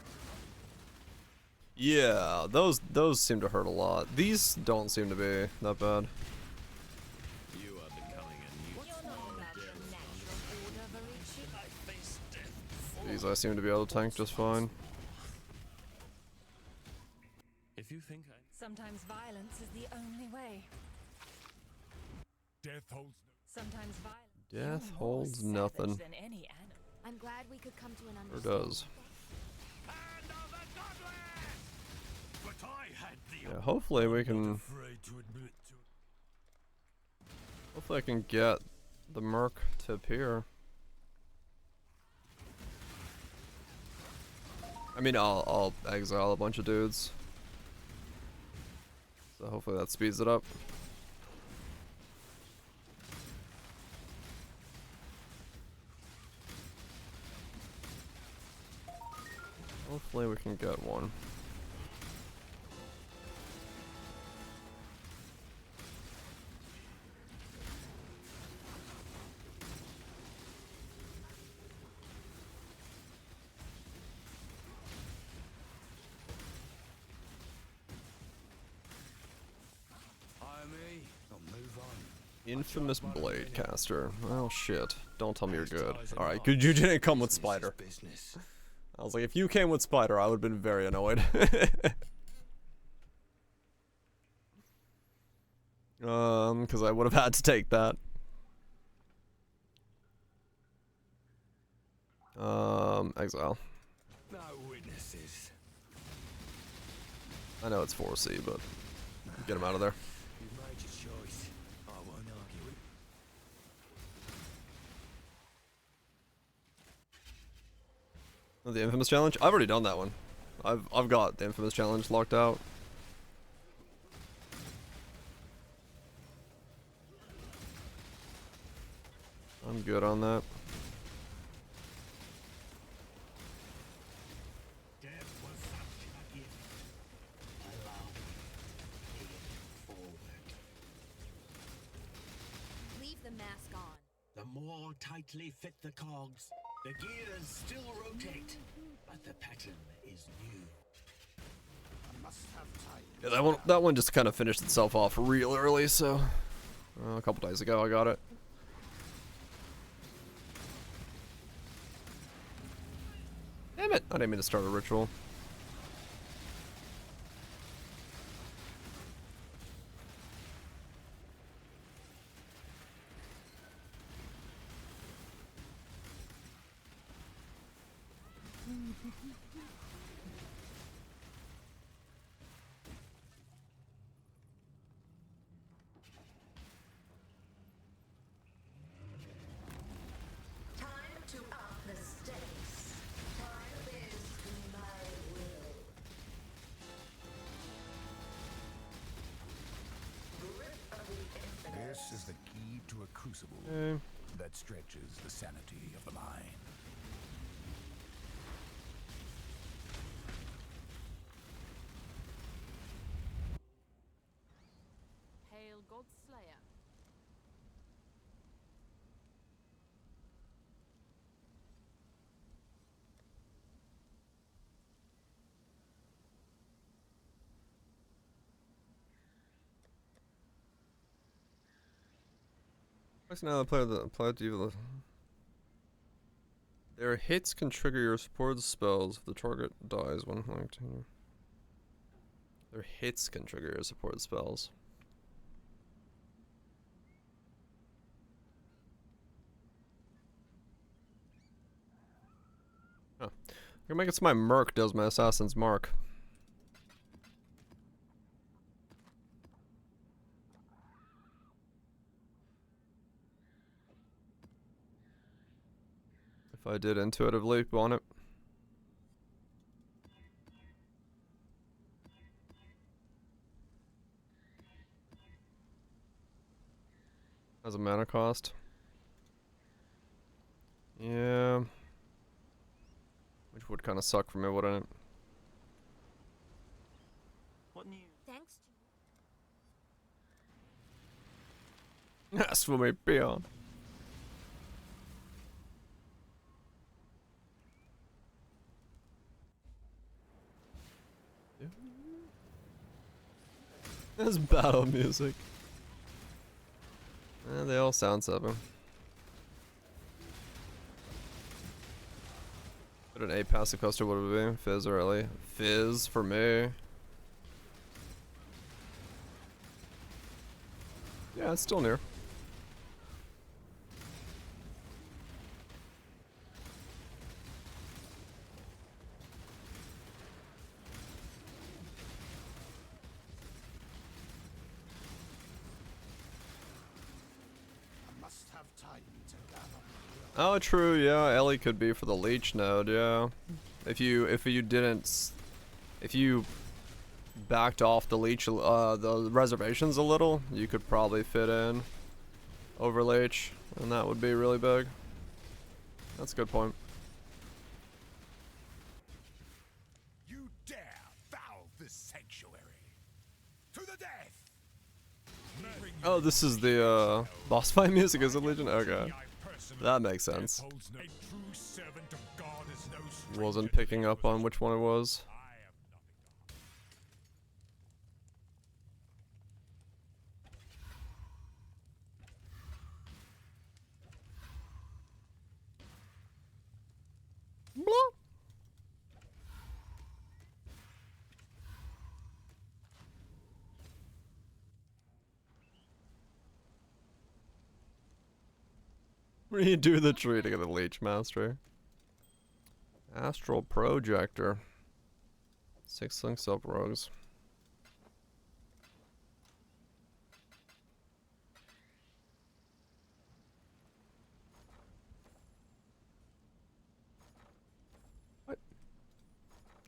Yeah, those seem to hurt a lot. These don't seem to be that bad. You are becoming a new These I seem to be able to tank just fine. If you think I... Sometimes violence is the only way. Death holds Sometimes violence. Death holds nothing. Than any animal. I'm glad we could come to an Or understanding. does. But I had the Yeah, hopefully we can... Afraid to admit to Hopefully I can get the merc to appear. I mean, I'll exile a bunch of dudes. So hopefully that speeds it up. Hopefully we can get one. Infamous blade caster. Oh shit. Don't tell me you're good. Alright, good you didn't come with spider. I was like, if you came with spider, I would have been very annoyed. Because I would have had to take that. Exile. No witnesses. I know it's 4C, but get him out of there. You've made your choice. I won't argue it. The infamous challenge? I've already done that one. I've got the infamous challenge locked out. I'm good on that. Leave the mask on. The more tightly fit the cogs, the gears still rotate, but the pattern is new. I must have time. Yeah, that one just kind of finished itself off real early, so a couple days ago I got it. Damn it! I didn't mean to start a ritual. Time to up the stakes. Time is my will. Grip of the infinite. This is the key to a crucible that stretches the sanity of the mind. Hail God Slayer. Actually, now the player diva. Their hits can trigger your support spells if the target dies when acting. Their hits can trigger your support spells. Huh. I can make it so my merc does my assassin's mark. If I did intuitively on it. Has a mana cost. Yeah. Which would kind of suck for me, wouldn't it? What news? Thanks to That's for me, beyond. That's battle music. They all sound seven. But an 8 passive coaster would it be? Fizz or Ellie? Fizz for me. Yeah, it's still near. I must have Oh, true. Yeah, Ellie could be for the leech node. Yeah, if you didn't, if you backed off the leech, the reservations a little, you could probably fit in over leech, and that would be really big. That's a good point. You dare foul this sanctuary to the death. Oh, this is the boss fight music, is it, Legion? Okay, that makes sense. Wasn't picking up on which one it was. Blah. Redo the tree to get the leech mastery. Astral projector. 6 links up rogues. What?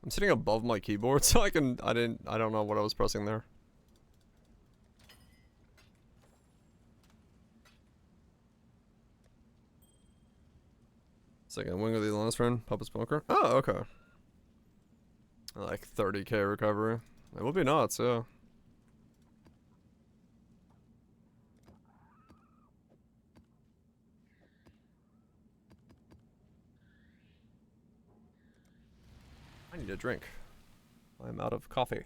I'm sitting above my keyboard, so I don't know what I was pressing there. Second wing of the last run, Puppet Smoker. Oh, okay. Like 30k recovery. It would be nuts, yeah. I need a drink. I'm out of coffee.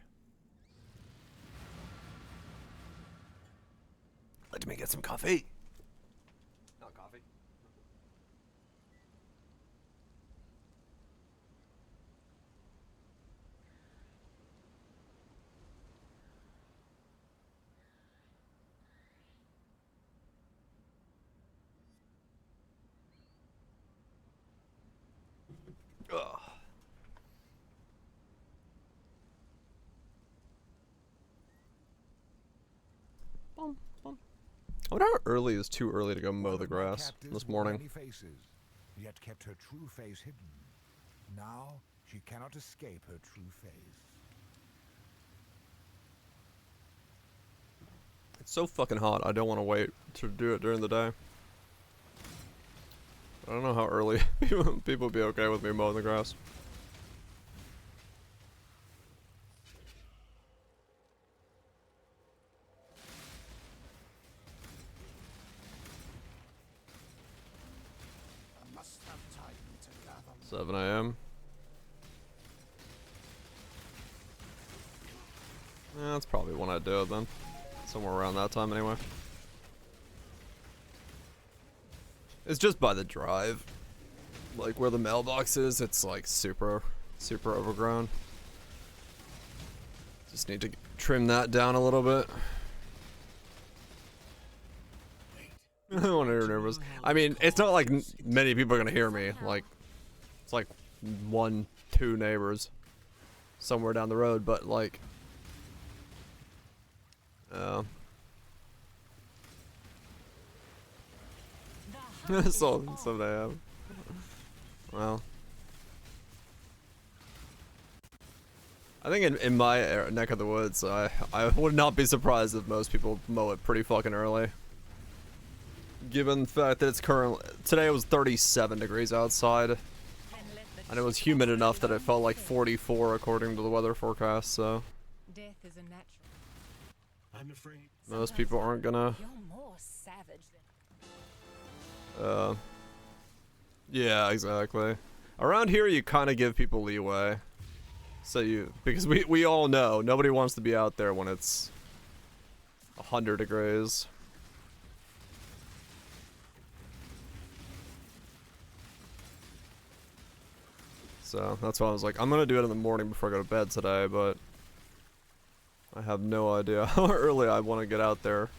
Let me get some coffee. Not coffee. Ugh. Bum, bum. I wonder how early is too early to go mow the grass this morning. Faces, yet kept her true face hidden. Now she cannot escape her true face. It's so fucking hot, I don't want to wait to do it during the day. I don't know how early people would be okay with me mowing the grass. I must have time to gather. 7 AM. Yeah, that's probably when I do it then. Somewhere around that time anyway. It's just by the drive. Like where the mailbox is, it's like super overgrown. Just need to trim that down a little bit. I don't want to hear nervous. I mean, it's not like many people are gonna hear me. Like, it's like 1, 2 neighbors somewhere down the road, but like, so 7 AM. Well, I think in my neck of the woods, I would not be surprised if most people mow it pretty fucking early. Given the fact that it's today it was 37 degrees outside, and it was humid enough that it felt like 44 according to the weather forecast, so Death is a natural. I'm afraid most people aren't gonna. You're more savage than. Yeah, exactly. Around here, you kind of give people leeway. So because we all know nobody wants to be out there when it's 100 degrees. So that's why I was like, I'm gonna do it in the morning before I go to bed today, but I have no idea how early I want to get out there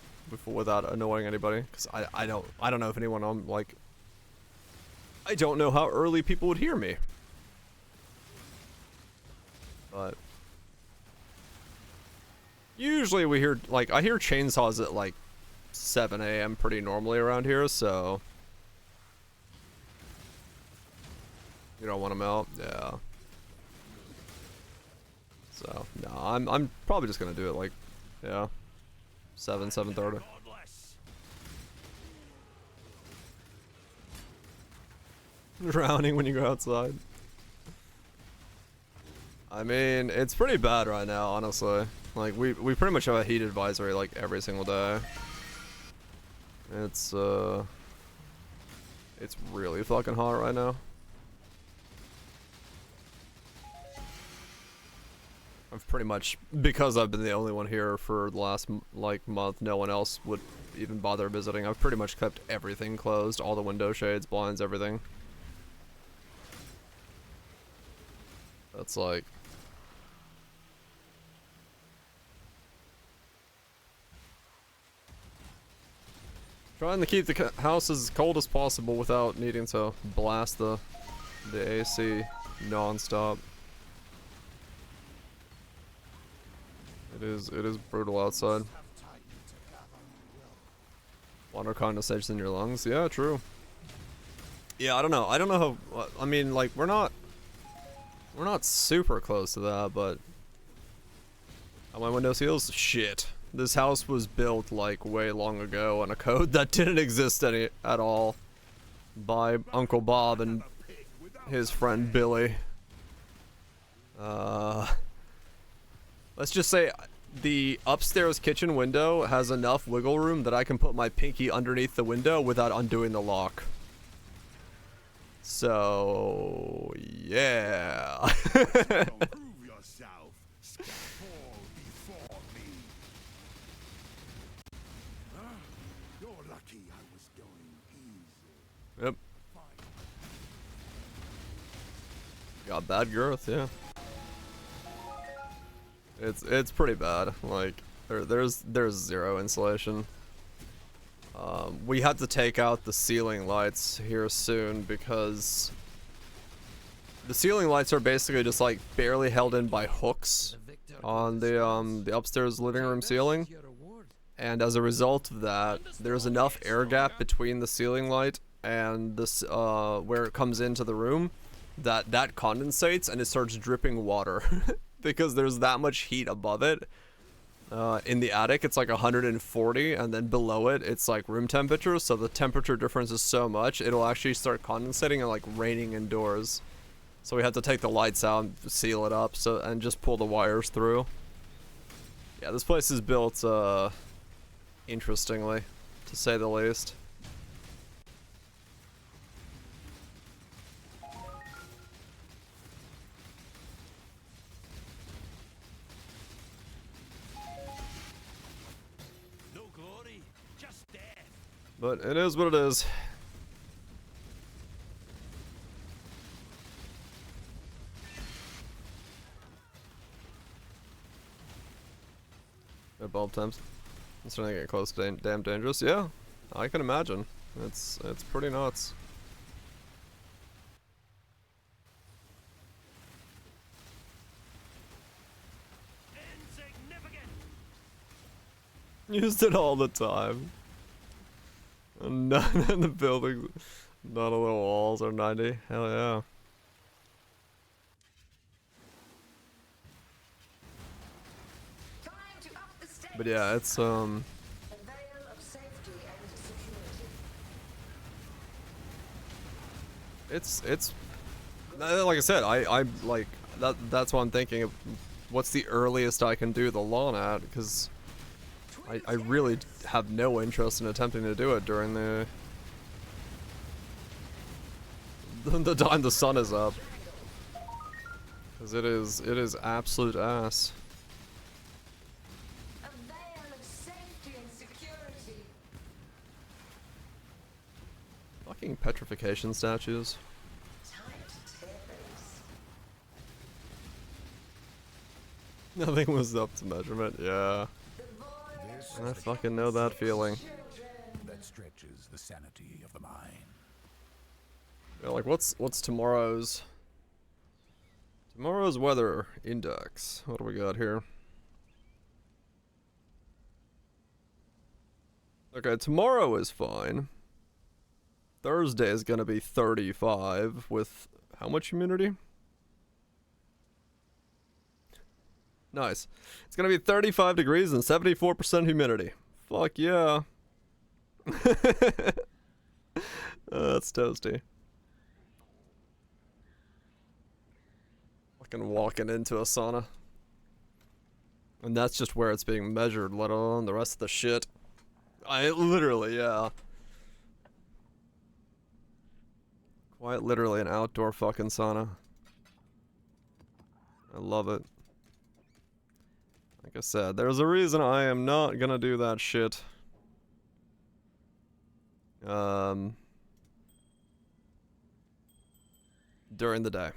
without annoying anybody. Because I don't know if anyone on like. I don't know how early people would hear me. But usually we hear, like, I hear chainsaws at like 7 a.m. pretty normally around here, so you don't want them out, yeah. So no, I'm probably just gonna do it like, yeah, 7:30. Drowning when you go outside. I mean, it's pretty bad right now, honestly. Like we pretty much have a heat advisory like every single day. It's really fucking hot right now. I've pretty much, because I've been the only one here for the last like month, no one else would even bother visiting. I've pretty much kept everything closed, all the window shades, blinds, everything. That's like, trying to keep the house as cold as possible without needing to blast the AC non-stop. It is brutal outside. Water condensation in your lungs. Yeah, true. Yeah, I don't know. I don't know how. I mean, like we're not super close to that, but on my window seals, shit. This house was built like way long ago on a code that didn't exist at all by Uncle Bob and his friend Billy. Let's just say the upstairs kitchen window has enough wiggle room that I can put my pinky underneath the window without undoing the lock. So, yeah. Prove yourself. Fall before me. You're lucky I was going easy. Yep. Got bad girth, yeah. It's pretty bad. Like there's zero insulation. We had to take out the ceiling lights here soon because the ceiling lights are basically just like barely held in by hooks on the upstairs living room ceiling, and as a result of that, there's enough air gap between the ceiling light and this where it comes into the room that condensates and it starts dripping water because there's that much heat above it. In the attic it's like 140, and then below it it's like room temperature, so the temperature difference is so much it'll actually start condensating and like raining indoors. So we had to take the lights out and seal it up and just pull the wires through. Yeah, this place is built interestingly, to say the least. But it is what it is. At bulb times. It's starting to get close to damn dangerous. Yeah, I can imagine. It's pretty nuts. Used it all the time. And none in the buildings, none of the walls are 90. Hell yeah. But yeah, it's like I said, I like that's what I'm thinking of. What's the earliest I can do the lawn at? Because I really have no interest in attempting to do it during the time the sun is up, because it is absolute ass. Fucking petrification statues. Nothing was up to measurement, yeah. I fucking know that feeling. That stretches the sanity of the mind. Yeah, like what's tomorrow's weather index? What do we got here? Okay, tomorrow is fine. Thursday is gonna be 35 with how much humidity? Nice. It's gonna be 35 degrees and 74% humidity. Fuck yeah. That's toasty. Fucking walking into a sauna. And that's just where it's being measured, let alone the rest of the shit. I literally, yeah. Quite literally an outdoor fucking sauna. I love it. Like I said, there's a reason I am not gonna do that shit. During the day.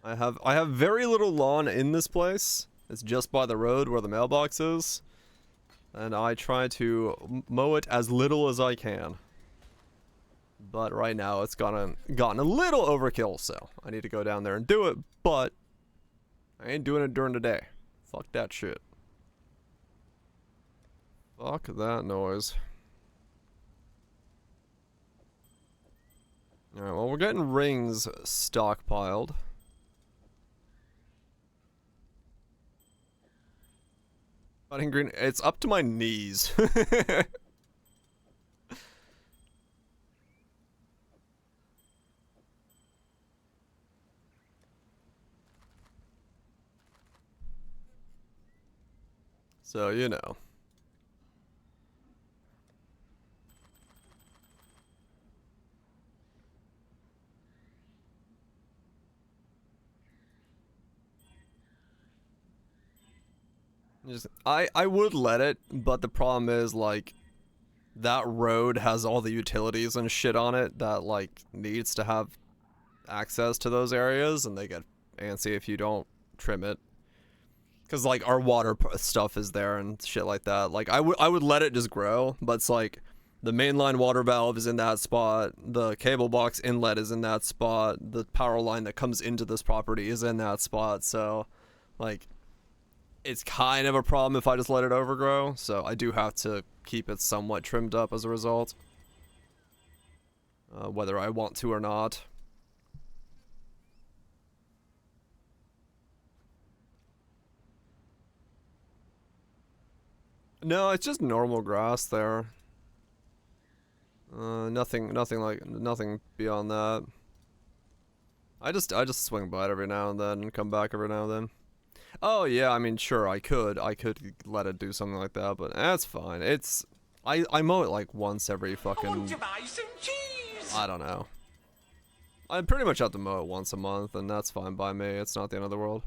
I have very little lawn in this place. It's just by the road where the mailbox is. And I try to mow it as little as I can. But right now it's gotten a little overkill, so I need to go down there and do it, but I ain't doing it during the day. Fuck that shit. Fuck that noise. Alright, well, we're getting rings stockpiled. Budding green, it's up to my knees. So, you know. I would let it, but the problem is, like, that road has all the utilities and shit on it that, like, needs to have access to those areas, and they get antsy if you don't trim it. Because, like, our water stuff is there and shit like that. Like, I would let it just grow, but it's like, the mainline water valve is in that spot, the cable box inlet is in that spot, the power line that comes into this property is in that spot, so, like, it's kind of a problem if I just let it overgrow, so I do have to keep it somewhat trimmed up as a result. Whether I want to or not. No, it's just normal grass there. Nothing beyond that. I just swing by it every now and then and come back every now and then. Oh yeah, I mean sure I could let it do something like that, but that's fine. It's I mow it like once every fucking I want to buy some cheese. I don't know. I pretty much have to mow it once a month, and that's fine by me. It's not the end of the world.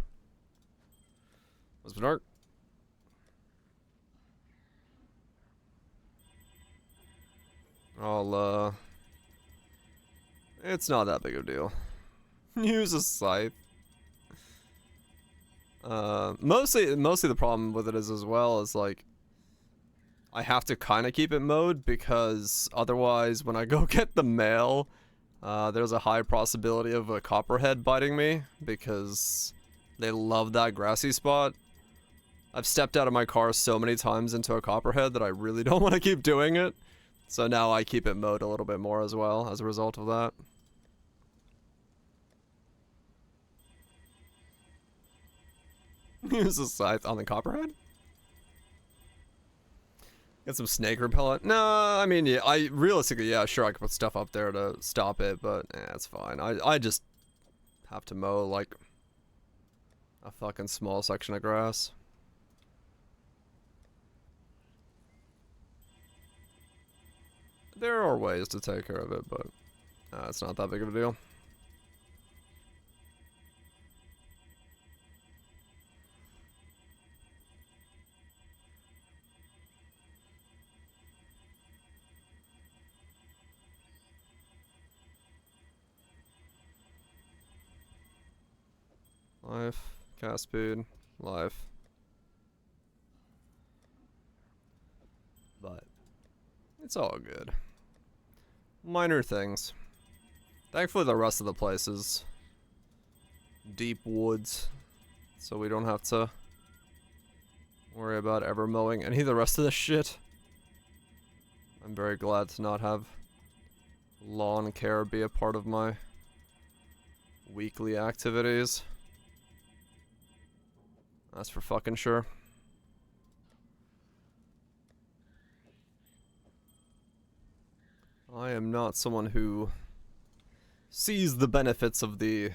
What's been dark? It's not that big of a deal. Use a scythe. Mostly the problem with it is as well is like I have to kind of keep it mowed because otherwise when I go get the mail, there's a high possibility of a copperhead biting me because they love that grassy spot. I've stepped out of my car so many times into a copperhead that I really don't want to keep doing it. So now I keep it mowed a little bit more as well as a result of that. Use a scythe on the copperhead? Get some snake repellent? No, I mean, yeah, realistically, yeah, sure, I could put stuff up there to stop it, but it's fine. I just have to mow, like, a fucking small section of grass. There are ways to take care of it, but it's not that big of a deal. Life, cast speed, life. But it's all good. Minor things. Thankfully the rest of the place is deep woods, so we don't have to worry about ever mowing any of the rest of this shit. I'm very glad to not have lawn care be a part of my weekly activities. That's for fucking sure. I am not someone who sees the benefits of the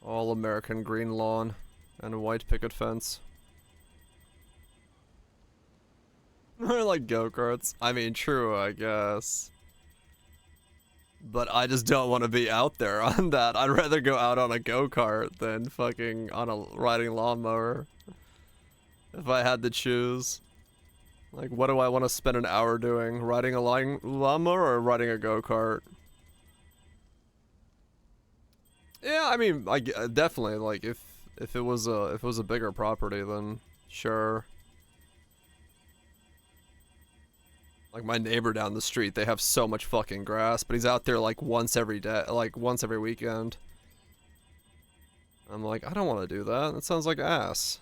all-American green lawn and a white picket fence. I like go-karts. I mean, true, I guess. But I just don't want to be out there on that. I'd rather go out on a go-kart than fucking on a riding lawnmower. If I had to choose. Like, what do I want to spend an hour doing? Riding a lawnmower or riding a go-kart? Yeah, I mean, definitely, like, if it was a bigger property, then sure. Like, my neighbor down the street, they have so much fucking grass, but he's out there like once every day, like once every weekend. I'm like, I don't want to do that. That sounds like ass.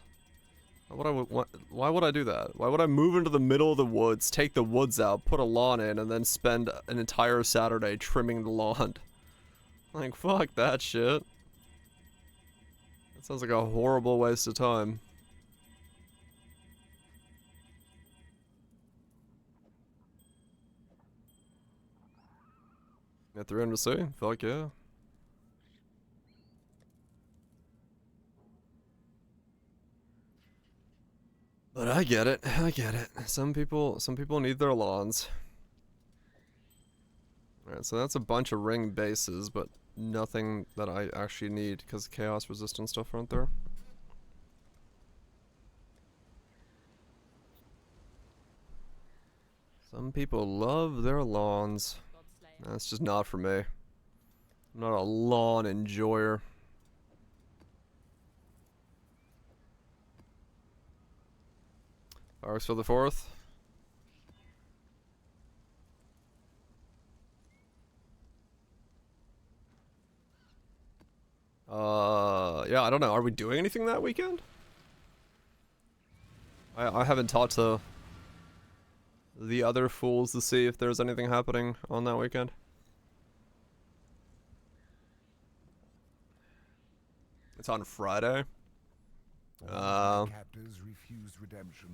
Why would I do that? Why would I move into the middle of the woods, take the woods out, put a lawn in, and then spend an entire Saturday trimming the lawn? Like, fuck that shit. That sounds like a horrible waste of time. At 300 C? Fuck yeah. But I get it. I get it. Some people need their lawns. Alright, so that's a bunch of ring bases, but nothing that I actually need because chaos resistant stuff aren't there. Some people love their lawns. That's just not for me. I'm not a lawn enjoyer. Fireworks for the 4th. Yeah, I don't know. Are we doing anything that weekend? I haven't talked to the other fools to see if there's anything happening on that weekend. It's on Friday. Captors refused redemption.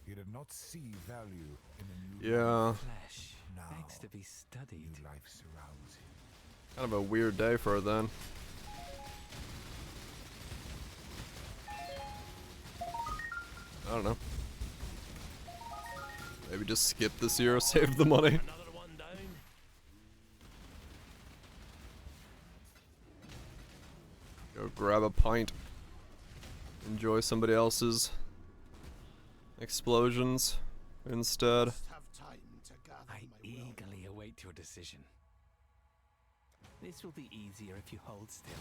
He did not see value in a new Yeah. Flesh now, begs to be studied. new life surrounds him. Kind of a weird day for it then. I don't know. Maybe just skip this year, save the money. Another one down. Go grab a pint. Enjoy somebody else's explosions instead. I eagerly await your decision. This will be easier if you hold still.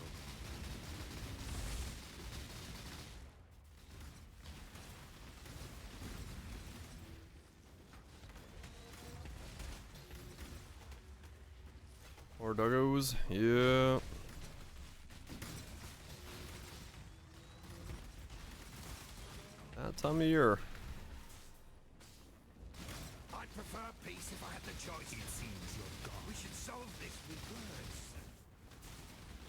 Or doggos, yeah. That time of year. I'd prefer peace if I had the choice. It seems you're gone. We should solve this with words.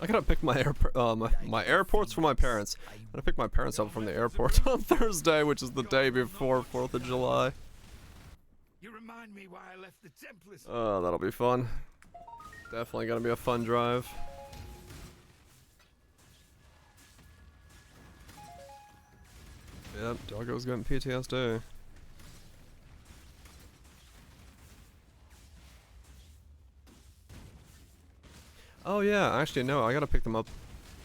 I gotta pick my airports for my parents. I gotta pick my parents up from the airport on Thursday, which is the day before 4th of July. You remind me why I left the Templars. Oh, that'll be fun. Definitely gonna be a fun drive. Yep, Doggo's getting PTSD. Oh yeah, actually no, I gotta pick them up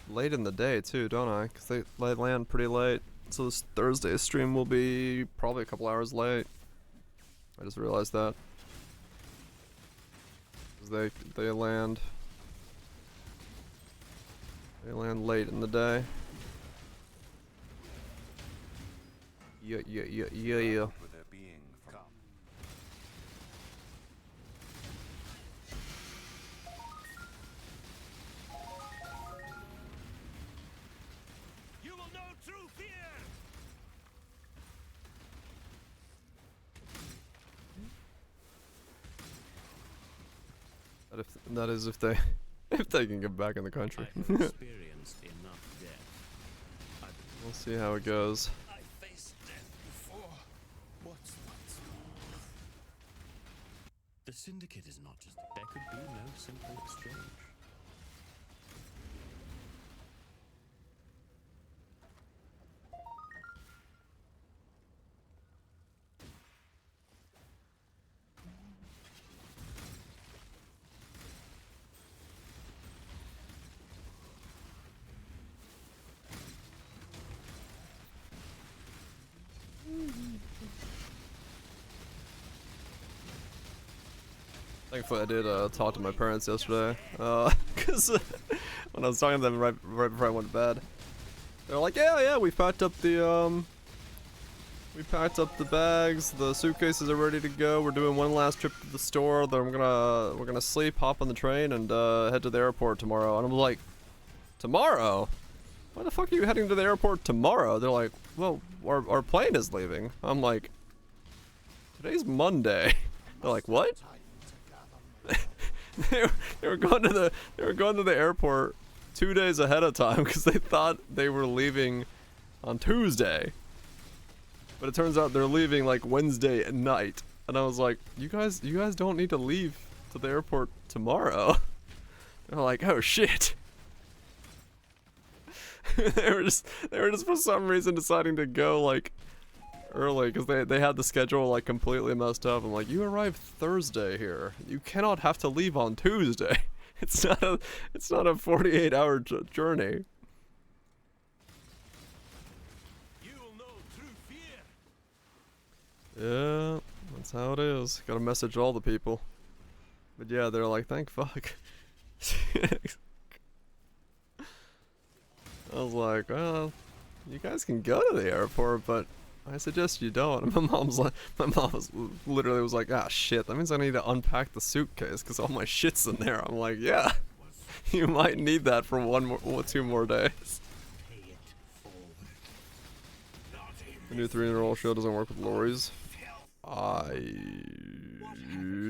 late in the day too, don't I? Because they land pretty late. So this Thursday stream will be probably a couple hours late. I just realized that. 'Cause they land late in the day. Yeah. With their being from. You will know true fear. That if they if they can get back in the country. Experienced enough death. We'll see how it goes. I faced death before. What's more? The Syndicate is not just. There could be no simple exchange. Thankfully, I did talk to my parents yesterday, because when I was talking to them right before I went to bed, they're like, yeah, we packed up the bags, the suitcases are ready to go. We're doing one last trip to the store. Then we're gonna sleep, hop on the train, and head to the airport tomorrow. And I'm like, tomorrow? Why the fuck are you heading to the airport tomorrow? They're like, well, our plane is leaving. I'm like, today's Monday. They're like, what? they were going to the airport 2 days ahead of time because they thought they were leaving on Tuesday, but it turns out they're leaving like Wednesday at night. And I was like, you guys don't need to leave to the airport tomorrow. They're like, oh shit. they were just for some reason deciding to go like early because they had the schedule like completely messed up. I'm like, you arrive Thursday here. You cannot have to leave on Tuesday. It's not a 48-hour journey. You'll know through fear. Yeah, that's how it is. Gotta message all the people. But yeah, they're like, thank fuck. I was like, well, you guys can go to the airport, but I suggest you don't. And my mom was literally like, ah shit, that means I need to unpack the suitcase because all my shit's in there. I'm like, yeah, you might need that for 2 more days. The new 3-year-old show doesn't work with lorries. I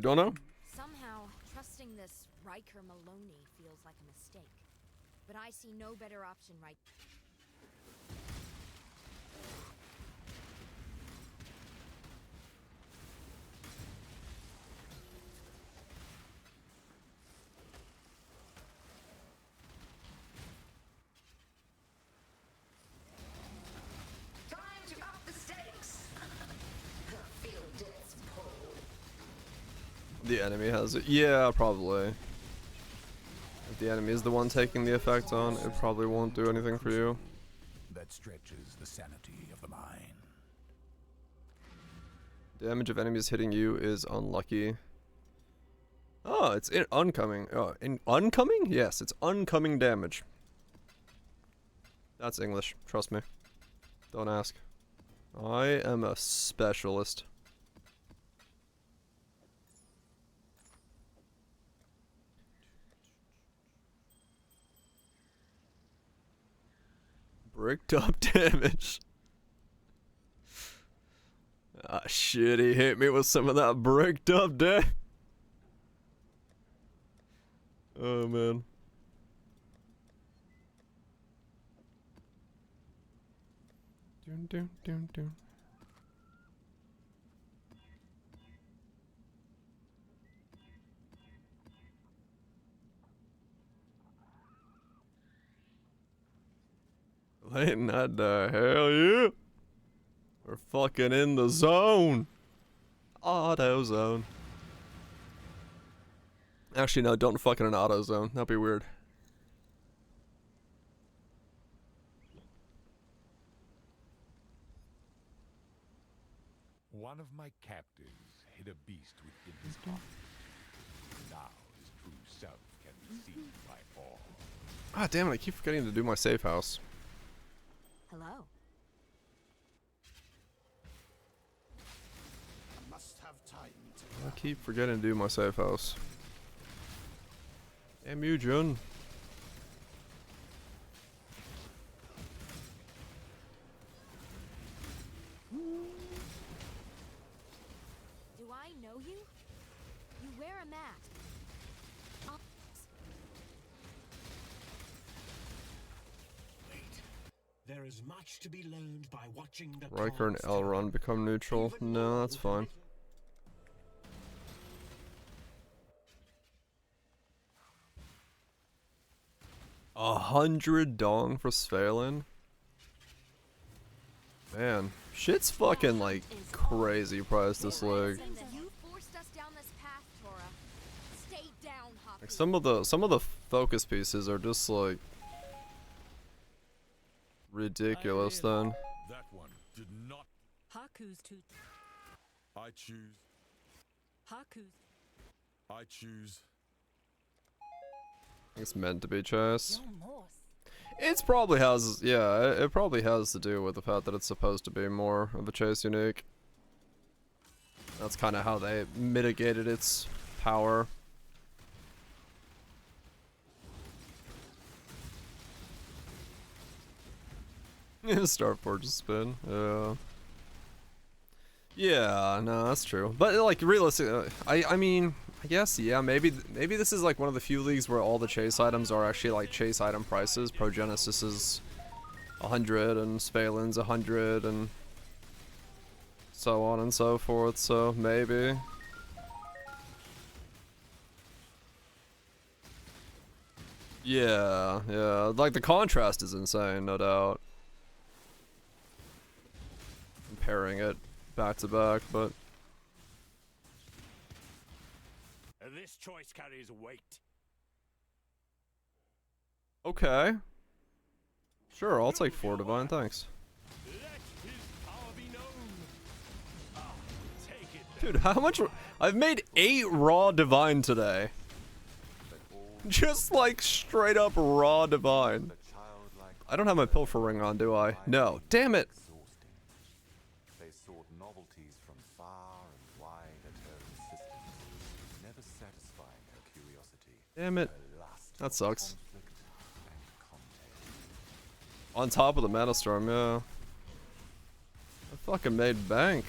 don't know. Somehow, trusting this Riker Maloney feels like a mistake. But I see no better option right. Time to up the stakes. Feel death's pull. The enemy has it. Yeah, probably. If the enemy is the one taking the effect on, it probably won't do anything for you. That stretches the sanity of the mind. Damage of enemies hitting you is unlucky. Oh, it's oncoming. Oh, oncoming? Yes, it's oncoming damage. That's English. Trust me. Don't ask. I am a specialist. Bricked up damage. Ah, shit, he hit me with some of that bricked up damage. Oh, man. Dun, dun, dun, dun. Late night, hell yeah. We're fucking in the zone. Auto zone. Actually, no, don't fuck in an auto zone. That'd be weird. One of my captives hid a beast within his heart. Now his true self can be seen by all. Ah, damn it, I keep forgetting to do my safe house. Hello. I must have time to I keep forgetting to do my safe house. Damn you, Jun. Do I know you? You wear a mask. is much to be learned by watching the Riker and cards Elrond become neutral. No, that's fine. $100 dong for Svalin? Man, shit's fucking like crazy price this league. You forced us down this path, Tora. Stay down, Haku. Like some of the focus pieces are just like ridiculous then. That one did not. Haku's too. I choose. Haku's. I choose. It's meant to be chess. You're more. It's probably has, yeah, it probably has to do with the fact that it's supposed to be more of a chase unique. That's kind of how they mitigated its power. Starforge spin, yeah. Yeah, no, that's true. But like realistically, I mean, I guess yeah, maybe this is like one of the few leagues where all the chase items are actually like chase item prices. Pro Genesis is 100 and Sphalen's 100 and so on and so forth. So maybe. Yeah, yeah. Like the contrast is insane, no doubt. Comparing it back to back, but. This choice carries weight. Okay. Sure, I'll take 4 divine, thanks. Dude, how much? I've made 8 raw divine today. Just like straight up raw divine. I don't have my pilfer ring on, do I? No. Damn it. They sought novelties from far and wide at her insistence, never satisfying her curiosity. Damn it. That sucks. Conflict and contact. On top of the Mana Storm, yeah. I fucking made bank.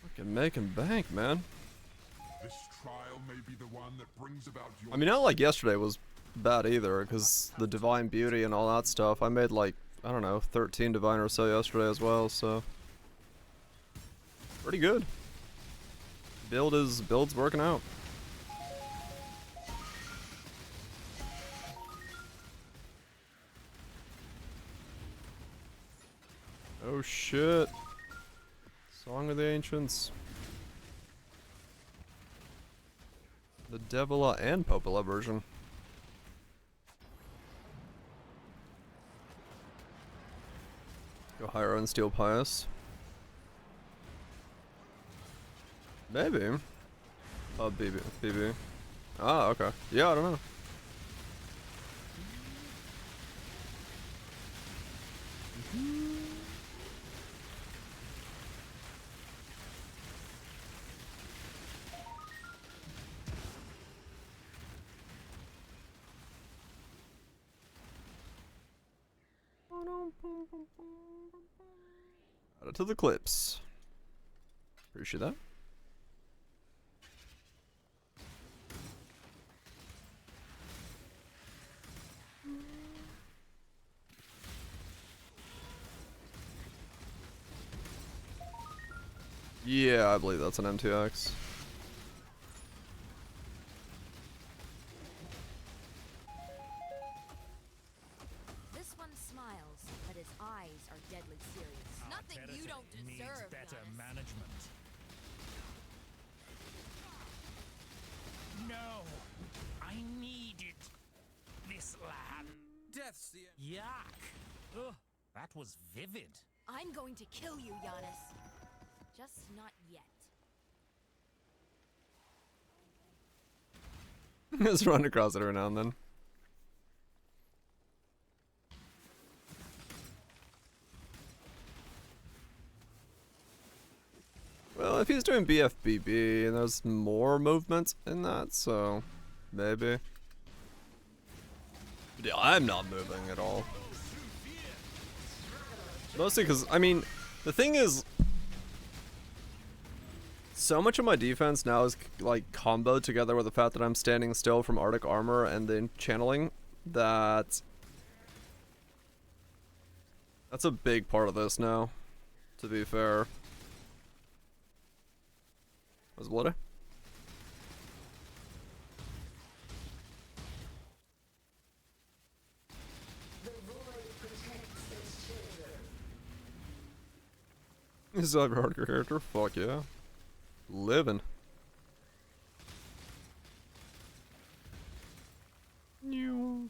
Fucking making bank, man. This trial may be the one that brings about your I mean, not like yesterday was bad either, because the Divine Beauty and all that stuff. I made like, I don't know, 13 Divine or so yesterday as well, so. Pretty good. Build's working out. Oh shit. Song of the Ancients. The Devila and Popula version. Go higher on Steel Pious. Maybe. Oh, BB. Ah, okay. Yeah, I don't know. Add it to the clips. Appreciate that. Yeah, I believe that's an M2X. This one smiles, but his eyes are deadly serious. Nothing you don't deserve, better Giannis. management. No, I needed this land. Death's the Yuck! Ugh, that was vivid. I'm going to kill you, Giannis. Just not yet. Just run across it every now and then. Well, if he's doing BFBB, and there's more movement in that, so maybe. Yeah, I'm not moving at all. Mostly because, I mean, the thing is, So much of my defense now is like comboed together with the fact that I'm standing still from Arctic Armor and then channeling that. That's a big part of this now, to be fair. Was bloody? Is that your hardcore character? Fuck yeah. Living. New.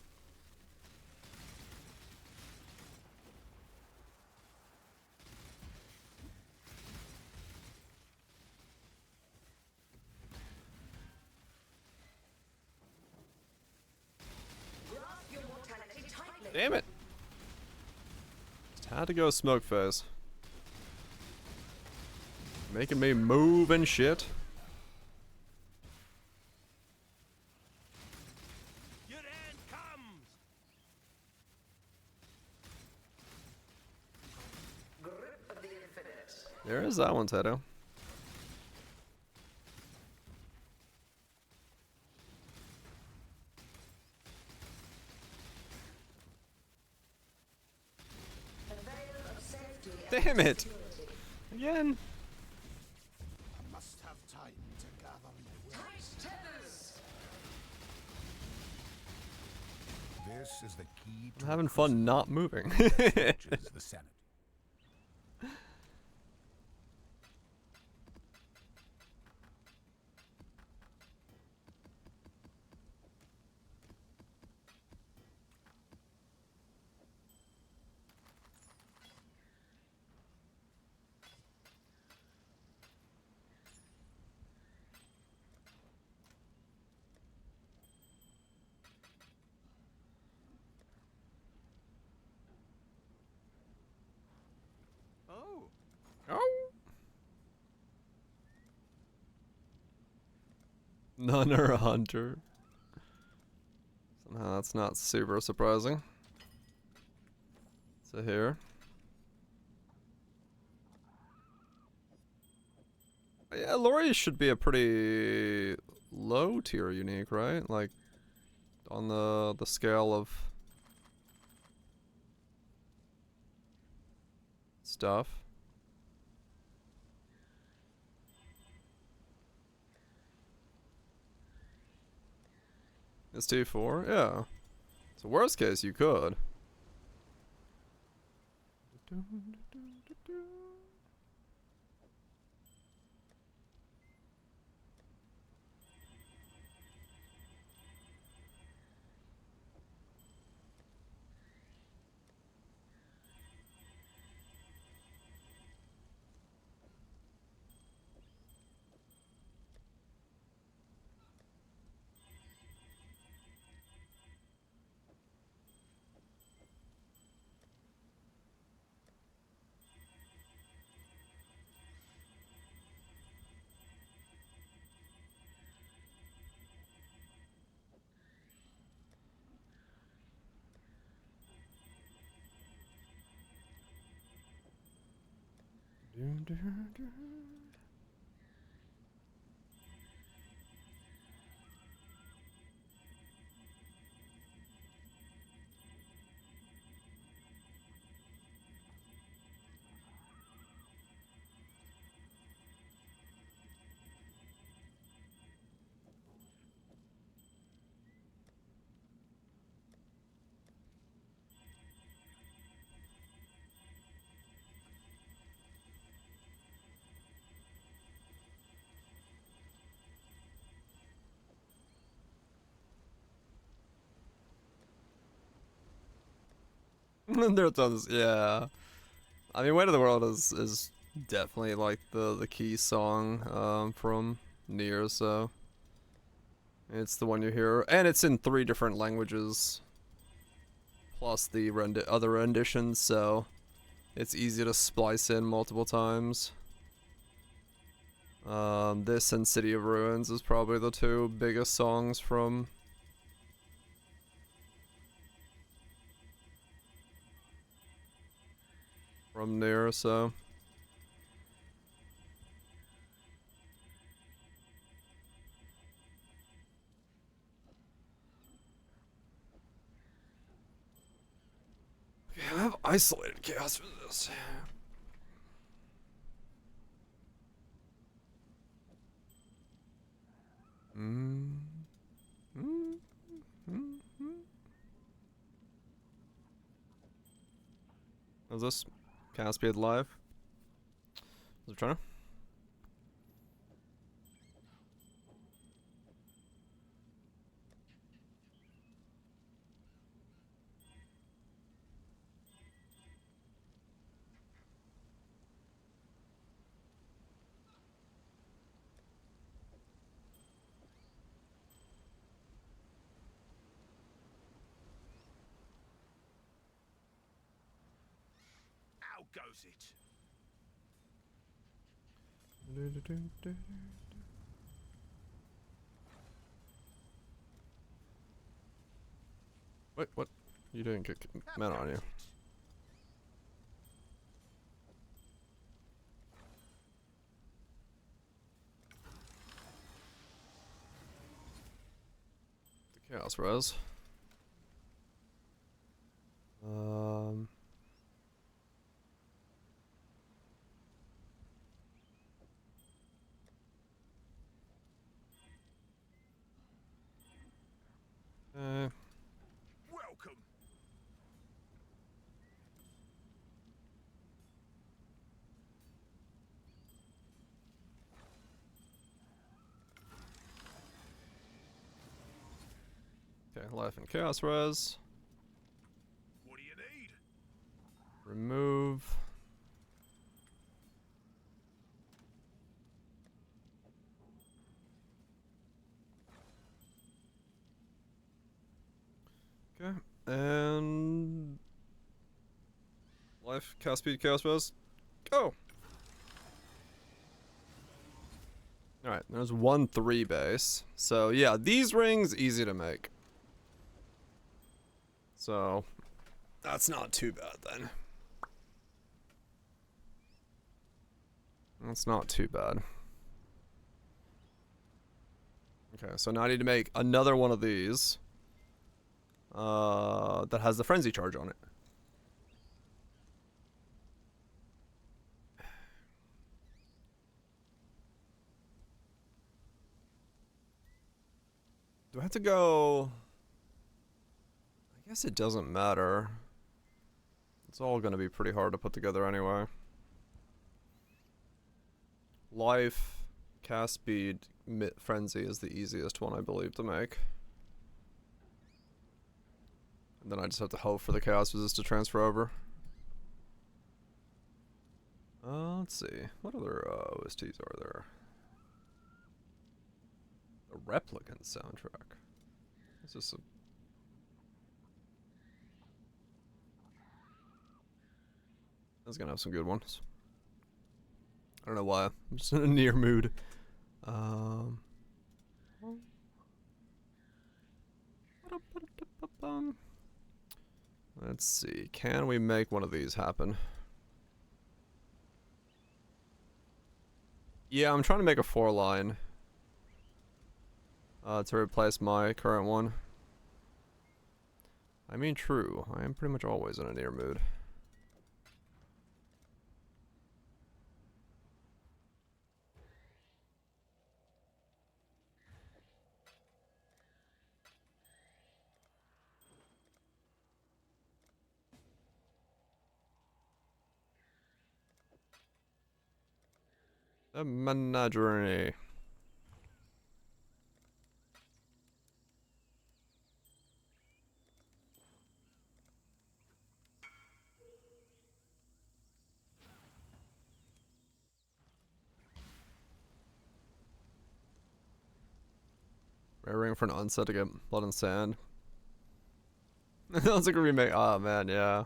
Damn it! Just had to go smoke phase. Making me move and shit. Your end comes. Grip of the infinite. There is that one, Tedo. Damn it! Again. I must have time to gather my wits. This is the key to I'm having fun not moving. the Senate. Oh. None are a hunter. Somehow that's not super surprising. So here. Yeah, Lori should be a pretty low tier unique, right? Like on the scale of stuff. It's T4? Yeah. So worst case you could. There tons, yeah. I mean, Weight of the World is definitely like the key song from Nier, so it's the one you hear, and it's in 3 different languages, plus the other renditions, so it's easy to splice in multiple times. This and City of Ruins is probably the 2 biggest songs from Nier, so I have isolated chaos for this. How's this? Chaos Speed live? Is it trying to? How goes it? Wait, what? You didn't get mana on you. The Chaos Res. Welcome. Okay, life and chaos res. What do you need? Remove. Okay, and life, cast speed, chaos res. Go. All right, there's 1/3 base. So yeah, these rings easy to make. So that's not too bad then. That's not too bad. Okay, so now I need to make another one of these. That has the frenzy charge on it. Do I have to go? I guess it doesn't matter. It's all going to be pretty hard to put together anyway. Life, cast speed, frenzy is the easiest one, I believe, to make. And then I just have to hope for the chaos resist to transfer over. Let's see. What other OSTs are there? The Replicant soundtrack. Is this a... That's gonna have some good ones. I don't know why. I'm just in a near mood. Let's see. Can we make one of these happen? Yeah, I'm trying to make a 4-line. To replace my current one. I mean, true. I am pretty much always in a near mood. The menagerie. Rare ring for an unset to get blood and sand. That's like a remake. Oh man, yeah.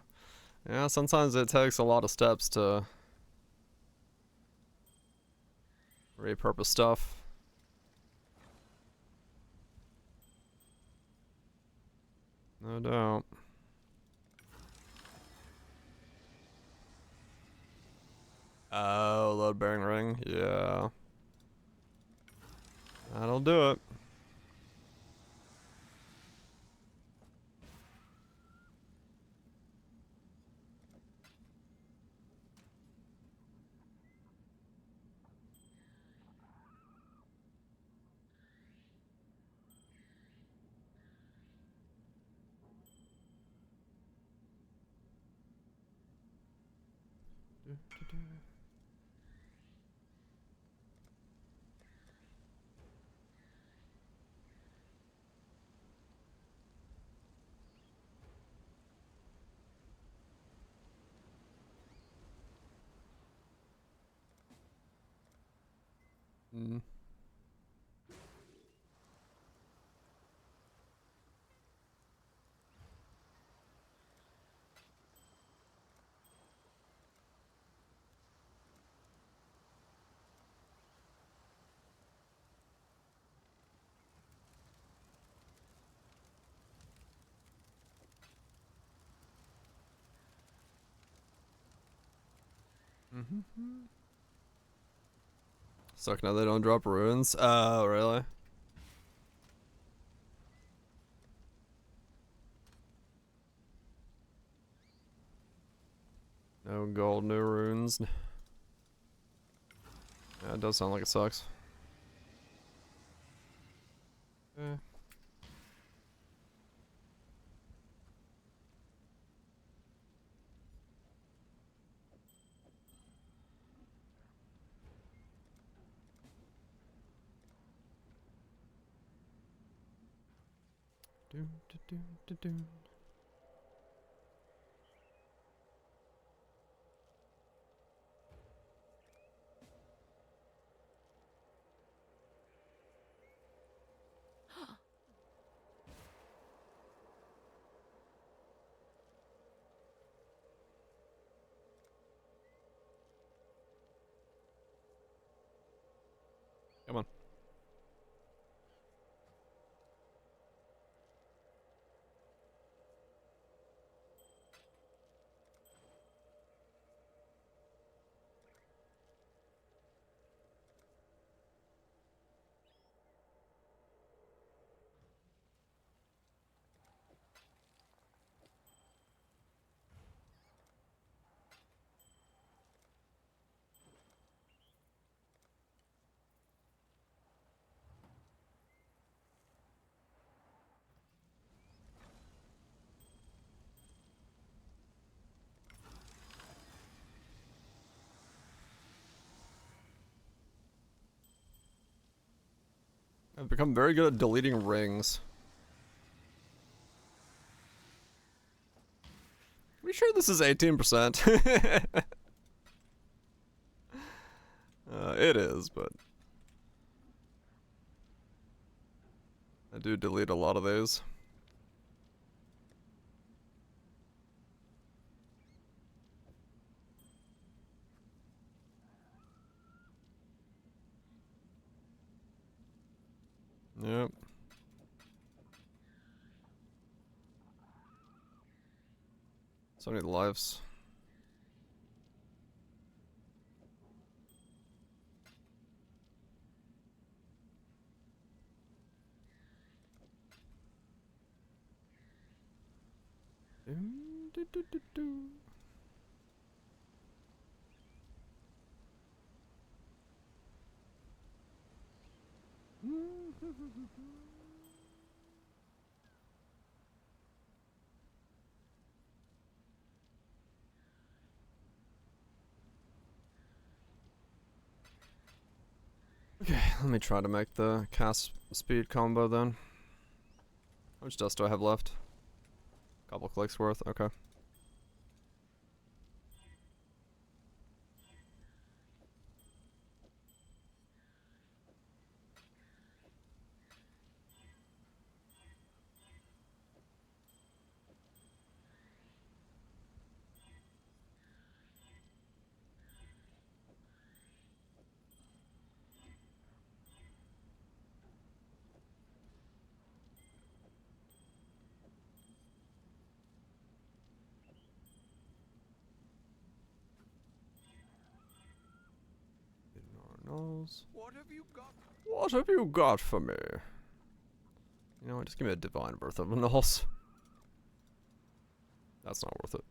Yeah, sometimes it takes a lot of steps to repurpose stuff. No doubt. Oh, load bearing ring. Yeah. That'll do it. Mm. Suck now they don't drop ruins. Oh, really? No gold, no runes. Yeah, it does sound like it sucks. Eh. Do, do, do, do, do. Come on. I've become very good at deleting rings. Are we sure this is 18%? It is, but I do delete a lot of these. Yep. So many lives. Do, do, do, do. Okay, let me try to make the cast speed combo then. How much dust do I have left? Couple clicks worth, okay. What have you got? What have you got for me? You know what, just give me a divine birth of Nulls. That's not worth it.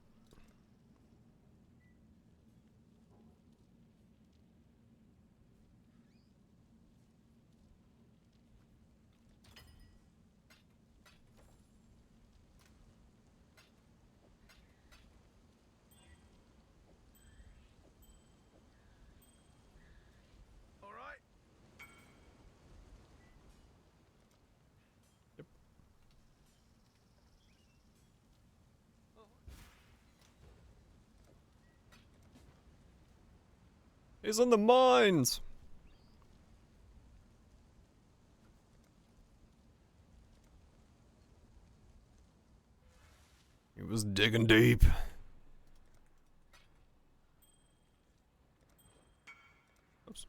He's in the mines! He was digging deep. Oops.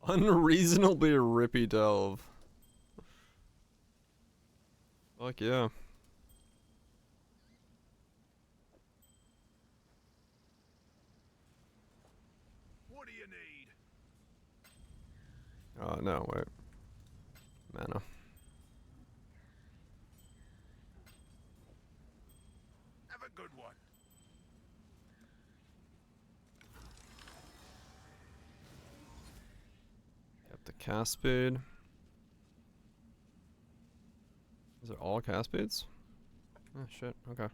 Unreasonably rippy delve. Fuck yeah. What do you need? Oh, no, wait. Mana. Have a good one. Got the cast speed. Is it all cast speeds? Oh shit, okay.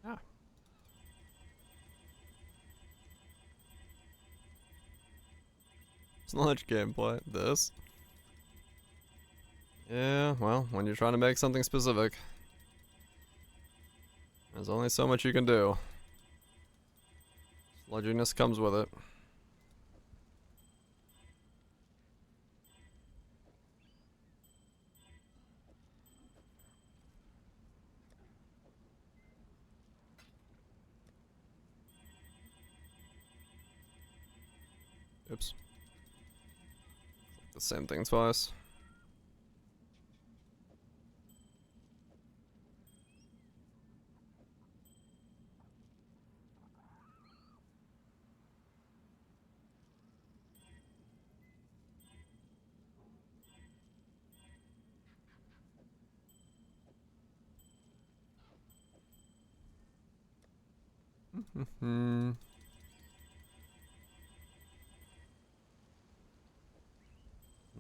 Ah. It's not much gameplay. This. Yeah, well, when you're trying to make something specific, there's only so much you can do. Sludginess comes with it. Oops. The same thing twice.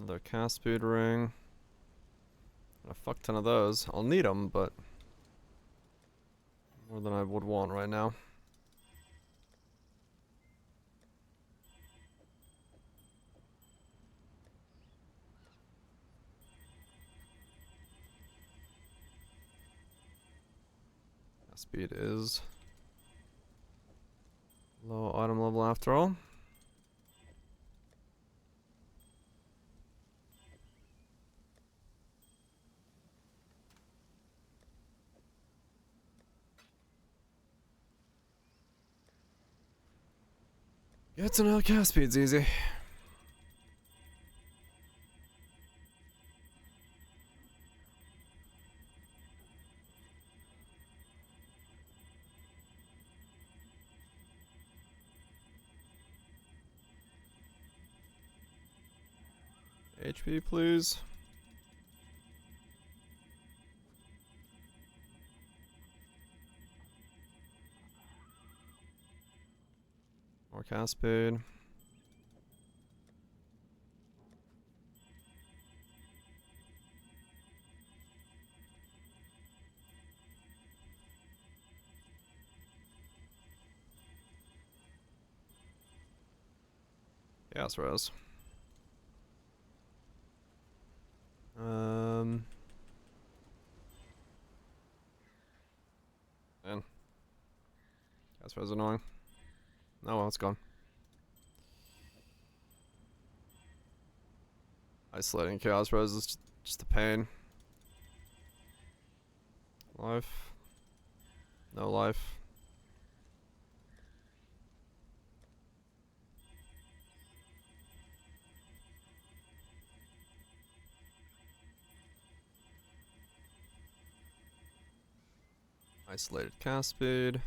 Another cast speed ring. A fuck ton of those. I'll need them, but more than I would want right now. Cast speed is low item level after all. Get to know cast speed's easy. HP, please. More cast speed. Gas res. Man. Gas res annoying. Oh well, it's gone. Isolating chaos res is just a pain. Life. No life. Isolated cast speed.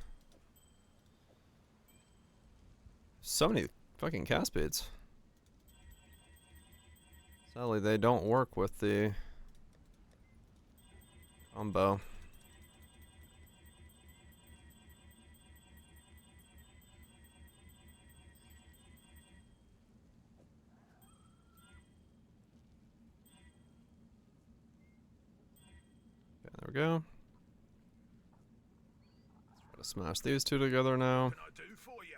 So many fucking cast speeds. Sadly, they don't work with the combo. Okay, there we go. Try to smash these two together now. What can I do for you?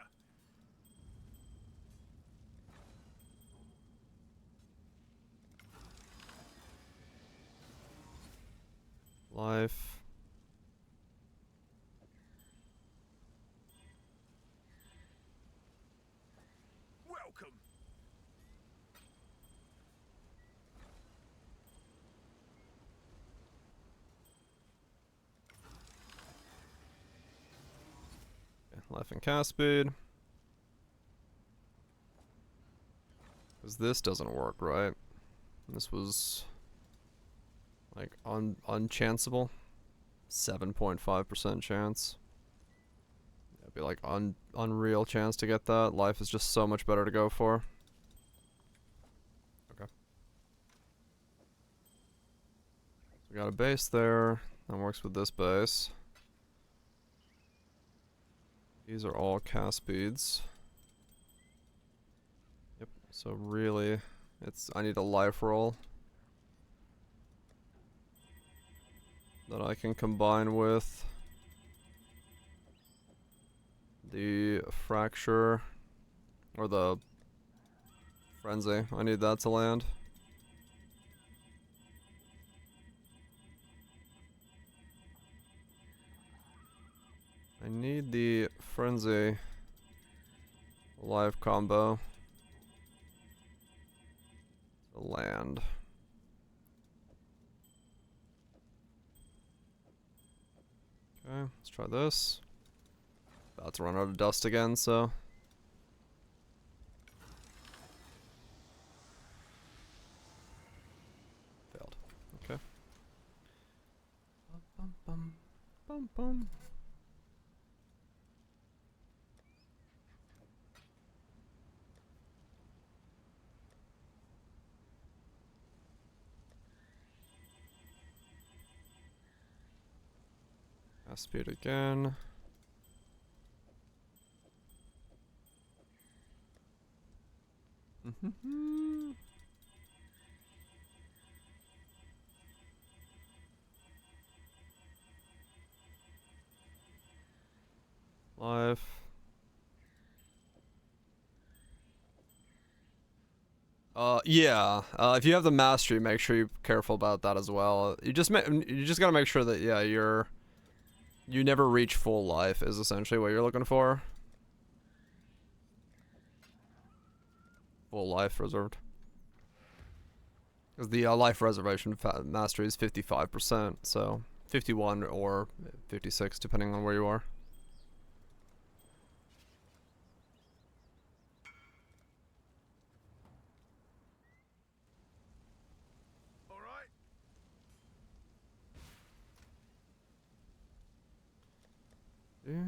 Life. Welcome. Okay, life and cast speed. Because this doesn't work, right? This was like unchanceable. 7.5% chance. It'd be like unreal chance to get that. Life is just so much better to go for. Okay. So we got a base there. That works with this base. These are all cast speeds. Yep. So really, I need a life roll that I can combine with the fracture or the frenzy. I need that to land. I need the frenzy live combo to land. Okay, let's try this. About to run out of dust again, so. Failed. Okay. Bum, bum, bum, bum. Speed again. Life. Yeah. If you have the mastery, make sure you're careful about that as well. You just gotta make sure that you never reach full life is essentially what you're looking for. Full life reserved. Because the life reservation mastery is 55%, so 51 or 56 depending on where you are. All right. Yeah.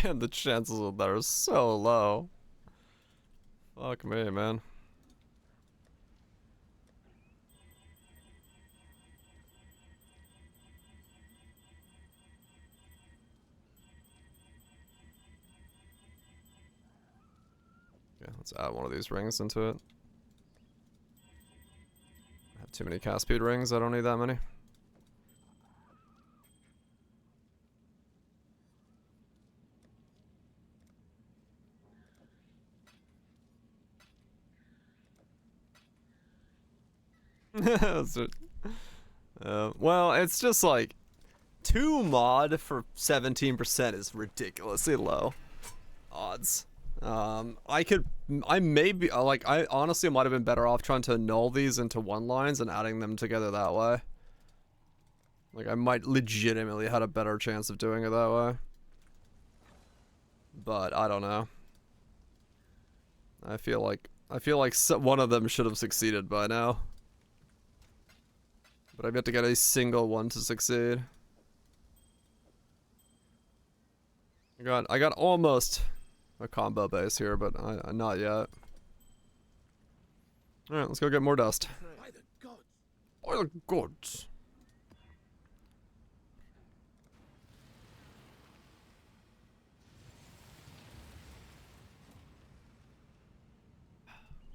Man, the chances of that are so low. Fuck me, man. Okay, let's add one of these rings into it. I have too many cast speed rings, I don't need that many. Well, it's just like 2 mod for 17% is ridiculously low odds. I may be like, I honestly might have been better off trying to null these into 1-lines and adding them together that way. Like, I might legitimately had a better chance of doing it that way. But I don't know. I feel like one of them should have succeeded by now. But I've yet to get a single one to succeed. I got almost a combo base here, but not yet. Alright, let's go get more dust. By the gods. By the gods.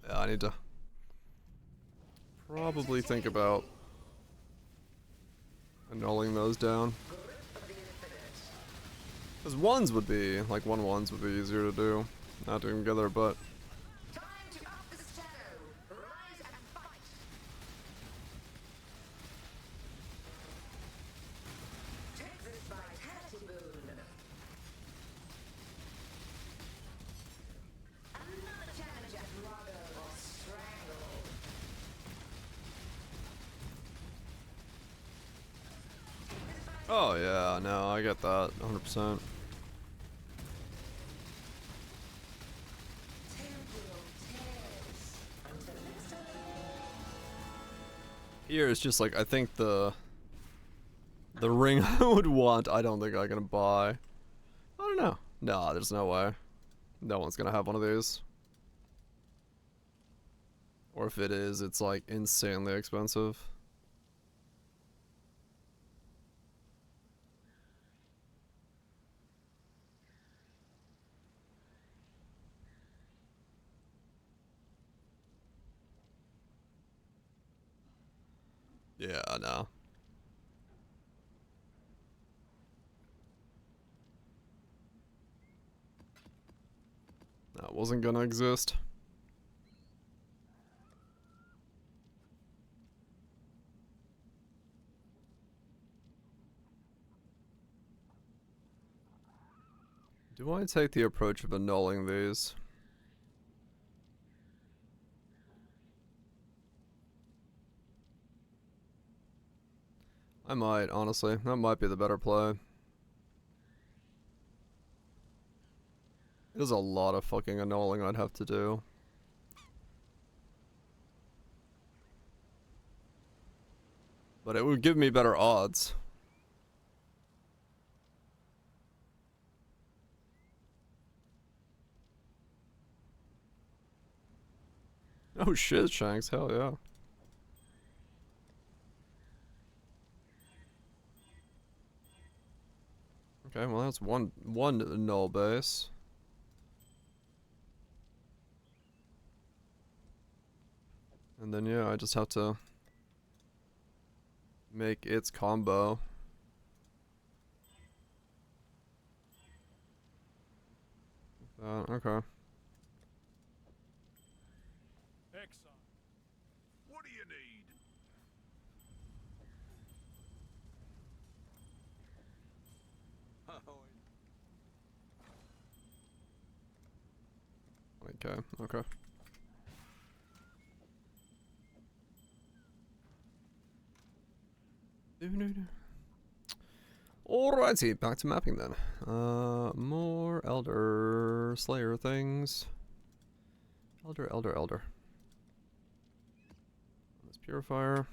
Yeah, I need to probably think about annulling those down. Because ones would be, like, 1/1s would be easier to do. Not doing them together, but... Time to up the shadow. Rise and fight. Take this vitality boon. Another challenge at Drago or Strangle. Oh, yeah, no, I get that. 100%. Here is just like, I think the ring I would want, I don't think I'm gonna buy. I don't know. No, there's no way. No one's gonna have one of these. Or if it is, it's like insanely expensive. Yeah, no. That wasn't gonna exist. Do I take the approach of annulling these? I might, honestly. That might be the better play. There's a lot of fucking annulling I'd have to do. But it would give me better odds. Oh shit, Shanks, hell yeah. Okay, well that's one null base. And then yeah, I just have to make its combo. Okay. Exile. What do you need? Okay, okay. Alrighty, back to mapping then. More Elder Slayer things. Elder. This Purifier.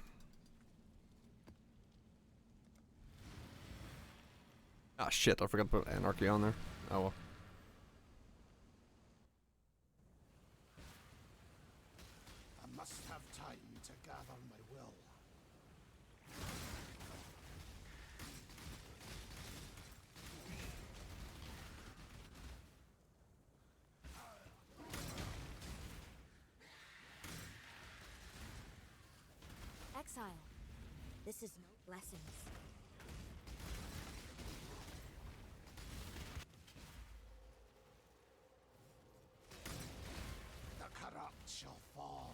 Ah shit, I forgot to put Anarchy on there. Oh well. I must have time to gather my will. Exile. This is no blessings. The corrupt shall fall.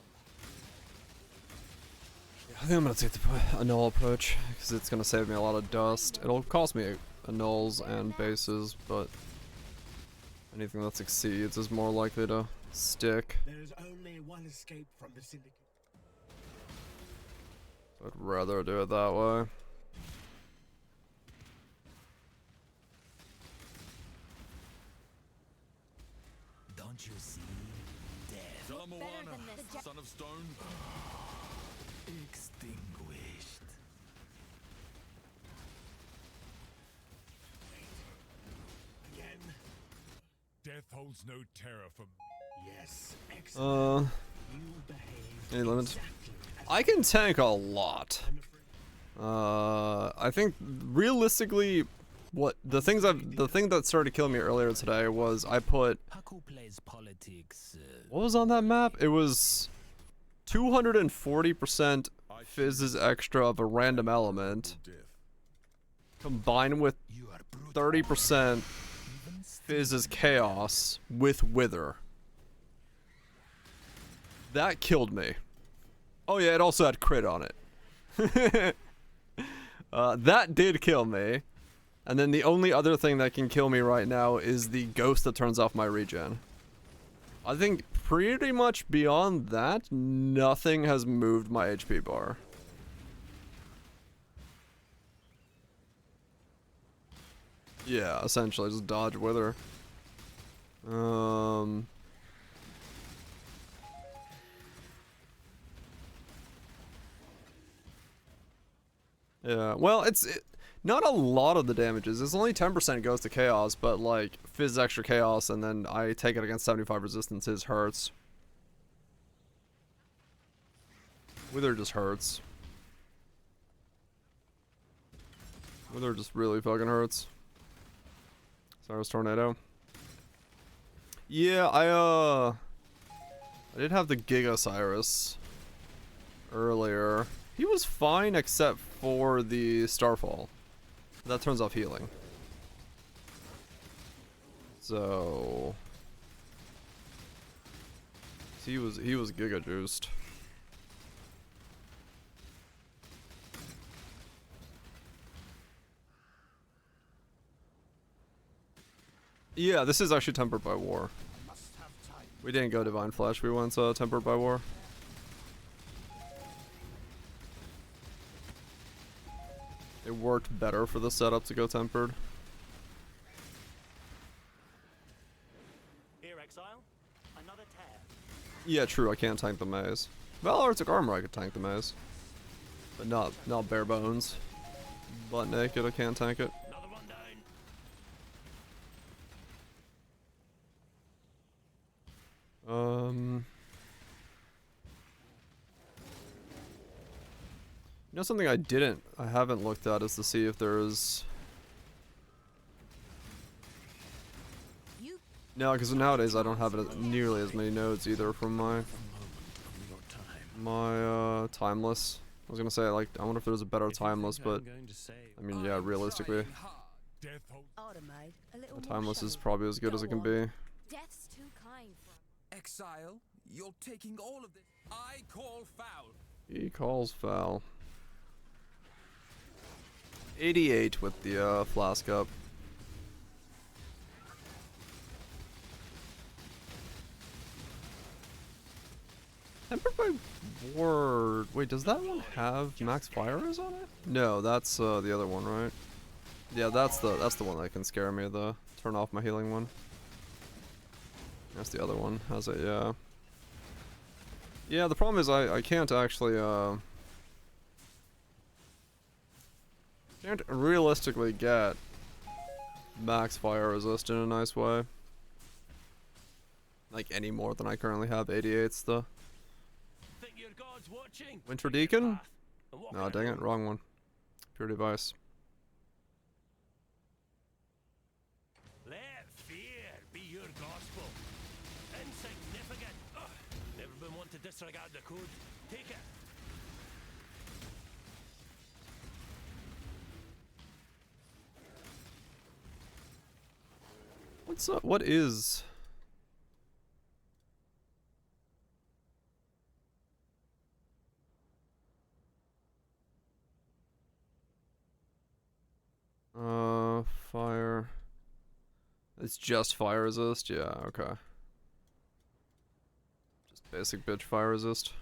Yeah, I think I'm gonna take the annul approach because it's gonna save me a lot of dust. It'll cost me annuls and bases, but anything that succeeds is more likely to stick. There is only one escape from the Syndicate. I'd rather do it that way. Can't you see? Death. Son of stone. Extinguished. Again. Death holds no terror for. Yes. Any limits? I can tank a lot. I think realistically, the thing that started killing me earlier today was I put. What was on that map? It was 240% Fizz's extra of a random element, combined with 30% Fizz's chaos with Wither. That killed me. Oh yeah, it also had crit on it. That did kill me. And then the only other thing that can kill me right now is the ghost that turns off my regen. I think pretty much beyond that, nothing has moved my HP bar. Yeah, essentially just dodge Wither. Yeah, well, not a lot of the damages. It's only 10% goes to chaos, but like Fizz extra chaos, and then I take it against 75 resistances hurts. Wither just hurts. Wither just really fucking hurts. Cyrus Tornado. Yeah, I did have the Giga Cyrus earlier. He was fine except for the Starfall. That turns off healing. So he was Giga juiced. Yeah, this is actually tempered by war. We didn't go Divine Flesh, we went tempered by war. It worked better for the setup to go tempered. Here, Exile. Another tear. Yeah, true, I can't tank the maze. Valor took armor, I could tank the maze. But not bare bones. Butt naked, I can't tank it. Another one down. You know, something I haven't looked at is to see if there's... No, because nowadays I don't have nearly as many nodes either from my timeless. I was gonna say, like, I wonder if there's a better timeless, but I mean, yeah, realistically, the timeless is probably as good as it can be. Death's too kind for Exile, you're taking all of this. I call foul. He calls foul. 88 with the flask up. Tempered by Ward. Wait, does that one have max fire res on it? No, that's the other one, right? Yeah, that's the one that can scare me. The turn off my healing one. That's the other one. Has it? Yeah. Yeah. The problem is I can't actually can't realistically get max fire resist in a nice way. Like any more than I currently have 88's though. Winter Deacon? No, dang it, wrong one. Pure Device. Let fear be your gospel. Insignificant. Ugh. Never been one to disregard the code. Take it. What's up? What is... Fire. It's just fire resist? Yeah, okay. Just basic bitch fire resist.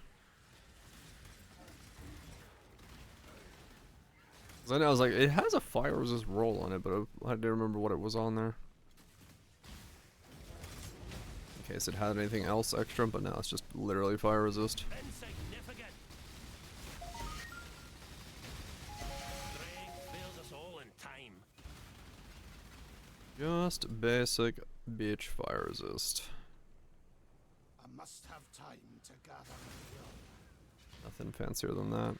'Cause I know I was like, it has a fire resist roll on it, but I didn't remember what it was on there. In case it had anything else extra, but now it's just literally fire resist. Insignificant. Strength fails us all in time. Just basic beach fire resist. I must have time to gather the young. Nothing fancier than that.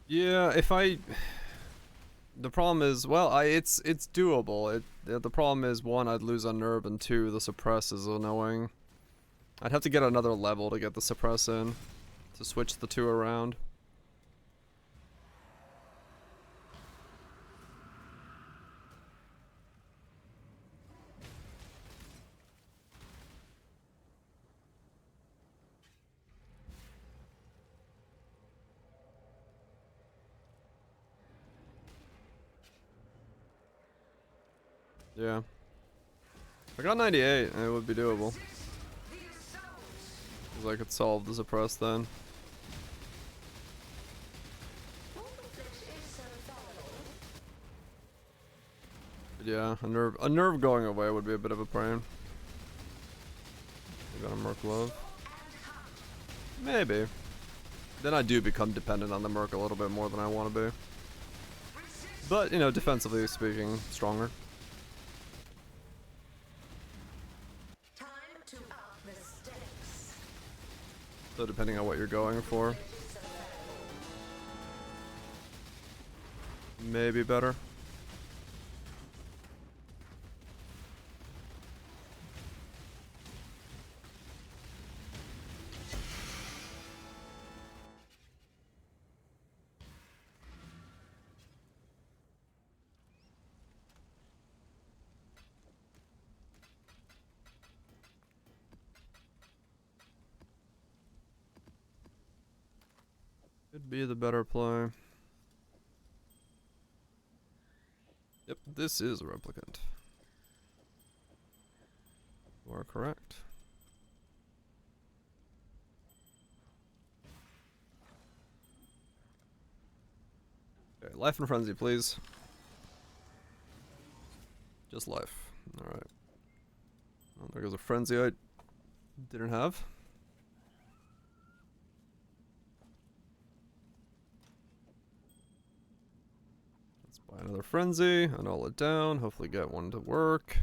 Yeah, if I... The problem is, well, it's doable. The problem is, one, I'd lose Unnerve, and two, the suppress is annoying. I'd have to get another level to get the suppress in, to switch the two around. Yeah. If I got 98, it would be doable. Because I could solve the suppress then. But yeah, a nerve going away would be a bit of a pain. I got a Merc Love. Maybe. Then I do become dependent on the Merc a little bit more than I want to be. But, you know, defensively speaking, stronger. So depending on what you're going for. Maybe better. Could be the better play. Yep, this is a replicant. You are correct. Okay, life and frenzy, please. Just life. Alright. Oh, there goes a frenzy I didn't have. Let's buy another frenzy, annul it down, hopefully get one to work.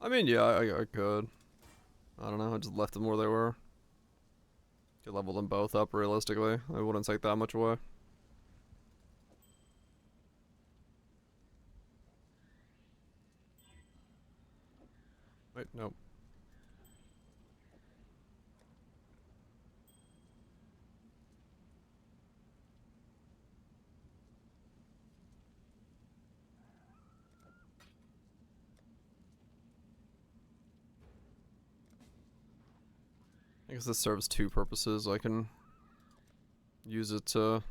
I mean, yeah, I could. I don't know, I just left them where they were. Could level them both up realistically. It wouldn't take that much away. Wait, nope. I guess this serves two purposes. I can use it to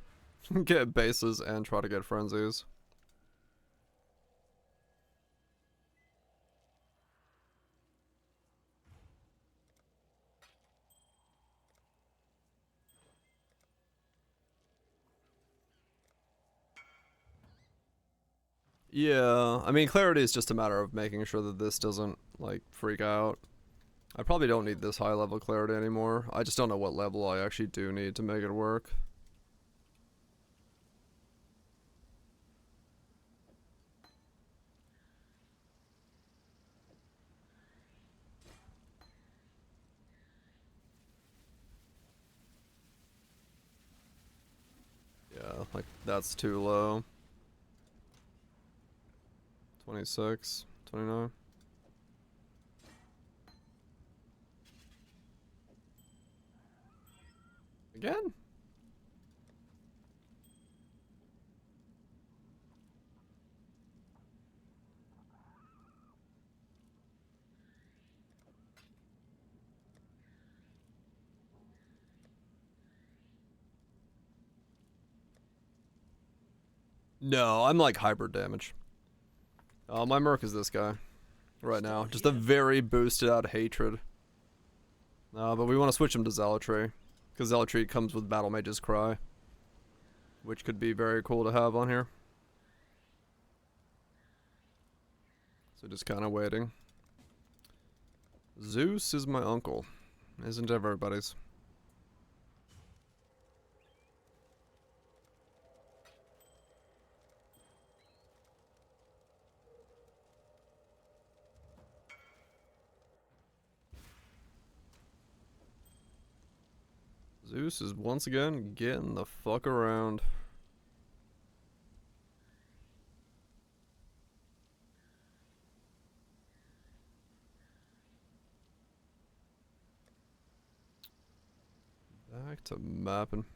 get bases and try to get frenzies. Yeah, I mean, clarity is just a matter of making sure that this doesn't, like, freak out. I probably don't need this high level clarity anymore. I just don't know what level I actually do need to make it work. like that's too low. 26, 29. Again? No, I'm like hybrid damage. My Merc is this guy right now. Just a very boosted out hatred. But we want to switch him to Zealotry. Because Zealotry comes with Battle Mage's Cry. Which could be very cool to have on here. So just kind of waiting. Zeus is my uncle. Isn't everybody's? Zeus is once again getting the fuck around. Back to mapping.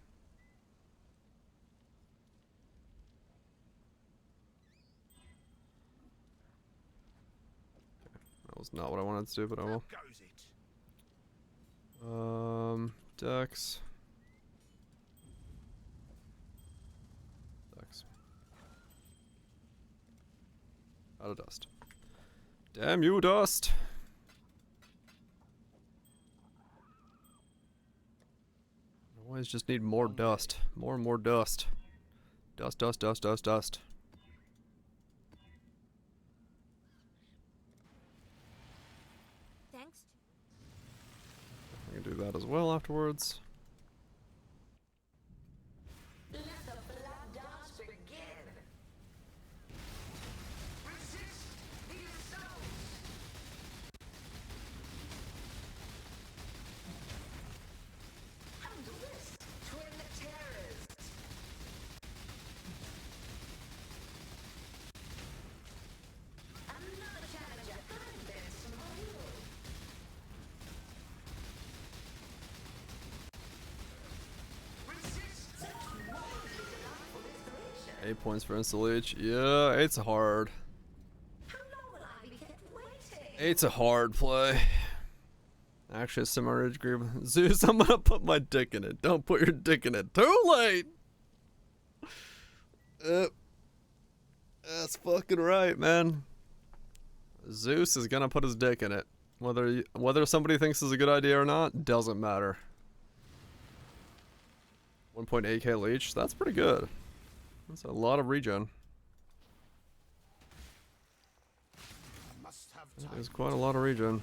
That was not what I wanted to do, but I will. Dex. Dex. Out of dust. Damn you, dust! Always just need more dust. More and more dust. Dust, dust, dust, dust, dust. Thanks. I can do that as well afterwards. Let the blood dance begin. Resist the assault. And twist twin terrors. Another challenger couldn't bend smile. 8 points for Insta Leech. Yeah, it's hard. It's a hard play. Actually, a semi-rage group. Zeus, I'm gonna put my dick in it. Don't put your dick in it. Too late! That's fucking right, man. Zeus is gonna put his dick in it. Whether somebody thinks it's a good idea or not, doesn't matter. 1.8k leech, that's pretty good. That's a lot of regen. That is quite a lot of regen.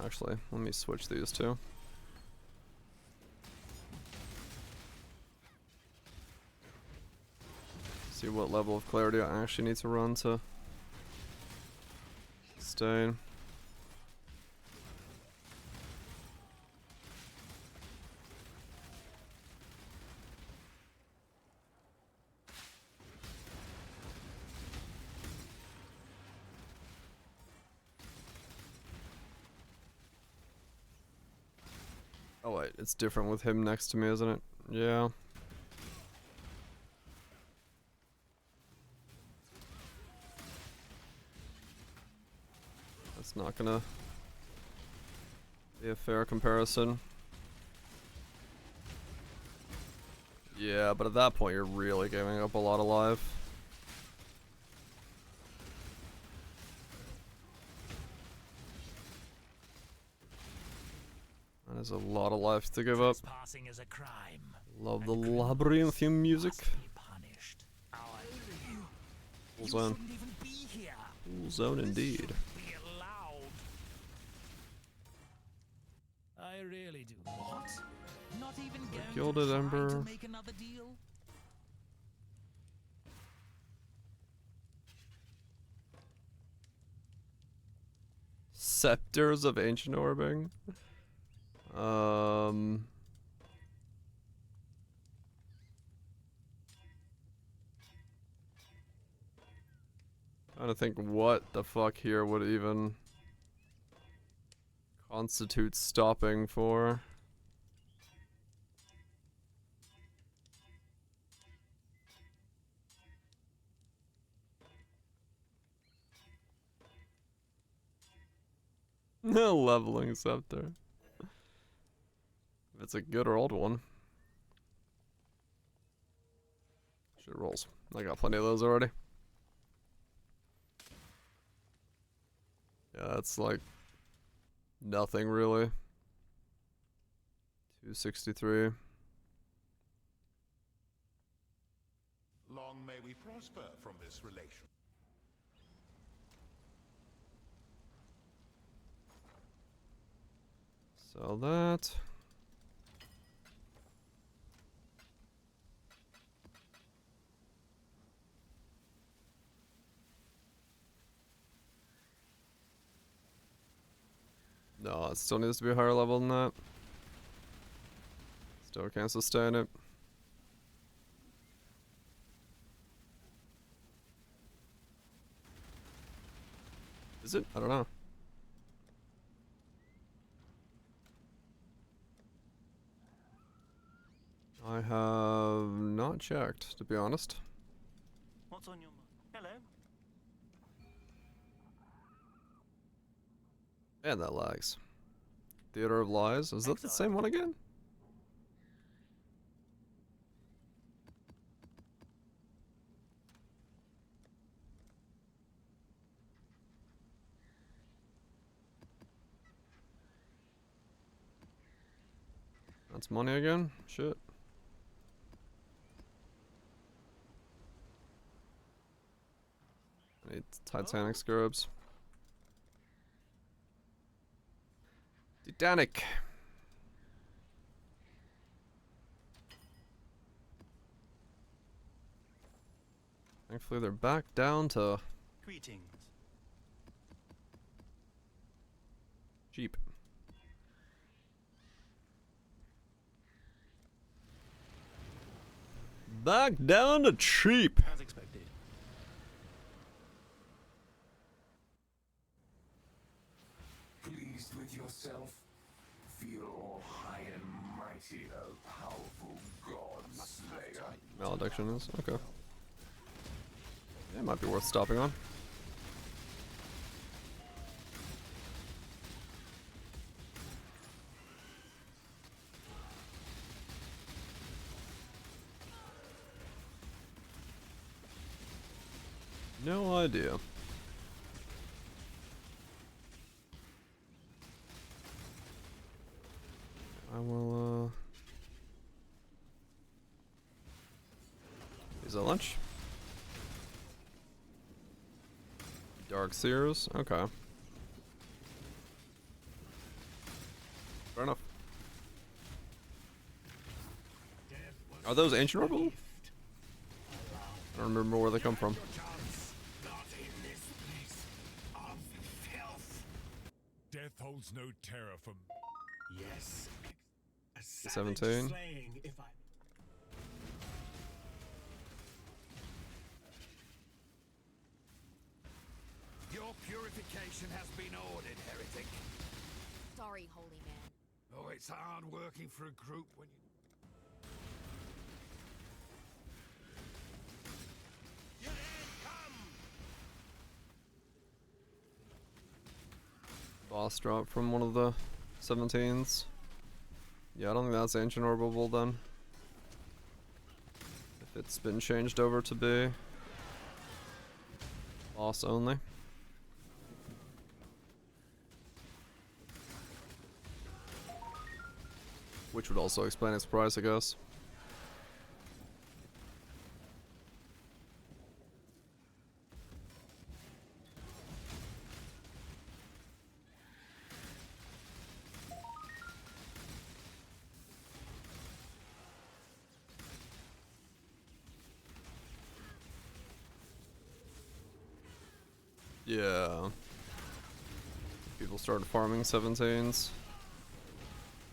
Actually, let me switch these two. See what level of clarity I actually need to run to sustain. Oh wait, it's different with him next to me, isn't it? Yeah. That's not gonna be a fair comparison. Yeah, but at that point you're really giving up a lot of life. That is There's a lot of life to give up. Trespassing is a crime. Love the labyrinthian music. Punished. Cool zone. Even be here. Cool zone indeed. Be allowed. I really do. What? Not even going Gilded to try Ember. to make another deal? Scepters of Ancient Orbing. Trying to think what the fuck here would even constitute stopping for. Leveling scepter. If it's a good or old one. Shit rolls. I got plenty of those already. Yeah, that's like nothing really. 263. Long may we prosper from this relation. Sell that. No, it still needs to be a higher level than that. Still can't sustain it. Is it? I don't know. I have not checked, to be honest. What's on your mind? Hello? And that lags. Theater of Lies. Is that the same one again? That's money again? Shit. I need Titanic Scarabs. Titanic. Thankfully they're back down to Greetings. cheap. Back down to cheap. As expected. Pleased with yourself? Feel all high and mighty, a powerful god slayer. Malediction is okay. Yeah, it might be worth stopping on. No idea. I will, is that lunch? Dark Seers? Okay. Fair enough. Are those ancient orbital? I don't remember where they come from. Death holds no terror for Yes. 17. Slaying, if I... Your purification has been ordered, heretic. Sorry, holy man. Oh, it's hard working for a group when you... Boss drop from one of the 17s. Yeah, I don't think that's ancient orbable then. If it's been changed over to be boss only. Which would also explain its price, I guess. Yeah. People started farming 17s.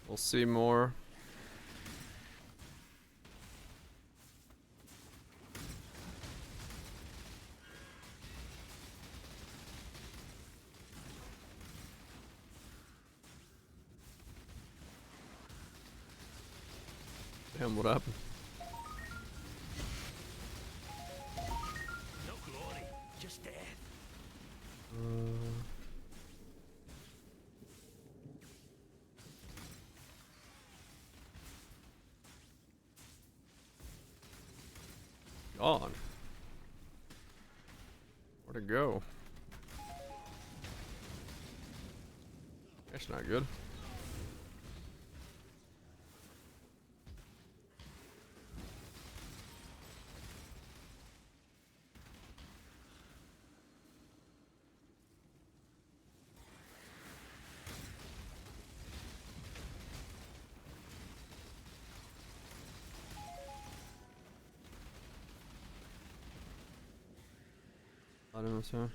We'll see more. Damn, what happened? No glory, just death. Gone. Where'd it go? That's not good. I don't know, sir.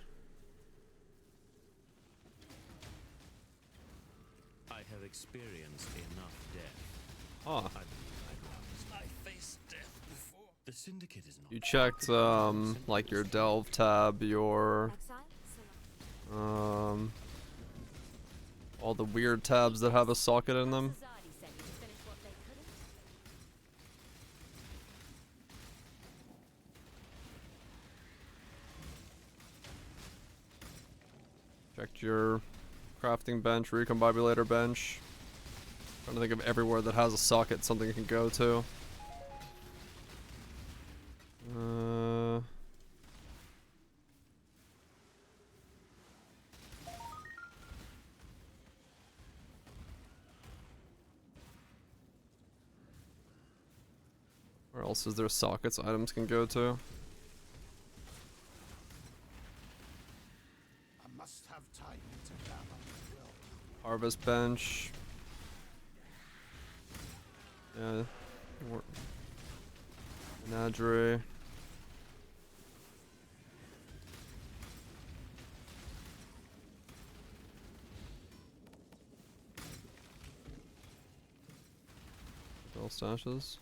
I have experienced enough death. Oh. I faced death before. The Syndicate is not. You checked, like your Delve tab, your, all the weird tabs that have a socket in them. Checked your crafting bench, recombobulator bench. Trying to think of everywhere that has a socket something can go to. Where else is there sockets items can go to? I must have time to gather will. Harvest bench. Yeah. Menagerie. All stashes.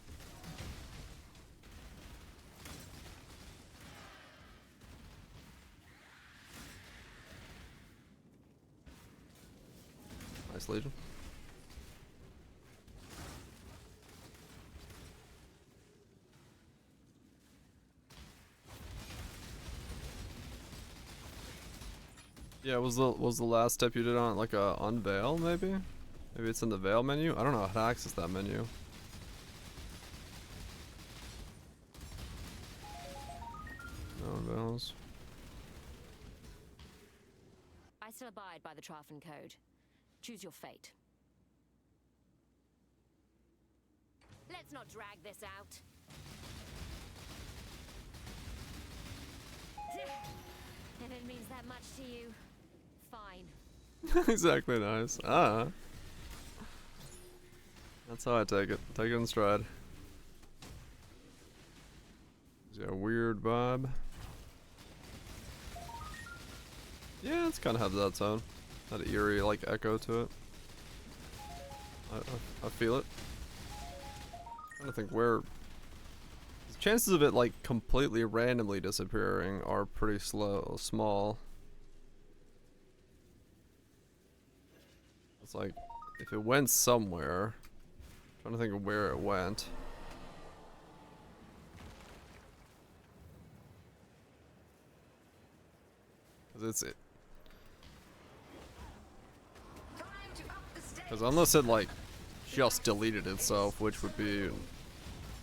Nice Legion. Yeah, was the last step you did on like a unveil maybe? Maybe it's in the veil menu? I don't know how to access that menu. No unveils. I still abide by the Trafen Code. Choose your fate. Let's not drag this out. If it means that much to you, fine. Exactly, nice. Ah. That's how I take it. Take it in stride. Is there a weird vibe? Yeah, it's kind of have that sound. That eerie, like, echo to it. I feel it. I don't think where... The chances of it, like, completely randomly disappearing are pretty small. It's like, if it went somewhere... I'm trying to think of where it went. Because Because unless it, like, just deleted itself, which would be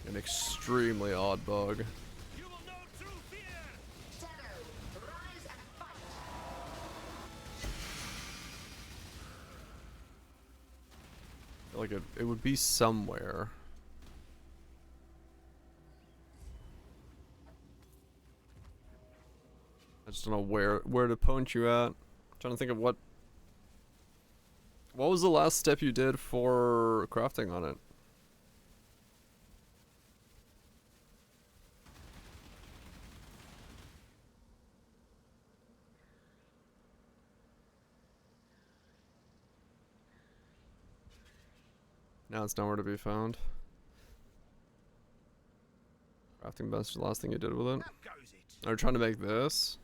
an extremely odd bug. I feel like it would be somewhere. I just don't know where to point you at. I'm trying to think of what was the last step you did for crafting on it? Now it's nowhere to be found. Crafting bench is the last thing you did with it. Are you trying to make this?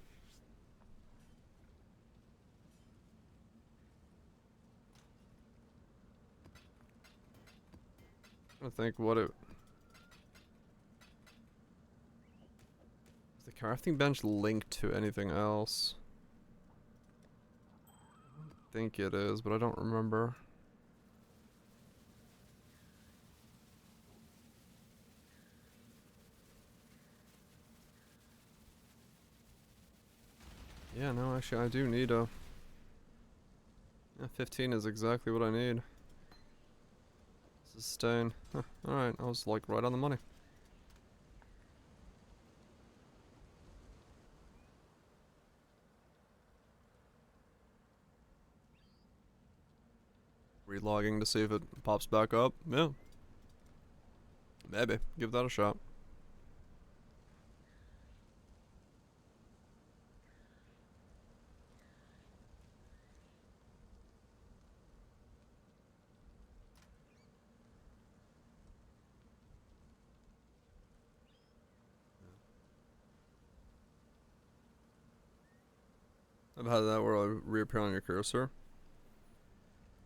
I think what it... Is the crafting bench linked to anything else? I think it is, but I don't remember. Yeah, no, actually I do need a... Yeah, 15 is exactly what I need. Sustain. Huh, alright, I was like right on the money. Relogging to see if it pops back up. Yeah. Maybe. Give that a shot. I've had that where I reappear on your cursor.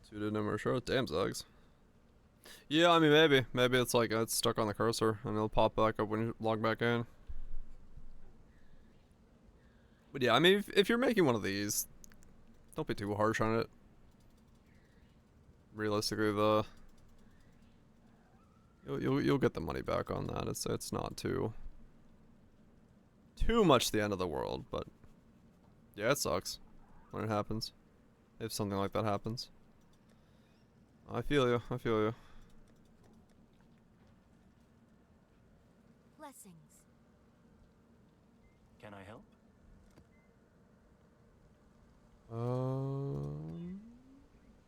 Suited number show. Damn Zags. Yeah, I mean maybe. Maybe it's like it's stuck on the cursor and it'll pop back up when you log back in. But yeah, I mean if you're making one of these, don't be too harsh on it. Realistically, you'll get the money back on that. It's not too much the end of the world, but yeah, it sucks when it happens. If something like that happens. I feel you. I feel you. Blessings. Can I help?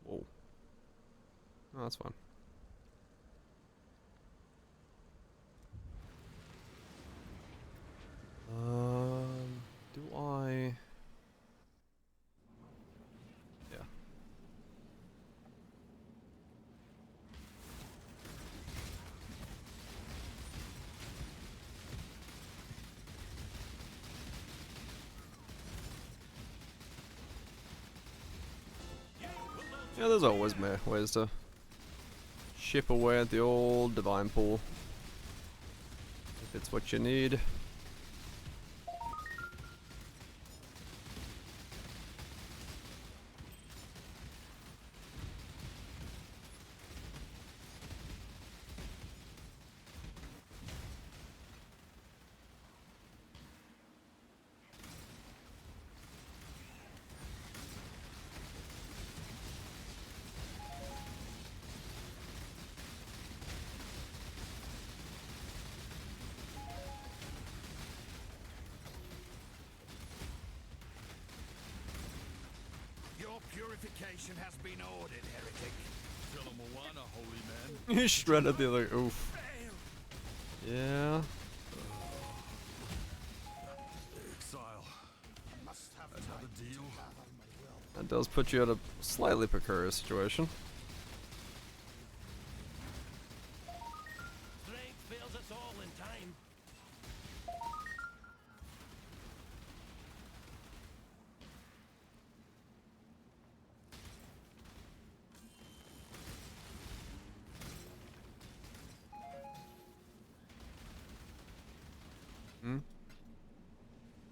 Whoa. No, that's fine. Do I? Yeah. Yeah, there's always ways to chip away at the old divine pool. If it's what you need. Your purification has been ordered, heretic. Philomoana, holy man. He shredded the other. Oof. Yeah. Exile. Must have another deal. That does put you at a slightly precarious situation. Strength fails us all in time.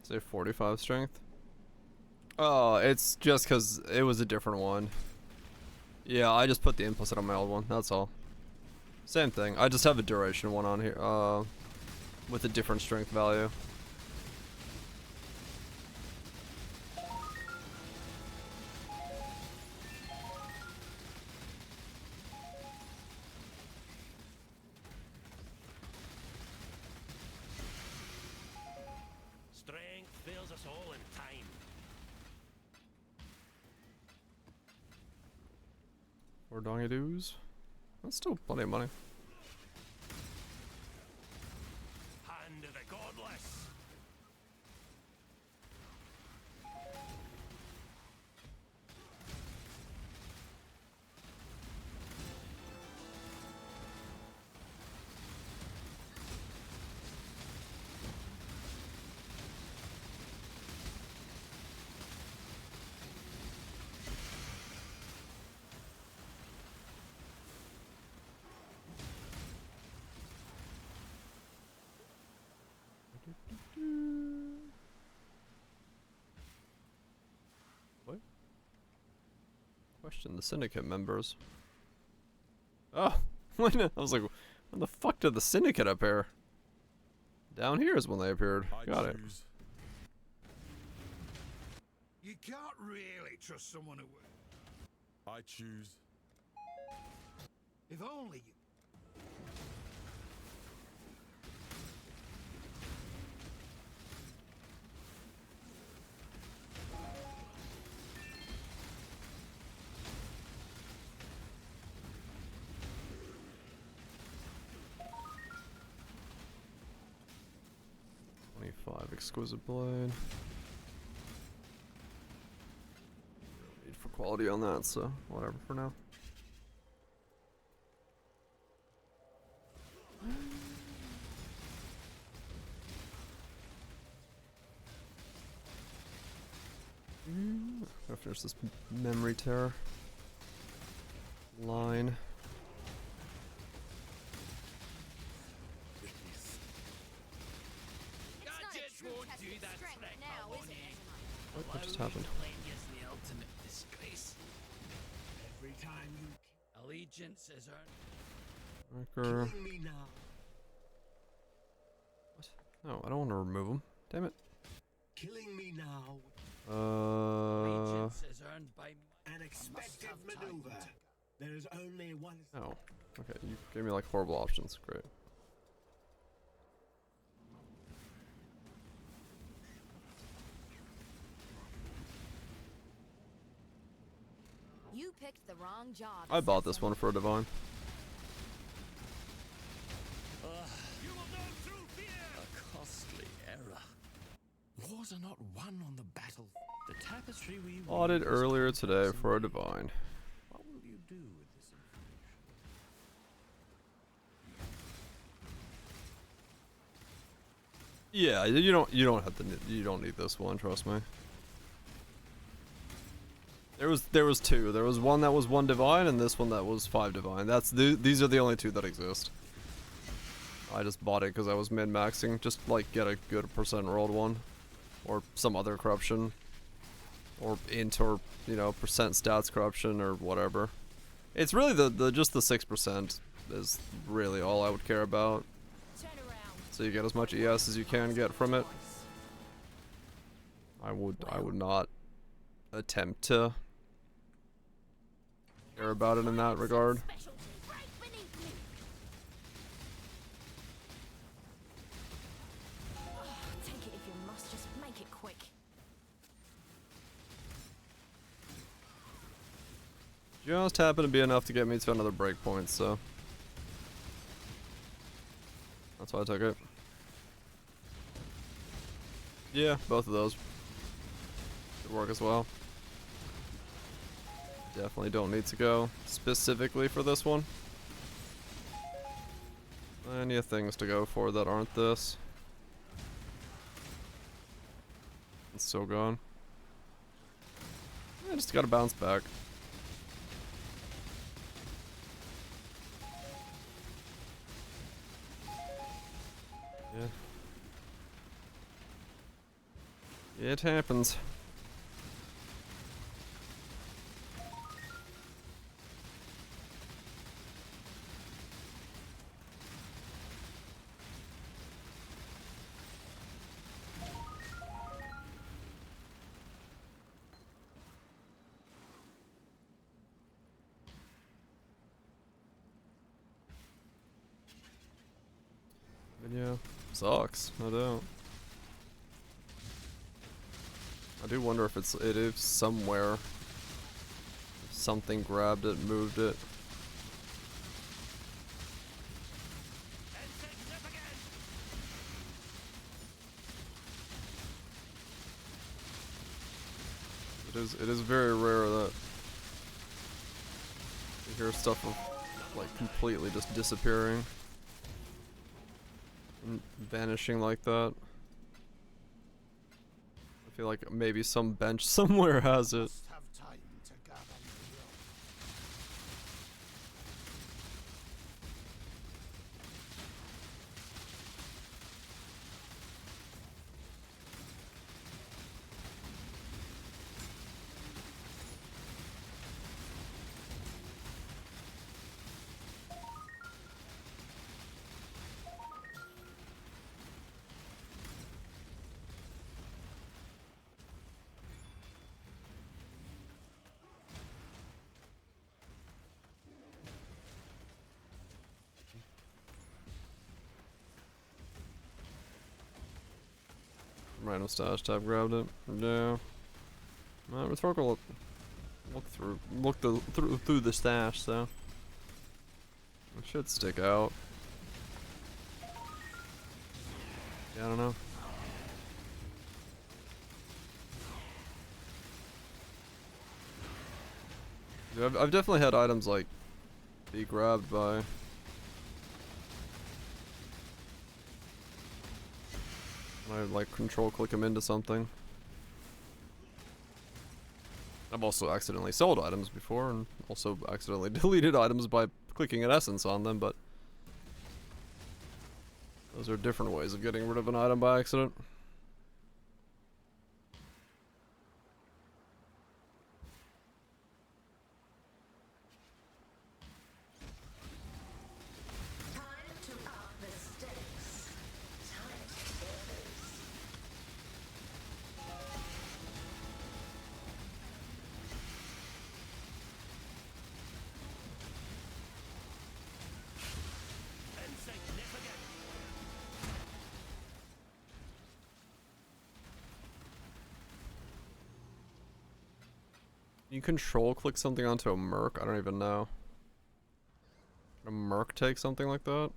Say 45 strength. Oh, it's just because it was a different one. Yeah, I just put the implicit on my old one, that's all. Same thing, I just have a duration one on here, with a different strength value. all in time. 4 dongy doos. That's still plenty of money. Hand of the godless. What? Question the syndicate members. Oh, when I was like, when the fuck did the syndicate appear? Down here is when they appeared. Got it. You can't really trust someone who... I choose. If only you... Exquisite blade. Need for quality on that, so whatever for now. Gotta finish this memory tear line. What just happened? The ultimate disgrace. Every time you Allegiance is earned. Marker. kill me now. What? No, I don't want to remove him. Damn it. Killing me now. Allegiance is earned by An expected maneuver. There is only one. Oh. Okay, you gave me like horrible options. Great. You picked the wrong job. I bought this one for a divine. You will go through fear. A costly error. Wars are not won on the battle. The tapestry we Bought it weave is earlier complex today and for a varied. divine. What will you do with this information? Yeah, you don't need this one, trust me. There was two. There was one that was 1 divine and this one that was 5 divine. These are the only two that exist. I just bought it because I was min-maxing, just like get a good percent rolled one. Or some other corruption. Or int or, you know, percent stats corruption or whatever. It's really just the 6% is really all I would care about. So you get as much ES as you can get from it. I would not attempt to care about it in that regard. Take it if you must, just make it quick. Just happened to be enough to get me to another breakpoint, so that's why I took it. Yeah, both of those could work as well. Definitely don't need to go specifically for this one. Plenty of things to go for that aren't this. It's still gone. I just gotta bounce back. Yeah. It happens. But yeah, sucks, no doubt. I do wonder if it is somewhere. If something grabbed it, moved it. It is very rare that you hear stuff of like completely just disappearing and vanishing like that. I feel like maybe some bench somewhere has it. Random stash tab grabbed it. Yeah. Rhetorical look through the stash, so it should stick out. Yeah, I don't know. Yeah, I've definitely had items like be grabbed by when I like control click them into something. I've also accidentally sold items before and also accidentally deleted items by clicking an essence on them, but those are different ways of getting rid of an item by accident. You control click something onto a merc? I don't even know. Can a merc take something like that?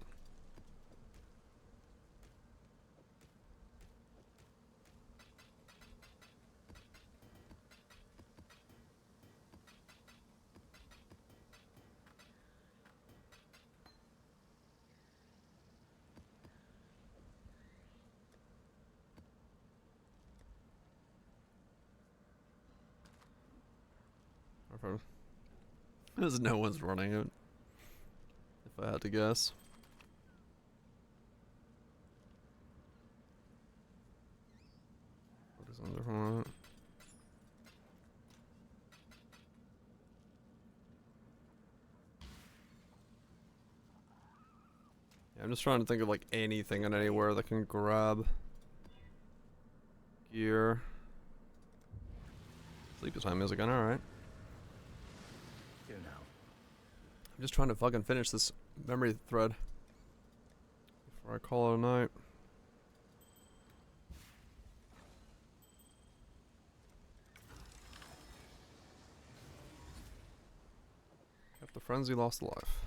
There's no one's running it. If I had to guess. What is under one? Yeah, I'm just trying to think of like anything and anywhere that can grab gear. Sleepy time music again, alright. I'm just trying to fucking finish this memory thread before I call it a night. If the frenzy lost a life.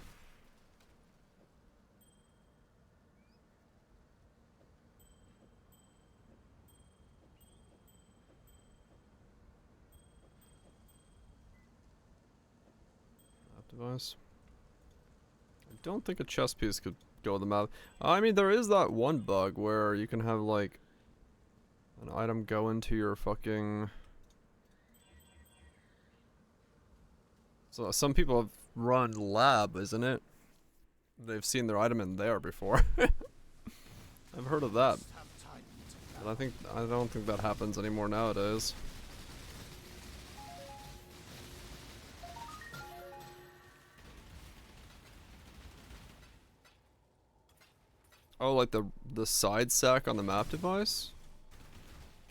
Map device. I don't think a chess piece could go with the map. I mean, there is that one bug where you can have like an item go into your fucking. So some people have run lab, isn't it? They've seen their item in there before. I've heard of that. But I don't think that happens anymore nowadays. Oh, like the side sack on the map device?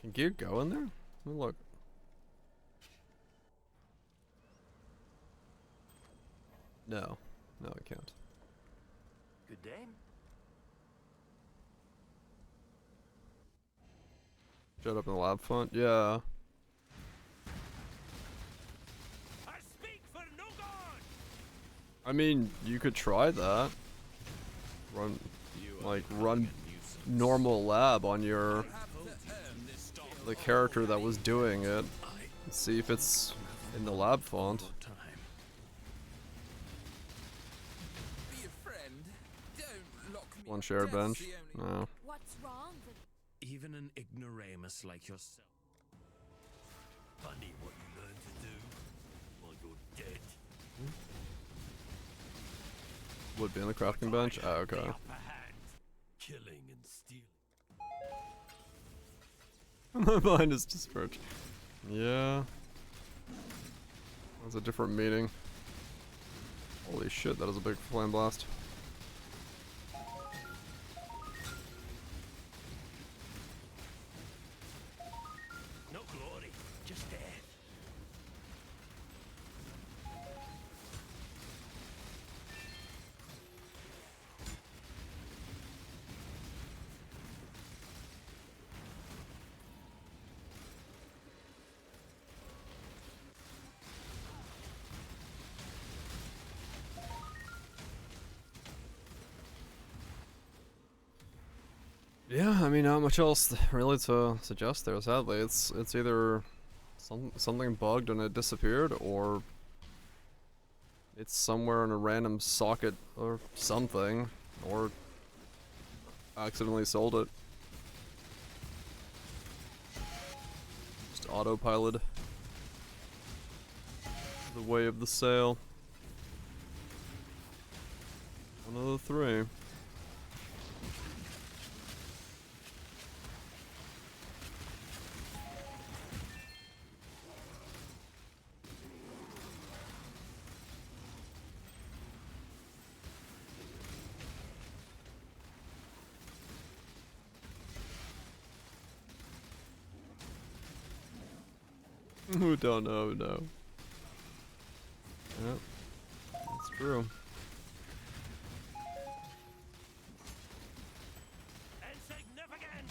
Can gear go in there? Let me look. No. No, it can't. Good day. Showed up in the lab front? Yeah. I mean, you could try that. Run normal lab on the character that was doing it. See if it's in the lab font. One share bench. No. What's wrong? Even an ignoramus like yourself. Funny what you learn to do while you're dead. Would be on the crafting bench? Oh, okay. Killing and stealing. My mind is dispersed. Yeah. That's a different meaning. Holy shit, that is a big flame blast. No glory, just death. Yeah, I mean, not much else really to suggest there. Sadly, it's either something bugged and it disappeared, or it's somewhere in a random socket or something, or accidentally sold it. Just autopilot the way of the sale. One of the three. Who don't know, no. Yep, that's true. Insignificant.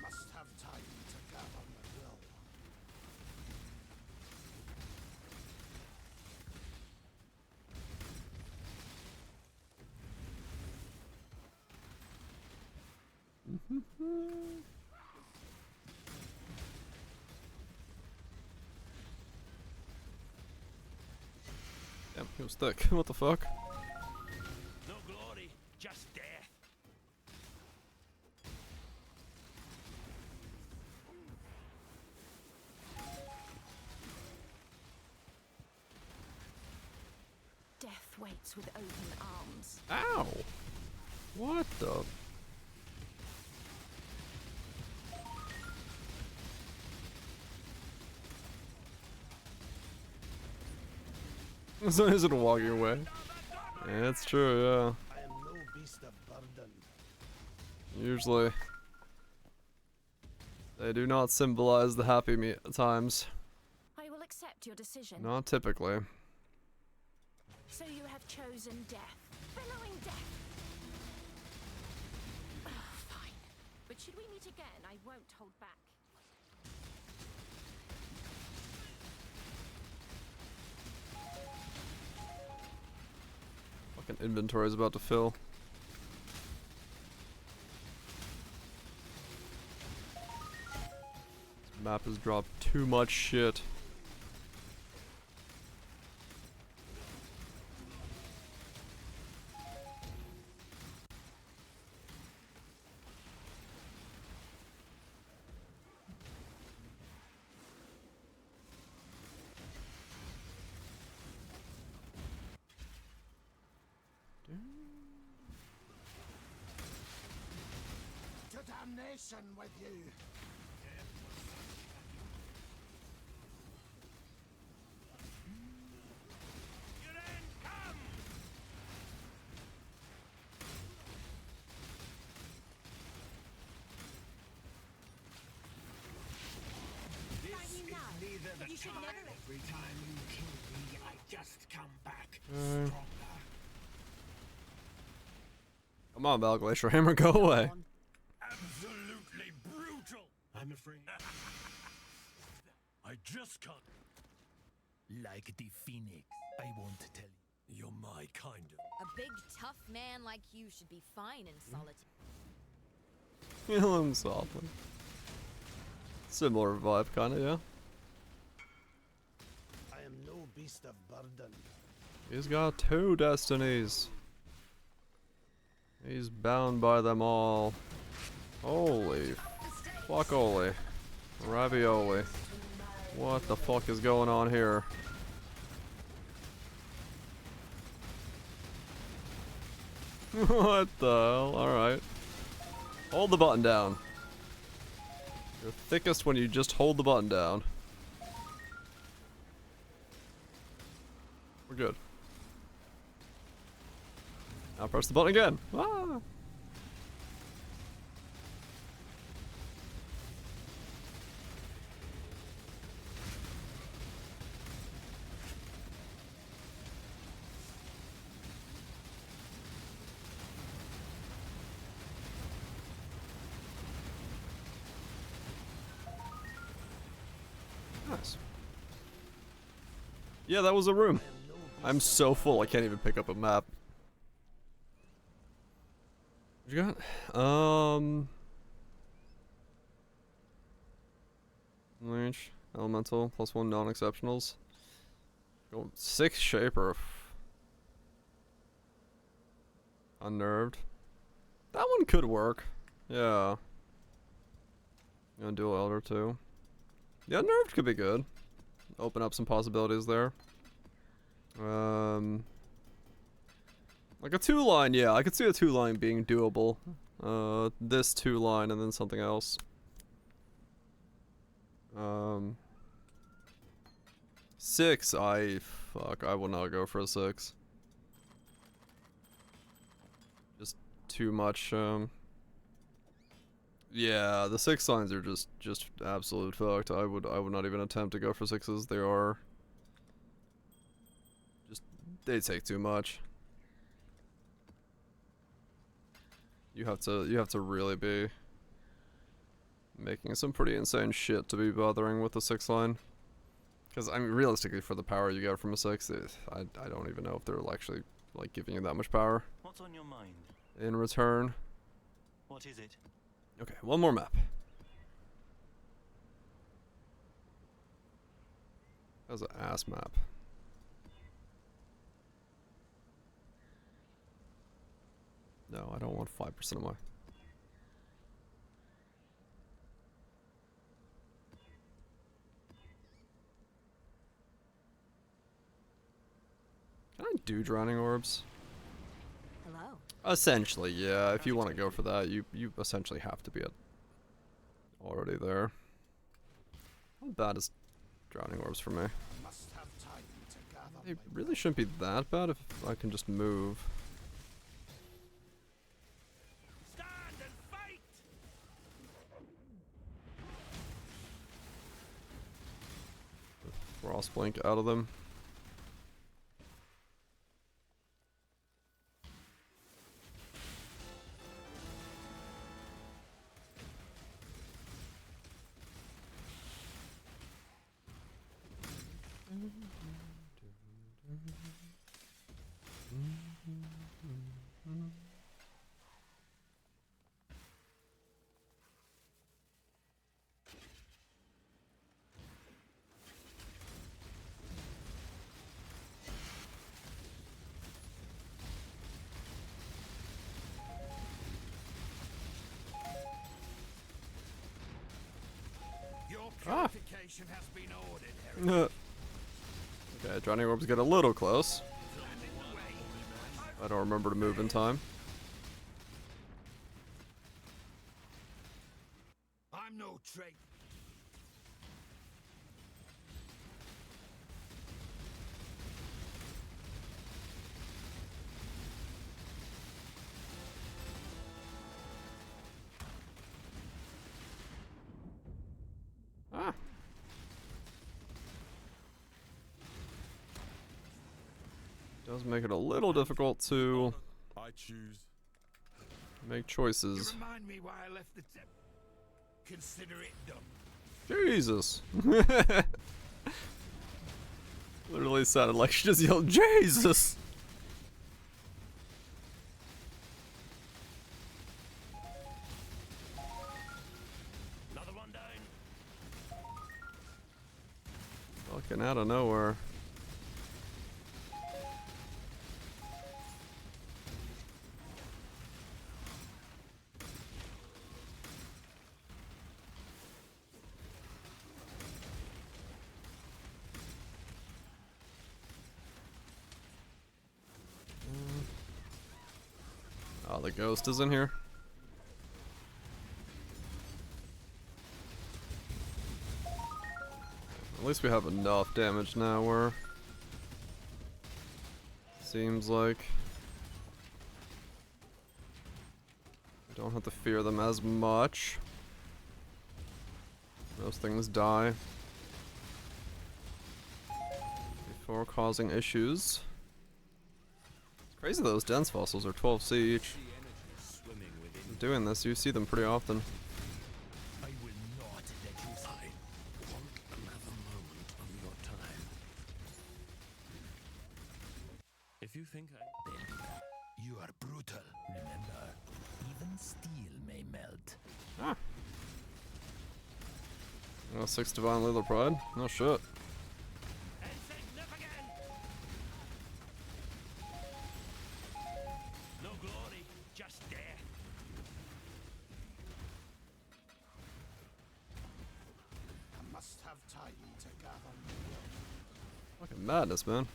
Must have time to gather my will. Damn, he was thick. What the fuck? No glory, just death. Death waits with open arms. Ow! What the? As long as it'll walk your way. Yeah, that's true, yeah. I am no beast of burden. Usually. They do not symbolize the happy times. I will accept your decision. Not typically. So you have chosen death. Bellowing death. Fine. But should we meet again, I won't hold back. Fucking inventory is about to fill. This map has dropped too much shit. To damnation with you. This is neither the You should time. never- Every time you kill me, I just come back Mm. stronger. Come on, Val Glacier Hammer, go away. Absolutely brutal. I'm afraid. I just can't. Like the phoenix, I want to tell you, you're my kind of. A big, tough man like you should be fine in solitude. Kill him softly. Similar vibe, kinda, yeah. I am no beast of burden. He's got 2 destinies. He's bound by them all. Holy fuck-oly. Ravioli. What the fuck is going on here? What the hell? Alright. Hold the button down. You're thickest when you just hold the button down. We're good. Now press the button again. Ah! Nice. Yeah, that was a room. I'm so full I can't even pick up a map. What you got? Range, elemental, +1 non-exceptionals. Go 6 shaper. Unnerved. That one could work. Yeah. Gonna dual elder too. Yeah, unnerved could be good. Open up some possibilities there. Like a 2-line, yeah, I could see a 2-line being doable. This 2-line and then something else. 6, fuck, I will not go for a 6. Just too much, yeah, the 6 lines are just absolute fucked. I would not even attempt to go for 6s. They are they take too much. You have to really be making some pretty insane shit to be bothering with the 6 line. Because I mean, realistically, for the power you get from a 6, I don't even know if they're actually like giving you that much power. What's on your mind? In return. What is it? Okay, one more map. That was an ass map. No, I don't want 5% of my... Can I do drowning orbs? Hello. Essentially, yeah. If you want to go for that, you essentially have to be already there. How bad is drowning orbs for me? They really shouldn't be that bad if I can just move. Stand and fight! Frost blink out of them. Your purification has been ordered, Harry. Okay, drowning orbs get a little close. I don't remember to move in time. I'm no traitor. Ah. Does make it a little difficult to I choose. Make choices. You remind me why I left the consider it done. Jesus. Literally sounded like she just yelled, Jesus! Another one down. Fucking out of nowhere. Oh, the ghost is in here. At least we have enough damage now where seems like we don't have to fear them as much. Those things die before causing issues. It's crazy those dense fossils are 12C each. Doing this, you see them pretty often. I will not let you die. Want another moment of your time. If you think You are brutal. Remember, even steel may melt. Ah. 6 Divine Leather Pride? No shit. No glory, just death. I must have time to gather. Fucking madness, man.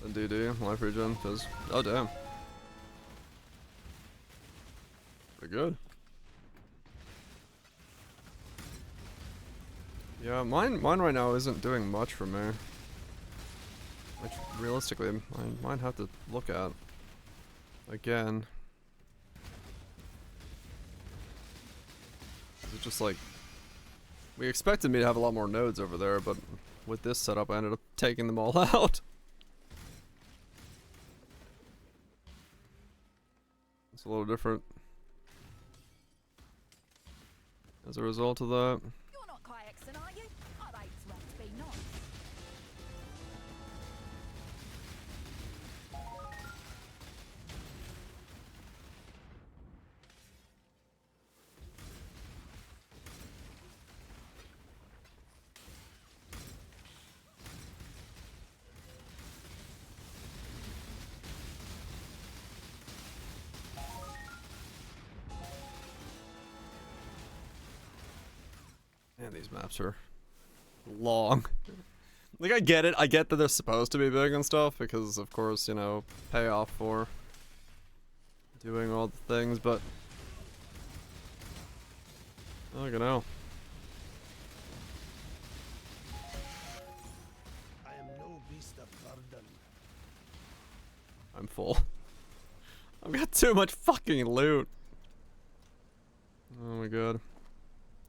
And DD, life regen, fizz. Oh damn. Pretty good. Yeah, mine right now isn't doing much for me. Which realistically I might have to look at again. It's just like we expected me to have a lot more nodes over there, but with this setup I ended up taking them all out. It's a little different as a result of that. You're not Kayakson, are you? I'd hate to have to be nice. Man, these maps are long. Like, I get it. I get that they're supposed to be big and stuff because, of course, you know, payoff for doing all the things, but I don't know. I am no beast of burden. I'm full. I've got too much fucking loot. Oh my god.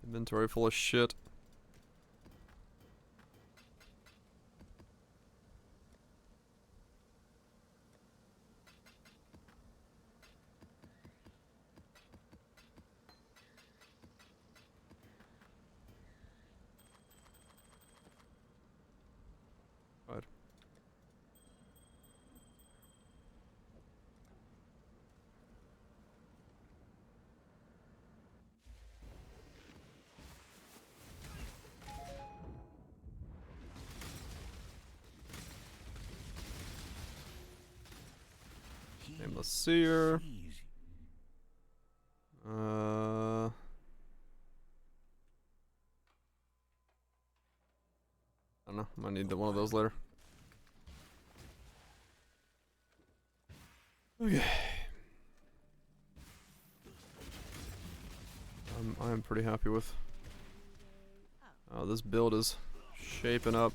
Inventory full of shit. Right. Nameless Seer. I don't know. Might need one of those later. Okay. I'm pretty happy with how this build is shaping up.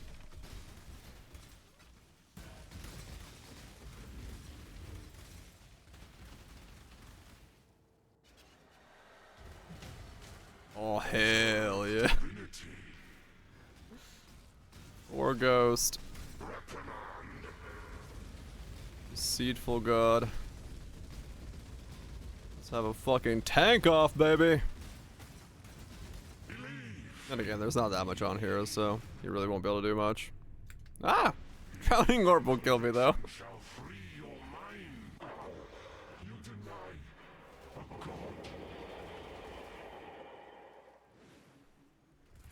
Oh hell yeah. Or Ghost. Deceitful God. Let's have a fucking tank off, baby. And again, there's not that much on here, so you really won't be able to do much. Ah! Drowning Orb will kill me, though.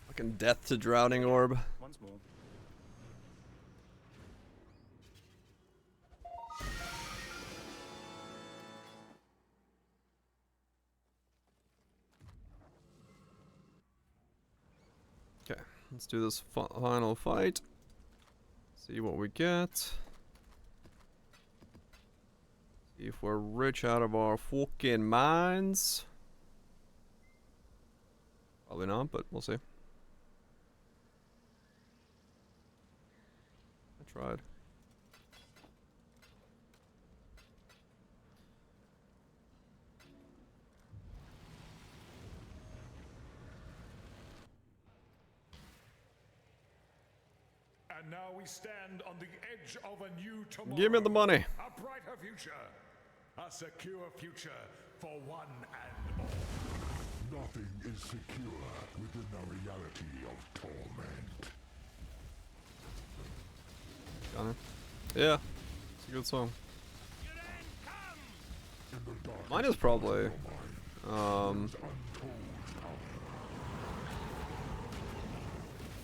Fucking death to Drowning Orb. Once more. Okay, let's do this final fight. See what we get. See if we're rich out of our fucking minds. Probably not, but we'll see. I tried. And now we stand on the edge of a new tomorrow. Give me the money. A brighter future. A secure future for one and all. Nothing is secure within the reality of torment. Got it. Yeah, it's a good song. Mine is probably hold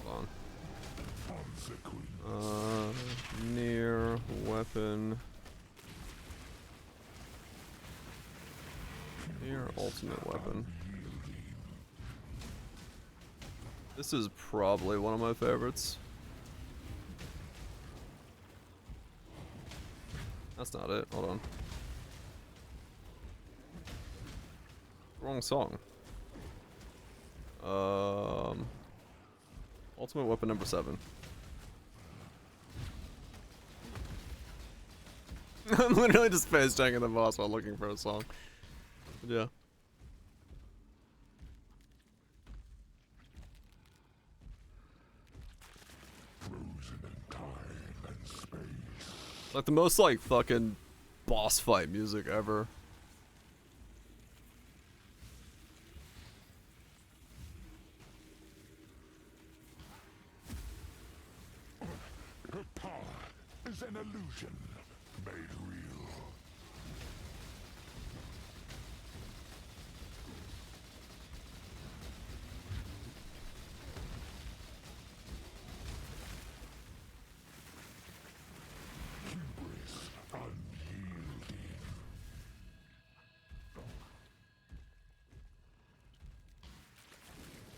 on. Near weapon. Near ultimate weapon. This is probably one of my favorites. That's not it. Hold on. Wrong song. Ultimate weapon number 7. I'm literally just face tanking the boss while looking for a song. But yeah. Like the most like fucking boss fight music ever. Her power is an illusion made real. Hubris unyielding.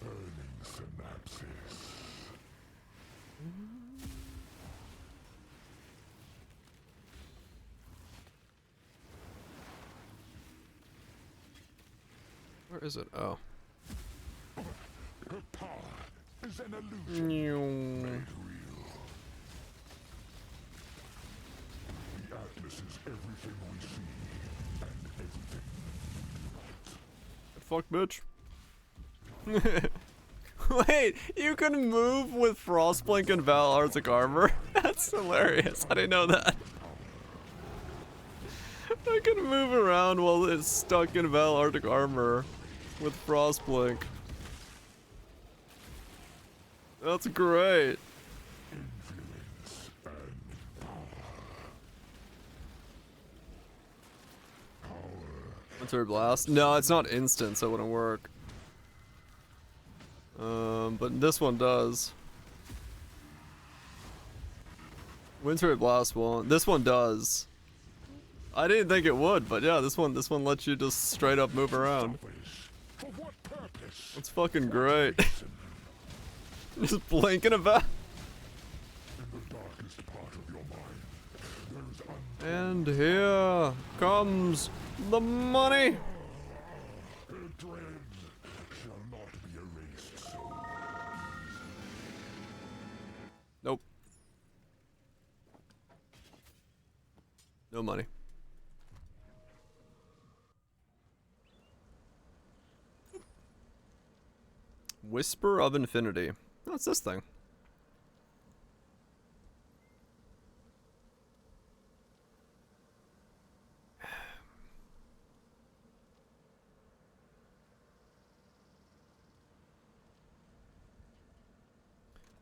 Burning synapses. Where is it? Oh. Her power is an illusion made real. The Atlas is everything we see and everything we do not. Fuck, bitch. Wait, you can move with Frostblink and Val Arctic armor? That's hilarious. I didn't know that. I can move around while it's stuck in Val Arctic armor with Frostblink. That's great. Winter Blast? No, it's not instant, so it wouldn't work. But this one does. Winter Blast won't. This one does. I didn't think it would, but yeah, this one lets you just straight up move around. It's fucking great. Just blinking about. And here comes the money. Nope. No money. Whisper of Infinity. What's this thing?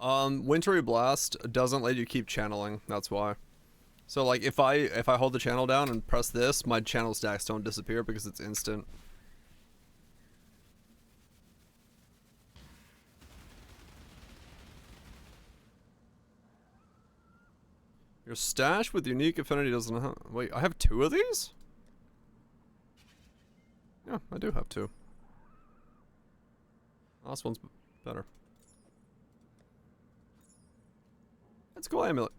Wintry Blast doesn't let you keep channeling, that's why. So like if I hold the channel down and press this, my channel stacks don't disappear because it's instant. Your stash with unique affinity doesn't have... Wait, I have 2 of these? Yeah, I do have 2. Last one's better. Let's go amulet.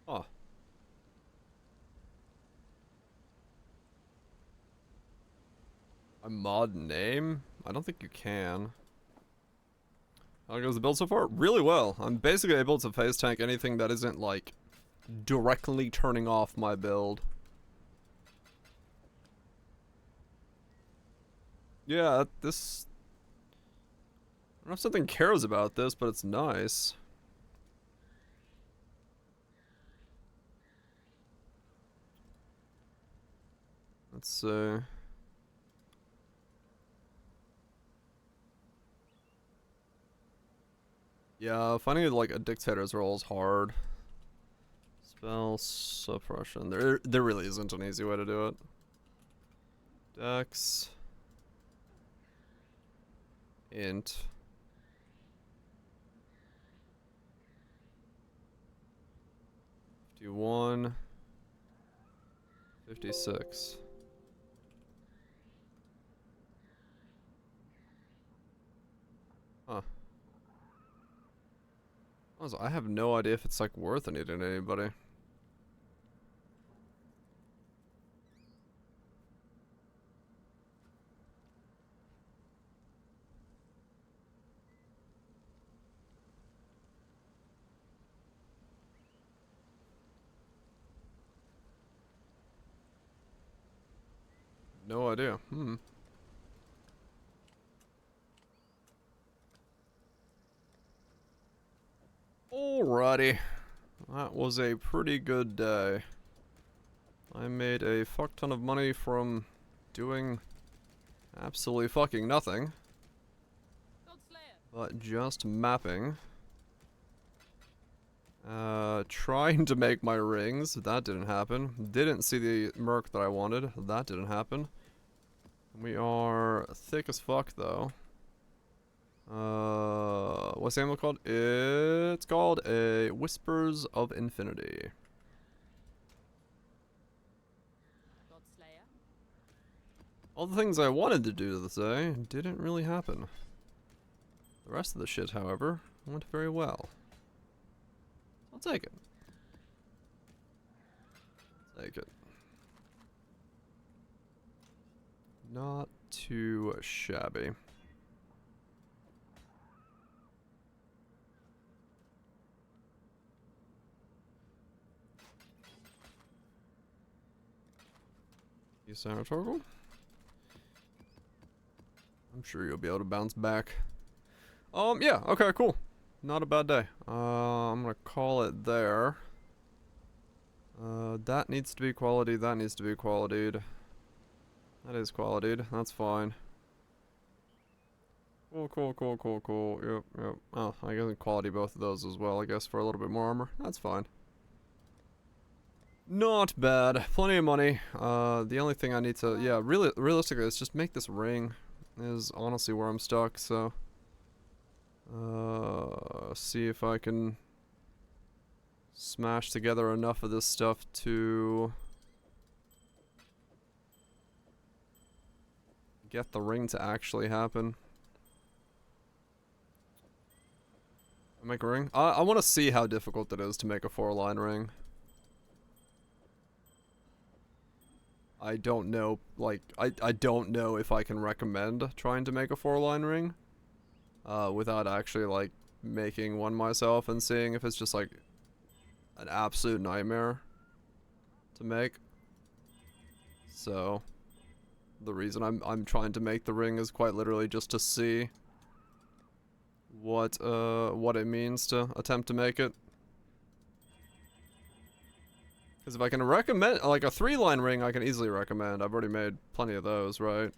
Oh. A mod name? I don't think you can. How goes the build so far? Really well. I'm basically able to face tank anything that isn't like directly turning off my build. Yeah, this... I don't know if something cares about this, but it's nice. Let's see. Yeah, finding like a dictator's role is hard. Spell suppression. There really isn't an easy way to do it. Dex. Int. $51. 56. Huh. Also, I have no idea if it's like worth anything to anybody. No idea. Alrighty. That was a pretty good day. I made a fuck ton of money from doing absolutely fucking nothing. But just mapping. Trying to make my rings. That didn't happen. Didn't see the merc that I wanted. That didn't happen. We are thick as fuck though. What's the animal called? It's called a Whispers of Infinity. All the things I wanted to do today didn't really happen. The rest of the shit, however, went very well. I'll take it. Take it. Not too shabby. You Sanatorgle? I'm sure you'll be able to bounce back. Yeah, okay, cool. Not a bad day. I'm gonna call it there. That needs to be quality, that needs to be qualityed. That is qualityed, that's fine. Cool. Yep. Oh, I can quality both of those as well, I guess, for a little bit more armor. That's fine. Not bad. Plenty of money. The only thing I need to, yeah, realistically, is just make this ring. Is honestly where I'm stuck, so. See if I can smash together enough of this stuff to get the ring to actually happen. Make a ring? I want to see how difficult it is to make a 4-line ring. I don't know, like, I don't know if I can recommend trying to make a 4-line ring. Without actually, like, making one myself and seeing if it's just, like, an absolute nightmare to make. So, the reason I'm trying to make the ring is quite literally just to see what it means to attempt to make it. Because if I can recommend, like a 3-line ring, I can easily recommend. I've already made plenty of those, right?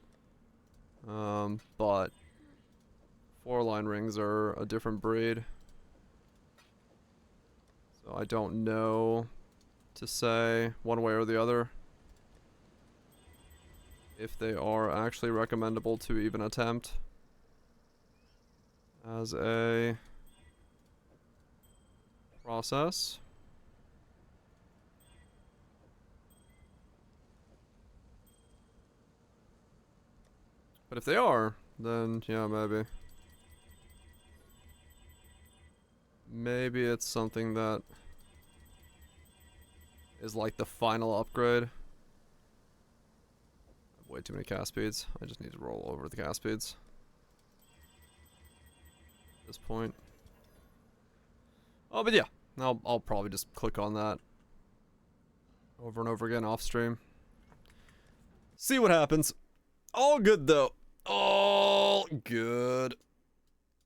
But 4-line rings are a different breed. So I don't know to say one way or the other if they are actually recommendable to even attempt as a process. But if they are, then yeah, maybe. Maybe it's something that is like the final upgrade. I have way too many cast speeds. I just need to roll over the cast speeds at this point. Oh, but yeah, I'll probably just click on that over and over again off stream. See what happens. All good though. All good.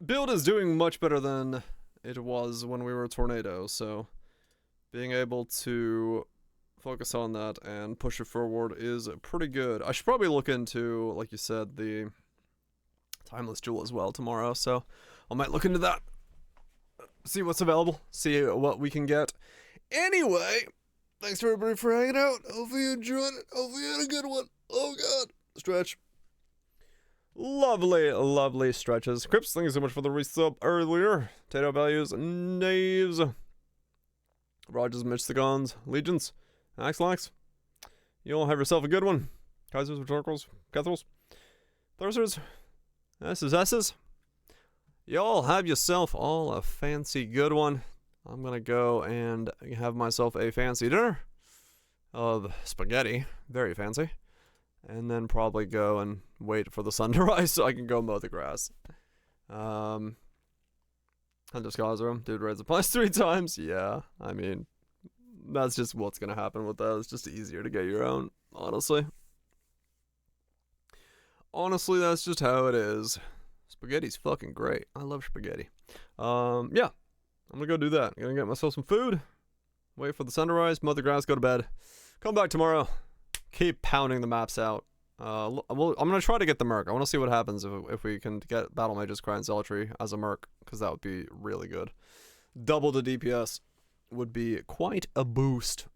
Build is doing much better than it was when we were Tornado, so being able to focus on that and push it forward is pretty good. I should probably look into, like you said, the Timeless Jewel as well tomorrow, so I might look into that. See what's available, see what we can get. Anyway, thanks for everybody for hanging out. Hopefully you enjoyed it. Hopefully you had a good one. Oh god. Stretch. Lovely, lovely stretches. Crips, thank you so much for the resub earlier. Tato values, knaves. Rogers, Mitch the Guns, Legions, Axlax. You all have yourself a good one. Kaisers, Rhetoricals, Cathrals, Thursers, SSSs. You all have yourself all a fancy good one. I'm gonna go and have myself a fancy dinner of spaghetti. Very fancy. And then probably go and wait for the sun to rise so I can go mow the grass. Hunter's Room. Dude raids the price 3 times. Yeah, I mean, that's just what's going to happen with that. It's just easier to get your own, honestly. Honestly, that's just how it is. Spaghetti's fucking great. I love spaghetti. Yeah, I'm going to go do that. I'm going to get myself some food. Wait for the sun to rise. Mow the grass, go to bed. Come back tomorrow. Keep pounding the maps out. I'm gonna try to get the Merc. I want to see what happens if we can get Battle Mages, Cry, and Zealotry as a Merc, because that would be really good. Double the DPS would be quite a boost.